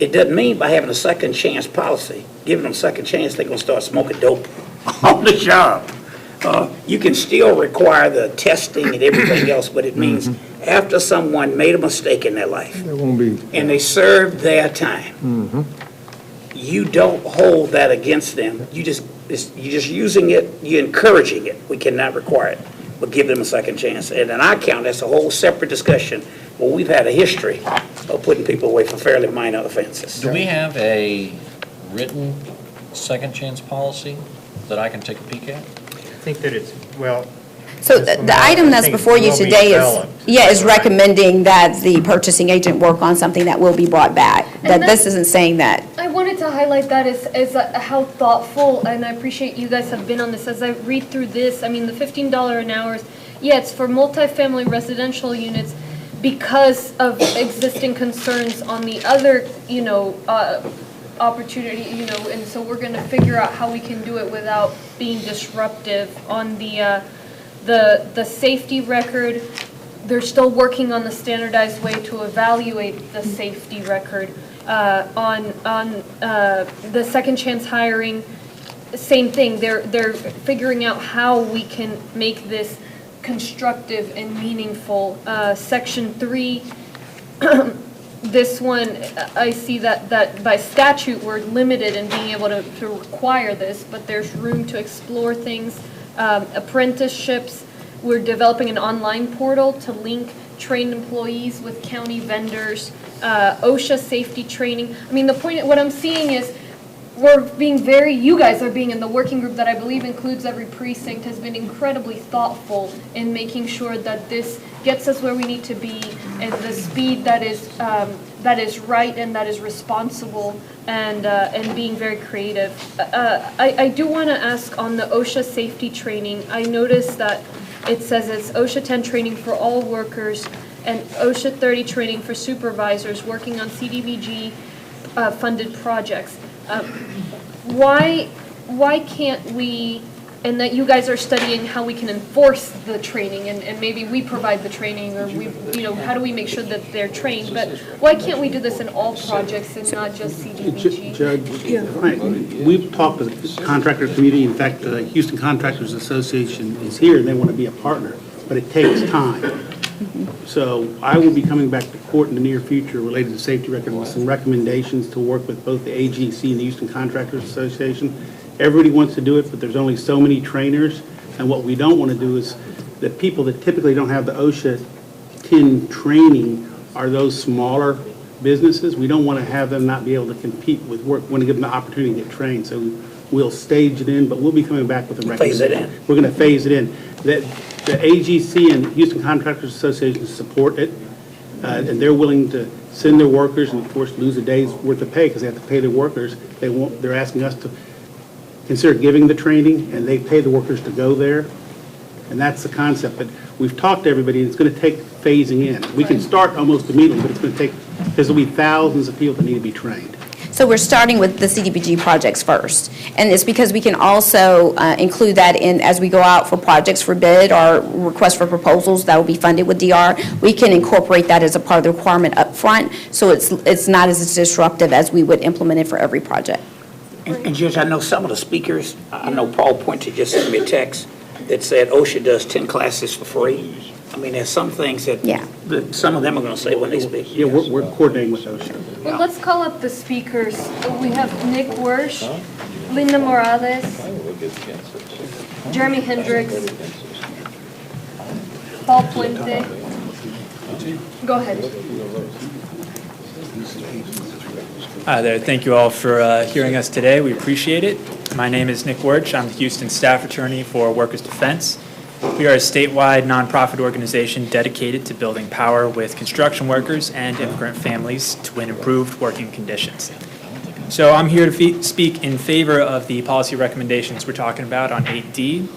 It doesn't mean by having a second chance policy, giving them a second chance, they're going to start smoking dope on the job. You can still require the testing and everything else, but it means after someone made a mistake in their life There won't be. and they served their time, you don't hold that against them. You're just using it, you're encouraging it. We cannot require it, but give them a second chance. And in our county, that's a whole separate discussion. Well, we've had a history of putting people away for fairly minor offenses. Do we have a written second chance policy that I can take a peek at? I think that it's, well. So the item that's before you today is recommending that the purchasing agent work on something that will be brought back. That this isn't saying that. I wanted to highlight that as how thoughtful, and I appreciate you guys have been on this. As I read through this, I mean, the $15 an hour, yeah, it's for multifamily residential units because of existing concerns on the other, opportunity, and so we're going to figure out how we can do it without being disruptive on the safety record. They're still working on the standardized way to evaluate the safety record. On the second chance hiring, same thing. They're figuring out how we can make this constructive and meaningful. Section 3. This one, I see that by statute, we're limited in being able to require this, but there's room to explore things. Apprenticeships, we're developing an online portal to link trained employees with county vendors. OSHA safety training. I mean, the point, what I'm seeing is you guys are being in the working group that I believe includes every precinct, has been incredibly thoughtful in making sure that this gets us where we need to be and the speed that is right and that is responsible and being very creative. I do want to ask on the OSHA safety training. I noticed that it says it's OSHA 10 training for all workers and OSHA 30 training for supervisors working on CDBG funded projects. Why can't we and that you guys are studying how we can enforce the training, and maybe we provide the training, or we, how do we make sure that they're trained? But why can't we do this in all projects and not just CDBG? Judge, we've talked with the contractor community. In fact, the Houston Contractors Association is here, and they want to be a partner, but it takes time. So I will be coming back to court in the near future related to safety record with some recommendations to work with both the AGC and the Houston Contractors Association. Everybody wants to do it, but there's only so many trainers, and what we don't want to do is the people that typically don't have the OSHA 10 training are those smaller businesses. We don't want to have them not be able to compete with work. We want to give them the opportunity to get trained. So we'll stage it in, but we'll be coming back with a recommendation. Phase it in. We're going to phase it in. The AGC and Houston Contractors Association support it, and they're willing to send their workers and, of course, lose a day's worth of pay because they have to pay their workers. They're asking us to consider giving the training, and they pay the workers to go there. And that's the concept. But we've talked to everybody, and it's going to take phasing in. We can start almost immediately, but it's going to take, because there'll be thousands of people that need to be trained. So we're starting with the CDBG projects first. And it's because we can also include that in as we go out for projects for bid or request for proposals that will be funded with DR. We can incorporate that as a part of the requirement up front, so it's not as disruptive as we would implement it for every project. And Judge, I know some of the speakers, I know Paul Pointer just sent me a text that said OSHA does 10 classes for free. I mean, there's some things that, that some of them are going to say when they speak. Yeah, we're coordinating with OSHA. Well, let's call up the speakers. We have Nick Wersch, Linda Morales, Jeremy Hendricks, Paul Puente. Go ahead. Hi there. Thank you all for hearing us today. We appreciate it. My name is Nick Wersch. I'm the Houston staff attorney for Workers Defense. We are a statewide nonprofit organization dedicated to building power with construction workers and immigrant families to win improved working conditions. So I'm here to speak in favor of the policy recommendations we're talking about on 8D.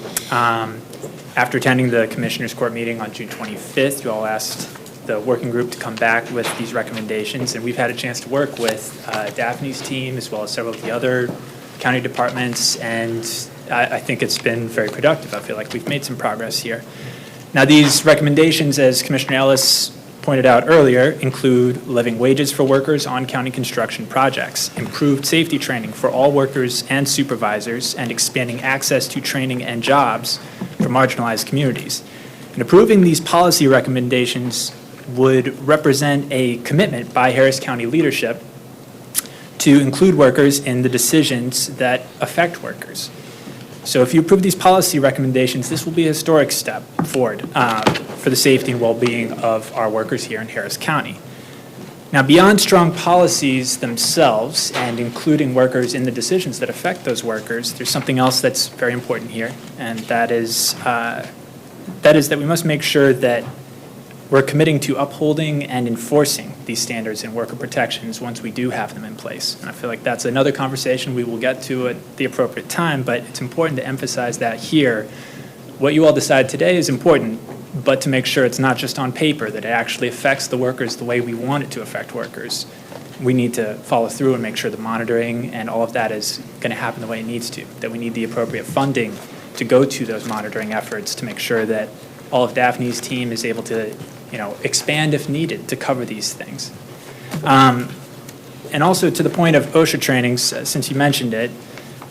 After attending the Commissioners Court meeting on June 25th, you all asked the working group to come back with these recommendations, and we've had a chance to work with Daphne's team as well as several of the other county departments, and I think it's been very productive. I feel like we've made some progress here. Now, these recommendations, as Commissioner Ellis pointed out earlier, include living wages for workers on county construction projects, improved safety training for all workers and supervisors, and expanding access to training and jobs for marginalized communities. And approving these policy recommendations would represent a commitment by Harris County leadership to include workers in the decisions that affect workers. So if you approve these policy recommendations, this will be a historic step forward for the safety and well-being of our workers here in Harris County. Now, beyond strong policies themselves and including workers in the decisions that affect those workers, there's something else that's very important here, and that is that we must make sure that we're committing to upholding and enforcing these standards and worker protections once we do have them in place. And I feel like that's another conversation we will get to at the appropriate time, but it's important to emphasize that here. What you all decide today is important, but to make sure it's not just on paper, that it actually affects the workers the way we want it to affect workers. We need to follow through and make sure the monitoring and all of that is going to happen the way it needs to, that we need the appropriate funding to go to those monitoring efforts to make sure that all of Daphne's team is able to expand if needed to cover these things. And also to the point of OSHA trainings, since you mentioned it,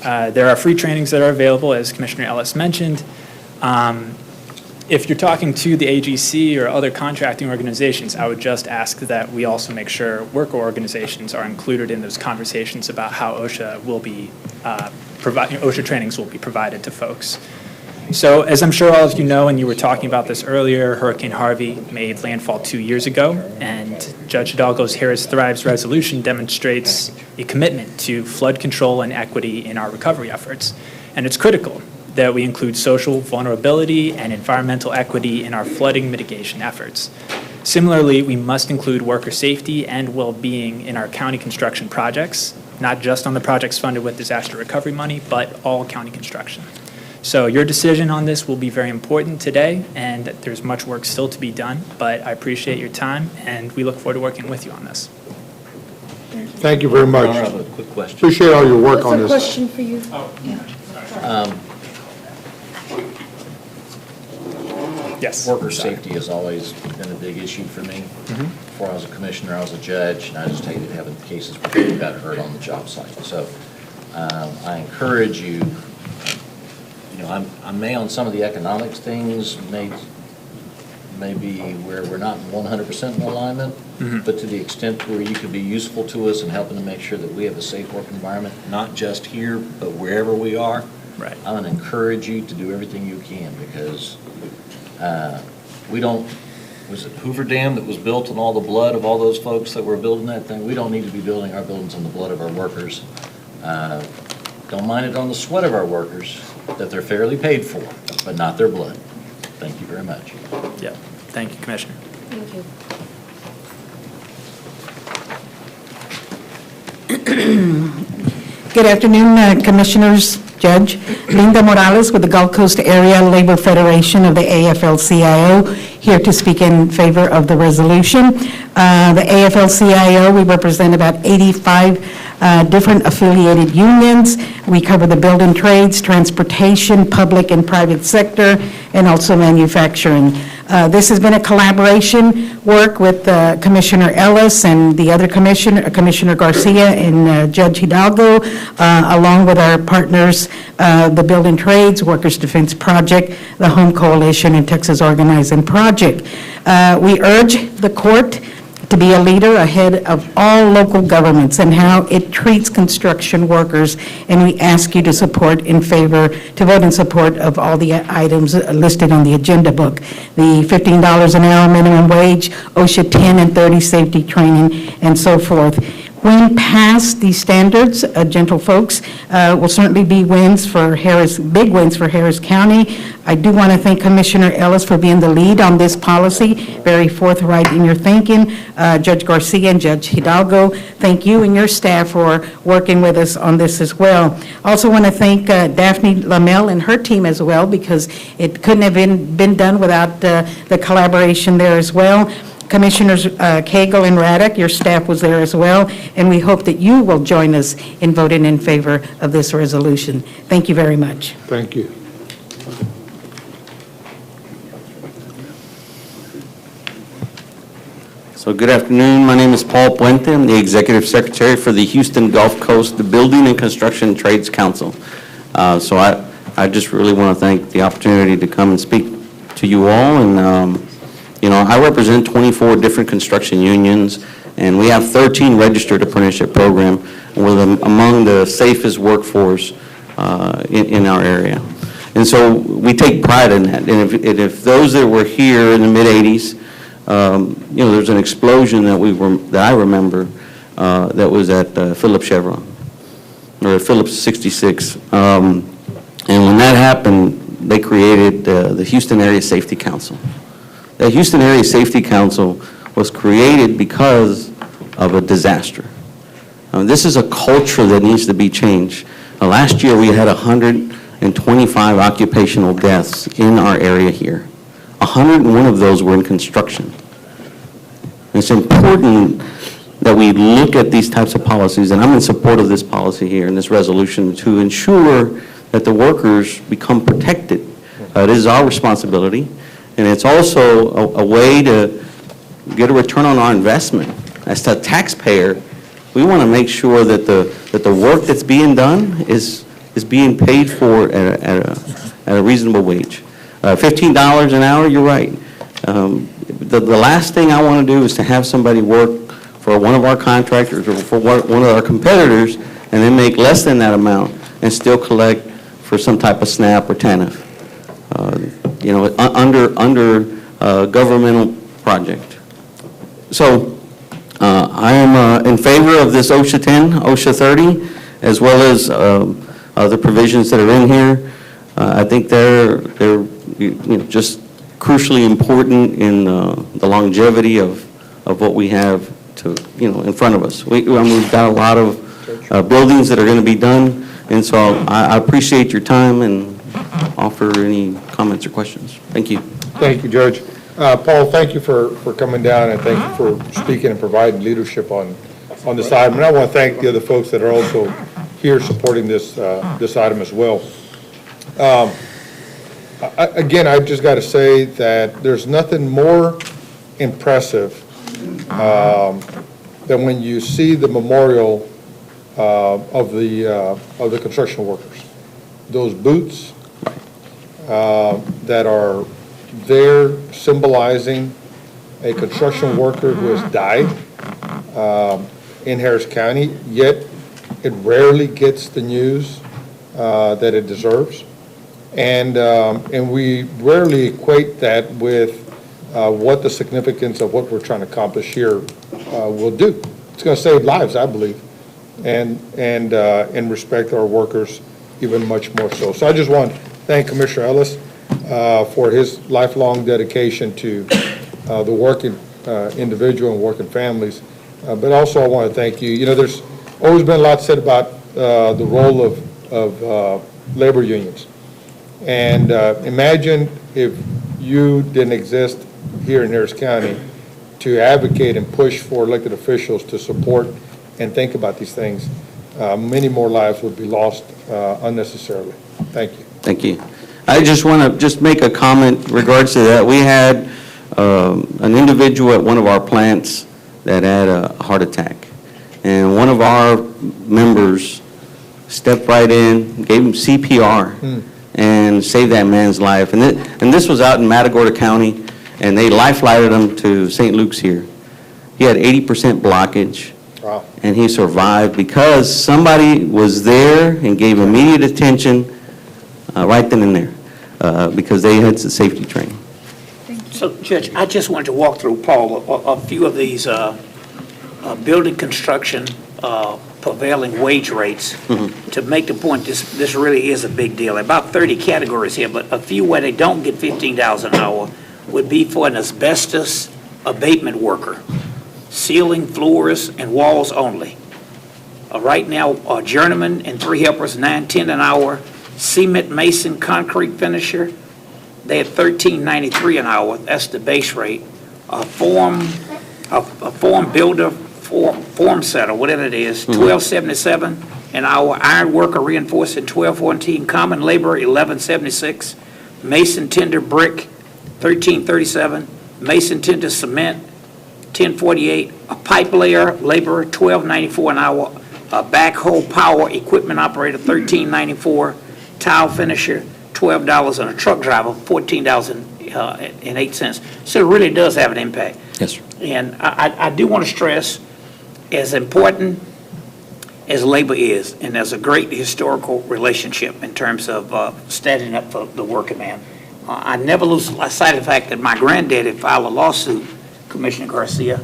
there are free trainings that are available, as Commissioner Ellis mentioned. If you're talking to the AGC or other contracting organizations, I would just ask that we also make sure worker organizations are included in those conversations about how OSHA will be OSHA trainings will be provided to folks. So as I'm sure all of you know, and you were talking about this earlier, Hurricane Harvey made landfall 2 years ago, and Judge Hidalgo's Harris Thrives resolution demonstrates a commitment to flood control and equity in our recovery efforts. And it's critical that we include social vulnerability and environmental equity in our flooding mitigation efforts. Similarly, we must include worker safety and well-being in our county construction projects, not just on the projects funded with disaster recovery money, but all county construction. So your decision on this will be very important today, and there's much work still to be done, but I appreciate your time, and we look forward to working with you on this. Thank you very much. I have a quick question. Appreciate all your work on What's this. a question for you? Yes. Worker safety has always been a big issue for me. Before I was a commissioner, I was a judge, and I just hated having cases where people got hurt on the job site. So I encourage you, I may on some of the economics things maybe where we're not 100% in alignment, but to the extent where you could be useful to us in helping to make sure that we have a safe work environment, not just here, but wherever we are. Right. I'm going to encourage you to do everything you can, because was it Hoover Dam that was built on all the blood of all those folks that were building that thing? We don't need to be building our buildings on the blood of our workers. Don't mind it on the sweat of our workers that they're fairly paid for, but not their blood. Thank you very much. Yeah. Thank you, Commissioner. Thank you. Good afternoon, Commissioners, Judge. Linda Morales with the Gulf Coast Area Labor Federation of the AFL-CIO, here to speak in favor of the resolution. The AFL-CIO, we represent about 85 different affiliated unions. We cover the building trades, transportation, public and private sector, and also manufacturing. This has been a collaboration work with Commissioner Ellis and the other commissioner, Commissioner Garcia and Judge Hidalgo, along with our partners, the Building Trades, Workers Defense Project, the Home Coalition, and Texas Organizing Project. We urge the court to be a leader ahead of all local governments and how it treats construction workers, and we ask you to vote in support of all the items listed on the agenda book. The $15 an hour minimum wage, OSHA 10 and 30 safety training, and so forth. When passed, these standards, gentle folks, will certainly be big wins for Harris County. I do want to thank Commissioner Ellis for being the lead on this policy, very forthright in your thinking. Judge Garcia and Judge Hidalgo, thank you and your staff for working with us on this as well. Also want to thank Daphne Lamel and her team as well, because it couldn't have been done without the collaboration there as well. Commissioners Cagle and Raddick, your staff was there as well, and we hope that you will join us in voting in favor of this resolution. Thank you very much. Thank you. So good afternoon. My name is Paul Puente. I'm the Executive Secretary for the Houston Gulf Coast, the Building and Construction Trades Council. So I just really want to thank the opportunity to come and speak to you all. And I represent 24 different construction unions, and we have 13 registered apprenticeship program. We're among the safest workforce in our area. And so we take pride in that. And if those that were here in the mid-'80s, there's an explosion that I remember that was at Phillips Chevron, or at Phillips 66. And when that happened, they created the Houston Area Safety Council. The Houston Area Safety Council was created because of a disaster. This is a culture that needs to be changed. Last year, we had 125 occupational deaths in our area here. 101 of those were in construction. It's important that we look at these types of policies, and I'm in support of this policy here in this resolution, to ensure that the workers become protected. It is our responsibility. And it's also a way to get a return on our investment. As a taxpayer, we want to make sure that the work that's being done is being paid for at a reasonable wage. $15 an hour, you're right. The last thing I want to do is to have somebody work for one of our contractors or for one of our competitors and then make less than that amount and still collect for some type of SNAP or TANF. Under a governmental project. So I am in favor of this OSHA 10, OSHA 30, as well as other provisions that are in here. I think they're just crucially important in the longevity of what we have in front of us. We've got a lot of buildings that are going to be done, and so I appreciate your time and offer any comments or questions. Thank you. Thank you, Judge. Paul, thank you for coming down, and thank you for speaking and providing leadership on this item. And I want to thank the other folks that are also here supporting this item as well. Again, I just got to say that there's nothing more impressive than when you see the memorial of the construction workers. Those boots that are there symbolizing a construction worker who has died in Harris County, yet it rarely gets the news that it deserves. And we rarely equate that with what the significance of what we're trying to accomplish here will do. It's going to save lives, I believe, and respect our workers even much more so. So I just want to thank Commissioner Ellis for his lifelong dedication to the working individual and working families. But also I want to thank you. You know, there's always been a lot said about the role of labor unions. And imagine if you didn't exist here in Harris County to advocate and push for elected officials to support and think about these things. Many more lives would be lost unnecessarily. Thank you. Thank you. I just want to make a comment in regards to that. We had an individual at one of our plants that had a heart attack. And one of our members stepped right in, gave him CPR, and saved that man's life. And this was out in Matagorda County, and they life-flighted him to St. Luke's here. He had 80% blockage. Wow. And he survived because somebody was there and gave immediate attention right then and there because they had the safety training. So, Judge, I just wanted to walk through, Paul, a few of these building construction prevailing wage rates to make the point this really is a big deal. About 30 categories here, but a few where they don't get $15 an hour would be for an asbestos abatement worker, ceiling, floors, and walls only. Right now, journeyman and 3 helpers, $9.10 an hour. Cement mason, concrete finisher, they had $13.93 an hour. That's the base rate. A form builder, form setter, whatever it is, $12.77 an hour. Iron worker reinforcing, $12.14. Common laborer, $11.76. Mason tender brick, $13.37. Mason tender cement, $10.48. A pipe layer laborer, $12.94 an hour. A backhoe power equipment operator, $13.94. Tile finisher, $12, and a truck driver, $14.08. So it really does have an impact. Yes, sir. And I do want to stress, as important as labor is, and there's a great historical relationship in terms of standing up for the working man. I never lose sight of the fact that my granddaddy filed a lawsuit, Commissioner Garcia,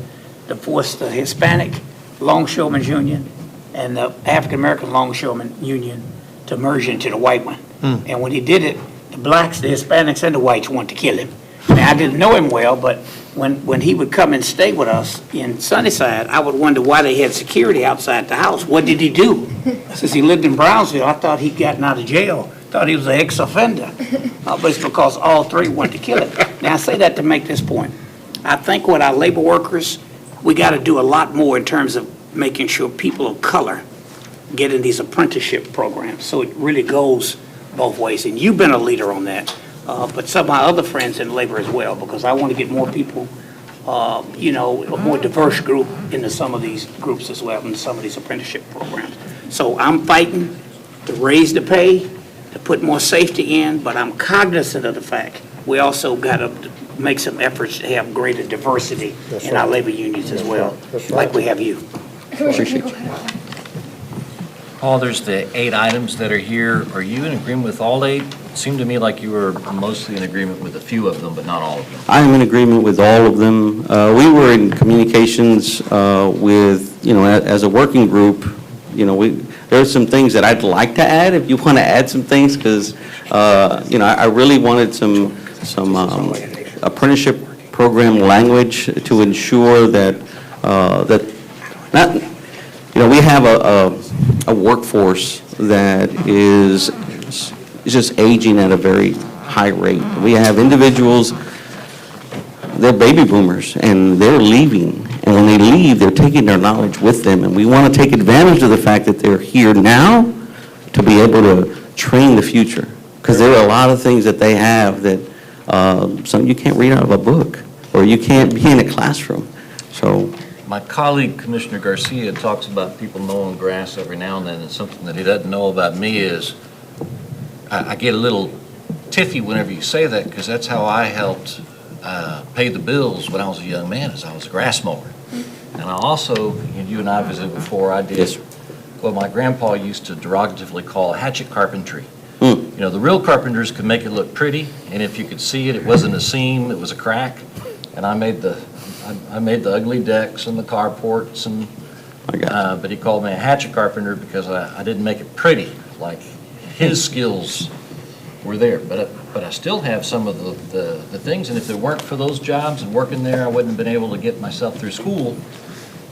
to force the Hispanic Longshoremen's Union and the African American Longshoremen's Union to merge into the white one. And when he did it, the blacks, the Hispanics, and the whites wanted to kill him. Now, I didn't know him well, but when he would come and stay with us in Sunnyside, I would wonder why they had security outside the house. What did he do? Since he lived in Brownsville, I thought he'd gotten out of jail. Thought he was an ex-offender. But it's because all three wanted to kill him. Now, I say that to make this point. I think with our labor workers, we got to do a lot more in terms of making sure people of color get in these apprenticeship programs. So it really goes both ways. And you've been a leader on that. But some of my other friends in labor as well, because I want to get more people, a more diverse group into some of these groups as well, in some of these apprenticeship programs. So I'm fighting to raise the pay, to put more safety in, but I'm cognizant of the fact we also got to make some efforts to have greater diversity in our labor unions as well, like we have you. Appreciate you. Paul, there's the 8 items that are here. Are you in agreement with all 8? It seemed to me like you were mostly in agreement with a few of them, but not all of them. I am in agreement with all of them. We were in communications with, as a working group, there are some things that I'd like to add, if you want to add some things, because, I really wanted some apprenticeship program language to ensure that, we have a workforce that is just aging at a very high rate. We have individuals, they're baby boomers, and they're leaving. And when they leave, they're taking their knowledge with them. And we want to take advantage of the fact that they're here now to be able to train the future. Because there are a lot of things that they have that some you can't read out of a book, or you can't be in a classroom. So My colleague, Commissioner Garcia, talks about people mowing grass every now and then, and something that he doesn't know about me is I get a little tiffy whenever you say that, because that's how I helped pay the bills when I was a young man, as I was a grass mower. And I also, and you and I visited before, I did what my grandpa used to derogatively call hatchet carpentry. You know, the real carpenters could make it look pretty, and if you could see it, it wasn't a seam, it was a crack. And I made the ugly decks and the carports, and but he called me a hatchet carpenter because I didn't make it pretty. Like, his skills were there, but I still have some of the things, and if it weren't for those jobs and working there, I wouldn't have been able to get myself through school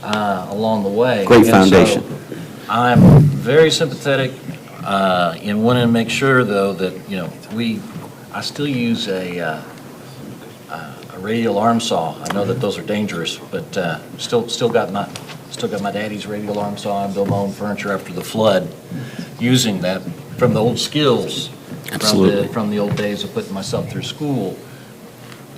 along the way. Great foundation. So I'm very sympathetic in wanting to make sure, though, that, you know, I still use a radial arm saw. I know that those are dangerous, but still got my daddy's radial arm saw and built my own furniture after the flood, using that from the old skills. Absolutely. From the old days of putting myself through school.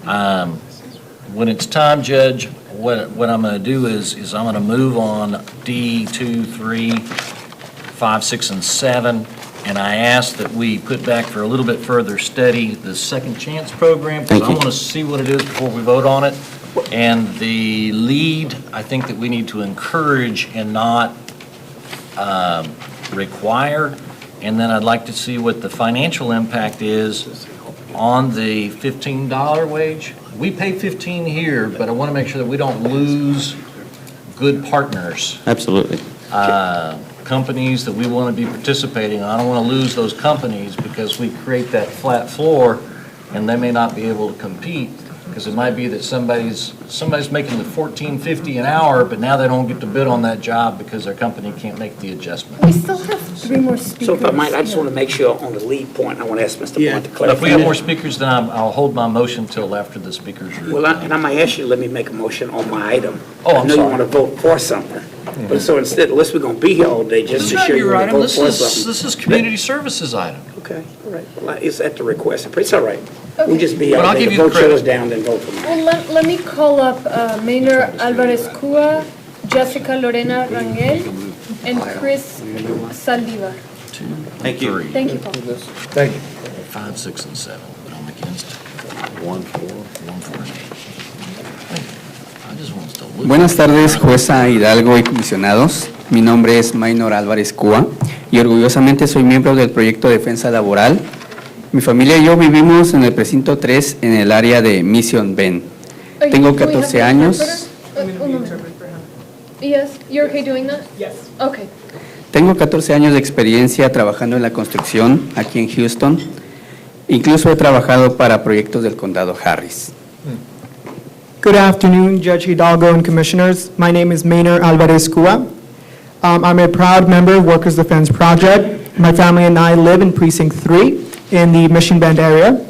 When it's time, Judge, what I'm going to do is I'm going to move on D, 2, 3, 5, 6, and 7, and I ask that we put back for a little bit further study the Second Chance program, because I want to see what it is before we vote on it. And the lead, I think that we need to encourage and not require. And then I'd like to see what the financial impact is on the $15 wage. We pay 15 here, but I want to make sure that we don't lose good partners. Absolutely. Companies that we want to be participating. I don't want to lose those companies because we create that flat floor and they may not be able to compete, because it might be that somebody's making the $14.50 an hour, but now they don't get to bid on that job because their company can't make the adjustment. We still have 3 more speakers. So if I might, I just want to make sure on the lead point, I want to ask Mr. Blunt to clarify. If we have more speakers, then I'll hold my motion till after the speakers are. Well, and I might ask you, let me make a motion on my item. Oh, I'm I know you sorry. want to vote for something, but so instead, unless we're going to be here all day, just to This is show not you your want to item. vote for This something. is community services item. Okay, all right. Well, it's at the request. It's all right. We'll just be But out I'll there. give The you the vote show credit. us down, then vote for me. Well, let me call up Maynard Alvarez-Cua, Jessica Lorena Rangel, and Chris Saldivar. Thank you. Thank you, Paul. Thank you. 5, 6, and 7, but I'm against 1, 4. 1, 4, 8. I just want us to look. Buenas tardes, jueza Hidalgo y comisionados. Mi nombre es Maynor Álvarez Cúa y orgullosamente soy miembro del proyecto de defensa laboral. Mi familia y yo vivimos en el precinto 3 en el área de Mission Bend. Tengo 14 años. Yes, you're okay doing that? Yes. Okay. Tengo 14 años de experiencia trabajando en la construcción aquí en Houston. Incluso he trabajado para proyectos del condado Harris. Good afternoon, Judge Hidalgo and Commissioners. My name is Maynard Alvarez-Cua. I'm a proud member of Workers Defense Project. My family and I live in Precinct 3 in the Mission Bend area.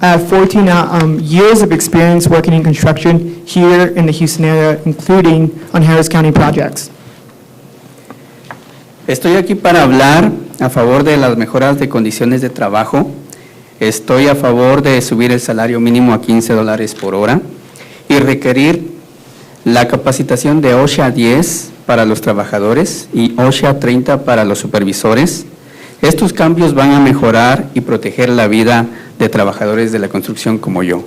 I have 14 years of experience working in construction here in the Houston area, including on Harris County projects. Estoy aquí para hablar a favor de las mejoras de condiciones de trabajo. Estoy a favor de subir el salario mínimo a $15 por hora y requerir la capacitación de OSHA 10 para los trabajadores y OSHA 30 para los supervisores. Estos cambios van a mejorar y proteger la vida de trabajadores de la construcción como yo.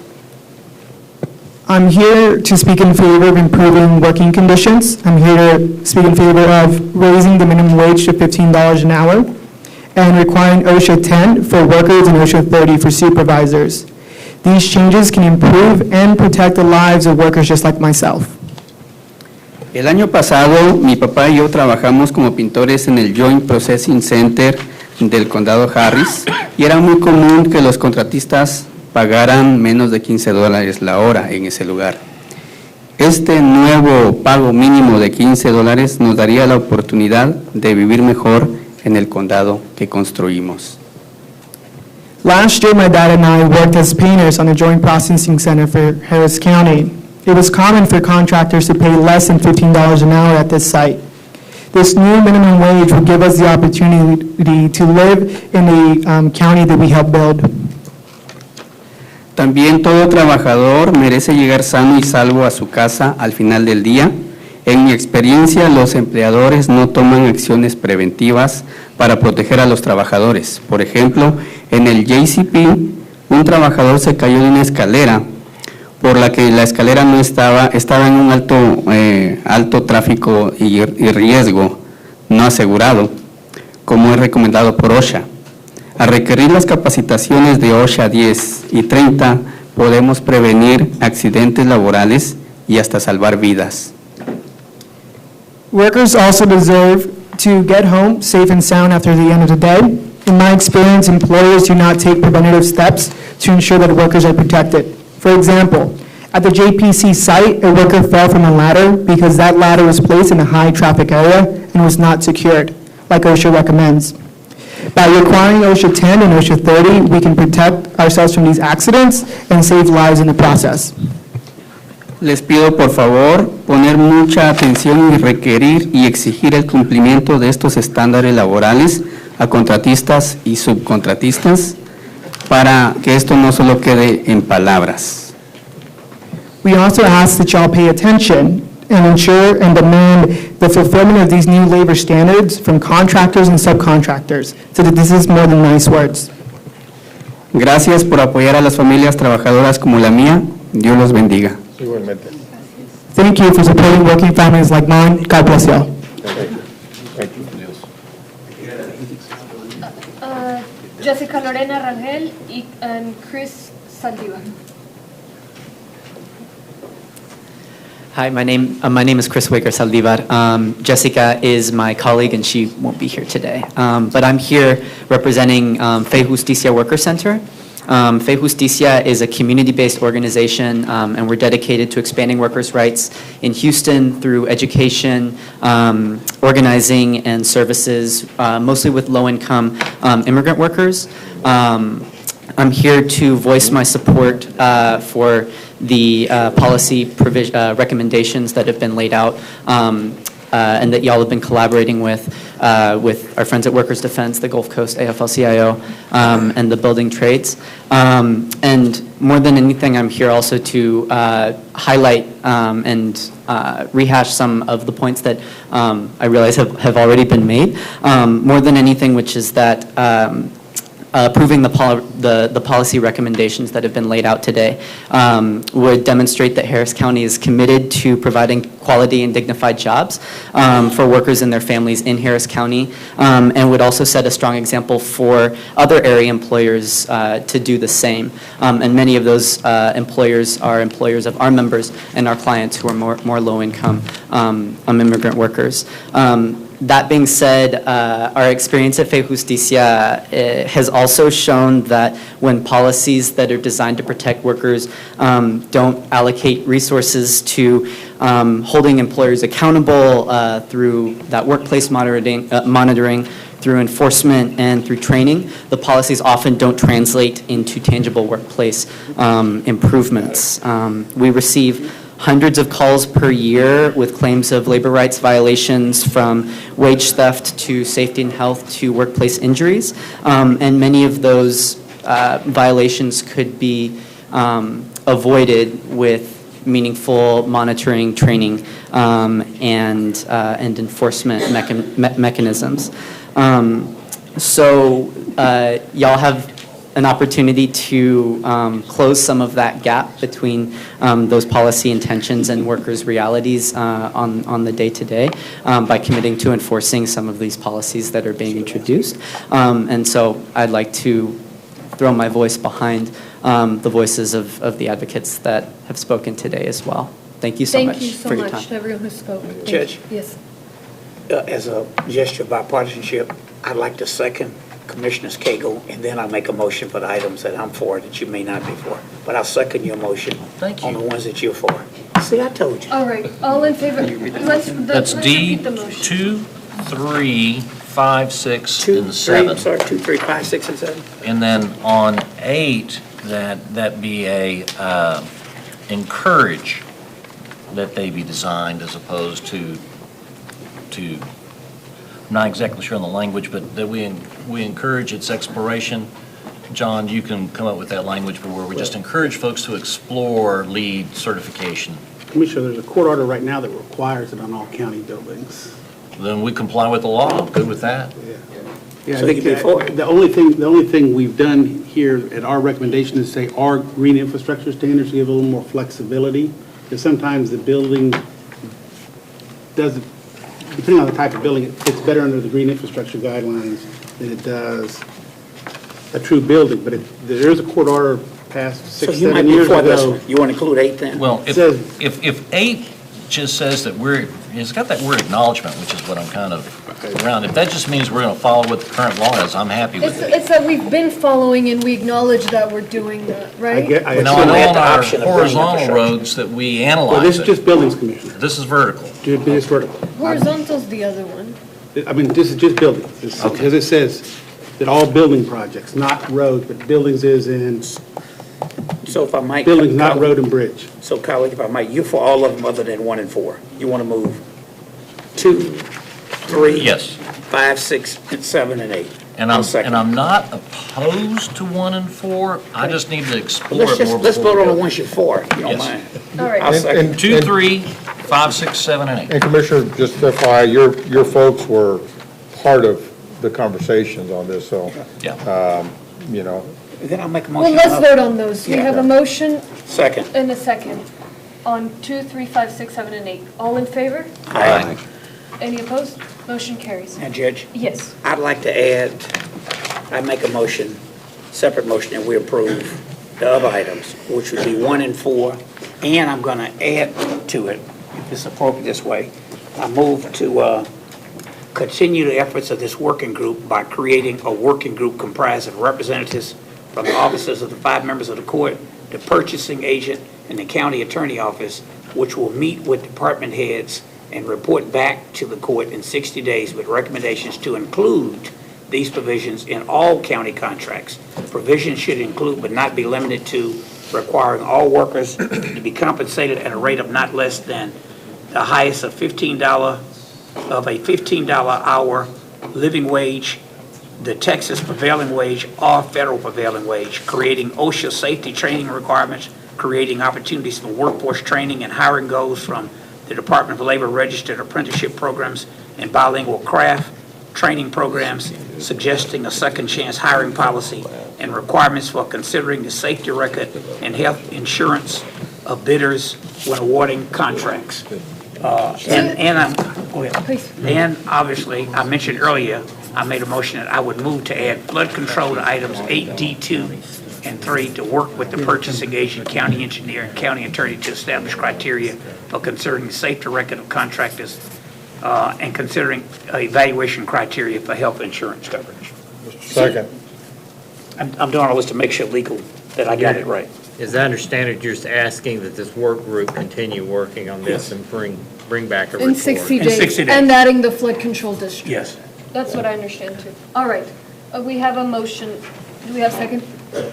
I'm here to speak in favor of improving working conditions. I'm here to speak in favor of raising the minimum wage to $15 an hour and requiring OSHA 10 for workers and OSHA 30 for supervisors. These changes can improve and protect the lives of workers just like myself. El año pasado, mi papá y yo trabajamos como pintores en el Joint Processing Center del condado Harris y era muy común que los contratistas pagaran menos de $15 la hora en ese lugar. Este nuevo pago mínimo de $15 nos daría la oportunidad de vivir mejor en el condado que construimos. Last year, my dad and I worked as painters on the Joint Processing Center for Harris County. It was common for contractors to pay less than $15 an hour at this site. This new minimum wage will give us the opportunity to live in the county that we help build. También todo trabajador merece llegar sano y salvo a su casa al final del día. En mi experiencia, los empleadores no toman acciones preventivas para proteger a los trabajadores. Por ejemplo, en el JCP, un trabajador se cayó de una escalera por la que la escalera no estaba en un alto tráfico y riesgo no asegurado, como es recomendado por OSHA. Al requerir las capacitaciones de OSHA 10 y 30, podemos prevenir accidentes laborales y hasta salvar vidas. Workers also deserve to get home safe and sound after the end of the day. In my experience, employers do not take preventative steps to ensure that workers are protected. For example, at the JPC site, a worker fell from a ladder because that ladder was placed in a high-traffic area and was not secured, like OSHA recommends. By requiring OSHA 10 and OSHA 30, we can protect ourselves from these accidents and save lives in the process. Les pido por favor poner mucha atención y requerir y exigir el cumplimiento de estos estándares laborales a contratistas y subcontratistas para que esto no solo quede en palabras. We also ask that y'all pay attention and ensure and demand the fulfillment of these new labor standards from contractors and subcontractors, so that this is more than nice words. Gracias por apoyar a las familias trabajadoras como la mía. Dios los bendiga. Igualmente. Thank you for supporting working families like mine. God bless y'all. Thank you. Jessica Lorena Rangel and Chris Saldivar. Hi, my name is Chris Waker Saldivar. Jessica is my colleague, and she won't be here today. But I'm here representing Fe Justicia Worker Center. Fe Justicia is a community-based organization, and we're dedicated to expanding workers' rights in Houston through education, organizing, and services, mostly with low-income immigrant workers. I'm here to voice my support for the policy recommendations that have been laid out and that y'all have been collaborating with our friends at Workers Defense, the Gulf Coast AFL-CIO, and the building trades. And more than anything, I'm here also to highlight and rehash some of the points that I realize have already been made. More than anything, which is that approving the policy recommendations that have been laid out today would demonstrate that Harris County is committed to providing quality and dignified jobs for workers and their families in Harris County, and would also set a strong example for other area employers to do the same. And many of those employers are employers of our members and our clients who are more low-income immigrant workers. That being said, our experience at Fe Justicia has also shown that when policies that are designed to protect workers don't allocate resources to holding employers accountable through that workplace monitoring, through enforcement, and through training, the policies often don't translate into tangible workplace improvements. We receive hundreds of calls per year with claims of labor rights violations, from wage theft to safety and health to workplace injuries. And many of those violations could be avoided with meaningful monitoring, training, and enforcement mechanisms. So y'all have an opportunity to close some of that gap between those policy intentions and workers' realities on the day-to-day by committing to enforcing some of these policies that are being introduced. And so I'd like to throw my voice behind the voices of the advocates that have spoken today as well. Thank you so much for your time. Thank you so much to everyone who spoke. Judge? Yes. As a gesture of bipartisanship, I'd like to second Commissioner Cagle, and then I'll make a motion for the items that I'm for that you may not be for. But I'll second your motion on the ones that you're for. See, I told you. All right, all in favor? That's D, repeat the motion. 2, 3, 5, 6, and 2, 3, 7. I'm sorry, 2, 3, 5, 6, and 7. And then on 8, that be a encourage that they be designed as opposed to not exactly sure on the language, but that we encourage its exploration. John, you can come up with that language, but where we just encourage folks to explore LEED certification. Commissioner, there's a court order right now that requires it on all county buildings. Then we comply with the law. Good with that. Yeah, I think the only thing we've done here at our recommendation is say our green infrastructure standards give a little more flexibility, because sometimes the building doesn't, depending on the type of building, it fits better under the green infrastructure guidelines than it does a true building. But there is a court order passed 6-7 years ago. You want to include 8 then? Well, if 8 just says that it's got that word acknowledgement, which is what I'm kind of around. If that just means we're going to follow what the current law is, I'm happy with it. It's that we've been following and we acknowledge that we're doing that, right? Now, I know on our horizontal roads that we analyze Well, this is it. just buildings, Commissioner. This is vertical. It's vertical. Horizontal's the other one. I mean, this is just buildings. Because it says that all building projects, not roads, but buildings is in, So if I might. buildings, not road and bridge. So colleague, if I might, you're for all of them other than 1 and 4. You want to move 2, 3? Yes. 5, 6, and 7, and 8. And I'm not opposed to 1 and 4. I just need to explore it more. Let's before vote we on the go. ones you're for, if you don't Yes. mind. All right. I'll second. 2, 3, 5, 6, 7, and 8. And Commissioner, just to clarify, your folks were part of the conversations on this, so, you know. Then I'll make a Well, motion. let's vote on those. We Yeah. have a motion Second. and a second on 2, 3, 5, 6, 7, and 8. All in favor? Aye. Any opposed? Motion carries. Now, Judge? Yes. I'd like to add, I make a motion, separate motion, that we approve the other items, which would be 1 and 4, and I'm going to add to it, if it's appropriate this way. I move to continue the efforts of this working group by creating a working group comprised of representatives from the offices of the 5 members of the court, the purchasing agent, and the county attorney office, which will meet with department heads and report back to the court in 60 days with recommendations to include these provisions in all county contracts. Provisions should include but not be limited to requiring all workers to be compensated at a rate of not less than the highest of $15 hour living wage, the Texas prevailing wage, or federal prevailing wage, creating OSHA safety training requirements, creating opportunities for workforce training and hiring goals from the Department of Labor registered apprenticeship programs and bilingual craft training programs, suggesting a second chance hiring policy, and requirements for considering the safety record and health insurance of bidders when awarding contracts. And obviously, I mentioned earlier, I made a motion that I would move to add flood control to items 8D2 and 3 to work with the purchasing agent, county engineer, and county attorney to establish criteria for considering the safety record of contractors and considering evaluation criteria for health insurance coverage. Second. I'm doing all this to make sure legal that I got it right. As I understand it, you're just asking that this work group continue working on this and bring back a report. In 60 days. 60 days. And adding the flood control district. Yes. That's what I understand too. All right. We have a motion. Do we have second?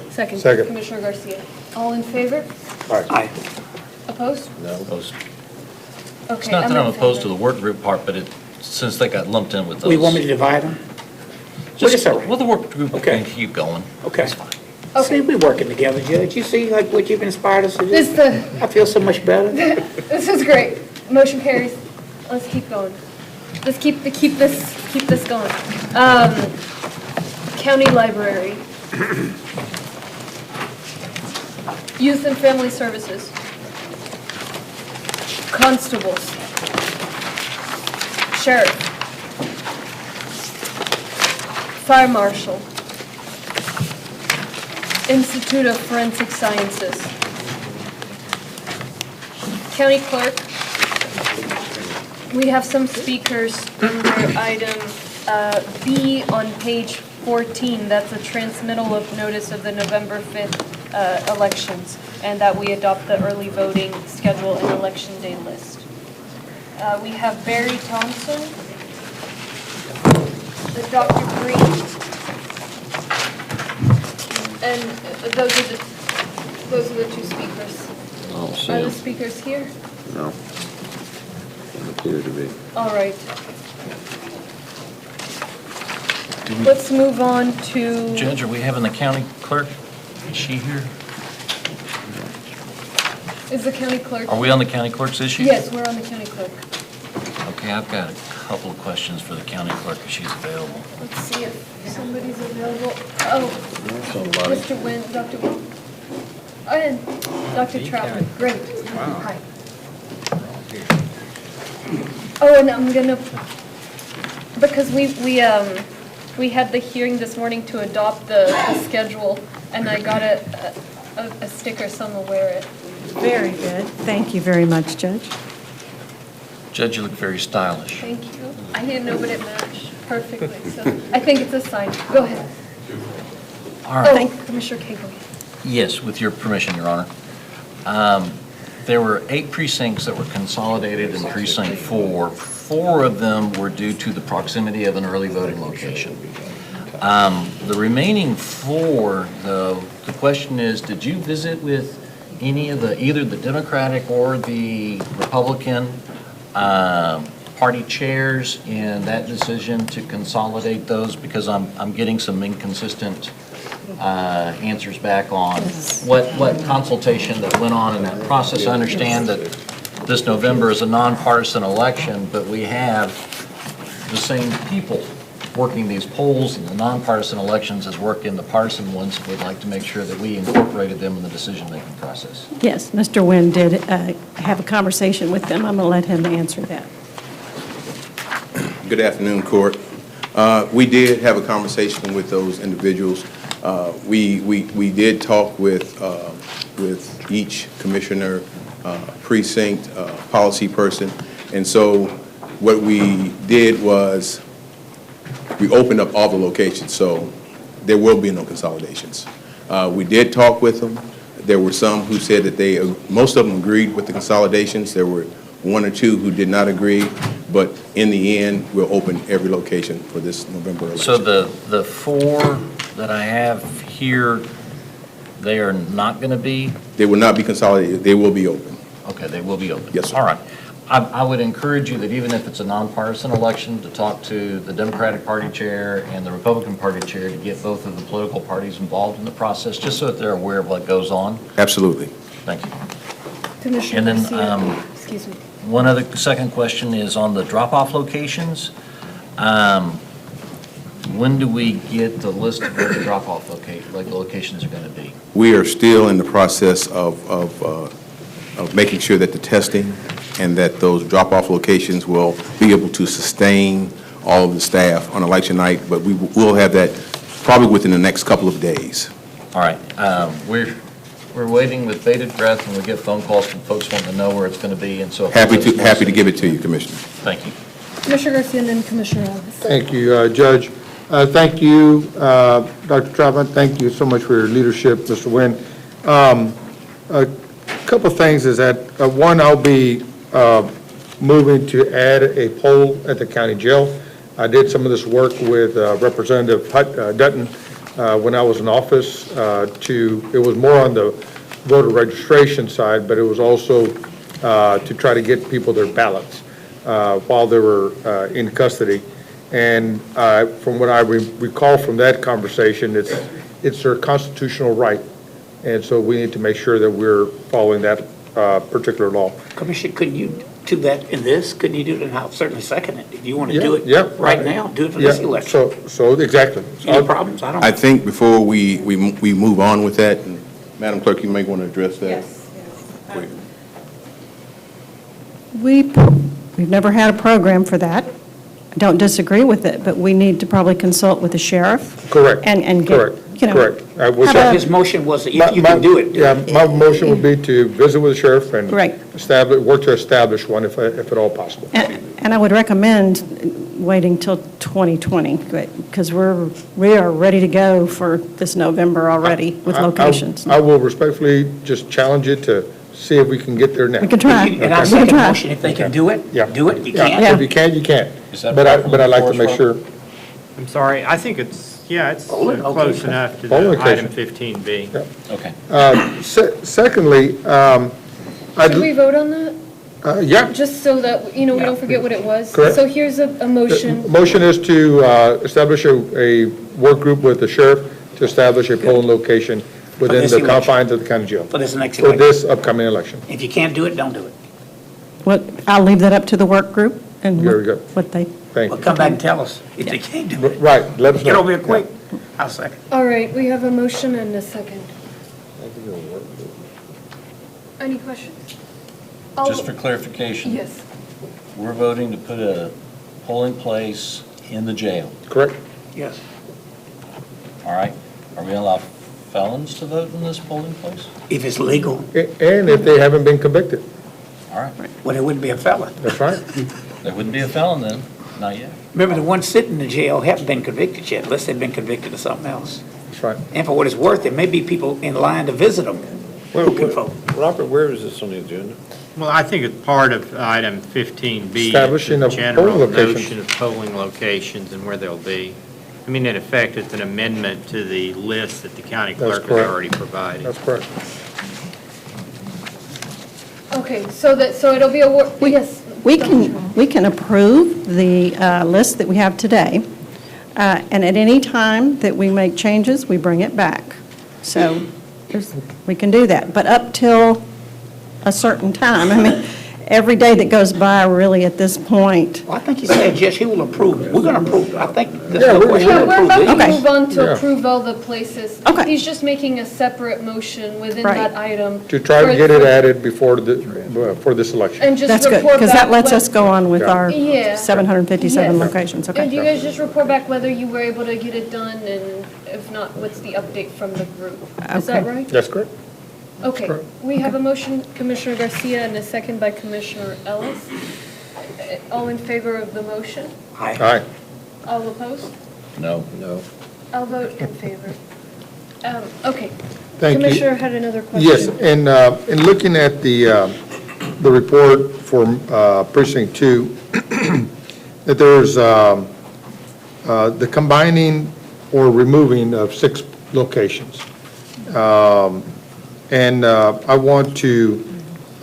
Second. Second. Commissioner Garcia. All in favor? Aye. Opposed? No. Opposed. Okay. It's not that I'm in opposed to favor. the work group part, but since they got lumped in with those. We want me to divide them? Well, the work group can keep going. Okay. That's fine. See, we're working together, Judge. You see like what you've inspired us to do? I feel so much better. This is great. Motion carries. Let's keep going. Let's keep this going. County Library. Youth and Family Services. Constables. Sheriff. Fire Marshal. Institute of Forensic Sciences. County Clerk. We have some speakers under item B on page 14. That's a transmittal of notice of the November 5th elections, and that we adopt the early voting schedule and election day list. We have Barry Thompson, the Dr. Green, and those are the two speakers. I'll see Are the him. speakers here? No. Doesn't appear to be. All right. Let's move on to, Judge, are we having the county clerk? Is she here? is the county clerk? Are we on the county clerk's issue? Yes, we're on the county clerk. Okay, I've got a couple of questions for the county clerk if she's available. Let's see if somebody's available. Oh, Mr. Wynn, Dr. Wynn. And Dr. Troutman, great. Hi. Oh, and I'm gonna, because we had the hearing this morning to adopt the schedule, and I got a sticker, so I'm gonna wear it. Very good. Thank you very much, Judge. Judge, you look very stylish. Thank you. I didn't know, but it matched perfectly, so I think it's a sign. Go ahead. All right. Oh, Commissioner Cagle. Yes, with your permission, Your Honor. There were 8 precincts that were consolidated in Precinct 4. 4 of them were due to the proximity of an early voting location. The remaining 4, though, the question is, did you visit with any of either the Democratic or the Republican party chairs in that decision to consolidate those? Because I'm getting some inconsistent answers back on what consultation that went on in that process. I understand that this November is a nonpartisan election, but we have the same people working these polls and the nonpartisan elections as work in the partisan ones. We'd like to make sure that we incorporated them in the decision-making process. Yes, Mr. Wynn did have a conversation with them. I'm going to let him answer that. Good afternoon, Court. We did have a conversation with those individuals. We did talk with each commissioner, precinct, policy person, and so what we did was we opened up all the locations, so there will be no consolidations. We did talk with them. There were some who said that most of them agreed with the consolidations. There were 1 or 2 who did not agree, but in the end, we'll open every location for this November election. So the 4 that I have here, they are not going to be? They will not be consolidated. They will be open. Okay, they will be open. Yes, sir. All right. I would encourage you that even if it's a nonpartisan election, to talk to the Democratic Party chair and the Republican Party chair to get both of the political parties involved in the process, just so that they're aware of what goes on. Absolutely. Thank you. Commissioner And then, Garcia, excuse me. One other second question is on the drop-off locations. When do we get the list of where the drop-off locations are going to be? We are still in the process of making sure that the testing and that those drop-off locations will be able to sustain all of the staff on election night, but we will have that probably within the next couple of days. All right. We're waiting with bated breath, and we get phone calls from folks wanting to know where it's going to be, and so. Happy to give it to you, Commissioner. Thank you. Commissioner Garcia and then Commissioner Ellis. Thank you, Judge. Thank you, Dr. Troutman. Thank you so much for your leadership, Mr. Wynn. A couple of things is that, one, I'll be moving to add a pole at the county jail. I did some of this work with Representative Dutton when I was in office. It was more on the voter registration side, but it was also to try to get people their ballots while they were in custody. And from what I recall from that conversation, it's their constitutional right. And so we need to make sure that we're following that particular law. Commissioner, couldn't you do that in this? Couldn't you do it, and I'll certainly second it. If you want to do it right now, do it for this election. So exactly. Any problems? I think before we move on with that, and Madam Clerk, you may want to address that. Yes. We've never had a program for that. I don't disagree with it, but we need to probably consult with the sheriff. Correct. And get, Correct. you know. Correct. His motion was that you can do it. Yeah, my motion would be to visit with the sheriff and Right. work to establish one if at all possible. And I would recommend waiting till 2020, because we are ready to go for this November already with locations. I will respectfully just challenge it to see if we can get there now. We can try. And I second motion, if they can do it, do it. If you can't. If you can, you can. But I'd like to make sure. I'm sorry, I think it's close enough to Polling the item location. 15B. Okay. Secondly, Did we vote on that? Yeah. Just so that, we don't forget what it was. Correct. So here's a motion. Motion is to establish a work group with the sheriff to establish a polling location within this the election. confines of the county jail. For this next For election. this upcoming election. If you can't do it, don't do it. Well, I'll leave that up to the work group and Very good. what they, Thank Well, you. come back and tell us if they can't do it. Right, let us know. Get over here quick. I'll second. All right, we have a motion and a second. Any questions? Just for clarification. Yes. We're voting to put a polling place in the jail, Correct? Yes. all right? Are we going to allow felons to vote in this polling place? If it's legal, And if they haven't been convicted. All right. well, it wouldn't be a felon. That's right. There wouldn't be a felon then, not yet. Remember, the ones sitting in the jail haven't been convicted yet, unless they've been convicted of something else. That's right. And for what it's worth, there may be people in line to visit them who can vote. Robert, where is this on the agenda? Well, I think it's part of item 15B. Establishing the of general polling locations. notion of polling locations and where they'll be. I mean, in effect, it's an amendment to the list that the county That's clerk has correct. already provided. That's correct. Okay, so it'll be a work, yes. we can approve the list that we have today, and at any time that we make changes, we bring it back. So we can do that, but up till a certain time. I mean, every day that goes by, really, at this point. Well, I think he said, Jess, he will approve it. We're going to approve it. I think there's Yeah, no we're- question. Yeah, We'll we're about approve to these. move on to Yeah. approve all the places. Okay. He's just making a separate motion within Right. that item. To try to for- get it added before for this election. And just That's good, report back. because that lets when- us go on with Yeah. our Yeah. 757 Yes. locations, And okay? you guys just report back whether you were able to get it done, and if not, what's the update from the group? Is that Okay. right? That's correct. Okay, we have a motion, Commissioner Garcia, and a second by Commissioner Ellis. All in favor of the motion? All right. All opposed? No. No. I'll vote in favor. Okay. Thank you. Commissioner had another question. Yes, and in looking at the report for Precinct 2, that there's the combining or removing of 6 locations. And I want to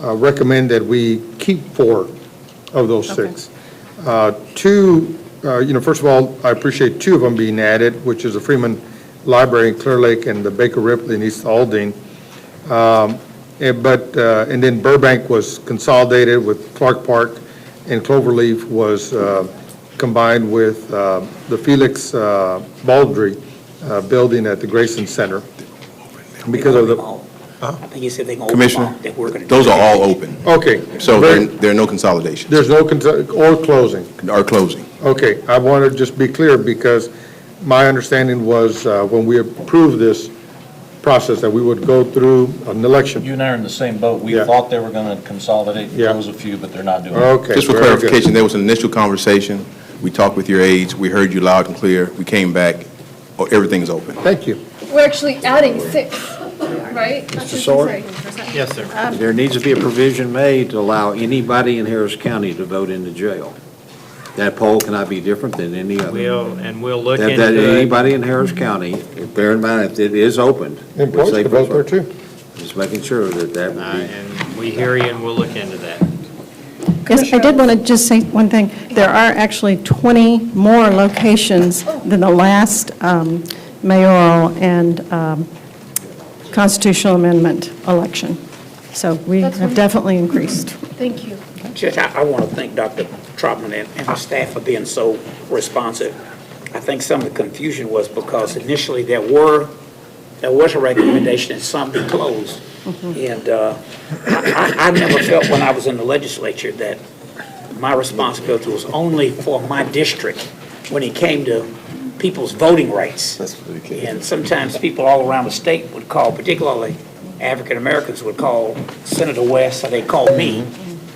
recommend that we keep 4 of those 6. 2, first of all, I appreciate 2 of them being added, which is the Freeman Library in Clear Lake and the Baker Ripley in East Aldine. And then Burbank was consolidated with Clark Park, and Cloverleaf was combined with the Felix Baldry building at the Grayson Center. Because of the, I think he said they're going to Commissioner, open that we're going to. those are all open. okay. So there are no consolidations There's no, or closing. or closing. Okay, I want to just be clear, because my understanding was when we approved this process, that we would go through an election. You and I are in the same boat. We Yeah. thought they were going to consolidate and Yeah. close a few, but they're not doing it. Okay. Just for very good. clarification, there was an initial conversation. We talked with your aides. We heard you loud and clear. We came back. Oh, everything is open. Thank you. We're actually adding 6, right? Mr. Sawyer? Yes, sir. There needs to be a provision made to allow anybody in Harris County to vote in the jail. That poll cannot be different than any other. We'll look That into it. anybody in Harris County, bear in mind, if it is opened. Employees which they can vote there prefer. too. Just making sure that that would be. And we hear you, and we'll look into that. Yes, I did want to just say one thing. There are actually 20 more locations than the last mayoral and constitutional amendment election. So we That's have definitely increased. Thank you. Judge, I want to thank Dr. Trotman and her staff for being so responsive. I think some of the confusion was because initially there was a recommendation that some be closed. And I never felt when I was in the legislature that my responsibility was only for my district when it came to people's voting rights. And sometimes people all around the state would call, particularly African Americans would call Senator West, or they called me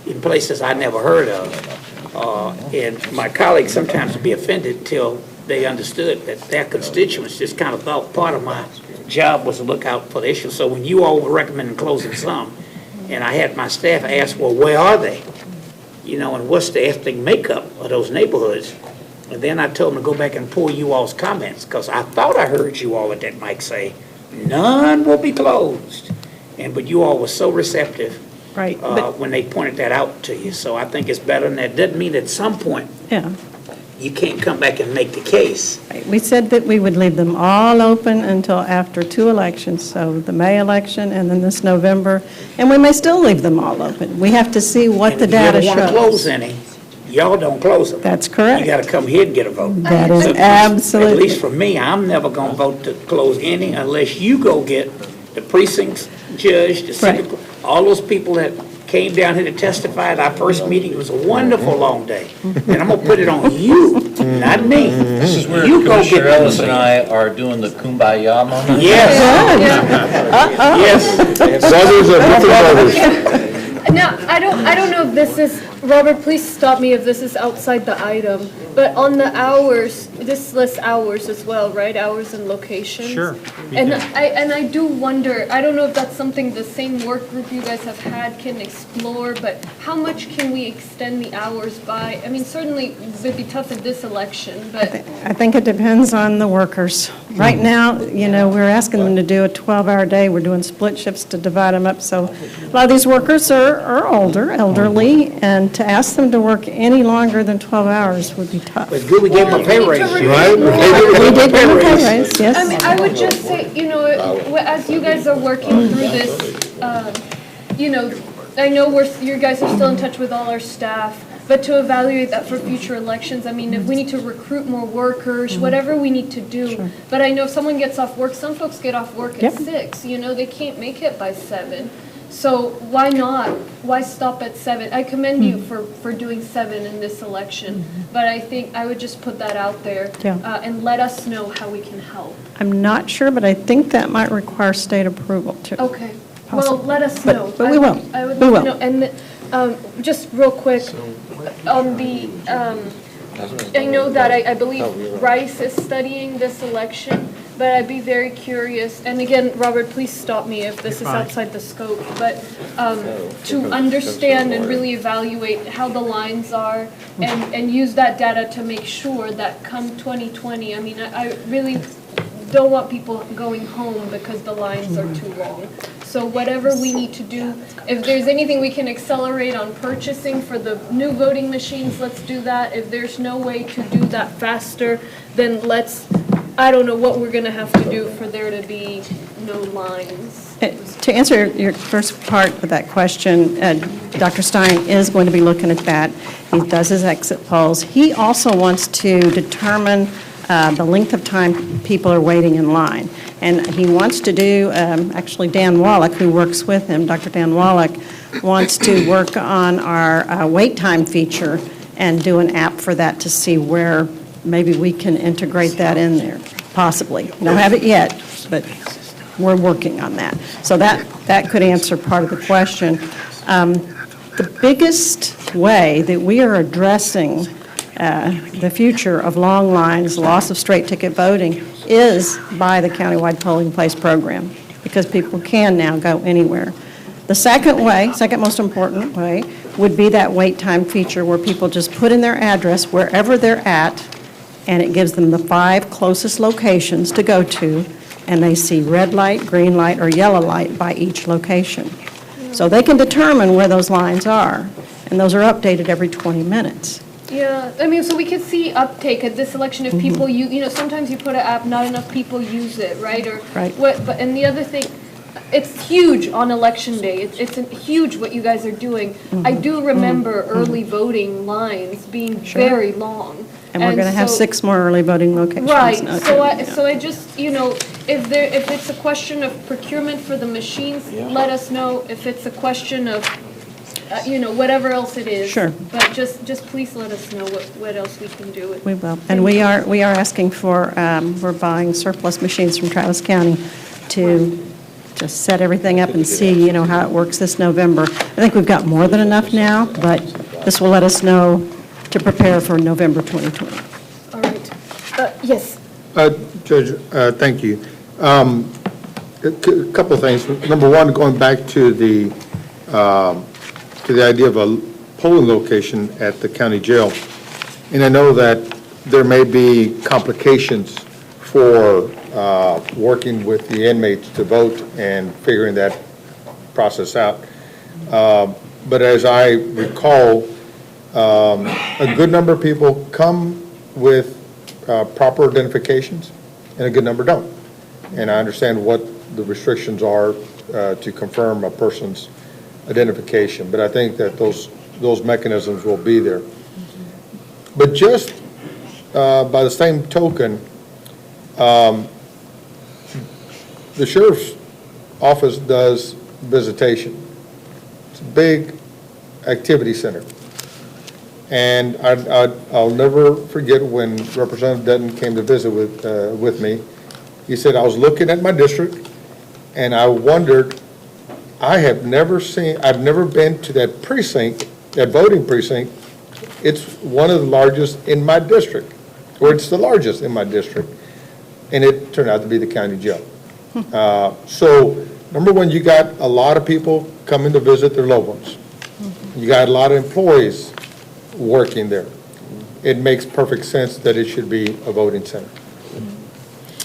in places I never heard of. And my colleagues sometimes would be offended till they understood that their constituents just kind of thought part of my job was to look out for the issue. So when you all were recommending closing some, and I had my staff ask, well, where are they? And what's the ethnic makeup of those neighborhoods? And then I told them to go back and pull you all's comments, because I thought I heard you all at that mic say, none will be closed. But you all were so receptive Right, when they pointed that out to you. So I think it's better, and that doesn't mean at some point Yeah. you can't come back and make the case. We said that we would leave them all open until after 2 elections, so the May election and then this November, and we may still leave them all open. We have to see what the data If you ever want to close shows. any, y'all don't close them. That's correct. You got to come here and get a vote. That is So, absolutely. At least for me, I'm never going to vote to close any unless you go get the precincts judge, the city, all those people that came down here to testify at our first meeting. It was a wonderful long day. And I'm going to put it on you, not me. This is where You go Commissioner get them. Ellis and I are doing the kumbaya moment. Yes. Yes. Brothers are different brothers. Now, I don't know if this is, Robert, please stop me if this is outside the item, but on the hours, this lists hours as well, right? Hours and locations? Sure. And I do wonder, I don't know if that's something the same work group you guys have had can explore, but how much can we extend the hours by? I mean, certainly it would be tough in this election, but. I think it depends on the workers. Right now, we're asking them to do a 12-hour day. We're doing split shifts to divide them up. So a lot of these workers are older, elderly, and to ask them to work any longer than 12 hours would be tough. It's good we gave them a pay raise. Right? We did give them a pay raise, yes. I mean, I would just say, as you guys are working through this, I know you guys are still in touch with all our staff, but to evaluate that for future elections, I mean, if we need to recruit more workers, whatever we need to do. Sure. But I know if someone gets off work, some folks get off work at Yep. 6, they can't make it by 7. So why not? Why stop at 7? I commend you for doing 7 in this election, but I think I would just put that out there Yeah. and let us know how we can help. I'm not sure, but I think that might require state approval, too. Okay, Possible. well, let us But- know. but we will. I would We love to will. know. And just real quick, on the, I know that I believe Rice is studying this election, but I'd be very curious, and again, Robert, please stop me if this is outside the scope, but to understand and really evaluate how the lines are and use that data to make sure that come 2020, I mean, I really don't want people going home because the lines are too long. So whatever we need to do, if there's anything we can accelerate on purchasing for the new voting machines, let's do that. If there's no way to do that faster, then I don't know what we're gonna have to do for there to be no lines. To answer your first part of that question, Dr. Stein is going to be looking at that. He does his exit polls. He also wants to determine the length of time people are waiting in line. And he wants to do, actually Dan Wallach, who works with him, Dr. Dan Wallach, wants to work on our wait time feature and do an app for that to see where maybe we can integrate that in there, possibly. Don't have it yet, but we're working on that. So that could answer part of the question. The biggest way that we are addressing the future of long lines, loss of straight ticket voting, is by the countywide polling place program, because people can now go anywhere. The second most important way, would be that wait time feature where people just put in their address wherever they're at, and it gives them the 5 closest locations to go to, and they see red light, green light, or yellow light by each location. So they can determine where those lines are, and those are updated every 20 minutes. Yeah, I mean, so we could see uptake at this election if people, sometimes you put an app, not enough people use it, right? Right. And the other thing, it's huge on election day. It's huge what you guys are doing. I do remember early voting lines being very long. And we're going to have 6 more early voting locations. Right, now, so too. I just, if it's a question of procurement for the machines, let us know. If it's a question of, whatever else it is. Sure. But just please let us know what else we can do. We will. And we are asking for, we're buying surplus machines from Travis County to just set everything up and see, how it works this November. I think we've got more than enough now, but this will let us know to prepare for November 2020. All right. Yes. Judge, thank you. A couple of things. Number one, going back to the idea of a polling location at the county jail, and I know that there may be complications for working with the inmates to vote and figuring that process out. But as I recall, a good number of people come with proper identifications, and a good number don't. And I understand what the restrictions are to confirm a person's identification, but I think that those mechanisms will be there. But just by the same token, the sheriff's office does visitation. It's a big activity center. And I'll never forget when Representative Dutton came to visit with me. He said, I was looking at my district, and I wondered, I've never been to that precinct, that voting precinct. It's one of the largest in my district, or it's the largest in my district, and it turned out to be the county jail. So, number one, you got a lot of people coming to visit their loved ones. You got a lot of employees working there. It makes perfect sense that it should be a voting center.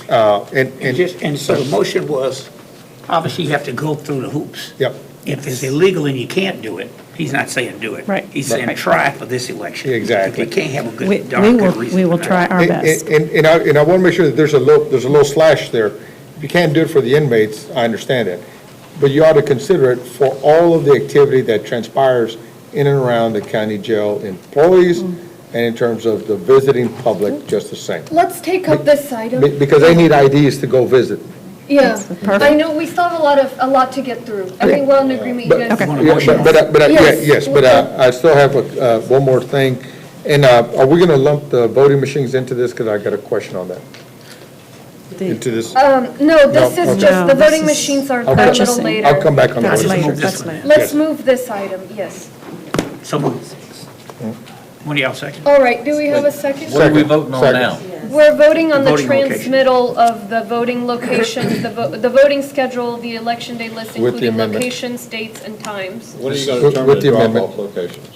And so the motion was, obviously you have to go through the hoops. Yep. If it's illegal and you can't do it, he's not saying do it. Right. He's saying try for this election. Exactly. If you can't have a We good, darn good will, reason. we will for try that. our best. And I want to make sure that there's a little slash there. If you can't do it for the inmates, I understand it. But you ought to consider it for all of the activity that transpires in and around the county jail employees, and in terms of the visiting public, just the same. Let's take up this item. Because they need IDs to go visit. Yeah, I know, we still have a lot to get through. I think we're in agreement, you But, guys. yes, but I still have one more thing. And are we going to lump the voting machines into this? Because I got a question on that. Into this? No, this is okay. just, the voting machines are a little later. I'll come back on that. That's later, that's later. Let's move this item, yes. So moved. One of y'all second? All right, do we have a second? What are we voting on now? We're voting on the Voting location. transmittal of the voting locations, the voting schedule, the election day list, With the including amendment. locations, dates, and times. When are you going to determine With the the amendment. drop-off locations?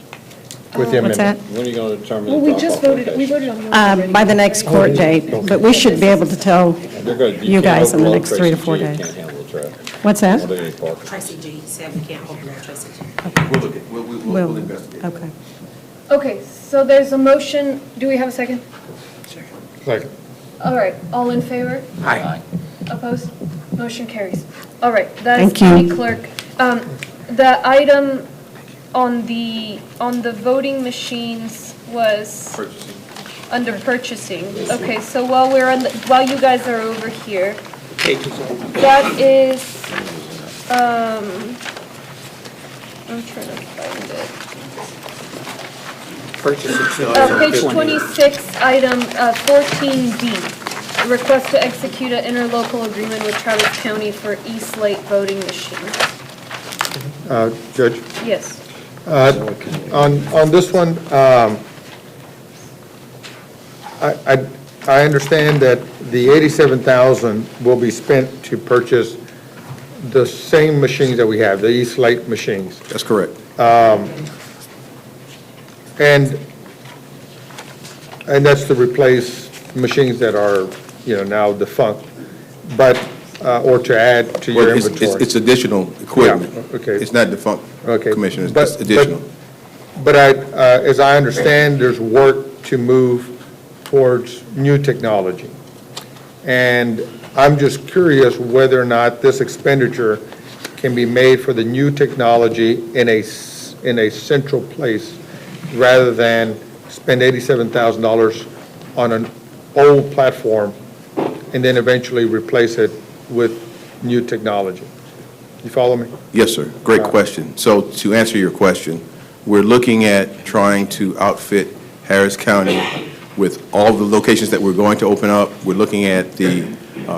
With the What's that? amendment. When are you going to determine Well, the we drop-off just voted, we locations? voted on yours already. By the next court date, but we should be able to tell you guys in the next 3 to 4 days. Can't handle the traffic. What's that? Or do any parking. Tracy G said we can't hold on Tracy G. We'll look at, we'll investigate. Okay. Okay, so there's a motion, do we have a second? Second. All right, all in favor? Aye. Opposed? Motion carries. All right, that is Thank you. county clerk. The item on the voting machines was Purchasing. under purchasing. Okay, so while while you guys are over here, that is, I'm trying to find it. Page 26, item 14D, request to execute an interlocal agreement with Travis County for Eastlake voting machines. Judge? Yes. On this one, I understand that the $87,000 will be spent to purchase the same machines that we have, the Eastlake machines. That's correct. And that's to replace machines that are, now defunct, but, or to add to your Well, inventory. it's additional equipment. Yeah, okay. It's not defunct, Okay. Commissioner, But- it's additional. But as I understand, there's work to move towards new technology. And I'm just curious whether or not this expenditure can be made for the new technology in a central place, rather than spend $87,000 on an old platform and then eventually replace it with new technology. You follow me? Yes, sir. Great question. So to answer your question, we're looking at trying to outfit Harris County with all the locations that we're going to open up. We're looking at the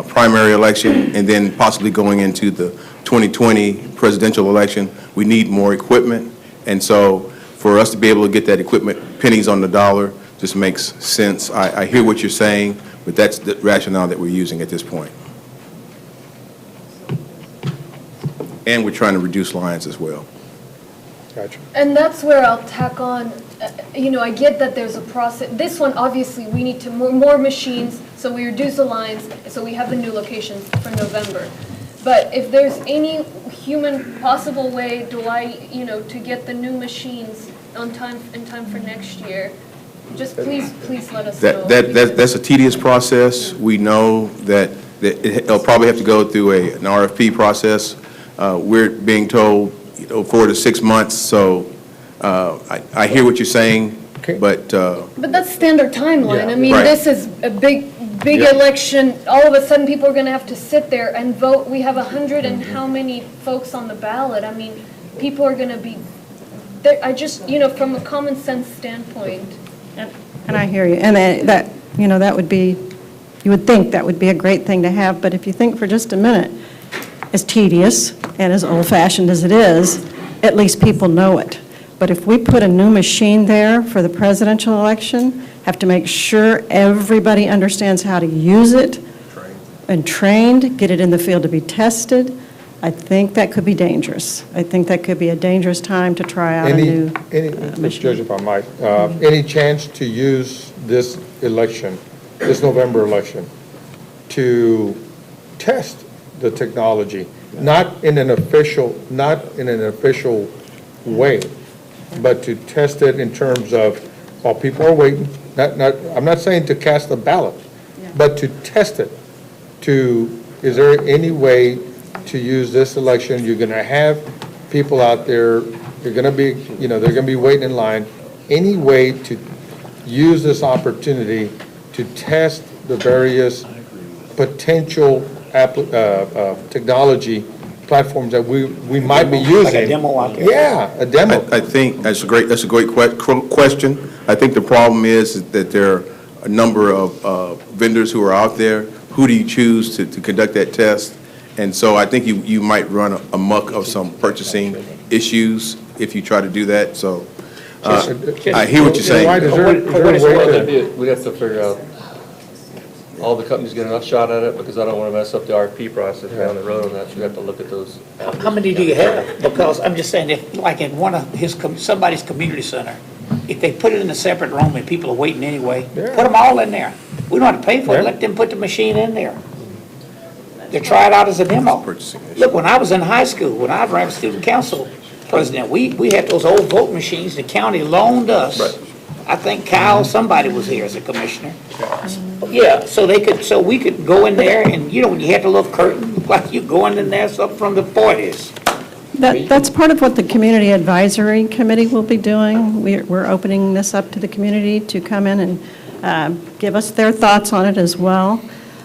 primary election and then possibly going into the 2020 presidential election. We need more equipment. And so for us to be able to get that equipment, pennies on the dollar, just makes sense. I hear what you're saying, but that's the rationale that we're using at this point. And we're trying to reduce lines as well. Gotcha. And that's where I'll tack on, I get that there's a process. This one, obviously, we need to more machines, so we reduce the lines, so we have the new locations for November. But if there's any human possible way, to get the new machines in time for next year, just please let us know. That's a tedious process. We know that it'll probably have to go through an RFP process. We're being told, 4 to 6 months, so I hear what you're saying, but... But that's standard timeline. Yeah. I mean, Right. this is a big Yeah. election. All of a sudden, people are going to have to sit there and vote. We have 100 and how many folks on the ballot? I mean, people are going to be, I just, from a common sense standpoint. And I hear you, and that would be, you would think that would be a great thing to have, but if you think for just a minute, as tedious and as old-fashioned as it is, at least people know it. But if we put a new machine there for the presidential election, have to make sure everybody understands how to use it, and trained, get it in the field to be tested, I think that could be dangerous. I think that could be a dangerous time to try out a new Mr. Judge, if I might, any chance to use this election, this November election, to test the technology, not in an official way, but to test it in terms of, while people are waiting, I'm not saying to cast a ballot, but to test it, is there any way to use this election? You're going to have people out there, they're going to be, they're going to be waiting in line. Any way to use this opportunity to test the various potential technology platforms that we might be using? Like a demo out there? Yeah, a demo. I think that's a great question. I think the problem is that there are a number of vendors who are out there. Who do you choose to conduct that test? And so I think you might run amok of some purchasing issues if you try to do that. So I hear what you're saying. We'd have to figure out, all the companies get enough shot at it, because I don't want to mess up the RFP process down the road on that, so we have to look at those. How many do you have? Because I'm just saying, if, like in one of somebody's community center, if they put it in a separate room and people are waiting anyway, put them all in there. We don't have to pay for it, let them put the machine in there. They try it out as a demo. Look, when I was in high school, when I ran student council president, we had those old vote machines the county loaned us. I think Kyle, somebody was here as a commissioner. Yeah, so we could go in there and, when you had the little curtain, like you going in there, something from the 40s. That's part of what the Community Advisory Committee will be doing. We're opening this up to the community to come in and give us their thoughts on it as well.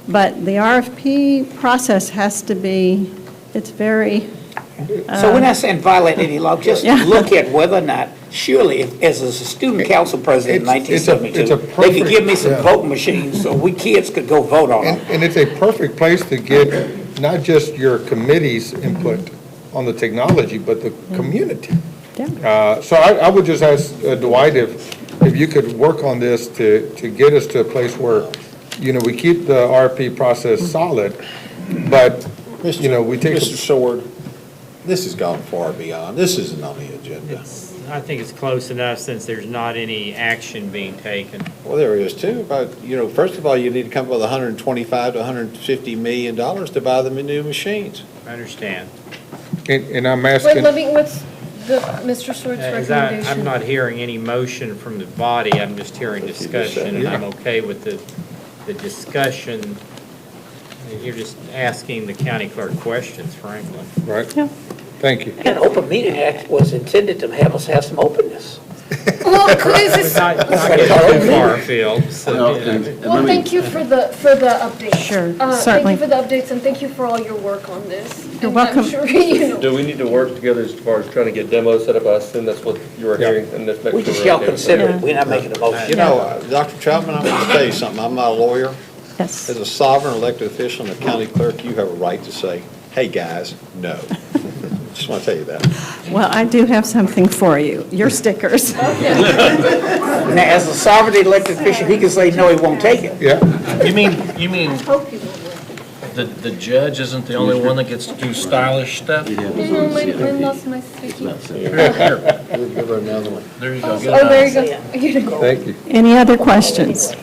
But the RFP process has to be, it's very... So we're not saying violate any law, just look at whether or not, surely, as a student council president in 1972, they could give me some voting machines so we kids could go vote on them. And it's a perfect place to get not just your committee's input on the technology, but the community. So I would just ask Dwight if you could work on this to get us to a place where, we keep the RFP process solid, but, we take... Mr. Sword, this has gone far beyond. This isn't on the agenda. I think it's close enough since there's not any action being taken. Well, there is too, but, first of all, you need to come up with $125 to $150 million to buy the new machines. I understand. And I'm asking... Wait, what's Mr. Sword's recommendation? I'm not hearing any motion from the body, I'm just hearing discussion, and I'm okay with the discussion. You're just asking the county clerk questions, frankly. Right. Thank you. And Open Meeting Act was intended to have us have some openness. Well, this is... Not get too far afield. Well, thank you for the updates. Sure, Thank certainly. you for the updates, and thank you for all your work on this. You're welcome. I'm sure you know. Do we need to work together as far as trying to get demos set up? I assume that's what you were hearing, and that's We just shall consider it, we're not making a motion. Dr. Troutman, I'm going to tell you something. I'm not a lawyer. Yes. As a sovereign elected official and a county clerk, you have a right to say, hey, guys, no. Just want to tell you that. Well, I do have something for you, your stickers. Now, as a sovereign elected official, he can say, no, he won't take it. Yeah. You mean the judge isn't the only one that gets to do stylish stuff? I lost my sticky. Give her another one. There you go. Oh, there you go. Thank you. Any other questions?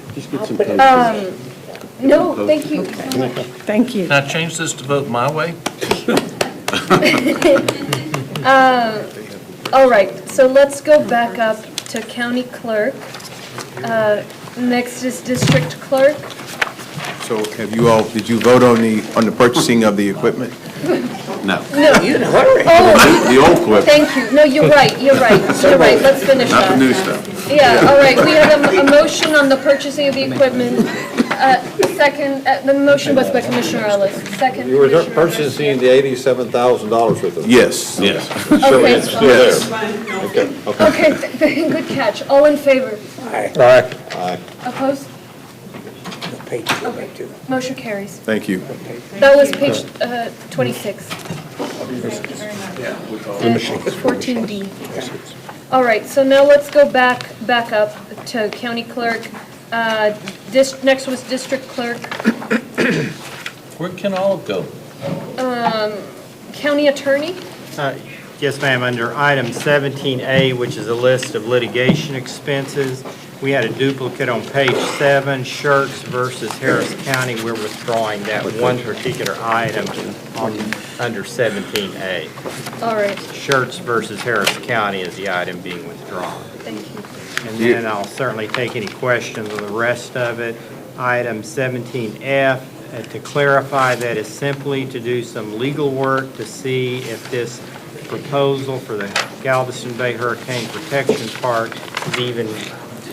No, thank you. Thank you. Can I change this to vote my way? All right, so let's go back up to county clerk. Next is district clerk. So have you all, did you vote on the purchasing of the equipment? No. No. You in a hurry. Oh, The old equipment, thank you. No, you're right, you're right, you're right. Let's finish not the that. new stuff. Yeah, all right, we have a motion on the purchasing of the equipment. Second, the motion was by Commissioner Ellis. Second, You were Commissioner purchasing the $87,000 worth of. Yes. Yes. Okay, So it's still yes. there. Okay. Okay, good catch. All in favor? Aye. Opposed? Page to go back to. Motion carries. Thank you. That was page 26. And 14D. All right, so now let's go back up to county clerk. Next was district clerk. Where can all go? County attorney? Yes, ma'am. Under item 17A, which is a list of litigation expenses, we had a duplicate on page 7, Shirts versus Harris County. We're withdrawing that one particular item under 17A. All right, Shirts versus Harris County is the item being withdrawn. thank you. And then I'll certainly take any questions on the rest of it. Item 17F, to clarify, that is simply to do some legal work to see if this proposal for the Galveston Bay Hurricane Protection Park is even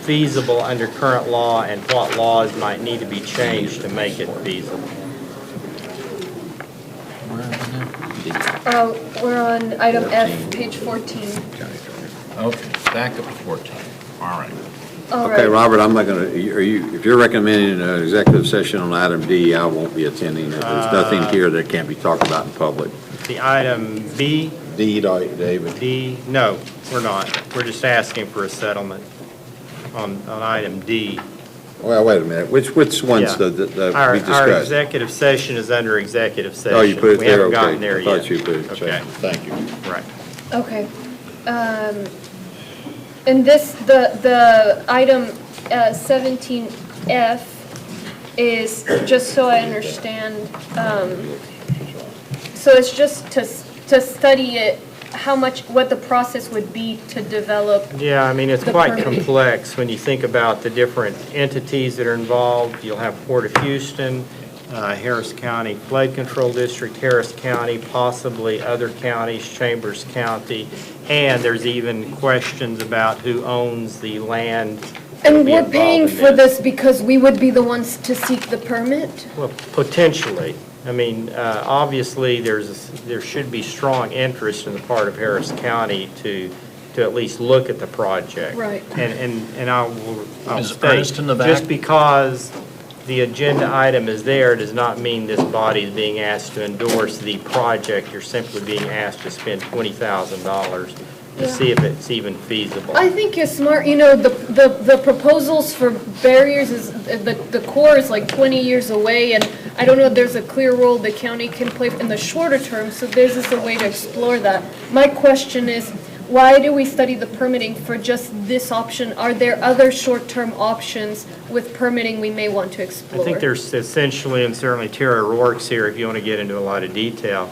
feasible under current law, and what laws might need to be changed to make it feasible. We're on item F, page 14. Okay, back up to 14. All right. All Okay, right. Robert, I'm not going to, if you're recommending an executive session on item D, I won't be attending it. There's nothing here that can't be talked about in public. The item B, D, David. D, no, we're not. We're just asking for a settlement on item D. Well, wait a minute. Which ones Yeah. that Our we discussed? executive session is under executive session. Oh, you put it We there? haven't Okay. gotten there I yet. thought you put it. Okay, Thank you. right. Okay. And this, the item 17F is, just so I understand, so it's just to study it, how much, what the process would be to develop. Yeah, I mean, it's the quite permit. complex when you think about the different entities that are involved. You'll have Port of Houston, Harris County Flood Control District, Harris County, possibly other counties, Chambers County, and there's even questions about who owns the land. that'll And be we're involved paying in for this. this because we would be the ones to seek the permit? Well, potentially. I mean, obviously, there should be strong interest in the part of Harris County to at least look at the project. Right. And I'll Is state, Ernest in the back? just because the agenda item is there does not mean this body is being asked to endorse the project. You're simply being asked to spend $20,000 to see if it's even feasible. I think you're smart, you know, the proposals for barriers is, the core is like 20 years away, and I don't know if there's a clear role the county can play in the shorter term, so there's just a way to explore that. My question is, why do we study the permitting for just this option? Are there other short-term options with permitting we may want to I explore? think there's essentially, and certainly Terry Rourke's here if you want to get into a lot of detail,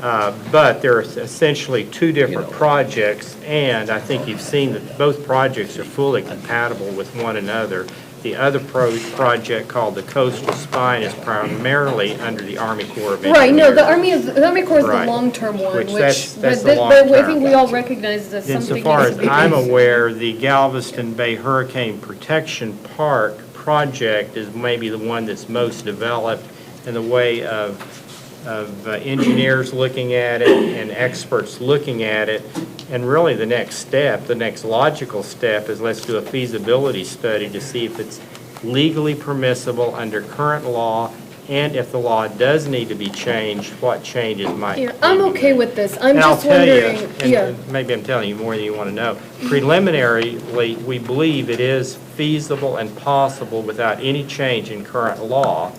but there are essentially two different projects, and I think you've seen that both projects are fully compatible with one another. The other project called the Coastal Spine is primarily under the Army Corps of Engineers. Right, no, the Army Corps is the Right. long-term one, Which which, that's but the I think long-term. we all recognize that something Insofar needs as to be I'm done. aware, the Galveston Bay Hurricane Protection Park project is maybe the one that's most developed in the way of engineers looking at it and experts looking at it. And really the next step, the next logical step is let's do a feasibility study to see if it's legally permissible under current law, and if the law does need to be changed, what changes might. Yeah, I'm okay with this, I'm And I'll just tell you, wondering, and yeah. maybe I'm telling you more than you want to know, preliminarily, we believe it is feasible and possible without any change in current law,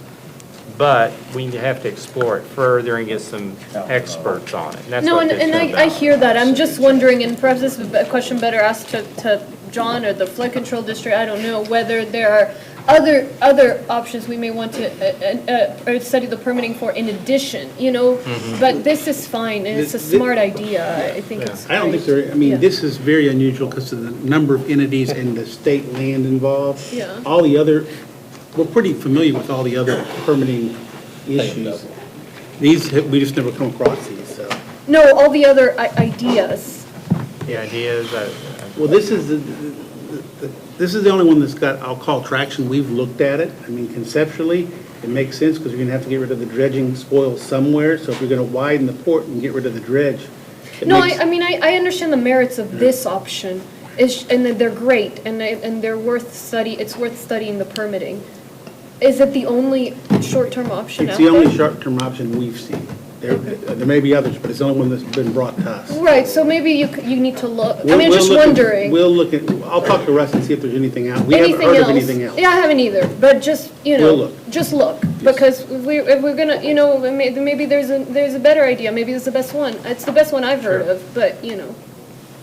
but we have to explore it further and get some experts on it. And that's No, what and this is I about. hear that, I'm just wondering, and perhaps this is a question better asked to John or the flood control district, I don't know, whether there are other options we may want to study the permitting for in addition, you know? But this is fine, and it's a smart idea. I think it's I don't think great. there, I mean, this is very unusual because of the number of entities and the state land involved. Yeah. All the other, we're pretty familiar with all the other permitting issues. These, we just never come across these, so. No, all the other ideas. The idea is Well, this is this is the only one that's got, I'll call traction. We've looked at it. I mean, conceptually, it makes sense because you're going to have to get rid of the dredging spoil somewhere. So if you're going to widen the port and get rid of the dredge. No, I mean, I understand the merits of this option, and that they're great, and they're worth it's worth studying the permitting. Is it the only short-term option out It's there? the only short-term option we've seen. There may be others, but it's the only one that's been brought to us. Right, so maybe you need to look, I We'll- mean, we'll just look at- wondering. We'll look at, I'll talk to Russ and see if there's anything out. We haven't Anything heard of else? anything else. Yeah, I haven't either, but just, you know, We'll look. just look, because if we're gonna, you know, maybe there's a better idea, maybe it's the best one. It's the best one I've heard of, but, you know.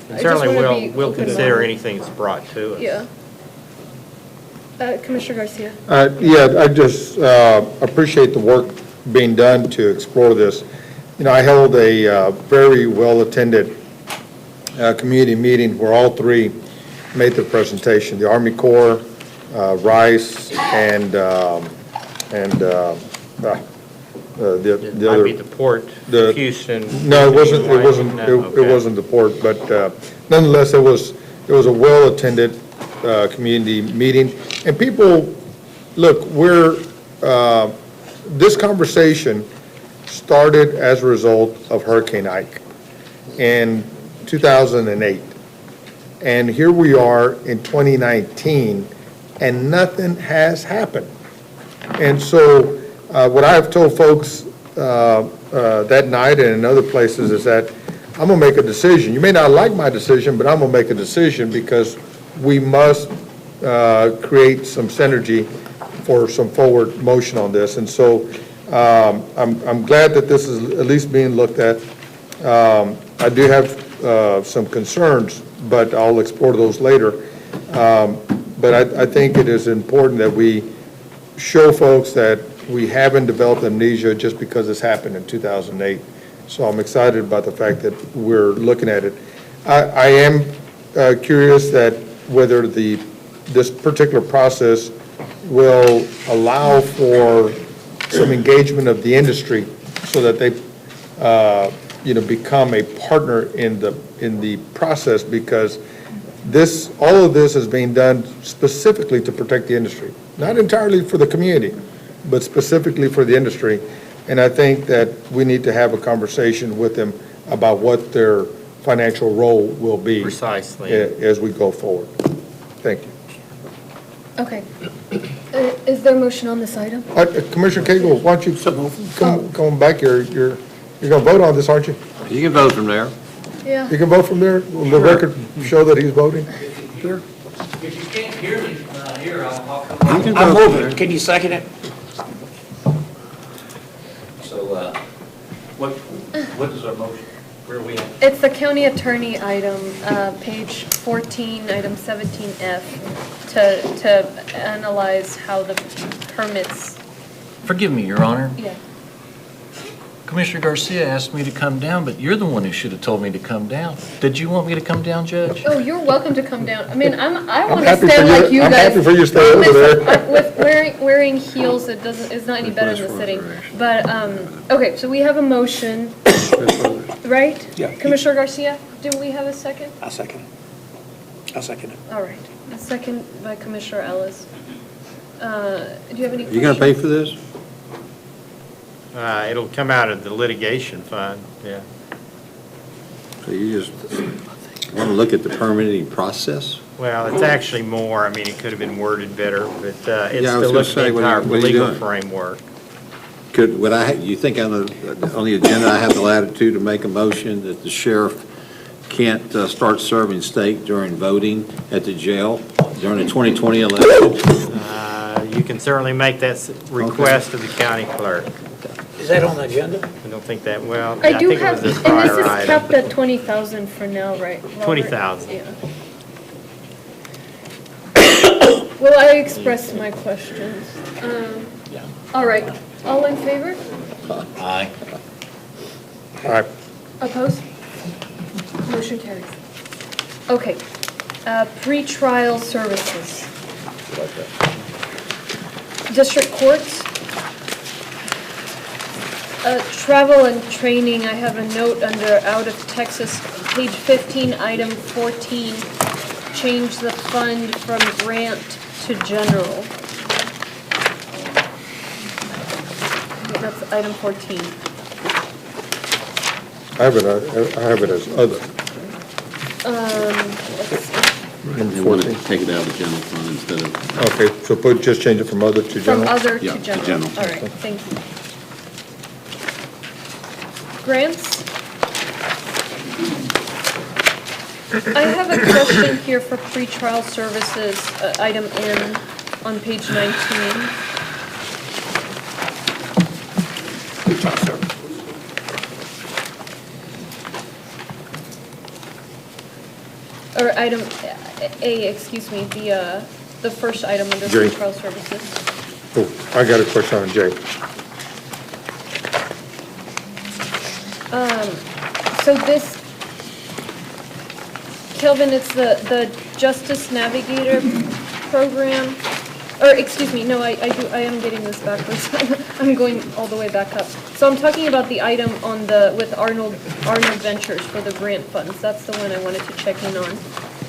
I just certainly wanna be we'll open-minded. consider anything that's brought to us. Yeah. Commissioner Garcia? Yeah, I just appreciate the work being done to explore this. You know, I held a very well-attended community meeting where all three made the presentation, the Army Corps, Rice, and the It might other. be the port, Houston. No, it wasn't, No, it okay. wasn't the port, but nonetheless, it was a well-attended community meeting. And people, look, this conversation started as a result of Hurricane Ike in 2008. And here we are in 2019, and nothing has happened. And so what I have told folks that night and in other places is that I'm going to make a decision. You may not like my decision, but I'm going to make a decision because we must create some synergy for some forward motion on this. And so I'm glad that this is at least being looked at. I do have some concerns, but I'll explore those later. But I think it is important that we show folks that we haven't developed amnesia just because this happened in 2008. So I'm excited about the fact that we're looking at it. I am curious that whether this particular process will allow for some engagement of the industry so that they, become a partner in the process, because all of this is being done specifically to protect the industry, not entirely for the community, but specifically for the industry. And I think that we need to have a conversation with them about what their financial role will be. Precisely. As we go forward. Thank you. Okay. Is there a motion on this item? Commissioner Cagle, why don't you come back here? You're going to vote on this, aren't you? You can vote from there. Yeah. You can vote from there? Will the record show that he's voting? Sure. If you can't hear me here, I'll come You can I'm vote moving. there. Can you second it? So, what is our motion? Where are we at? It's the county attorney item, page 14, item 17F, to analyze how the permits. Forgive me, Your Honor. Yeah. Commissioner Garcia asked me to come down, but you're the one who should have told me to come down. Did you want me to come down, Judge? Oh, you're welcome to come down. I mean, I want to happy stand for you- like you I'm guys. happy for you to stay over there. With wearing heels, it's not any better than the sitting. But, okay, so we have a motion, right? Yeah. Commissioner Garcia, do we have a second? I'll second it. I'll second it. All right. A second by Commissioner Ellis. Do you have any questions? You gonna pay for this? It'll come out of the litigation fund, yeah. So you just want to look at the permitting process? Well, it's actually more, I mean, it could have been worded better, but it's Yeah, I to was gonna look at say, the what are entire you legal doing? framework. You think on the agenda, I have the latitude to make a motion that the sheriff can't start serving steak during voting at the jail during the 2020 election? You can certainly make that request of the county clerk. Is that on the agenda? I don't think that, well, I I do think it have, was and a prior this is item. capped at 20,000 for now, right? Robert? 20,000. Yeah. Well, I expressed my questions. All right, all in favor? Aye. All right. Opposed? Motion carries. Okay, pretrial services. District courts. Travel and training, I have a note under out of Texas, page 15, item 14, change the fund from grant to general. That's item 14. I have it as other. Let's see. Number They want to 14. take it out of the general fund instead of. Okay, so just change it from other to From general? other Yeah, to to general. general. All right, thank you. Grants. I have a question here for pretrial services, item N on page 19. Or item A, excuse me, the first item under J. pretrial services. Oh, I got a question on J. So this, Kelvin, it's the Justice Navigator program, or excuse me, no, I am getting this backwards. I'm going all the way back up. So I'm talking about the item on with Arnold Ventures for the grant funds. That's the one I wanted to check in on.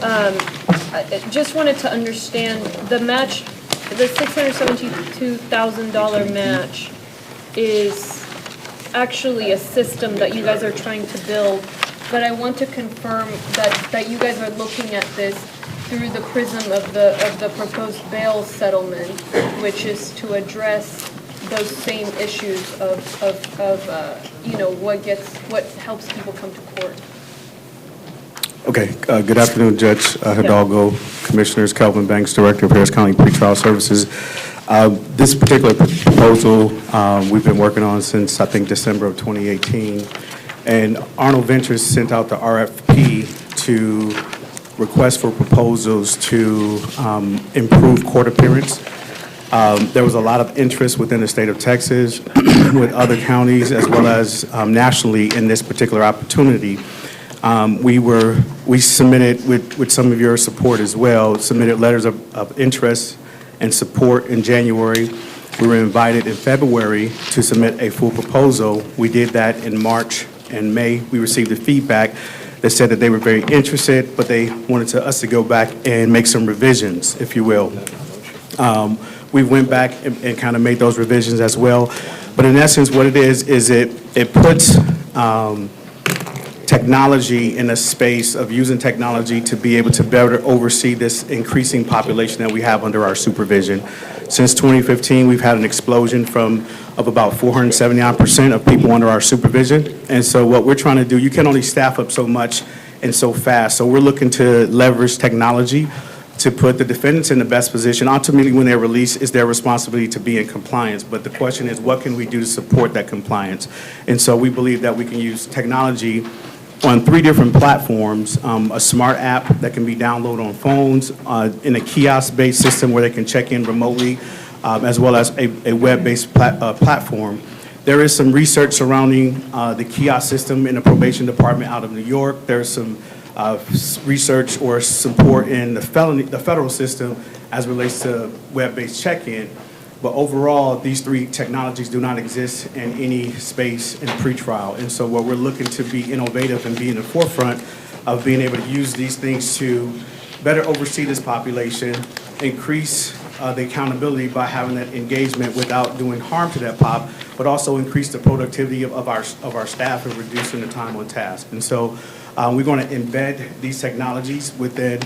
I just wanted to understand the match, the $672,000 match is actually a system that you guys are trying to build, but I want to confirm that you guys are looking at this through the prism of the proposed bail settlement, which is to address those same issues of what helps people come to court. Okay, good afternoon, Judge Hidalgo, Commissioners, Kelvin Banks, Director of Harris County Pretrial Services. This particular proposal we've been working on since, I think, December of 2018. And Arnold Ventures sent out the RFP to request for proposals to improve court appearance. There was a lot of interest within the state of Texas, with other counties, as well as nationally in this particular opportunity. We submitted, with some of your support as well, submitted letters of interest and support in January. We were invited in February to submit a full proposal. We did that in March and May. We received the feedback that said that they were very interested, but they wanted us to go back and make some revisions, if you will. We went back and kind of made those revisions as well. But in essence, what it is it puts technology in a space of using technology to be able to better oversee this increasing population that we have under our supervision. Since 2015, we've had an explosion of about 479% of people under our supervision. And so what we're trying to do, you can only staff up so much and so fast. So we're looking to leverage technology to put the defendants in the best position. Ultimately, when they're released, it's their responsibility to be in compliance. But the question is, what can we do to support that compliance? And so we believe that we can use technology on 3 different platforms, a smart app that can be downloaded on phones, in a kiosk-based system where they can check in remotely, as well as a web-based platform. There is some research surrounding the kiosk system in the probation department out of New York. There's some research or support in the federal system as it relates to web-based check-in. But overall, these 3 technologies do not exist in any space in pretrial. And so what we're looking to be innovative and be in the forefront of being able to use these things to better oversee this population, increase the accountability by having that engagement without doing harm to that pop, but also increase the productivity of our staff and reducing the time on task. And so we're going to embed these technologies within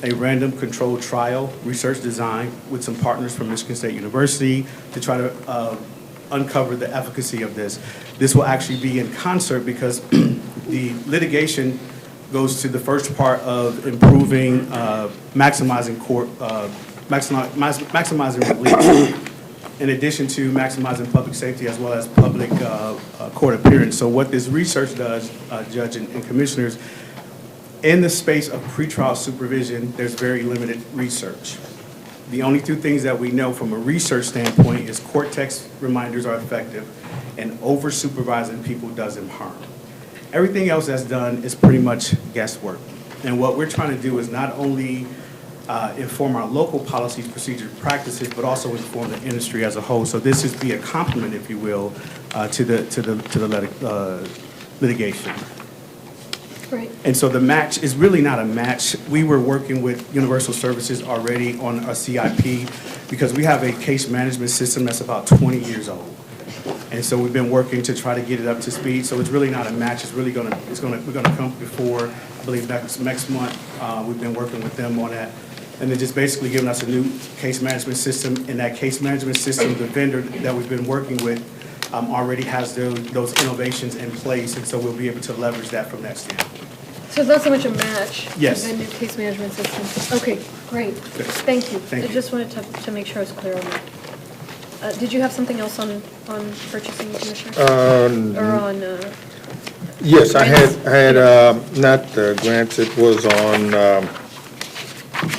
a random controlled trial research design with some partners from Michigan State University to try to uncover the efficacy of this. This will actually be in concert because the litigation goes to the first part of improving, maximizing release, in addition to maximizing public safety as well as public court appearance. So what this research does, Judge and Commissioners, in the space of pretrial supervision, there's very limited research. The only two things that we know from a research standpoint is court text reminders are effective, and over-supervising people does them harm. Everything else that's done is pretty much guesswork. And what we're trying to do is not only inform our local policies, procedures, practices, but also inform the industry as a whole. So this is be a complement, if you will, to the litigation. Right. And so the match is really not a match. We were working with Universal Services already on a CIP because we have a case management system that's about 20 years old. And so we've been working to try to get it up to speed. So it's really not a match. It's really we're gonna come before, I believe next month. We've been working with them on that. And they're just basically giving us a new case management system. And that case management system, the vendor that we've been working with already has those innovations in place. And so we'll be able to leverage that from that standpoint. So it's not so much a match. Yes. The new case management system. Okay, great. Thank you. Thank I you. just wanted to make sure I was clear on that. Did you have something else on purchasing, Commissioner? Or on? Yes, I grants? had, not grants, it was on,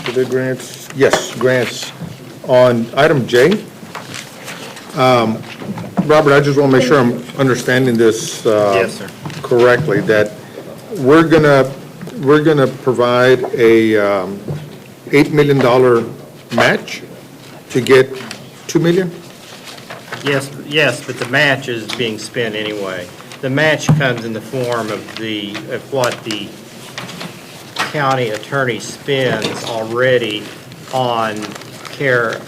were there grants? Yes, grants on item J. Robert, I just want to make sure I'm understanding this Yes, sir. correctly, that we're gonna provide a $8 million match to get $2 million? Yes, but the match is being spent anyway. The match comes in the form of what the county attorney spends already on care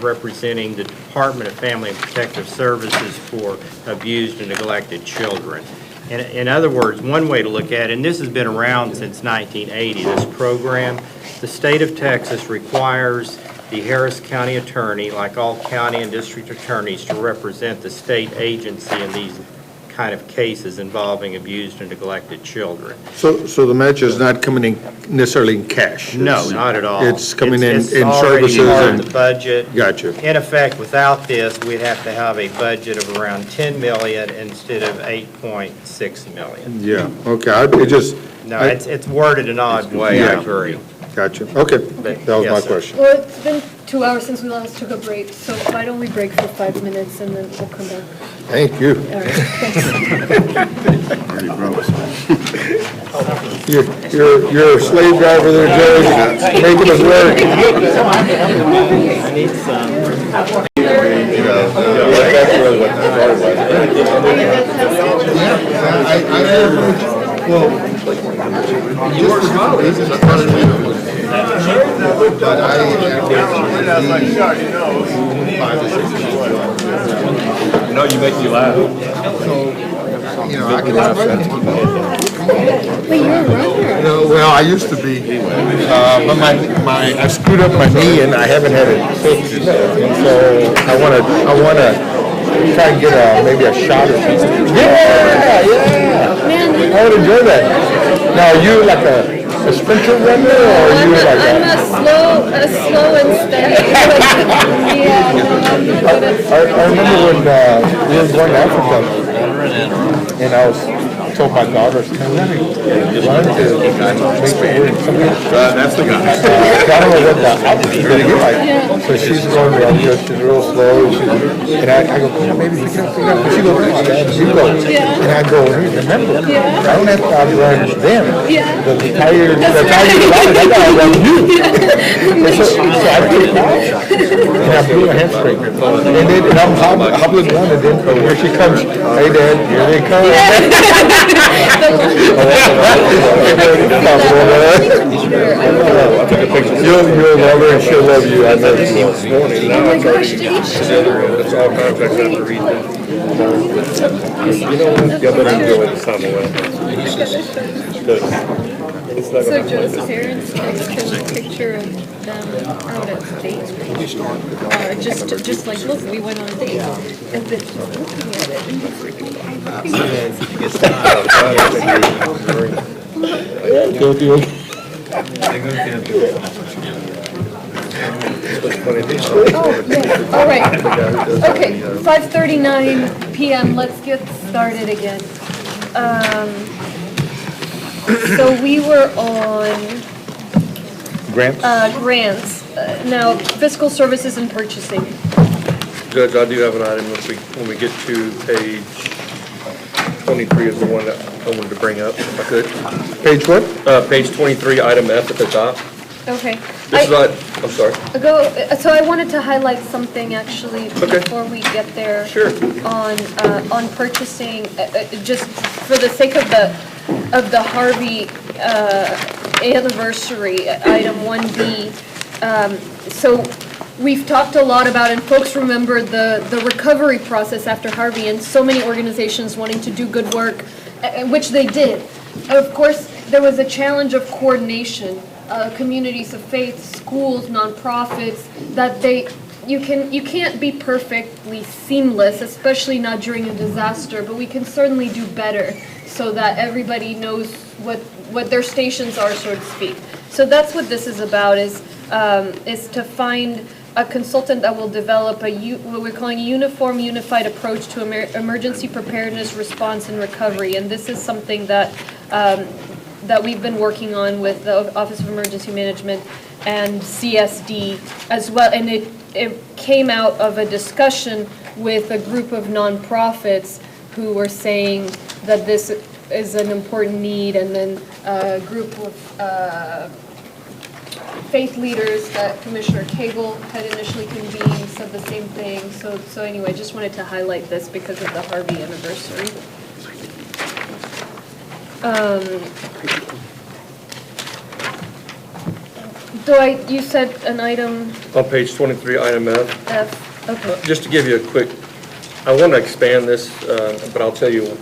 representing the Department of Family and Protective Services for abused and neglected children. In other words, one way to look at it, and this has been around since 1980, this program, the state of Texas requires the Harris County Attorney, like all county and district attorneys, to represent the state agency in these kind of cases involving abused and neglected children. So the match is not coming in necessarily in cash? No, not at all. It's coming in It's services already part and... of the budget. Gotcha. In effect, without this, we'd have to have a budget of around $10 million instead of $8.6 million. Yeah, okay, No, it's worded an odd way, I agree. Gotcha, okay, that was yes, my sir. question. Well, it's been 2 hours since we last took a break, so why don't we break for 5 minutes and then we'll come back. Thank you. All right, thanks. You're a slave driver there, Joe, making us work. I need some. That's really what the story was. Well, you were smiling. But I No, you make me laugh. So, you know, I can laugh at it. Wait, you're a runner? No, well, I used to be, but I screwed up my knee and I haven't had it fixed. And so I wanna try and get maybe a shot or something. Yeah. Man, I would enjoy that. Now, are you like a sprinter runner or are you like I'm a slow and steady. Yeah, no, I'm not good at I remember when we were going to Africa and I was told my daughters, can we run to make it work? That's the guy. I don't know what the outfit is going to get like. So she's going around here, she's real slow. And I go, come on, baby, pick it up. And she goes, oh, Dad, you go. And I go, hey, remember, I don't have to outrun them. The tired riders, I got to outrun you. So I put it down. And I blew a hamstring. And I'm hobbling one, and then here she comes. Hey, Dad, here they come. You'll love her and she'll love you. I know you will. It's all contracts have to read that. You know what? Y'all better enjoy the summer. So Joe's parents took a picture of them out at date. Just like, look, we went on a date. And then looking at it and freaking All right. Okay, 5:39 PM. Let's get started again. So we were on Grants? grants. Now, fiscal services and purchasing. Judge, I do have an item when we get to page 23 is the one that I wanted to bring up, if I could. Page what? Page 23, item F at the top. Okay. This is, I'm sorry. So I wanted to highlight something actually before we get there. Sure. On purchasing, just for the sake of the Harvey anniversary, item 1B. So we've talked a lot about, and folks remember the recovery process after Harvey, and so many organizations wanting to do good work, which they did. Of course, there was a challenge of coordination. Communities of faith, schools, nonprofits, that you can't be perfectly seamless, especially not during a disaster, but we can certainly do better so that everybody knows what their stations are, so to speak. So that's what this is about, is to find a consultant that will develop what we're calling a unified approach to emergency preparedness, response, and recovery. And this is something that we've been working on with the Office of Emergency Management and CSD as well. And it came out of a discussion with a group of nonprofits who were saying that this is an important need, and then a group of faith leaders that Commissioner Cagle had initially convened said the same thing. So anyway, just wanted to highlight this because of the Harvey anniversary. You said an item? On page 23, item F. F, okay. Just to give you a quick, I want to expand this, but I'll tell you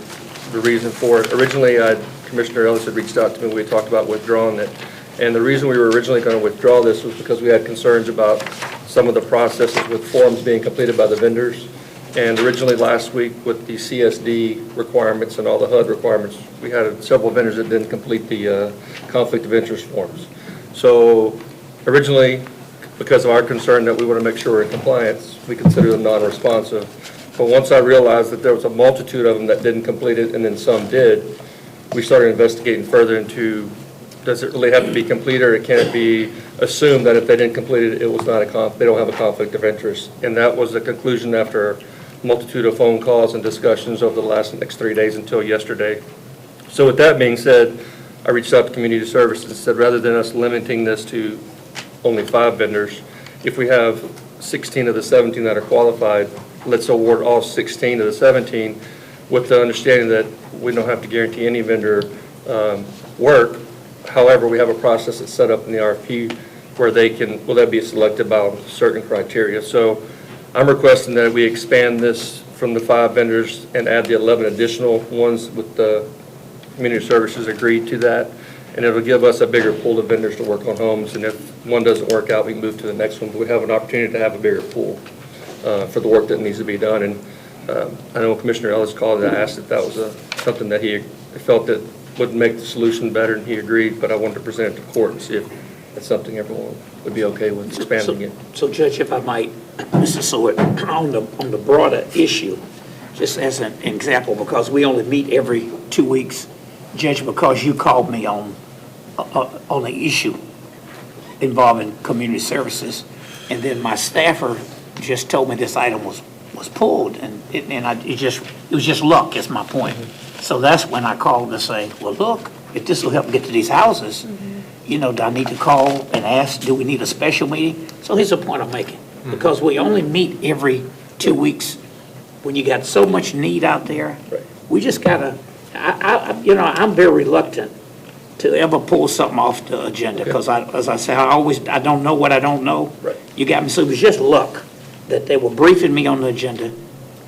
the reason for it. Originally, Commissioner Ellis had reached out to me, we had talked about withdrawing it. And the reason we were originally going to withdraw this was because we had concerns about some of the processes with forms being completed by the vendors. And originally last week with the CSD requirements and all the HUD requirements, we had several vendors that didn't complete the conflict of interest forms. So originally, because of our concern that we want to make sure we're in compliance, we considered them non-responsive. But once I realized that there was a multitude of them that didn't complete it and then some did, we started investigating further into, does it really have to be completed, or can it be assumed that if they didn't complete it, it was not they don't have a conflict of interest? And that was the conclusion after a multitude of phone calls and discussions over the next 3 days until yesterday. So with that being said, I reached out to Community Services and said, rather than us limiting this to only 5 vendors, if we have 16 of the 17 that are qualified, let's award all 16 of the 17 with the understanding that we don't have to guarantee any vendor work. However, we have a process that's set up in the RFP where they'll be selected by certain criteria. So I'm requesting that we expand this from the 5 vendors and add the 11 additional ones with the Community Services agreed to that. And it'll give us a bigger pool of vendors to work on homes. And if one doesn't work out, we can move to the next one. But we have an opportunity to have a bigger pool for the work that needs to be done. And I know Commissioner Ellis called and asked if that was something that he felt that would make the solution better, and he agreed, but I wanted to present it to court and see if that's something everyone would be okay with expanding it. So Judge, if I might, Mr. Seward, on the broader issue, just as an example, because we only meet every 2 weeks, Judge, because you called me on the issue involving community services, and then my staffer just told me this item was pulled, and it was just luck, is my point. So that's when I called to say, well, look, if this will help get to these houses, do I need to call and ask, do we need a special meeting? So here's the point I'm making. Because we only meet every 2 weeks, when you got so much need out there, we just gotta, I'm very reluctant to ever pull something off the agenda, because as I say, I don't know what I don't know. You got me, so it was just luck that they were briefing me on the agenda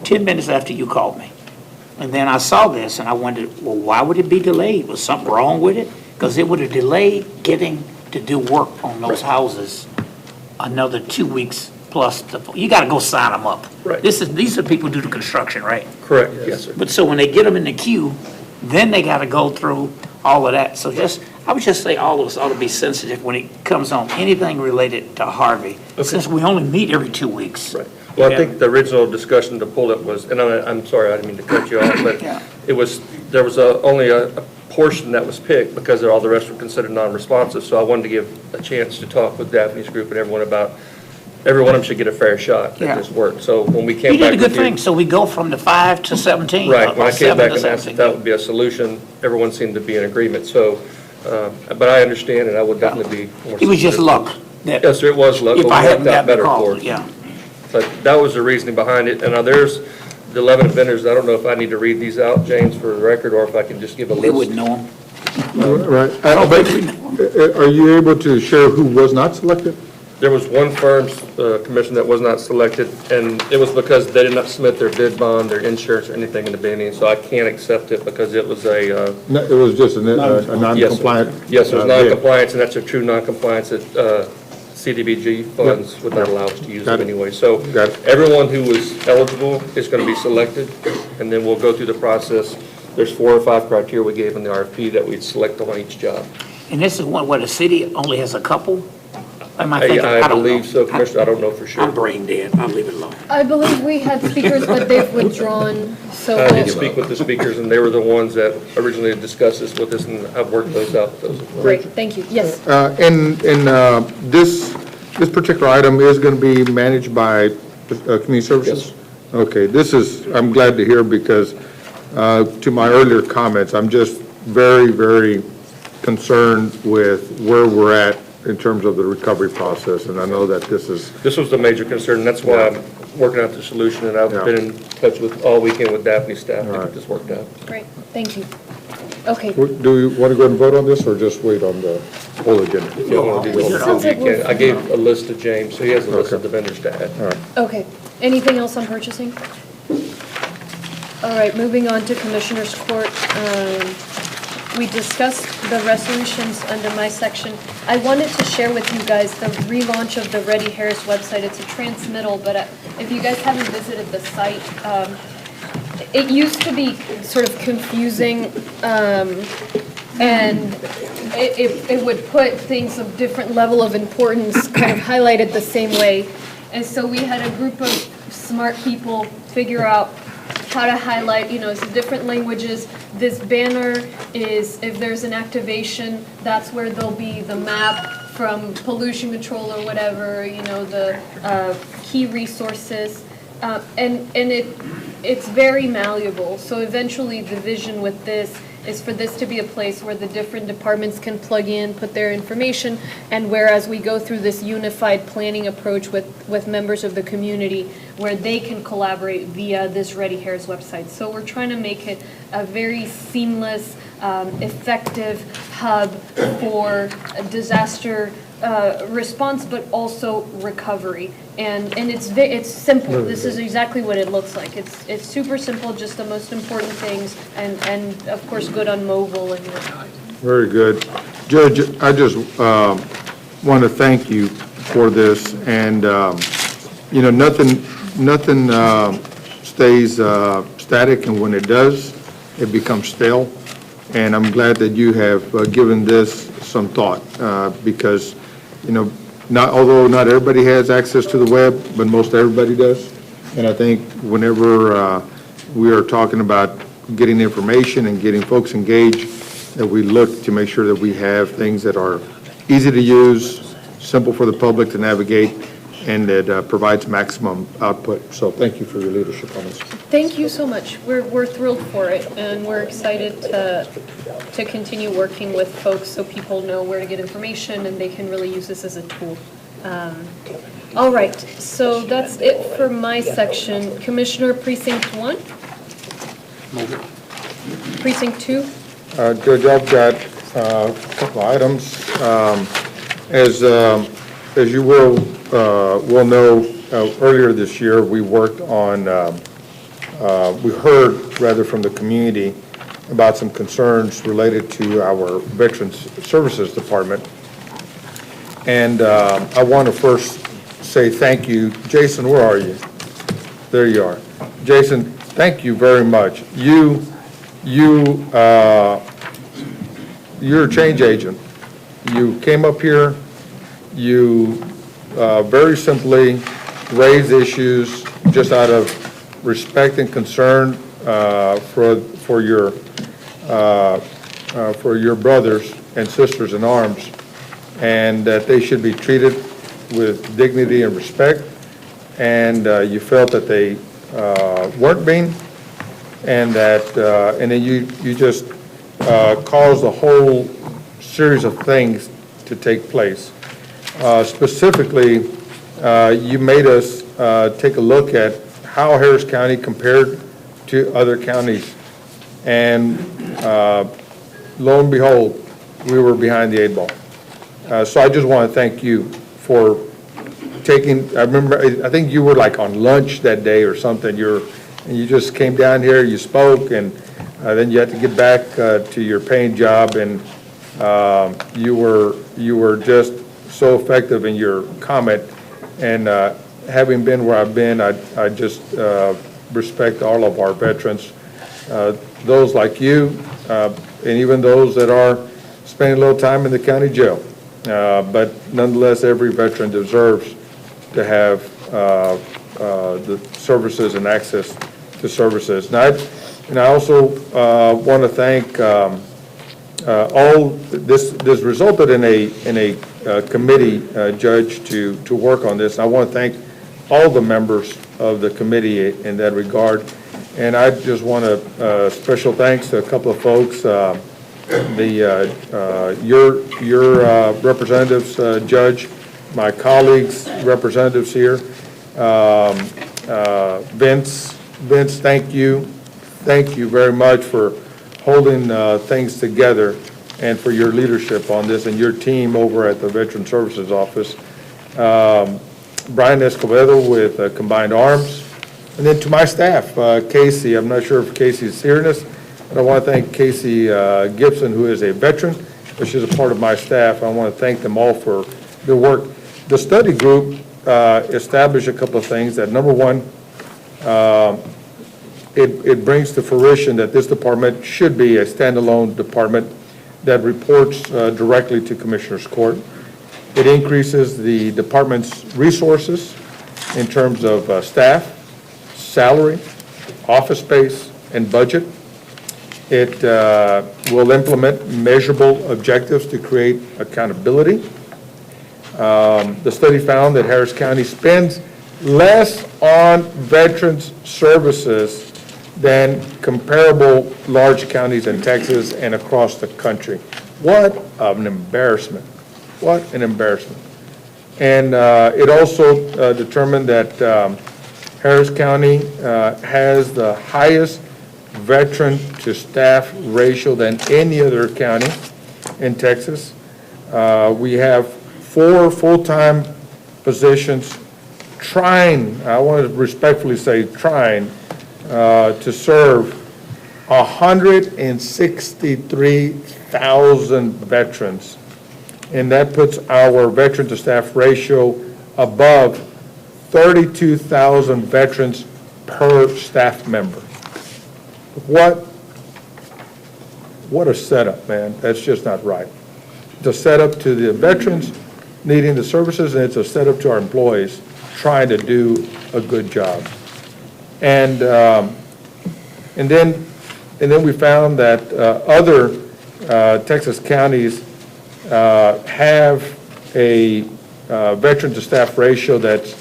10 minutes after you called me. And then I saw this and I wondered, well, why would it be delayed? Was something wrong with it? Because it would have delayed getting to do work on those houses another 2 weeks plus. You got to go sign them up. These are people who do the construction, right? Correct. Yes, sir. But so when they get them in the queue, then they got to go through all of that. So I would just say all of us ought to be sensitive when it comes on anything related to Harvey, since we only meet every 2 weeks. Right. Well, I think the original discussion to pull it was, and I'm sorry, I didn't mean to cut you off, but there was only portion that was picked because all the rest were considered non-responsive. So I wanted to give a chance to talk with Daphne's group and everyone about, every one of them should get a fair shot Yeah. at this work. So when we came You back did a with good thing, so we go from the 5 to 17. Right, when I came 7 back to and asked 17. if that would be a solution, everyone seemed to be in agreement. So, but I understand, and I would definitely be more. It was just specific. luck. that Yes, sir, it was luck, If but I we hadn't worked out gotten the better call, for it. yeah. But that was the reasoning behind it. And now there's the 11 vendors. I don't know if I need to read these out, James, for the record, or if I can just give a list. We wouldn't know them. Right. But are you able to share who was not selected? There was one firm's commission that was not selected, and it was because they did not submit their bid bond, their insurance, or anything in the beginning, so I can't accept it because it was a... No, it was just a non-compliant? Yes, it was bid. non-compliance, and that's a true non-compliance that CDBG funds would not allow us to use them anyway. So everyone who was eligible is going to be selected, and then we'll go through the process. There's 4 or 5 criteria we gave in the RFP that we'd select on each job. And this is one where the city only has a couple? Am I thinking? I don't believe know. so, Commissioner, I don't know for sure. I'm brain dead, I'll leave it alone. I believe we had speakers, but they've withdrawn, so. I did speak with the speakers, and they were the ones that originally discussed this with us, and I've worked those out with those as well. Great, thank you, yes. And this particular item is going to be managed by Community Services? Yes. Okay, I'm glad to hear because to my earlier comments, I'm just very, very concerned with where we're at in terms of the recovery process, and I know that this is... This was the major concern, and that's why I'm working out the solution, and I've been in touch with all weekend with Daphne's staff to get this worked out. Great, thank you. Okay. Do you want to go ahead and vote on this, or just wait on the whole agenda? If you want to do the whole weekend, I gave a list to James, so he has a list of the vendors to add. All right. Okay, anything else on purchasing? All right, moving on to Commissioners Court. We discussed the resolutions under my section. I wanted to share with you guys the relaunch of the Ready Harris website. It's a transmittal, but if you guys haven't visited the site, it used to be sort of confusing, and it would put things of different level of importance kind of highlighted the same way. And so we had a group of smart people figure out how to highlight, some different languages. This banner is, if there's an activation, that's where there'll be the map from pollution control or whatever, the key resources. And it's very malleable. So eventually the vision with this is for this to be a place where the different departments can plug in, put their information, and whereas we go through this unified planning approach with members of the community, where they can collaborate via this Ready Harris website. So we're trying to make it a very seamless, effective hub for a disaster response, but also recovery. And it's simple. This is exactly what it looks like. It's super simple, just the most important things, and of course good on mobile and whatnot. Very good. Judge, I just want to thank you for this, and nothing stays static, and when it does, it becomes stale. And I'm glad that you have given this some thought, because although not everybody has access to the web, but most everybody does. And I think whenever we are talking about getting information and getting folks engaged, that we look to make sure that we have things that are easy to use, simple for the public to navigate, and that provides maximum output. So thank you for your leadership on this. Thank you so much. We're thrilled for it, and we're excited to continue working with folks so people know where to get information and they can really use this as a tool. All right, so that's it for my section. Commissioner, Precinct 1? Precinct 2? Judge, I've got a couple of items. As you will know, earlier this year, we worked on, we heard rather from the community about some concerns related to our Veterans Services Department. And I want to first say thank you. Jason, where are you? There you are. Jason, thank you very much. You're a change agent. You came up here, you very simply raised issues just out of respect and concern for your for your brothers and sisters in arms, and that they should be treated with dignity and respect, and you felt that they weren't being, and then you just caused a whole series of things to take place. Specifically, you made us take a look at how Harris County compared to other counties, and lo and behold, we were behind the 8 ball. So I just want to thank you for taking, I remember, I think you were like on lunch that day or something, and you just came down here, you spoke, and then you had to get back to your paying job, and you were just so effective in your comment, and having been where I've been, I just respect all of our veterans, those like you, and even those that are spending a little time in the county jail. But nonetheless, every veteran deserves to have the services and access to services. And I also want to thank all, this resulted in a committee, Judge, to work on this. And I want to thank all the members of the committee in that regard. And I just want to special thanks to a couple of folks, your representatives, Judge, my colleagues, representatives here, Vince, thank you. Thank you very much for holding things together and for your leadership on this, and your team over at the Veteran Services Office. Brian Escobedo with Combined Arms. And then to my staff, Casey, I'm not sure if Casey's hearing this, but I want to thank Casey Gibson, who is a veteran, but she's a part of my staff. I want to thank them all for their work. The study group established a couple of things. That number one, it brings to fruition that this department should be a standalone department that reports directly to Commissioner's Court. It increases the department's resources in terms of staff, salary, office space, and budget. It will implement measurable objectives to create accountability. The study found that Harris County spends less on veterans services than comparable large counties in Texas and across the country. What an embarrassment. What an embarrassment. And it also determined that Harris County has the highest veteran-to-staff ratio than any other county in Texas. We have 4 full-time positions trying, I want to respectfully say trying, to serve 163,000 veterans. And that puts our veteran-to-staff ratio above 32,000 veterans per staff member. What a setup, man. That's just not right. It's a setup to the veterans needing the services, and it's a setup to our employees trying to do a good job. And then we found that other Texas counties have a veteran-to-staff ratio that's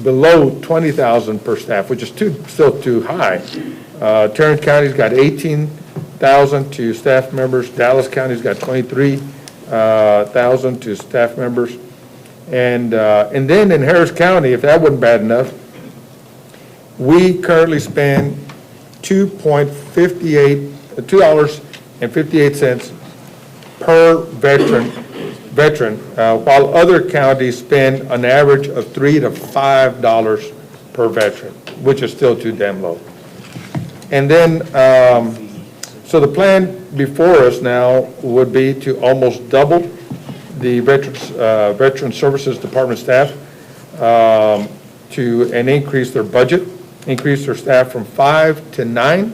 below 20,000 per staff, which is still too high. Tarrant County's got 18,000 to staff members. Dallas County's got 23,000 to staff members. And then in Harris County, if that wasn't bad enough, we currently spend $2.58 per veteran, while other counties spend an average of $3 to $5 per veteran, which is still too damn low. And then, so the plan before us now would be to almost double the Veteran Services Department staff and increase their budget, increase their staff from 5 to 9,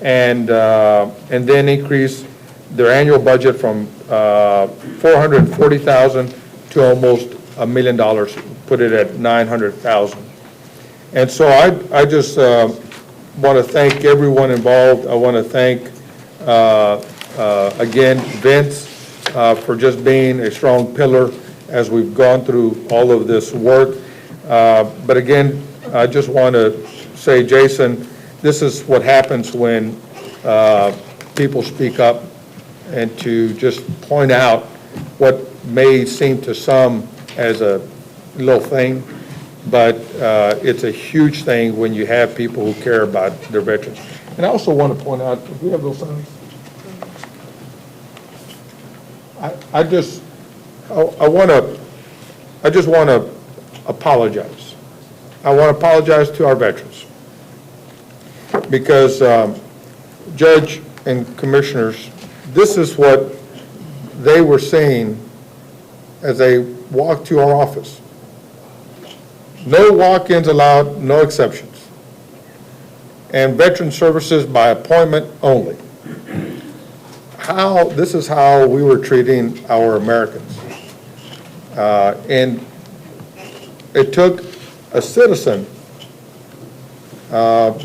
and then increase their annual budget from $440,000 to almost $1 million, put it at $900,000. And so I just want to thank everyone involved. I want to thank Again, Vince, for just being a strong pillar as we've gone through all of this work. But again, I just want to say, Jason, this is what happens when people speak up, and to just point out what may seem to some as a little thing, but it's a huge thing when you have people who care about their veterans. And I also want to point out, do we have those signs? I just want to apologize. I want to apologize to our veterans, because Judge and Commissioners, this is what they were saying as they walked to our office. No walk-ins allowed, no exceptions. And veteran services by appointment only. This is how we were treating our Americans. And it took a citizen,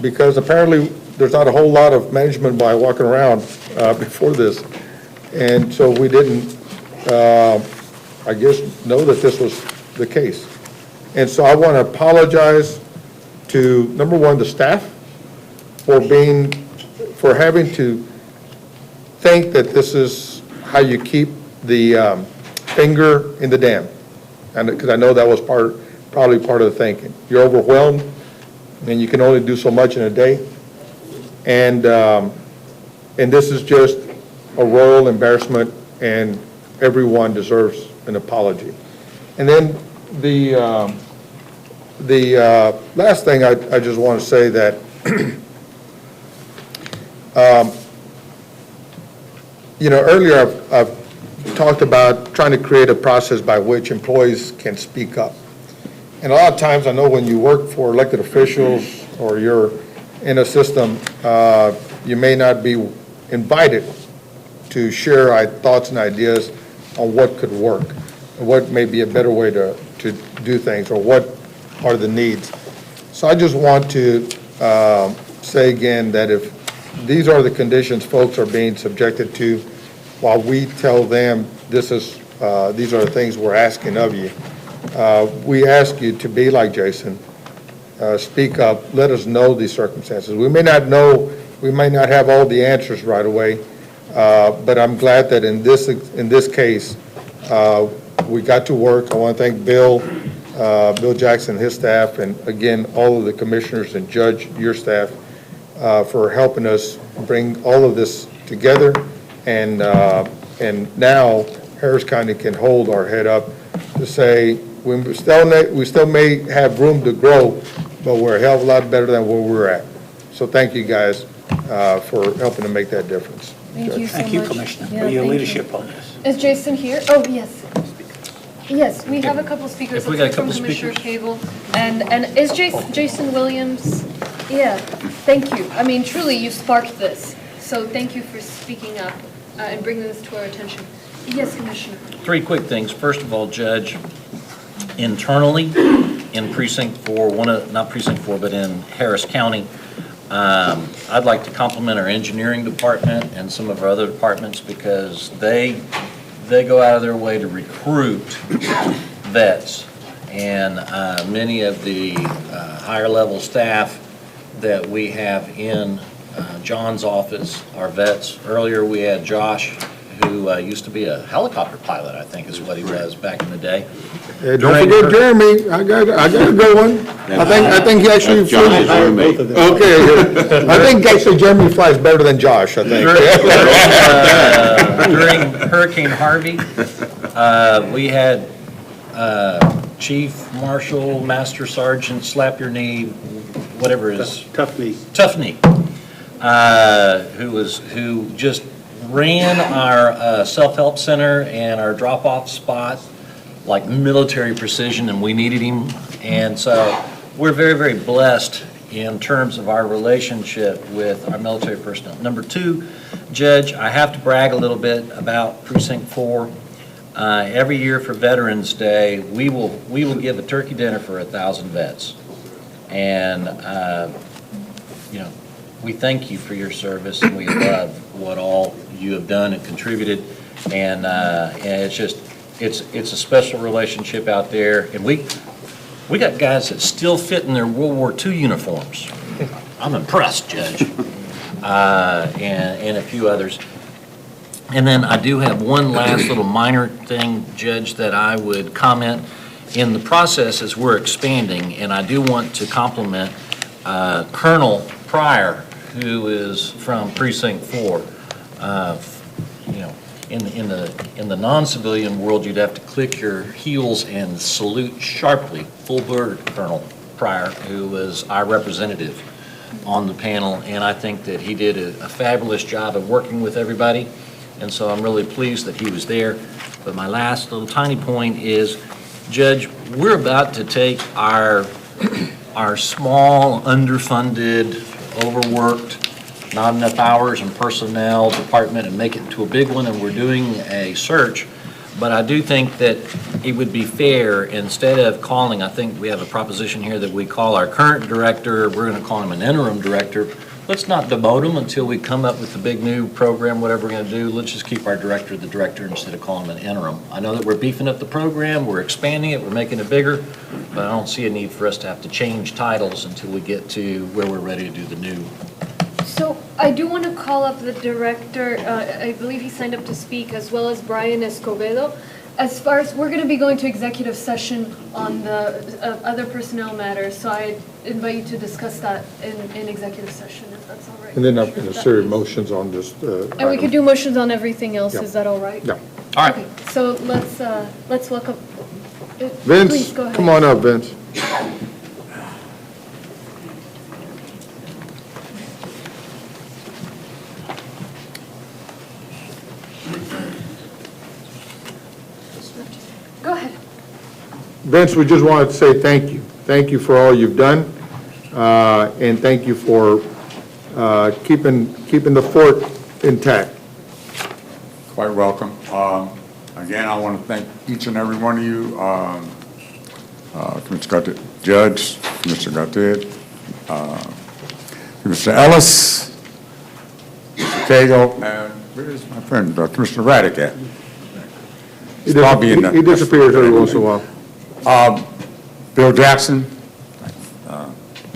because apparently there's not a whole lot of management by walking around before this. And so we didn't, I guess, know that this was the case. And so I want to apologize to, number one, the staff for having to think that this is how you keep the finger in the dam. And because I know that was probably part of the thinking. You're overwhelmed, and you can only do so much in a day. And this is just a royal embarrassment, and everyone deserves an apology. And then the last thing I just want to say that earlier I've talked about trying to create a process by which employees can speak up. And a lot of times, I know when you work for elected officials or you're in a system, you may not be invited to share thoughts and ideas on what could work, what may be a better way to do things, or what are the needs. So I just want to say again that if these are the conditions folks are being subjected to, while we tell them these are the things we're asking of you, we ask you to be like Jason, speak up, let us know these circumstances. We may not know, we may not have all the answers right away, but I'm glad that in this case, we got to work. I want to thank Bill Jackson and his staff, and again, all of the commissioners and Judge, your staff, for helping us bring all of this together. And now Harris County can hold our head up to say we still may have room to grow, but we're a hell of a lot better than where we're at. So thank you guys for helping to make that difference. Thank you so much. Thank you, Commissioner, Yeah, for your thank leadership you. on this. Is Jason here? Oh, yes. Yes, we have a couple speakers. If we got a Let's hear couple from Commissioner speakers. Cable. And is Jason Williams? Yeah, thank you. I mean, truly, you sparked this. So thank you for speaking up and bringing this to our attention. Yes, Commissioner. 3 quick things. First of all, Judge, internally in Precinct 4, not Precinct 4, but in Harris County, I'd like to compliment our engineering department and some of our other departments, because they go out of their way to recruit vets. And many of the higher level staff that we have in John's office are vets. Earlier, we had Josh, who used to be a helicopter pilot, I think is what he was back in the day. Hey, don't forget Jeremy. I got a good one. I think he actually flew. Okay, I think actually Jeremy flies better than Josh, I think. During Hurricane Harvey, we had Chief Marshal, Master Sergeant, slap your knee, whatever it is. Tough knee. Tough knee. Who just ran our self-help center and our drop-off spot like military precision, and we needed him. And so we're very, very blessed in terms of our relationship with our military personnel. Number 2, Judge, I have to brag a little bit about Precinct 4. Every year for Veterans Day, we will give a turkey dinner for 1,000 vets. And, we thank you for your service, and we love what all you have done and contributed, and it's just, it's a special relationship out there, and we got guys that still fit in their World War II uniforms. I'm impressed, Judge, and a few others. And then I do have one last little minor thing, Judge, that I would comment. In the process as we're expanding, and I do want to compliment Colonel Pryor, who is from Precinct 4. You know, in the non-civilian world, you'd have to click your heels and salute sharply. Full bird Colonel Pryor, who was our representative on the panel, and I think that he did a fabulous job of working with everybody, and so I'm really pleased that he was there. But my last little tiny point is, Judge, we're about to take our small, underfunded, overworked, not enough hours and personnel department and make it into a big one, and we're doing a search. But I do think that it would be fair, instead of calling, I think we have a proposition here that we call our current director, we're going to call him an interim director. Let's not demote him until we come up with the big new program, whatever we're going to do. Let's just keep our director the director instead of calling him an interim. I know that we're beefing up the program, we're expanding it, we're making it bigger, but I don't see a need for us to have to change titles until we get to where we're ready to do the new. So I do want to call up the director, I believe he signed up to speak, as well as Brian Escobedo. As far as, we're going to be going to executive session on the other personnel matters, so I invite you to discuss that in executive session, if that's all right. And then I'm going to serve motions on this. And we could do motions on everything else, Yeah. is that all right? Yeah. All right. Okay, so let's welcome, please Vince, go ahead. come on up, Vince. Go ahead. Vince, we just wanted to say thank you. Thank you for all you've done, and thank you for keeping the fort intact. Quite welcome. Again, I want to thank each and every one of you, Commissioner Gautier, Judge, Commissioner Gautier, Commissioner Ellis, Mr. Cagle, and where's my friend, Commissioner Raddick at? He disappears every once in a while. Bill Jackson,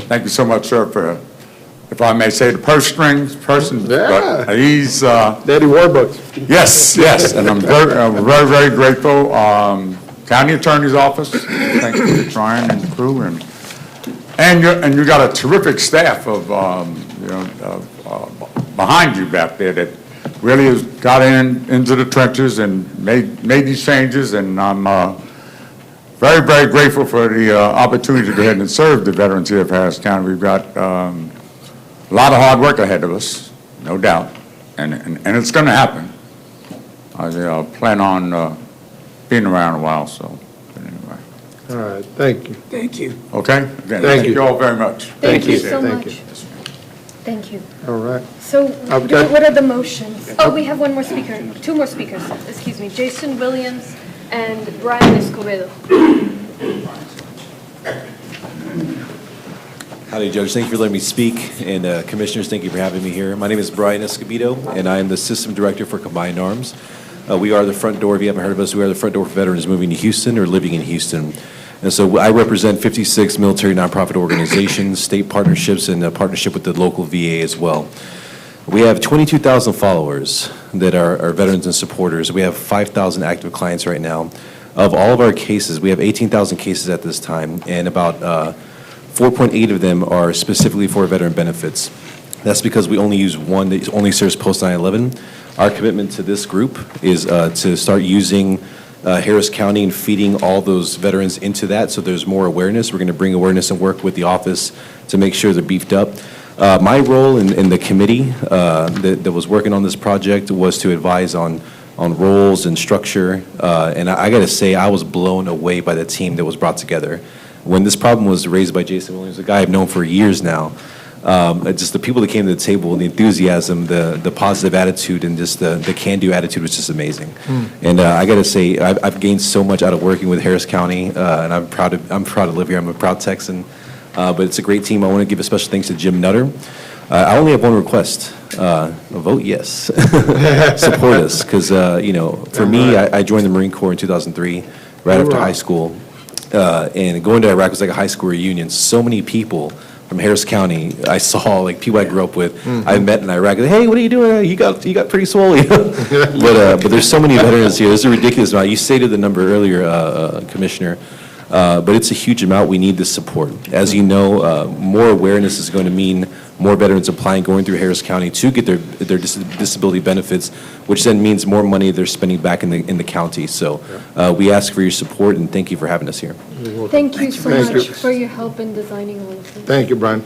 thank you so much, sir, for, if I may say, the purse strings person. Yeah. But he's Daddy Warbucks. Yes, and I'm very, very grateful. County Attorney's Office, thank you for trying, and the crew, and you got a terrific staff of behind you back there that really has got into the trenches and made these changes, and I'm very, very grateful for the opportunity to go ahead and serve the veterans here of Harris County. We've got a lot of hard work ahead of us, no doubt, and it's going to happen. I plan on being around a while, so anyway. All right, thank you. Thank you. Okay? Again, Thank you. you all very much. Thank you so Thank much. you. Thank you. All right. So I've got- what are the motions? Oh, we have one more speaker, two more speakers, excuse me, Jason Williams and Brian Escobedo. Howdy, Judge. Thank you for letting me speak, and Commissioners, thank you for having me here. My name is Brian Escobedo, and I am the System Director for Combined Arms. We are the front door, if you haven't heard of us, we are the front door for veterans moving to Houston or living in Houston. And so I represent 56 military nonprofit organizations, state partnerships, and a partnership with the local VA as well. We have 22,000 followers that are veterans and supporters. We have 5,000 active clients right now. Of all of our cases, we have 18,000 cases at this time, and about 4.8 of them are specifically for veteran benefits. That's because we only use one that only serves post 9/11. Our commitment to this group is to start using Harris County and feeding all those veterans into that, so there's more awareness. We're going to bring awareness and work with the office to make sure they're beefed up. My role in the committee that was working on this project was to advise on roles and structure, and I got to say, I was blown away by the team that was brought together. When this problem was raised by Jason Williams, a guy I've known for years now, just the people that came to the table, the enthusiasm, the positive attitude, and just the can-do attitude was just amazing. And I got to say, I've gained so much out of working with Harris County, and I'm proud to live here. I'm a proud Texan, but it's a great team. I want to give a special thanks to Jim Nutter. I only have one request. Vote yes. Support us, because, for me, I joined the Marine Corps in 2003, right after high school. And going to Iraq was like a high school reunion. So many people from Harris County I saw, like people I grew up with, I met in Iraq. Hey, what are you doing? You got pretty swole. But there's so many veterans here. This is a ridiculous amount. You stated the number earlier, Commissioner. But it's a huge amount. We need this support. As you know, more awareness is going to mean more veterans applying, going through Harris County to get their disability benefits, which then means more money they're spending back in the county. So we ask for your support, and thank you for having us here. Thank you so much for your help in designing all of this. Thank you, Brian.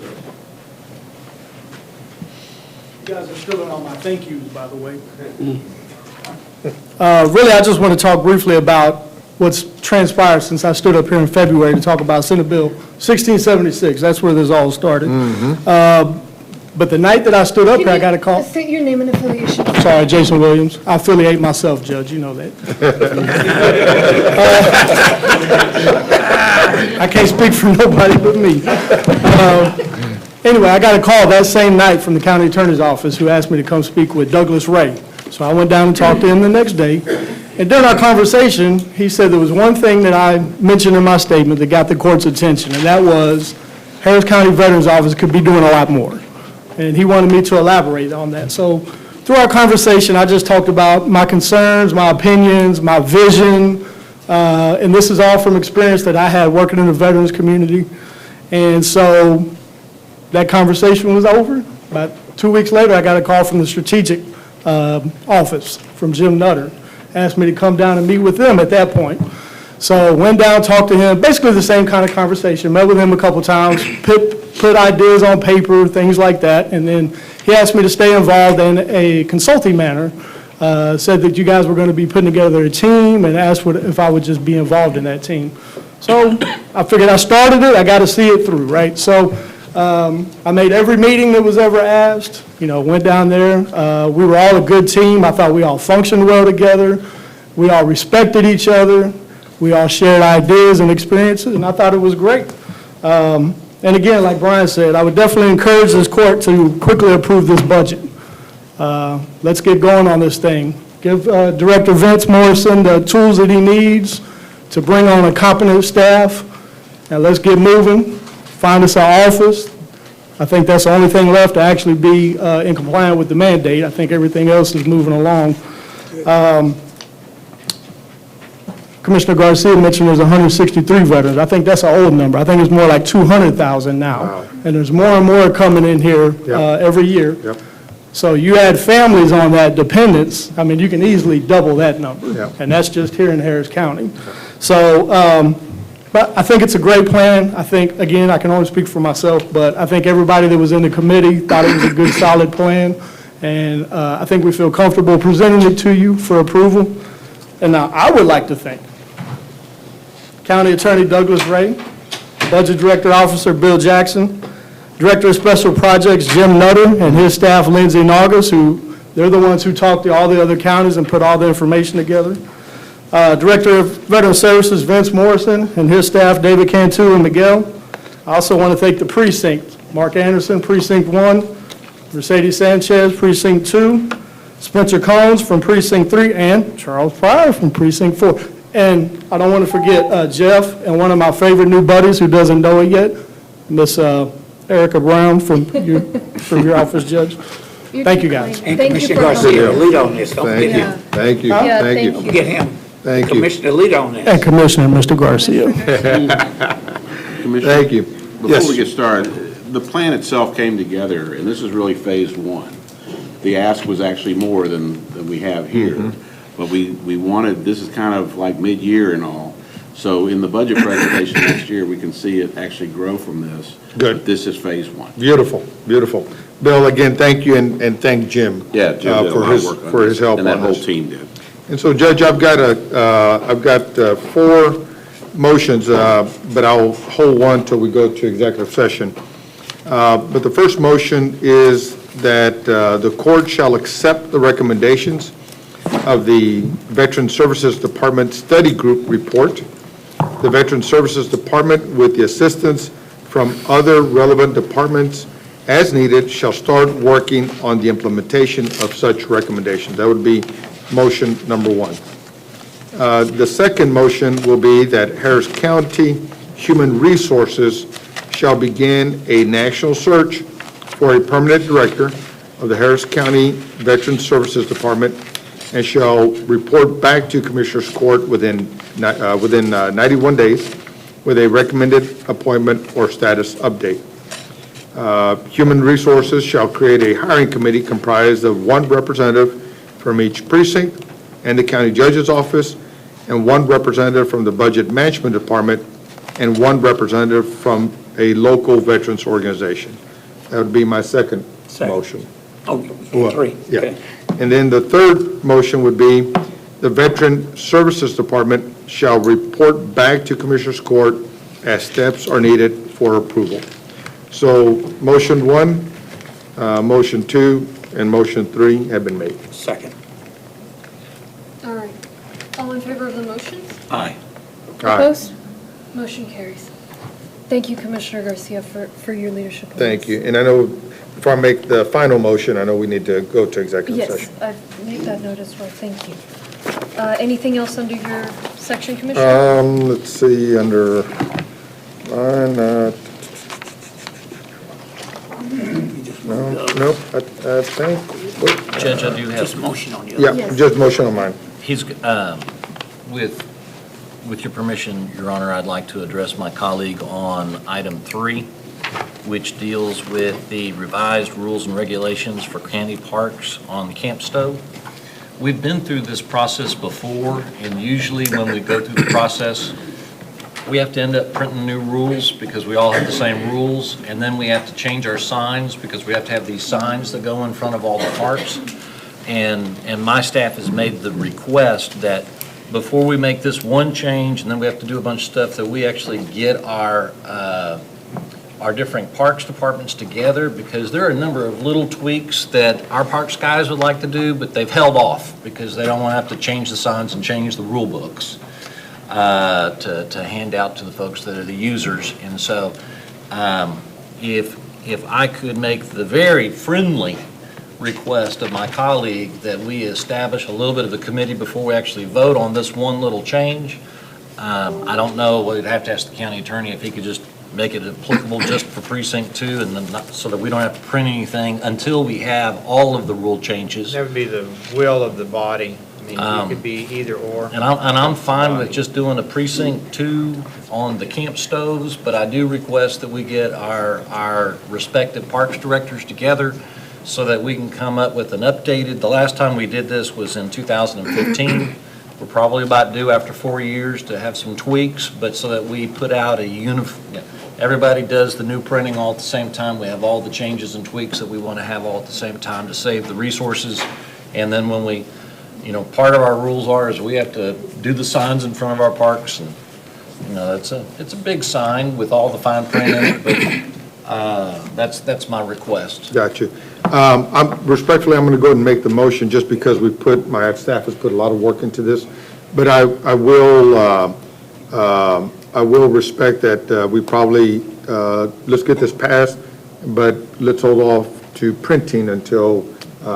You guys are still on my thank yous, by the way. Really, I just want to talk briefly about what's transpired since I stood up here in February to talk about Senate Bill 1676. That's where this all started. But the night that I stood up here, I got a call. State your name and affiliation. Sorry, Jason Williams. I affiliate myself, Judge. You know that. I can't speak for nobody but me. Anyway, I got a call that same night from the county attorney's office who asked me to come speak with Douglas Ray. So I went down and talked to him the next day. And during our conversation, he said there was one thing that I mentioned in my statement that got the court's attention, and that was Harris County Veterans Office could be doing a lot more. And he wanted me to elaborate on that. So through our conversation, I just talked about my concerns, my opinions, my vision, and this is all from experience that I had working in the veterans community. And so that conversation was over. About 2 weeks later, I got a call from the strategic office from Jim Nutter. Asked me to come down and meet with them at that point. So went down, talked to him, basically the same kind of conversation, met with him a couple times, put ideas on paper, things like that, and then he asked me to stay involved in a consulting manner, said that you guys were going to be putting together a team, and asked if I would just be involved in that team. So I figured I started it, I got to see it through, right? So I made every meeting that was ever asked, went down there. We were all a good team. I thought we all functioned well together. We all respected each other. We all shared ideas and experiences, and I thought it was great. And again, like Brian said, I would definitely encourage this court to quickly approve this budget. Let's get going on this thing. Give Director Vince Morrison the tools that he needs to bring on a competent staff, and let's get moving. Find us our office. I think that's the only thing left to actually be in compliance with the mandate. I think everything else is moving along. Commissioner Garcia mentioned there's 163 veterans. I think that's an old number. I think it's more like 200,000 now. Wow. And there's more and more coming in here every year. Yep. So you add families on that, dependents, I mean, you can easily double that number. Yep. And that's just here in Harris County. So, but I think it's a great plan. I think, again, I can only speak for myself, but I think everybody that was in the committee thought it was a good, solid plan. And I think we feel comfortable presenting it to you for approval. And now I would like to thank County Attorney Douglas Ray, Budget Director Officer Bill Jackson, Director of Special Projects Jim Nutter, and his staff Lindsay Naugus, who they're the ones who talked to all the other counties and put all the information together. Director of Veteran Services Vince Morrison and his staff David Cantu and Miguel. I also want to thank the Precinct, Mark Anderson, Precinct 1, Mercedes Sanchez, Precinct 2, Spencer Combs from Precinct 3, and Charles Pryor from Precinct 4. And I don't want to forget Jeff and one of my favorite new buddies who doesn't know it yet, Miss Erica Brown from your office, Judge. Thank you, guys. And Commissioner Garcia, lead on this. Don't forget him. Thank you. Yeah, Thank you. Don't forget him. Thank you. Commissioner, lead on this. And Commissioner Mr. Garcia. Commissioner, Thank you. before we get started, the plan itself came together, and this is really phase one. The ask was actually more than we have here. But we wanted, this is kind of like mid-year and all. So in the budget presentation next year, we can see it actually grow from this. Good. But this is phase one. Beautiful, beautiful. Bill, again, thank you, and thank Jim. Yeah, Jim did a lot of work on for this, his help on and that whole this. team did. And so, Judge, I've got 4 motions, but I'll hold one till we go to executive session. But the first motion is that the court shall accept the recommendations of the Veteran Services Department Study Group report. The Veteran Services Department, with the assistance from other relevant departments as needed, shall start working on the implementation of such recommendations. That would be motion number one. The second motion will be that Harris County Human Resources shall begin a national search for a permanent director of the Harris County Veteran Services Department and shall report back to Commissioners Court within 91 days with a recommended appointment or status update. Human Resources shall create a hiring committee comprised of one representative from each precinct and the county judge's office, and one representative from the Budget Management Department, and one representative from a local veterans organization. That would be my second motion. Oh, Well, three. Yeah. Okay. And then the third motion would be the Veteran Services Department shall report back to Commissioners Court as steps are needed for approval. So motion one, motion two, and motion three have been made. Second. All right. All in favor of the motions? Aye. Opposed? Motion carries. Thank you, Commissioner Garcia, for your leadership on Thank this. you. And I know, before I make the final motion, I know we need to go to executive session. Yes, I've made that note as well. Thank you. Anything else under your section, Commissioner? Let's see, under line, no, I think, Judge, I do have. Just motion on you. yeah, just motion on mine. He's, with your permission, Your Honor, I'd like to address my colleague on item 3, which deals with the revised rules and regulations for county parks on the Camp Stowe. We've been through this process before, and usually when we go through the process, we have to end up printing new rules because we all have the same rules, and then we have to change our signs because we have to have these signs that go in front of all the parks. And my staff has made the request that before we make this one change, and then we have to do a bunch of stuff, that we actually get our different parks departments together, because there are a number of little tweaks that our parks guys would like to do, but they've held off because they don't want to have to change the signs and change the rule books to hand out to the folks that are the users. And so if I could make the very friendly request of my colleague that we establish a little bit of a committee before we actually vote on this one little change. I don't know, we'd have to ask the county attorney if he could just make it applicable just for precinct 2, and then so that we don't have to print anything until we have all of the rule changes. That would be the will of the body. I mean, it could be either or. And I'm fine with just doing a precinct 2 on the Camp Stoves, but I do request that we get our respective parks directors together so that we can come up with an updated, the last time we did this was in 2015. We're probably about due after 4 years to have some tweaks, but so that we put out a everybody does the new printing all at the same time. We have all the changes and tweaks that we want to have all at the same time to save the resources. And then when we, part of our rules is we have to do the signs in front of our parks, and it's a big sign with all the fine print in it, but that's my request. Got you. Respectfully, I'm going to go ahead and make the motion just because my staff has put a lot of work into this. But I will respect that we probably, let's get this passed, but let's hold off to printing until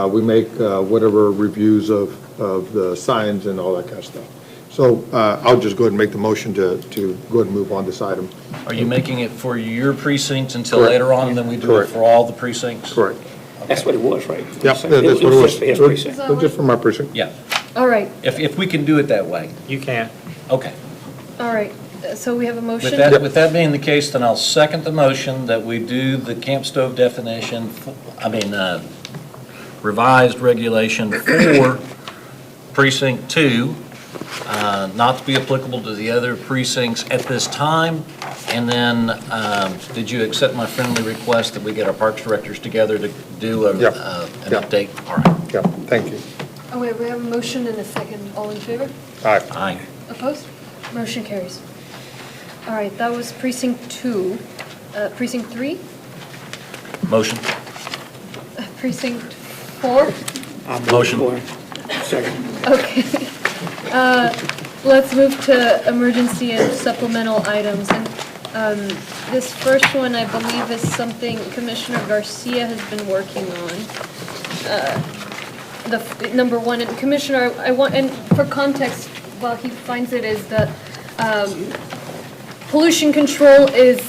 we make whatever reviews of the signs and all that kind of stuff. So I'll just go ahead and make the motion to go ahead and move on this item. Are you making it for your precinct until Correct. later on, and then we do Correct. it for all the precincts? Correct. That's what it was, right? Yep, that's what it was. Just for his precinct. So just for my precinct. Yeah. All right, If we can do it that way. You can. Okay. all right. So we have a motion? With that being the case, then I'll second the motion that we do the Camp Stove definition, revised regulation for precinct 2, not to be applicable to the other precincts at this time. And then, did you accept my friendly request that we get our parks directors together to do an update? All right. Yeah, thank you. Oh, wait, we have a motion and a second. All in favor? Aye. Aye. Opposed? Motion carries. All right, that was precinct 2. Precinct 3? Motion. Precinct 4? Motion. Second. Okay. Let's move to emergency and supplemental items. And This first one, I believe, is something Commissioner Garcia has been working on. Number one, and Commissioner, I want, and for context, while he finds it, is that pollution control is,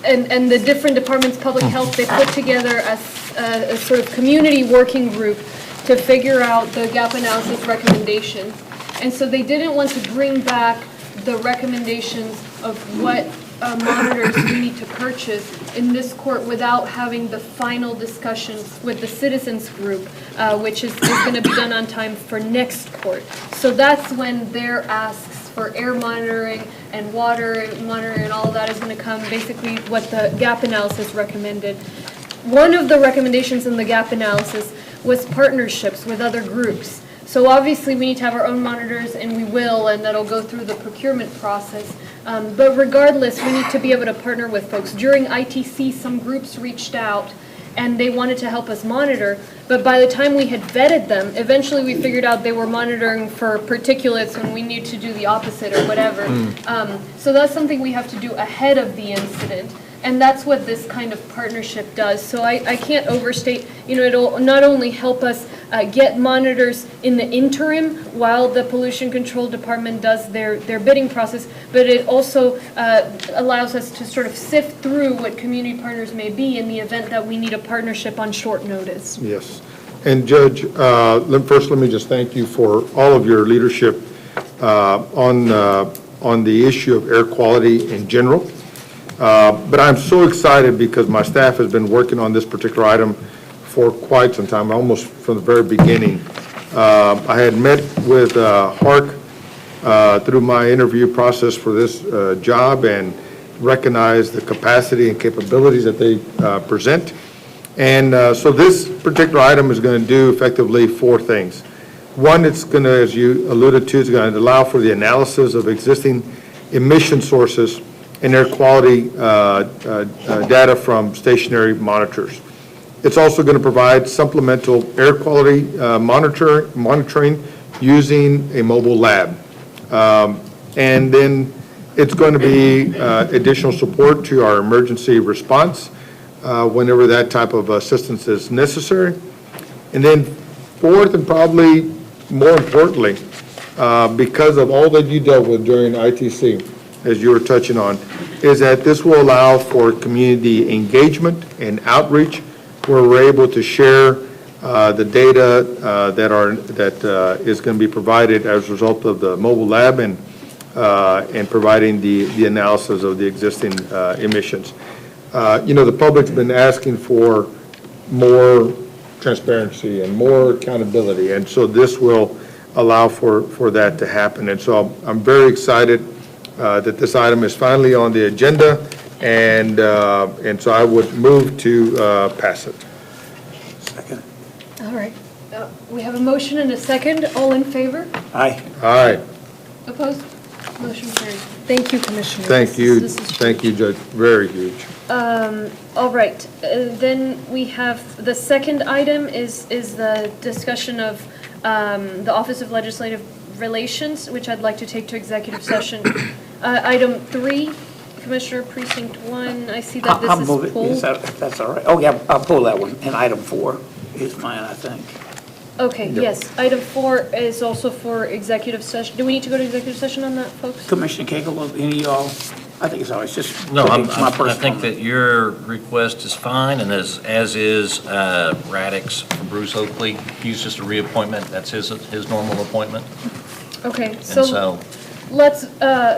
and the different departments, public health, they put together a sort of community working group to figure out the gap analysis recommendations. And so they didn't want to bring back the recommendations of what monitors we need to purchase in this court without having the final discussions with the citizens group, which is going to be done on time for next court. So that's when their asks for air monitoring and water monitoring and all of that is going to come, basically what the gap analysis recommended. One of the recommendations in the gap analysis was partnerships with other groups. So obviously we need to have our own monitors, and we will, and that'll go through the procurement process. But regardless, we need to be able to partner with folks. During ITC, some groups reached out and they wanted to help us monitor, but by the time we had vetted them, eventually we figured out they were monitoring for particulates when we need to do the opposite or whatever. So that's something we have to do ahead of the incident. And that's what this kind of partnership does. So I can't overstate, it'll not only help us get monitors in the interim while the pollution control department does their bidding process, but it also allows us to sort of sift through what community partners may be in the event that we need a partnership on short notice. Yes. And Judge, first let me just thank you for all of your leadership on the issue of air quality in general. But I'm so excited because my staff has been working on this particular item for quite some time, almost from the very beginning. I had met with HARC through my interview process for this job and recognized the capacity and capabilities that they present. And so this particular item is going to do effectively four things. One, it's going to, as you alluded to, it's going to allow for the analysis of existing emission sources and air quality data from stationary monitors. It's also going to provide supplemental air quality monitoring using a mobile lab. And then it's going to be additional support to our emergency response whenever that type of assistance is necessary. And then fourth, and probably more importantly, because of all that you dealt with during ITC, as you were touching on, is that this will allow for community engagement and outreach where we're able to share the data that is going to be provided as a result of the mobile lab and providing the analysis of the existing emissions. The public's been asking for more transparency and more accountability, and so this will allow for that to happen. And so I'm very excited that this item is finally on the agenda, and so I would move to pass it. Second. All right. We have a motion and a second. All in favor? Aye. Aye. Opposed? Motion carries. Thank you, Commissioner. Thank you. This is Thank you, Judge. Very huge. all right. Then we have, the second item is the discussion of the Office of Legislative Relations, which I'd like to take to executive session. Item 3, Commissioner Precinct 1, I see that this I'll is move it. pulled. Yes, that's all right. Oh, yeah, I'll pull that one. And item 4 is mine, I think. Okay, yes. Item 4 is also for executive session. Do we need to go to executive session on that, folks? Commissioner Cagle, any of y'all? I think it's always just No, my I personal. think that your request is fine, and as is Radix from Bruce Oakley. He's just a reappointment. That's his normal appointment. Okay, And so, let's,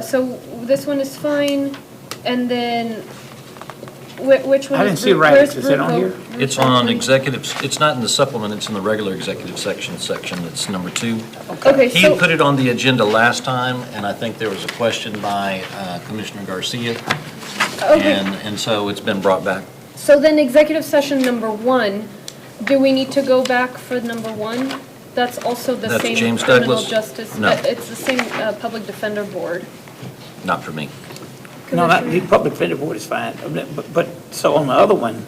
so this one is fine, and then, which one I is? didn't see Where's Radix. Is it on Bruce here? Oak? it's on executives, it's not in the supplement, it's in the regular executive section, it's number 2. Okay, He so, put it on the agenda last time, and I think there was a question by Commissioner Garcia, okay, and so it's been brought back. so then executive session number 1, do we need to go back for number 1? That's also the That's same James criminal Douglas? justice, No. it's the same public defender board. Not for me. No, the public defender board is fine. But, so on the other one,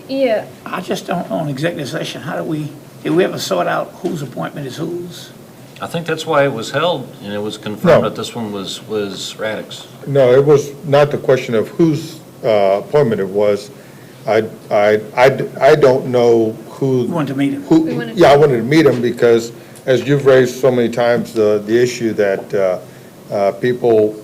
Yeah, I just don't, on executive session, did we ever sort out whose appointment is whose? I think that's why it was held, and it was confirmed No. that this one was Radix. No, it was not the question of whose appointment it was. I don't know who. You wanted to meet him? Yeah, I wanted to meet him because, as you've raised so many times, the issue that people,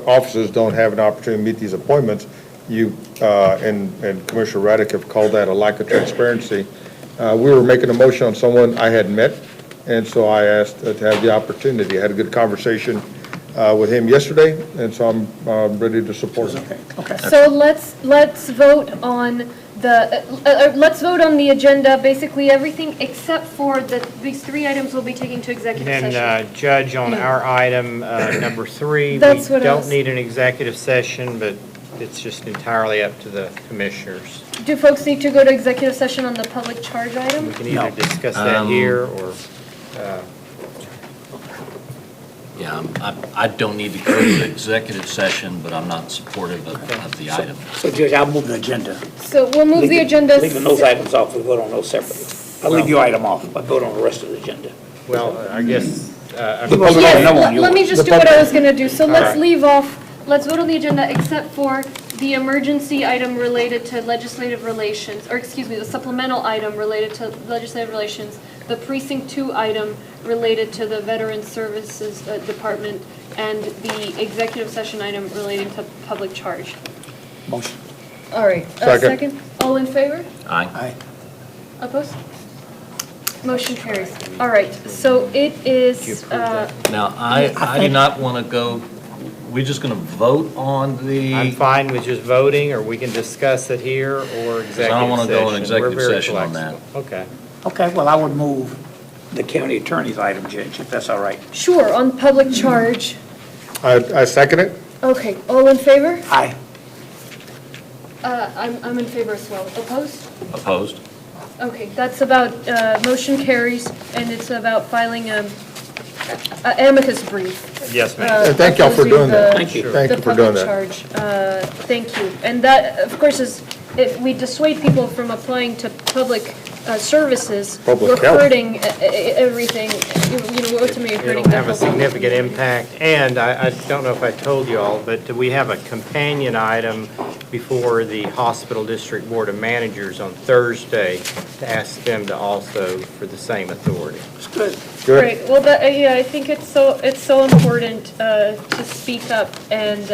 officers don't have an opportunity to meet these appointments. You and Commissioner Raddick have called that a lack of transparency. We were making a motion on someone I had met, and so I asked to have the opportunity. I had a good conversation with him yesterday, and so I'm ready to support him. Okay. So let's vote on the agenda, basically everything except for these 3 items we'll be taking to executive session. Then, Judge, on our item number 3, we That's what I don't was- need an executive session, but it's just entirely up to the commissioners. Do folks need to go to executive session on the public charge item? We can either discuss that here or, Yeah, I don't need to go to the executive session, but I'm not supportive of the item. So Judge, I'll move the agenda. So we'll move the agenda. Leaving those items off, we vote on those separately. I'll leave your item off, but vote on the rest of the agenda. well, I guess. The public already know on yours. Let me just do what I was going to do. So let's right. leave off, let's vote on the agenda except for the emergency item related to legislative relations, or excuse me, the supplemental item related to legislative relations, the Precinct 2 item related to the Veteran Services Department, and the executive session item relating to public charge. Motion. All right. Second. All in favor? Aye. Opposed? Motion carries. All right, so it is, Now, I do not want to go, we're just going to vote on the. I'm fine with just voting, or we can discuss it here or executive session. I don't want to go in We're executive very session on that. flexible. Okay. Okay, well, I would move the county attorney's item, Judge, if that's all right. sure, on public charge. I second it. Okay, all in favor? Aye. I'm in favor as well. Opposed? Opposed? Okay, that's about, motion carries, and it's about filing a amicus brief. Yes, ma'am. Thank y'all for doing that. Thank you. Thank you for doing The that. public charge, thank you. And that, of course, is, if we dissuade people from applying to public services, Public we're health. hurting everything, we're ultimately hurting It'll the have a health of significant impact, and I don't know if I told you all, but we have a companion item before the Hospital District Board of Managers on Thursday to ask them to also for the same authority. Good. Great, well, yeah, I think it's so important to speak up, and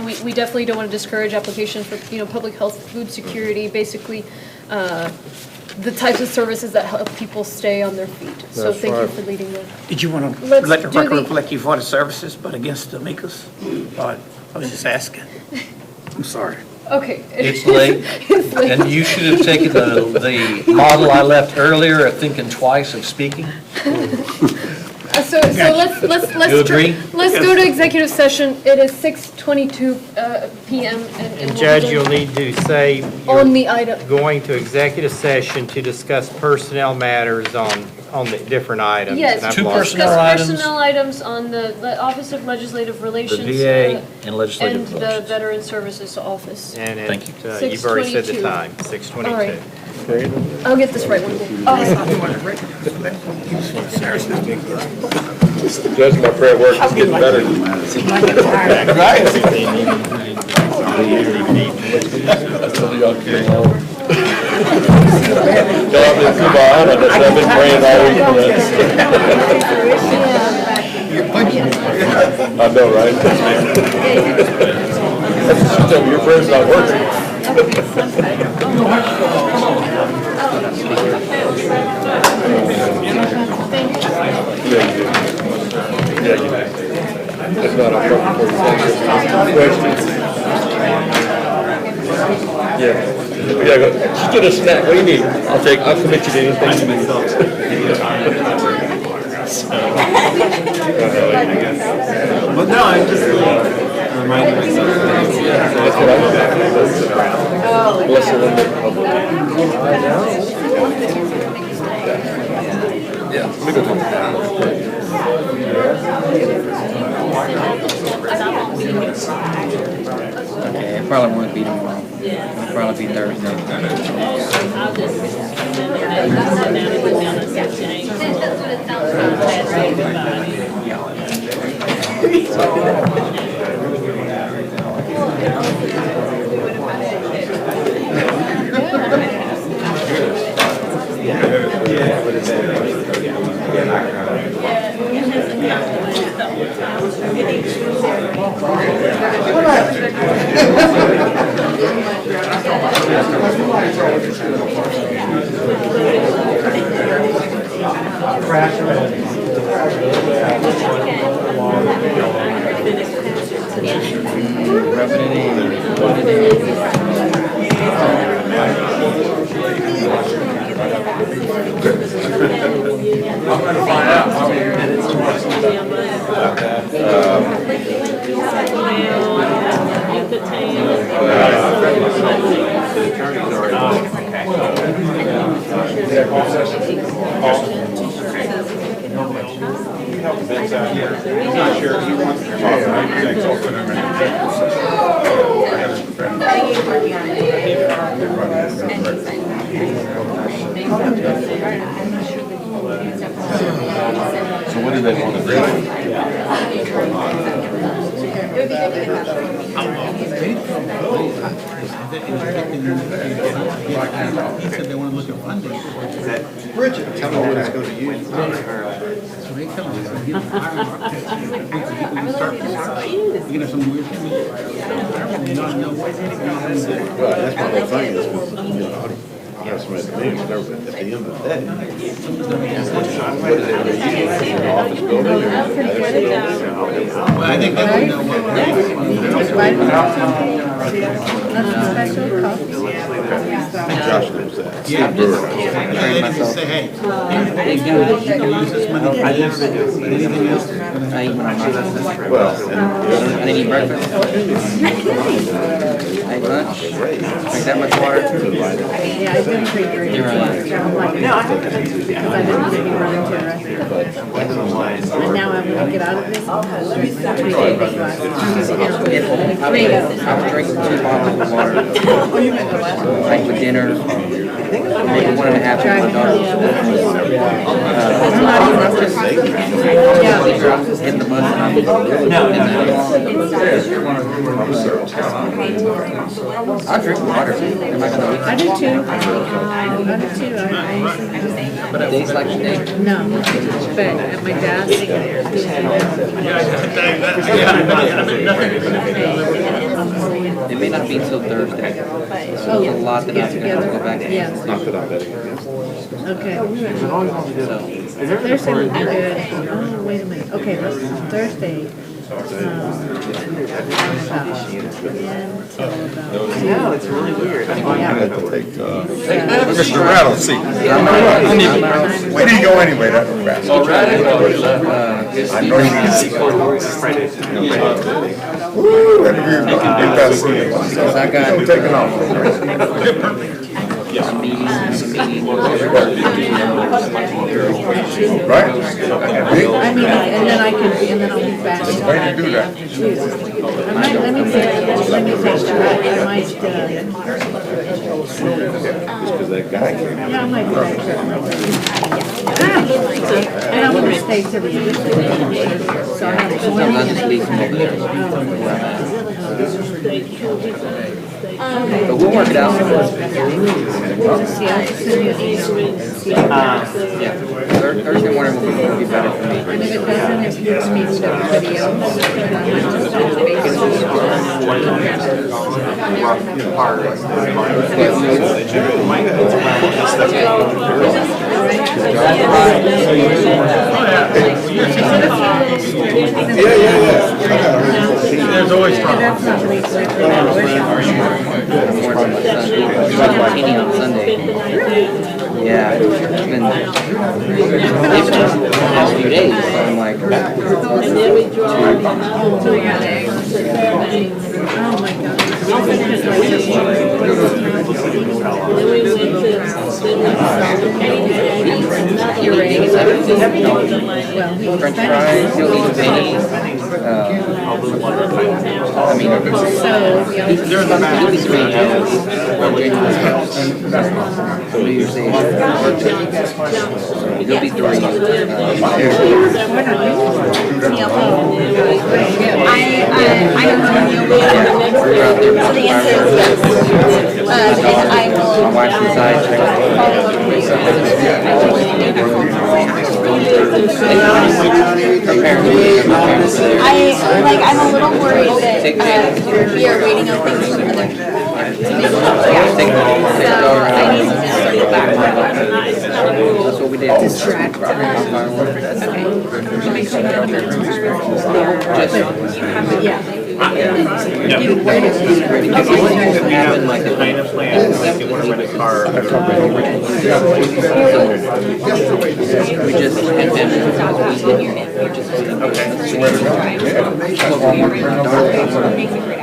we definitely don't want to discourage applications for, public health, food security, basically, the types of services that help people stay on their feet. So That's thank you right. for leading that. Did you want to Let's let the do record the- reflect you for the services, but against the amicus? I was just asking. I'm sorry. Okay. It's late, It's late. and you should have taken the model I left earlier of thinking twice of speaking. So let's You agree? let's go to executive session. It is 6:22 PM, and And we'll Judge, begin you'll need to say on you're the item. going to executive session to discuss personnel matters on the different items. Yes. and I've Two lost- personnel Discuss items. personnel items on the Office of Legislative The Relations. VA and legislative And the relations. Veteran Services Office. And Thank you. you've already said the 6:22. time, 6:22. All right. I'll get this right one day. Judge, my prayer work is getting better. Y'all been too behind on this, I've been praying all week for this. I know, right? Tell me your prayer's not working. Yeah, you do. It's not a problem. Questions? Yeah. Yeah, go. Just get a snack. What do you need? I'll commit you to anything you need. But no, I just reminded myself. That's what I do. Bless the Lord. Yeah, let me go talk to Okay, it probably won't be tomorrow. It'll probably be Thursday. So what do they want to do? He said they want to look at funding. Bridget, tell me what it's going to use. So they tell me, so we can start from scratch. You can have some weird thing. Well, that's my whole thing, is because, I have some estimates, but at the end of the day, what is it, are you using an office building or is it Well, I think they would know what we're Josh knows that. Yeah, they just say, hey, you can use this money. Anything else? Well, I didn't eat breakfast. I ate lunch. Drink that much water. Yeah, I didn't drink very much water. I'm like, no, I have to because I didn't want to be running to a restaurant. And now I'm going to get out of this. Let me stop. I was drinking 2 bottles of water. Like with dinner, maybe 1.5 with my daughter. Hitting the bus and I'm I drink water. Am I gonna? I do too. Days like today? No, but at my dad's. It may not be until Thursday. So there's a lot that I have to go back to. Yes. not that I'm betting against. Okay. Thursday would be good. Oh, wait a minute. Okay, Thursday. No, it's really weird. I'm gonna have to take, Mr. Rattle, see. Where did he go anyway, that fast? I know you can see. Woo, that I'm taking off. Right? I mean, and then I'll be back. Why do you do that? Let me think. I might, Just because that guy came. yeah, I might be back. And I'm going to stay till the end of the day. So I have to go in. But we'll work it out. Yeah, Thursday morning will be better for me. and if it doesn't, it gives me with everybody else. There's always trouble. That's not really quick. On Sunday. Yeah, it's been the last few days, so I'm like, Oh my God. French fries, you'll eat pennies. You'll be spending hours on January 1st. New Year's Eve. You'll be three. My wife's inside. I'm a little worried that we are waiting on things from other. So I need to just circle back. That's what we did. Distract. Yeah. We just had them.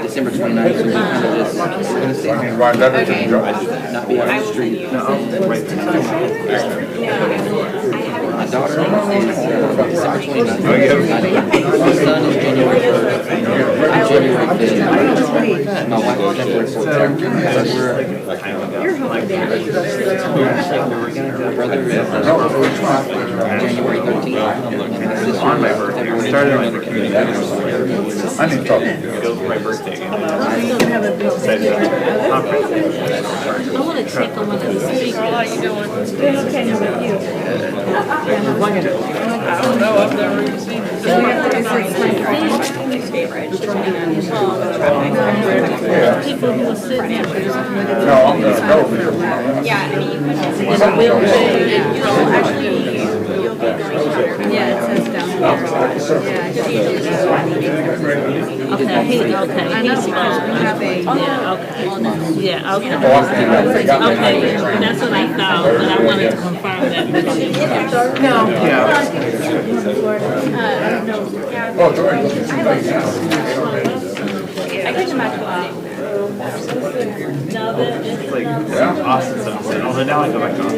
December 29th, so we kind of just gonna sit here. Not be out on the street. My daughter is December 29th. My son is January 1st. January 5th. My wife is January 14th. My brother is January 13th. On my birthday. We started another community. I need to talk to you. My birthday. I want to check on one of these speakers. How are you doing? Doing okay, how about you? I don't know, I've never even seen it. People who are sitting there. No, I'm gonna go. Yeah, I mean, you put this in a wheelchair, and you'll actually, you'll be going. Yeah, it says down there. Yeah, she is. Okay, okay. I know, because we have a. Yeah, okay. Okay, that's what I thought, but I wanted to confirm that with you. No. I can imagine. Yeah, Austin said, although now I go back to one.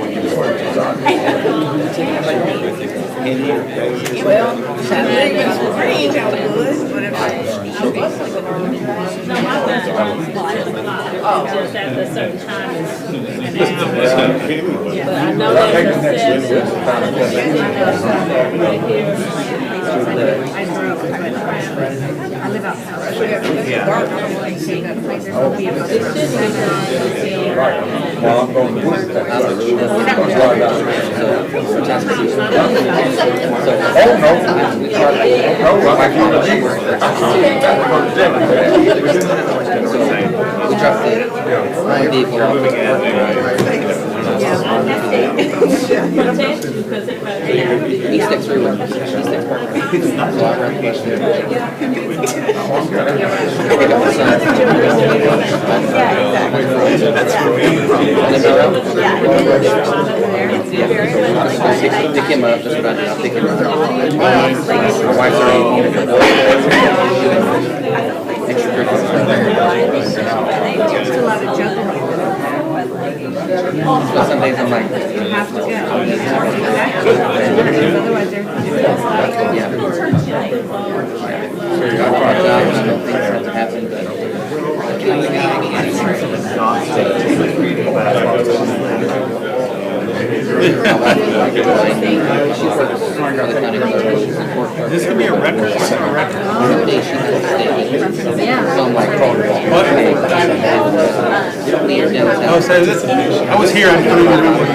Well, Saturday was pretty good, but if I no, my best just at a certain time is an hour. But I know that it says right here. I live outside. Well, I'm going to work. We dropped the vehicle off. East Expressway. So I run across there. Pick him up, that's what I do, I'll pick him up. My wife's already so some days I'm like, you have to go. Otherwise there's This could be a record. So I'm like, oh, so this, I was here, I don't remember.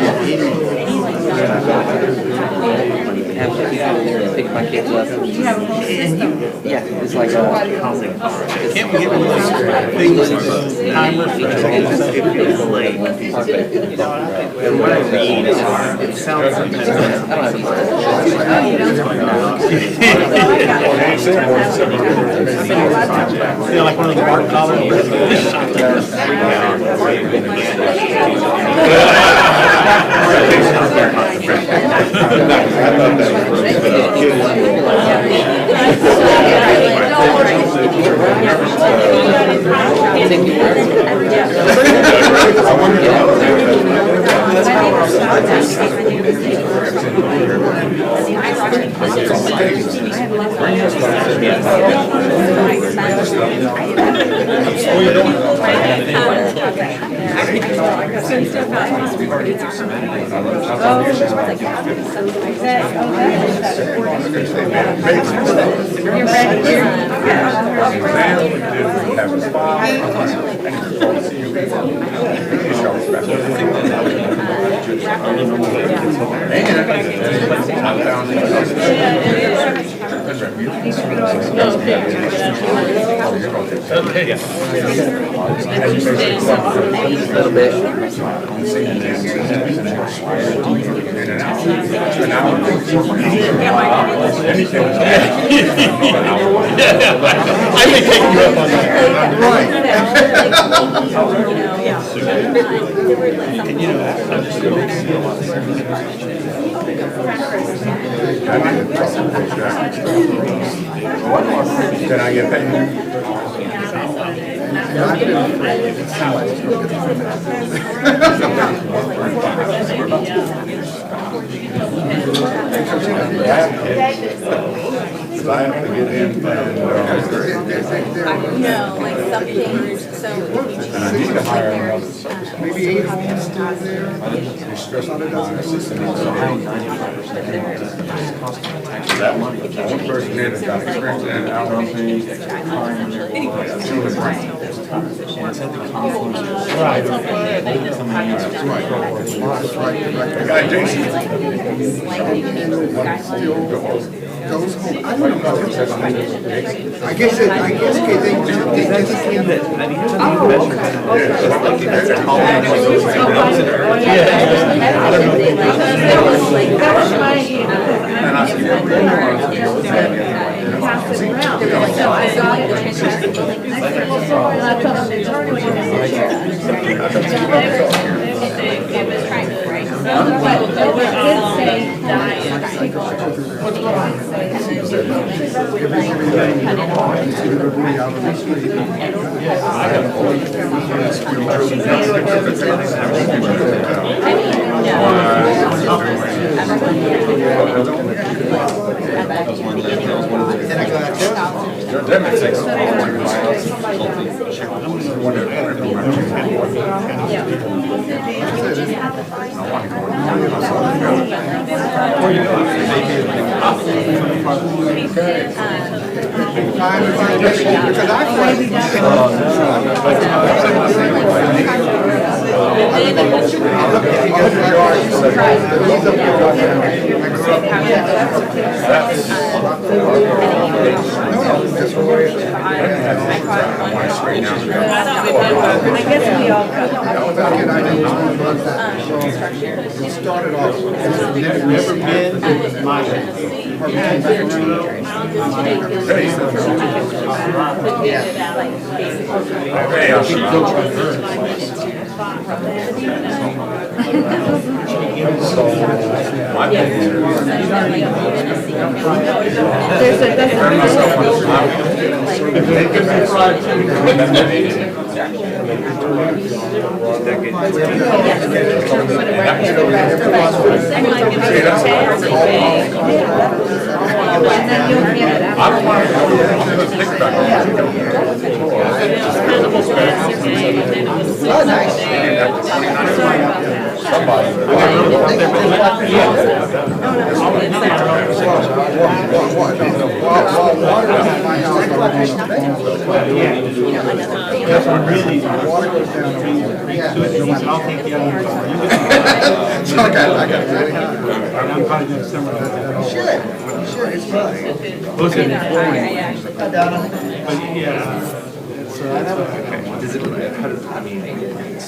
Have people there to pick my kids up. Yeah, it's like Can't we get one of those things, timers for and what I read is, it sounds like you know, like one of the Mark collars. Little bit. I may take you up on Can I get paid? I have to get in No, like something, so. and I need to hire another service. Maybe 8 homes still there. That one person here that's got experience in out on the guy Jason. Those homes, I don't know. I guess they just came that. I guess we all it started off, it's never been my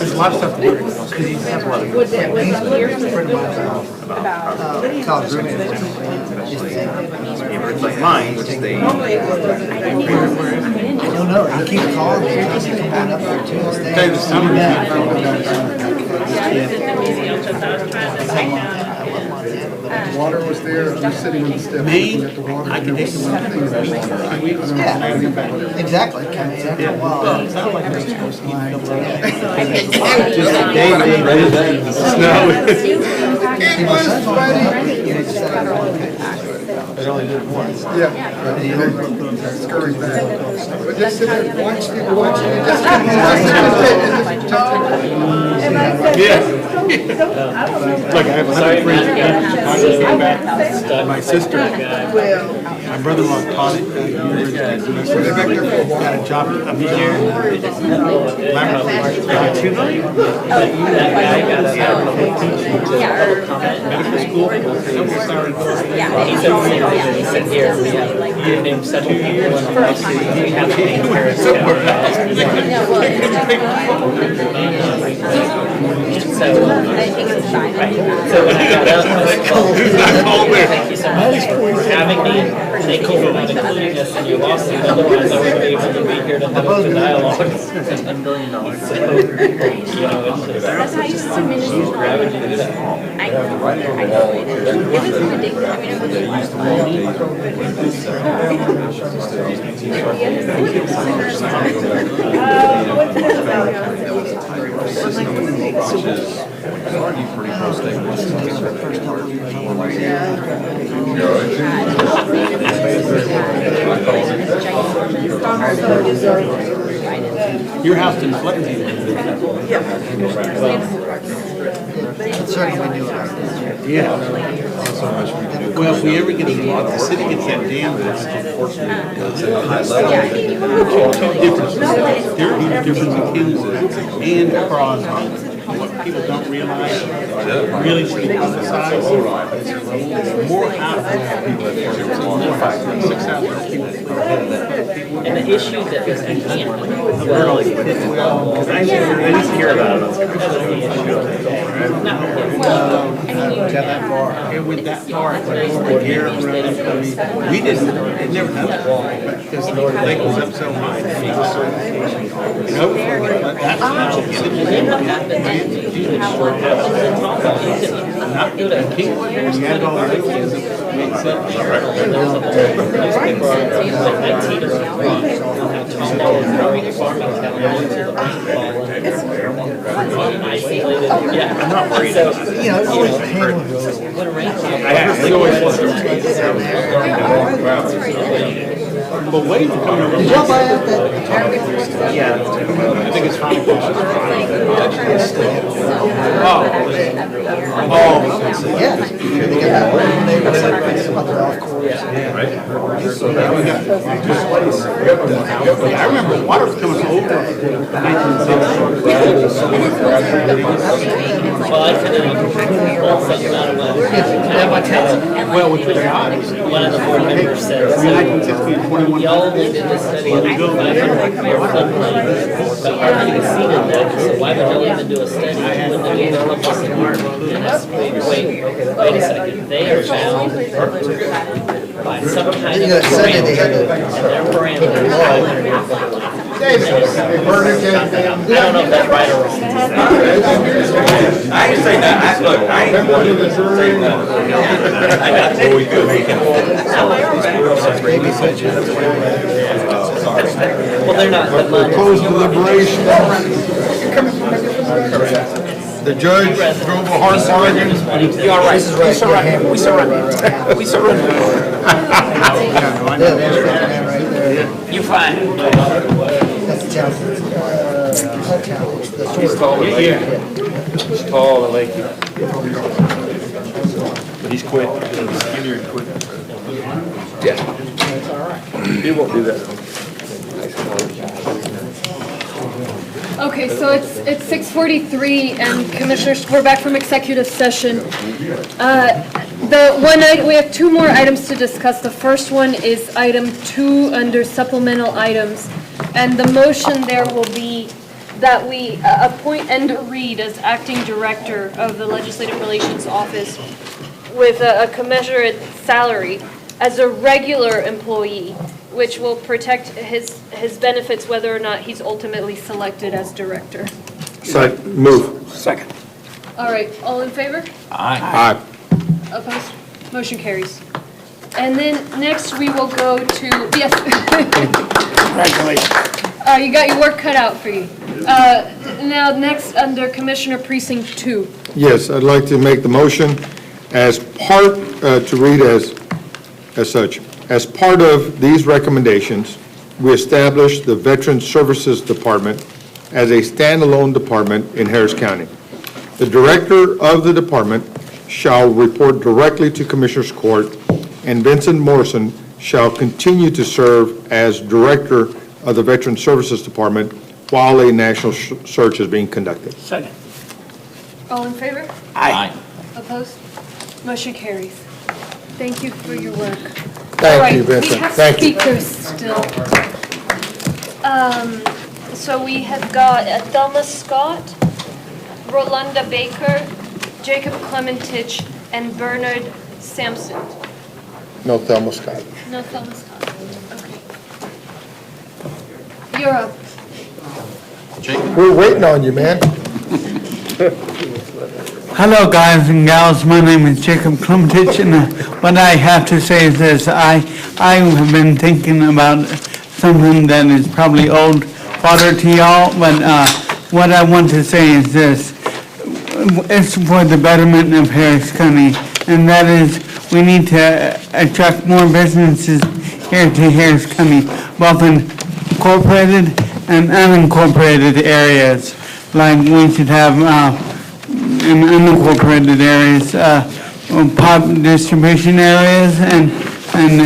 There's a lot of stuff to work with. Because he has a lot of. It's like mine, which they. I don't know, they keep calling, they keep coming up there too. Okay, the summer. Water was there, you're sitting on the step. Maine, I can take them Yeah, exactly. Well, it's not like it's supposed to Just a day, ready to snow. It was funny. They only did it once. Yeah. But you discourage that. But just sit there, watch people watching it. Yeah. Look, I have 100 friends that came back. My sister, my brother-in-law taught it. Got a job. I'm here. Medical school. He said here, we have, you named several people, and obviously we have to take care of So when I got up, I was called. Thank you so much for having me. Thank you for not including us in your lawsuit, otherwise I would be able to be here to have a dialogue. $1 billion. So, you know, That's how you submit it. why would you do that? I know. It was ridiculous. I mean, it Your house didn't flood. Yeah. Well, if we ever get, if the city gets that dam, that's unfortunately. There are huge difference in Kansas and Crosby. What people don't realize, really should be emphasized, more out of people. 6,000 people. And the issue that is at hand, I didn't hear about it. It went that far. We didn't, it never done that. Because the lake was up so high. Nope. That's how it not good at King. We had all the kids. Made sense. I'm not worried. But wait, coming over. Did y'all buy out that? Yeah. I think it's fine. Yeah. I remember water was coming over. Well, I can pull something out of Well, with the one of the board members said, y'all only did this study on 500 year floodplain, but hardly exceeded that, so why would y'all even do a study? You wouldn't have developed this environment. And that's, wait a second, they are bound by some kind of parameter, and their parameter is 500 year floodplain. I don't know if that's right or wrong. I ain't say that. Look, I ain't wanted to say nothing. I got to we could make it. Well, they're not. Close deliberation. The judge drove a hard bargain. You're all right. We surrender. We surrender. We surrender. You're fine. He's tall and lanky. He's tall and lanky. But he's quick. He's skinnier and quick. Yeah. He won't do that. Okay, so it's 6:43, and Commissioners, we're back from executive session. The one night, we have two more items to discuss. The first one is item 2 under supplemental items, and the motion there will be that we appoint Enda Reed as acting director of the Legislative Relations Office with a commensurate salary as a regular employee, which will protect his benefits whether or not he's ultimately selected as director. Move. Second. All right, all in favor? Aye. Opposed? Motion carries. And then next we will go to, yes. Congratulations. You got your work cut out for you. Now, next under Commissioner Precinct 2. Yes, I'd like to make the motion As part, to read as such, as part of these recommendations, we established the Veteran Services Department as a standalone department in Harris County. The director of the department shall report directly to Commissioners Court, and Vincent Morrison shall continue to serve as director of the Veteran Services Department while a national search is being conducted. Second. All in favor? Aye. Opposed? Motion carries. Thank you for your work. Thank you, Vincent. Thank you. We have speakers still. So we have got Thelma Scott, Rolanda Baker, Jacob Clementich, and Bernard Sampson. No, Thelma Scott. No, Thelma Scott. Okay. You're up. We're waiting on you, man. Hello, guys and gals. My name is Jacob Clementich, and what I have to say is this. I have been thinking about something that is probably old fodder to y'all, but what I want to say is this. It's for the betterment of Harris County, and that is we need to attract more businesses here to Harris County, both in incorporated and unincorporated areas. Like we should have in unincorporated areas, pop distribution areas, and in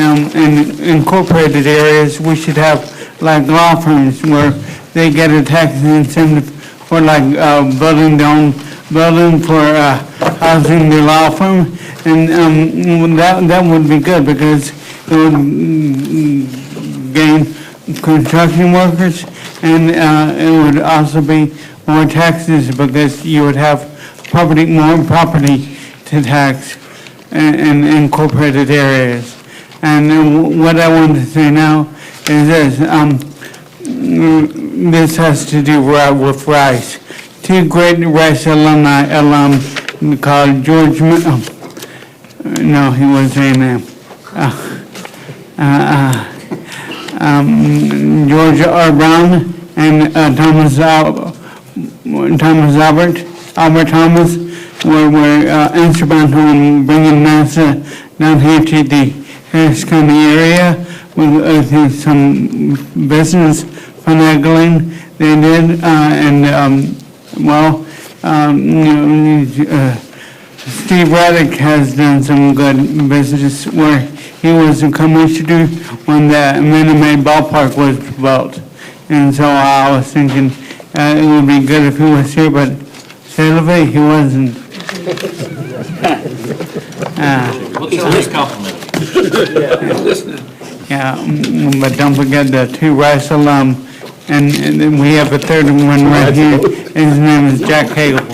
incorporated areas, we should have like law firms where they get a tax incentive for like building for housing the law firm, and that would be good because it would gain construction workers, and it would also be more taxes because you would have more property to tax in incorporated areas. And what I want to say now is this. This has to do with rice. Two great Rice alum called George, no, he wasn't saying that. George R. Brown and Albert Thomas were instrumental in bringing NASA down here to the Harris County area with some business finagling they did, Steve Raddick has done some good business where he was a commissioner when the Minute Maid Ballpark was built. And so I was thinking it would be good if he was here, but sadly he wasn't. He's complimenting. Yeah, but don't forget the two Rice alum, and then we have a third one right here. His name is Jack Hagel.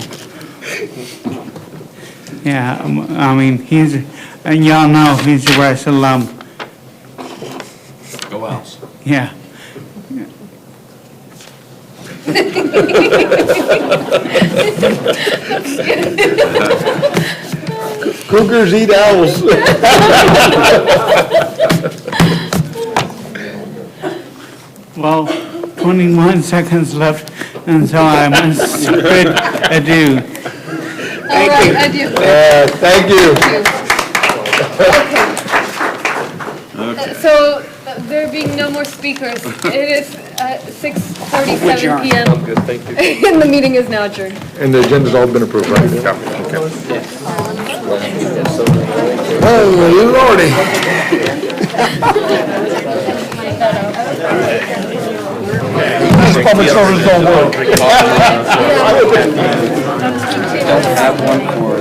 Yeah, I mean, and y'all know he's a Rice alum. Go Owls. Yeah. Cougars eat owls. Well, 21 seconds left, and so I must bid adieu. All right, adieu. Thank you. Okay. So there being no more speakers, it is 6:37 p.m. I'm good, thank you. And the meeting is now adjourned. And the agenda's all been approved, right? Oh, Lordy. This public service don't work. Don't have one for.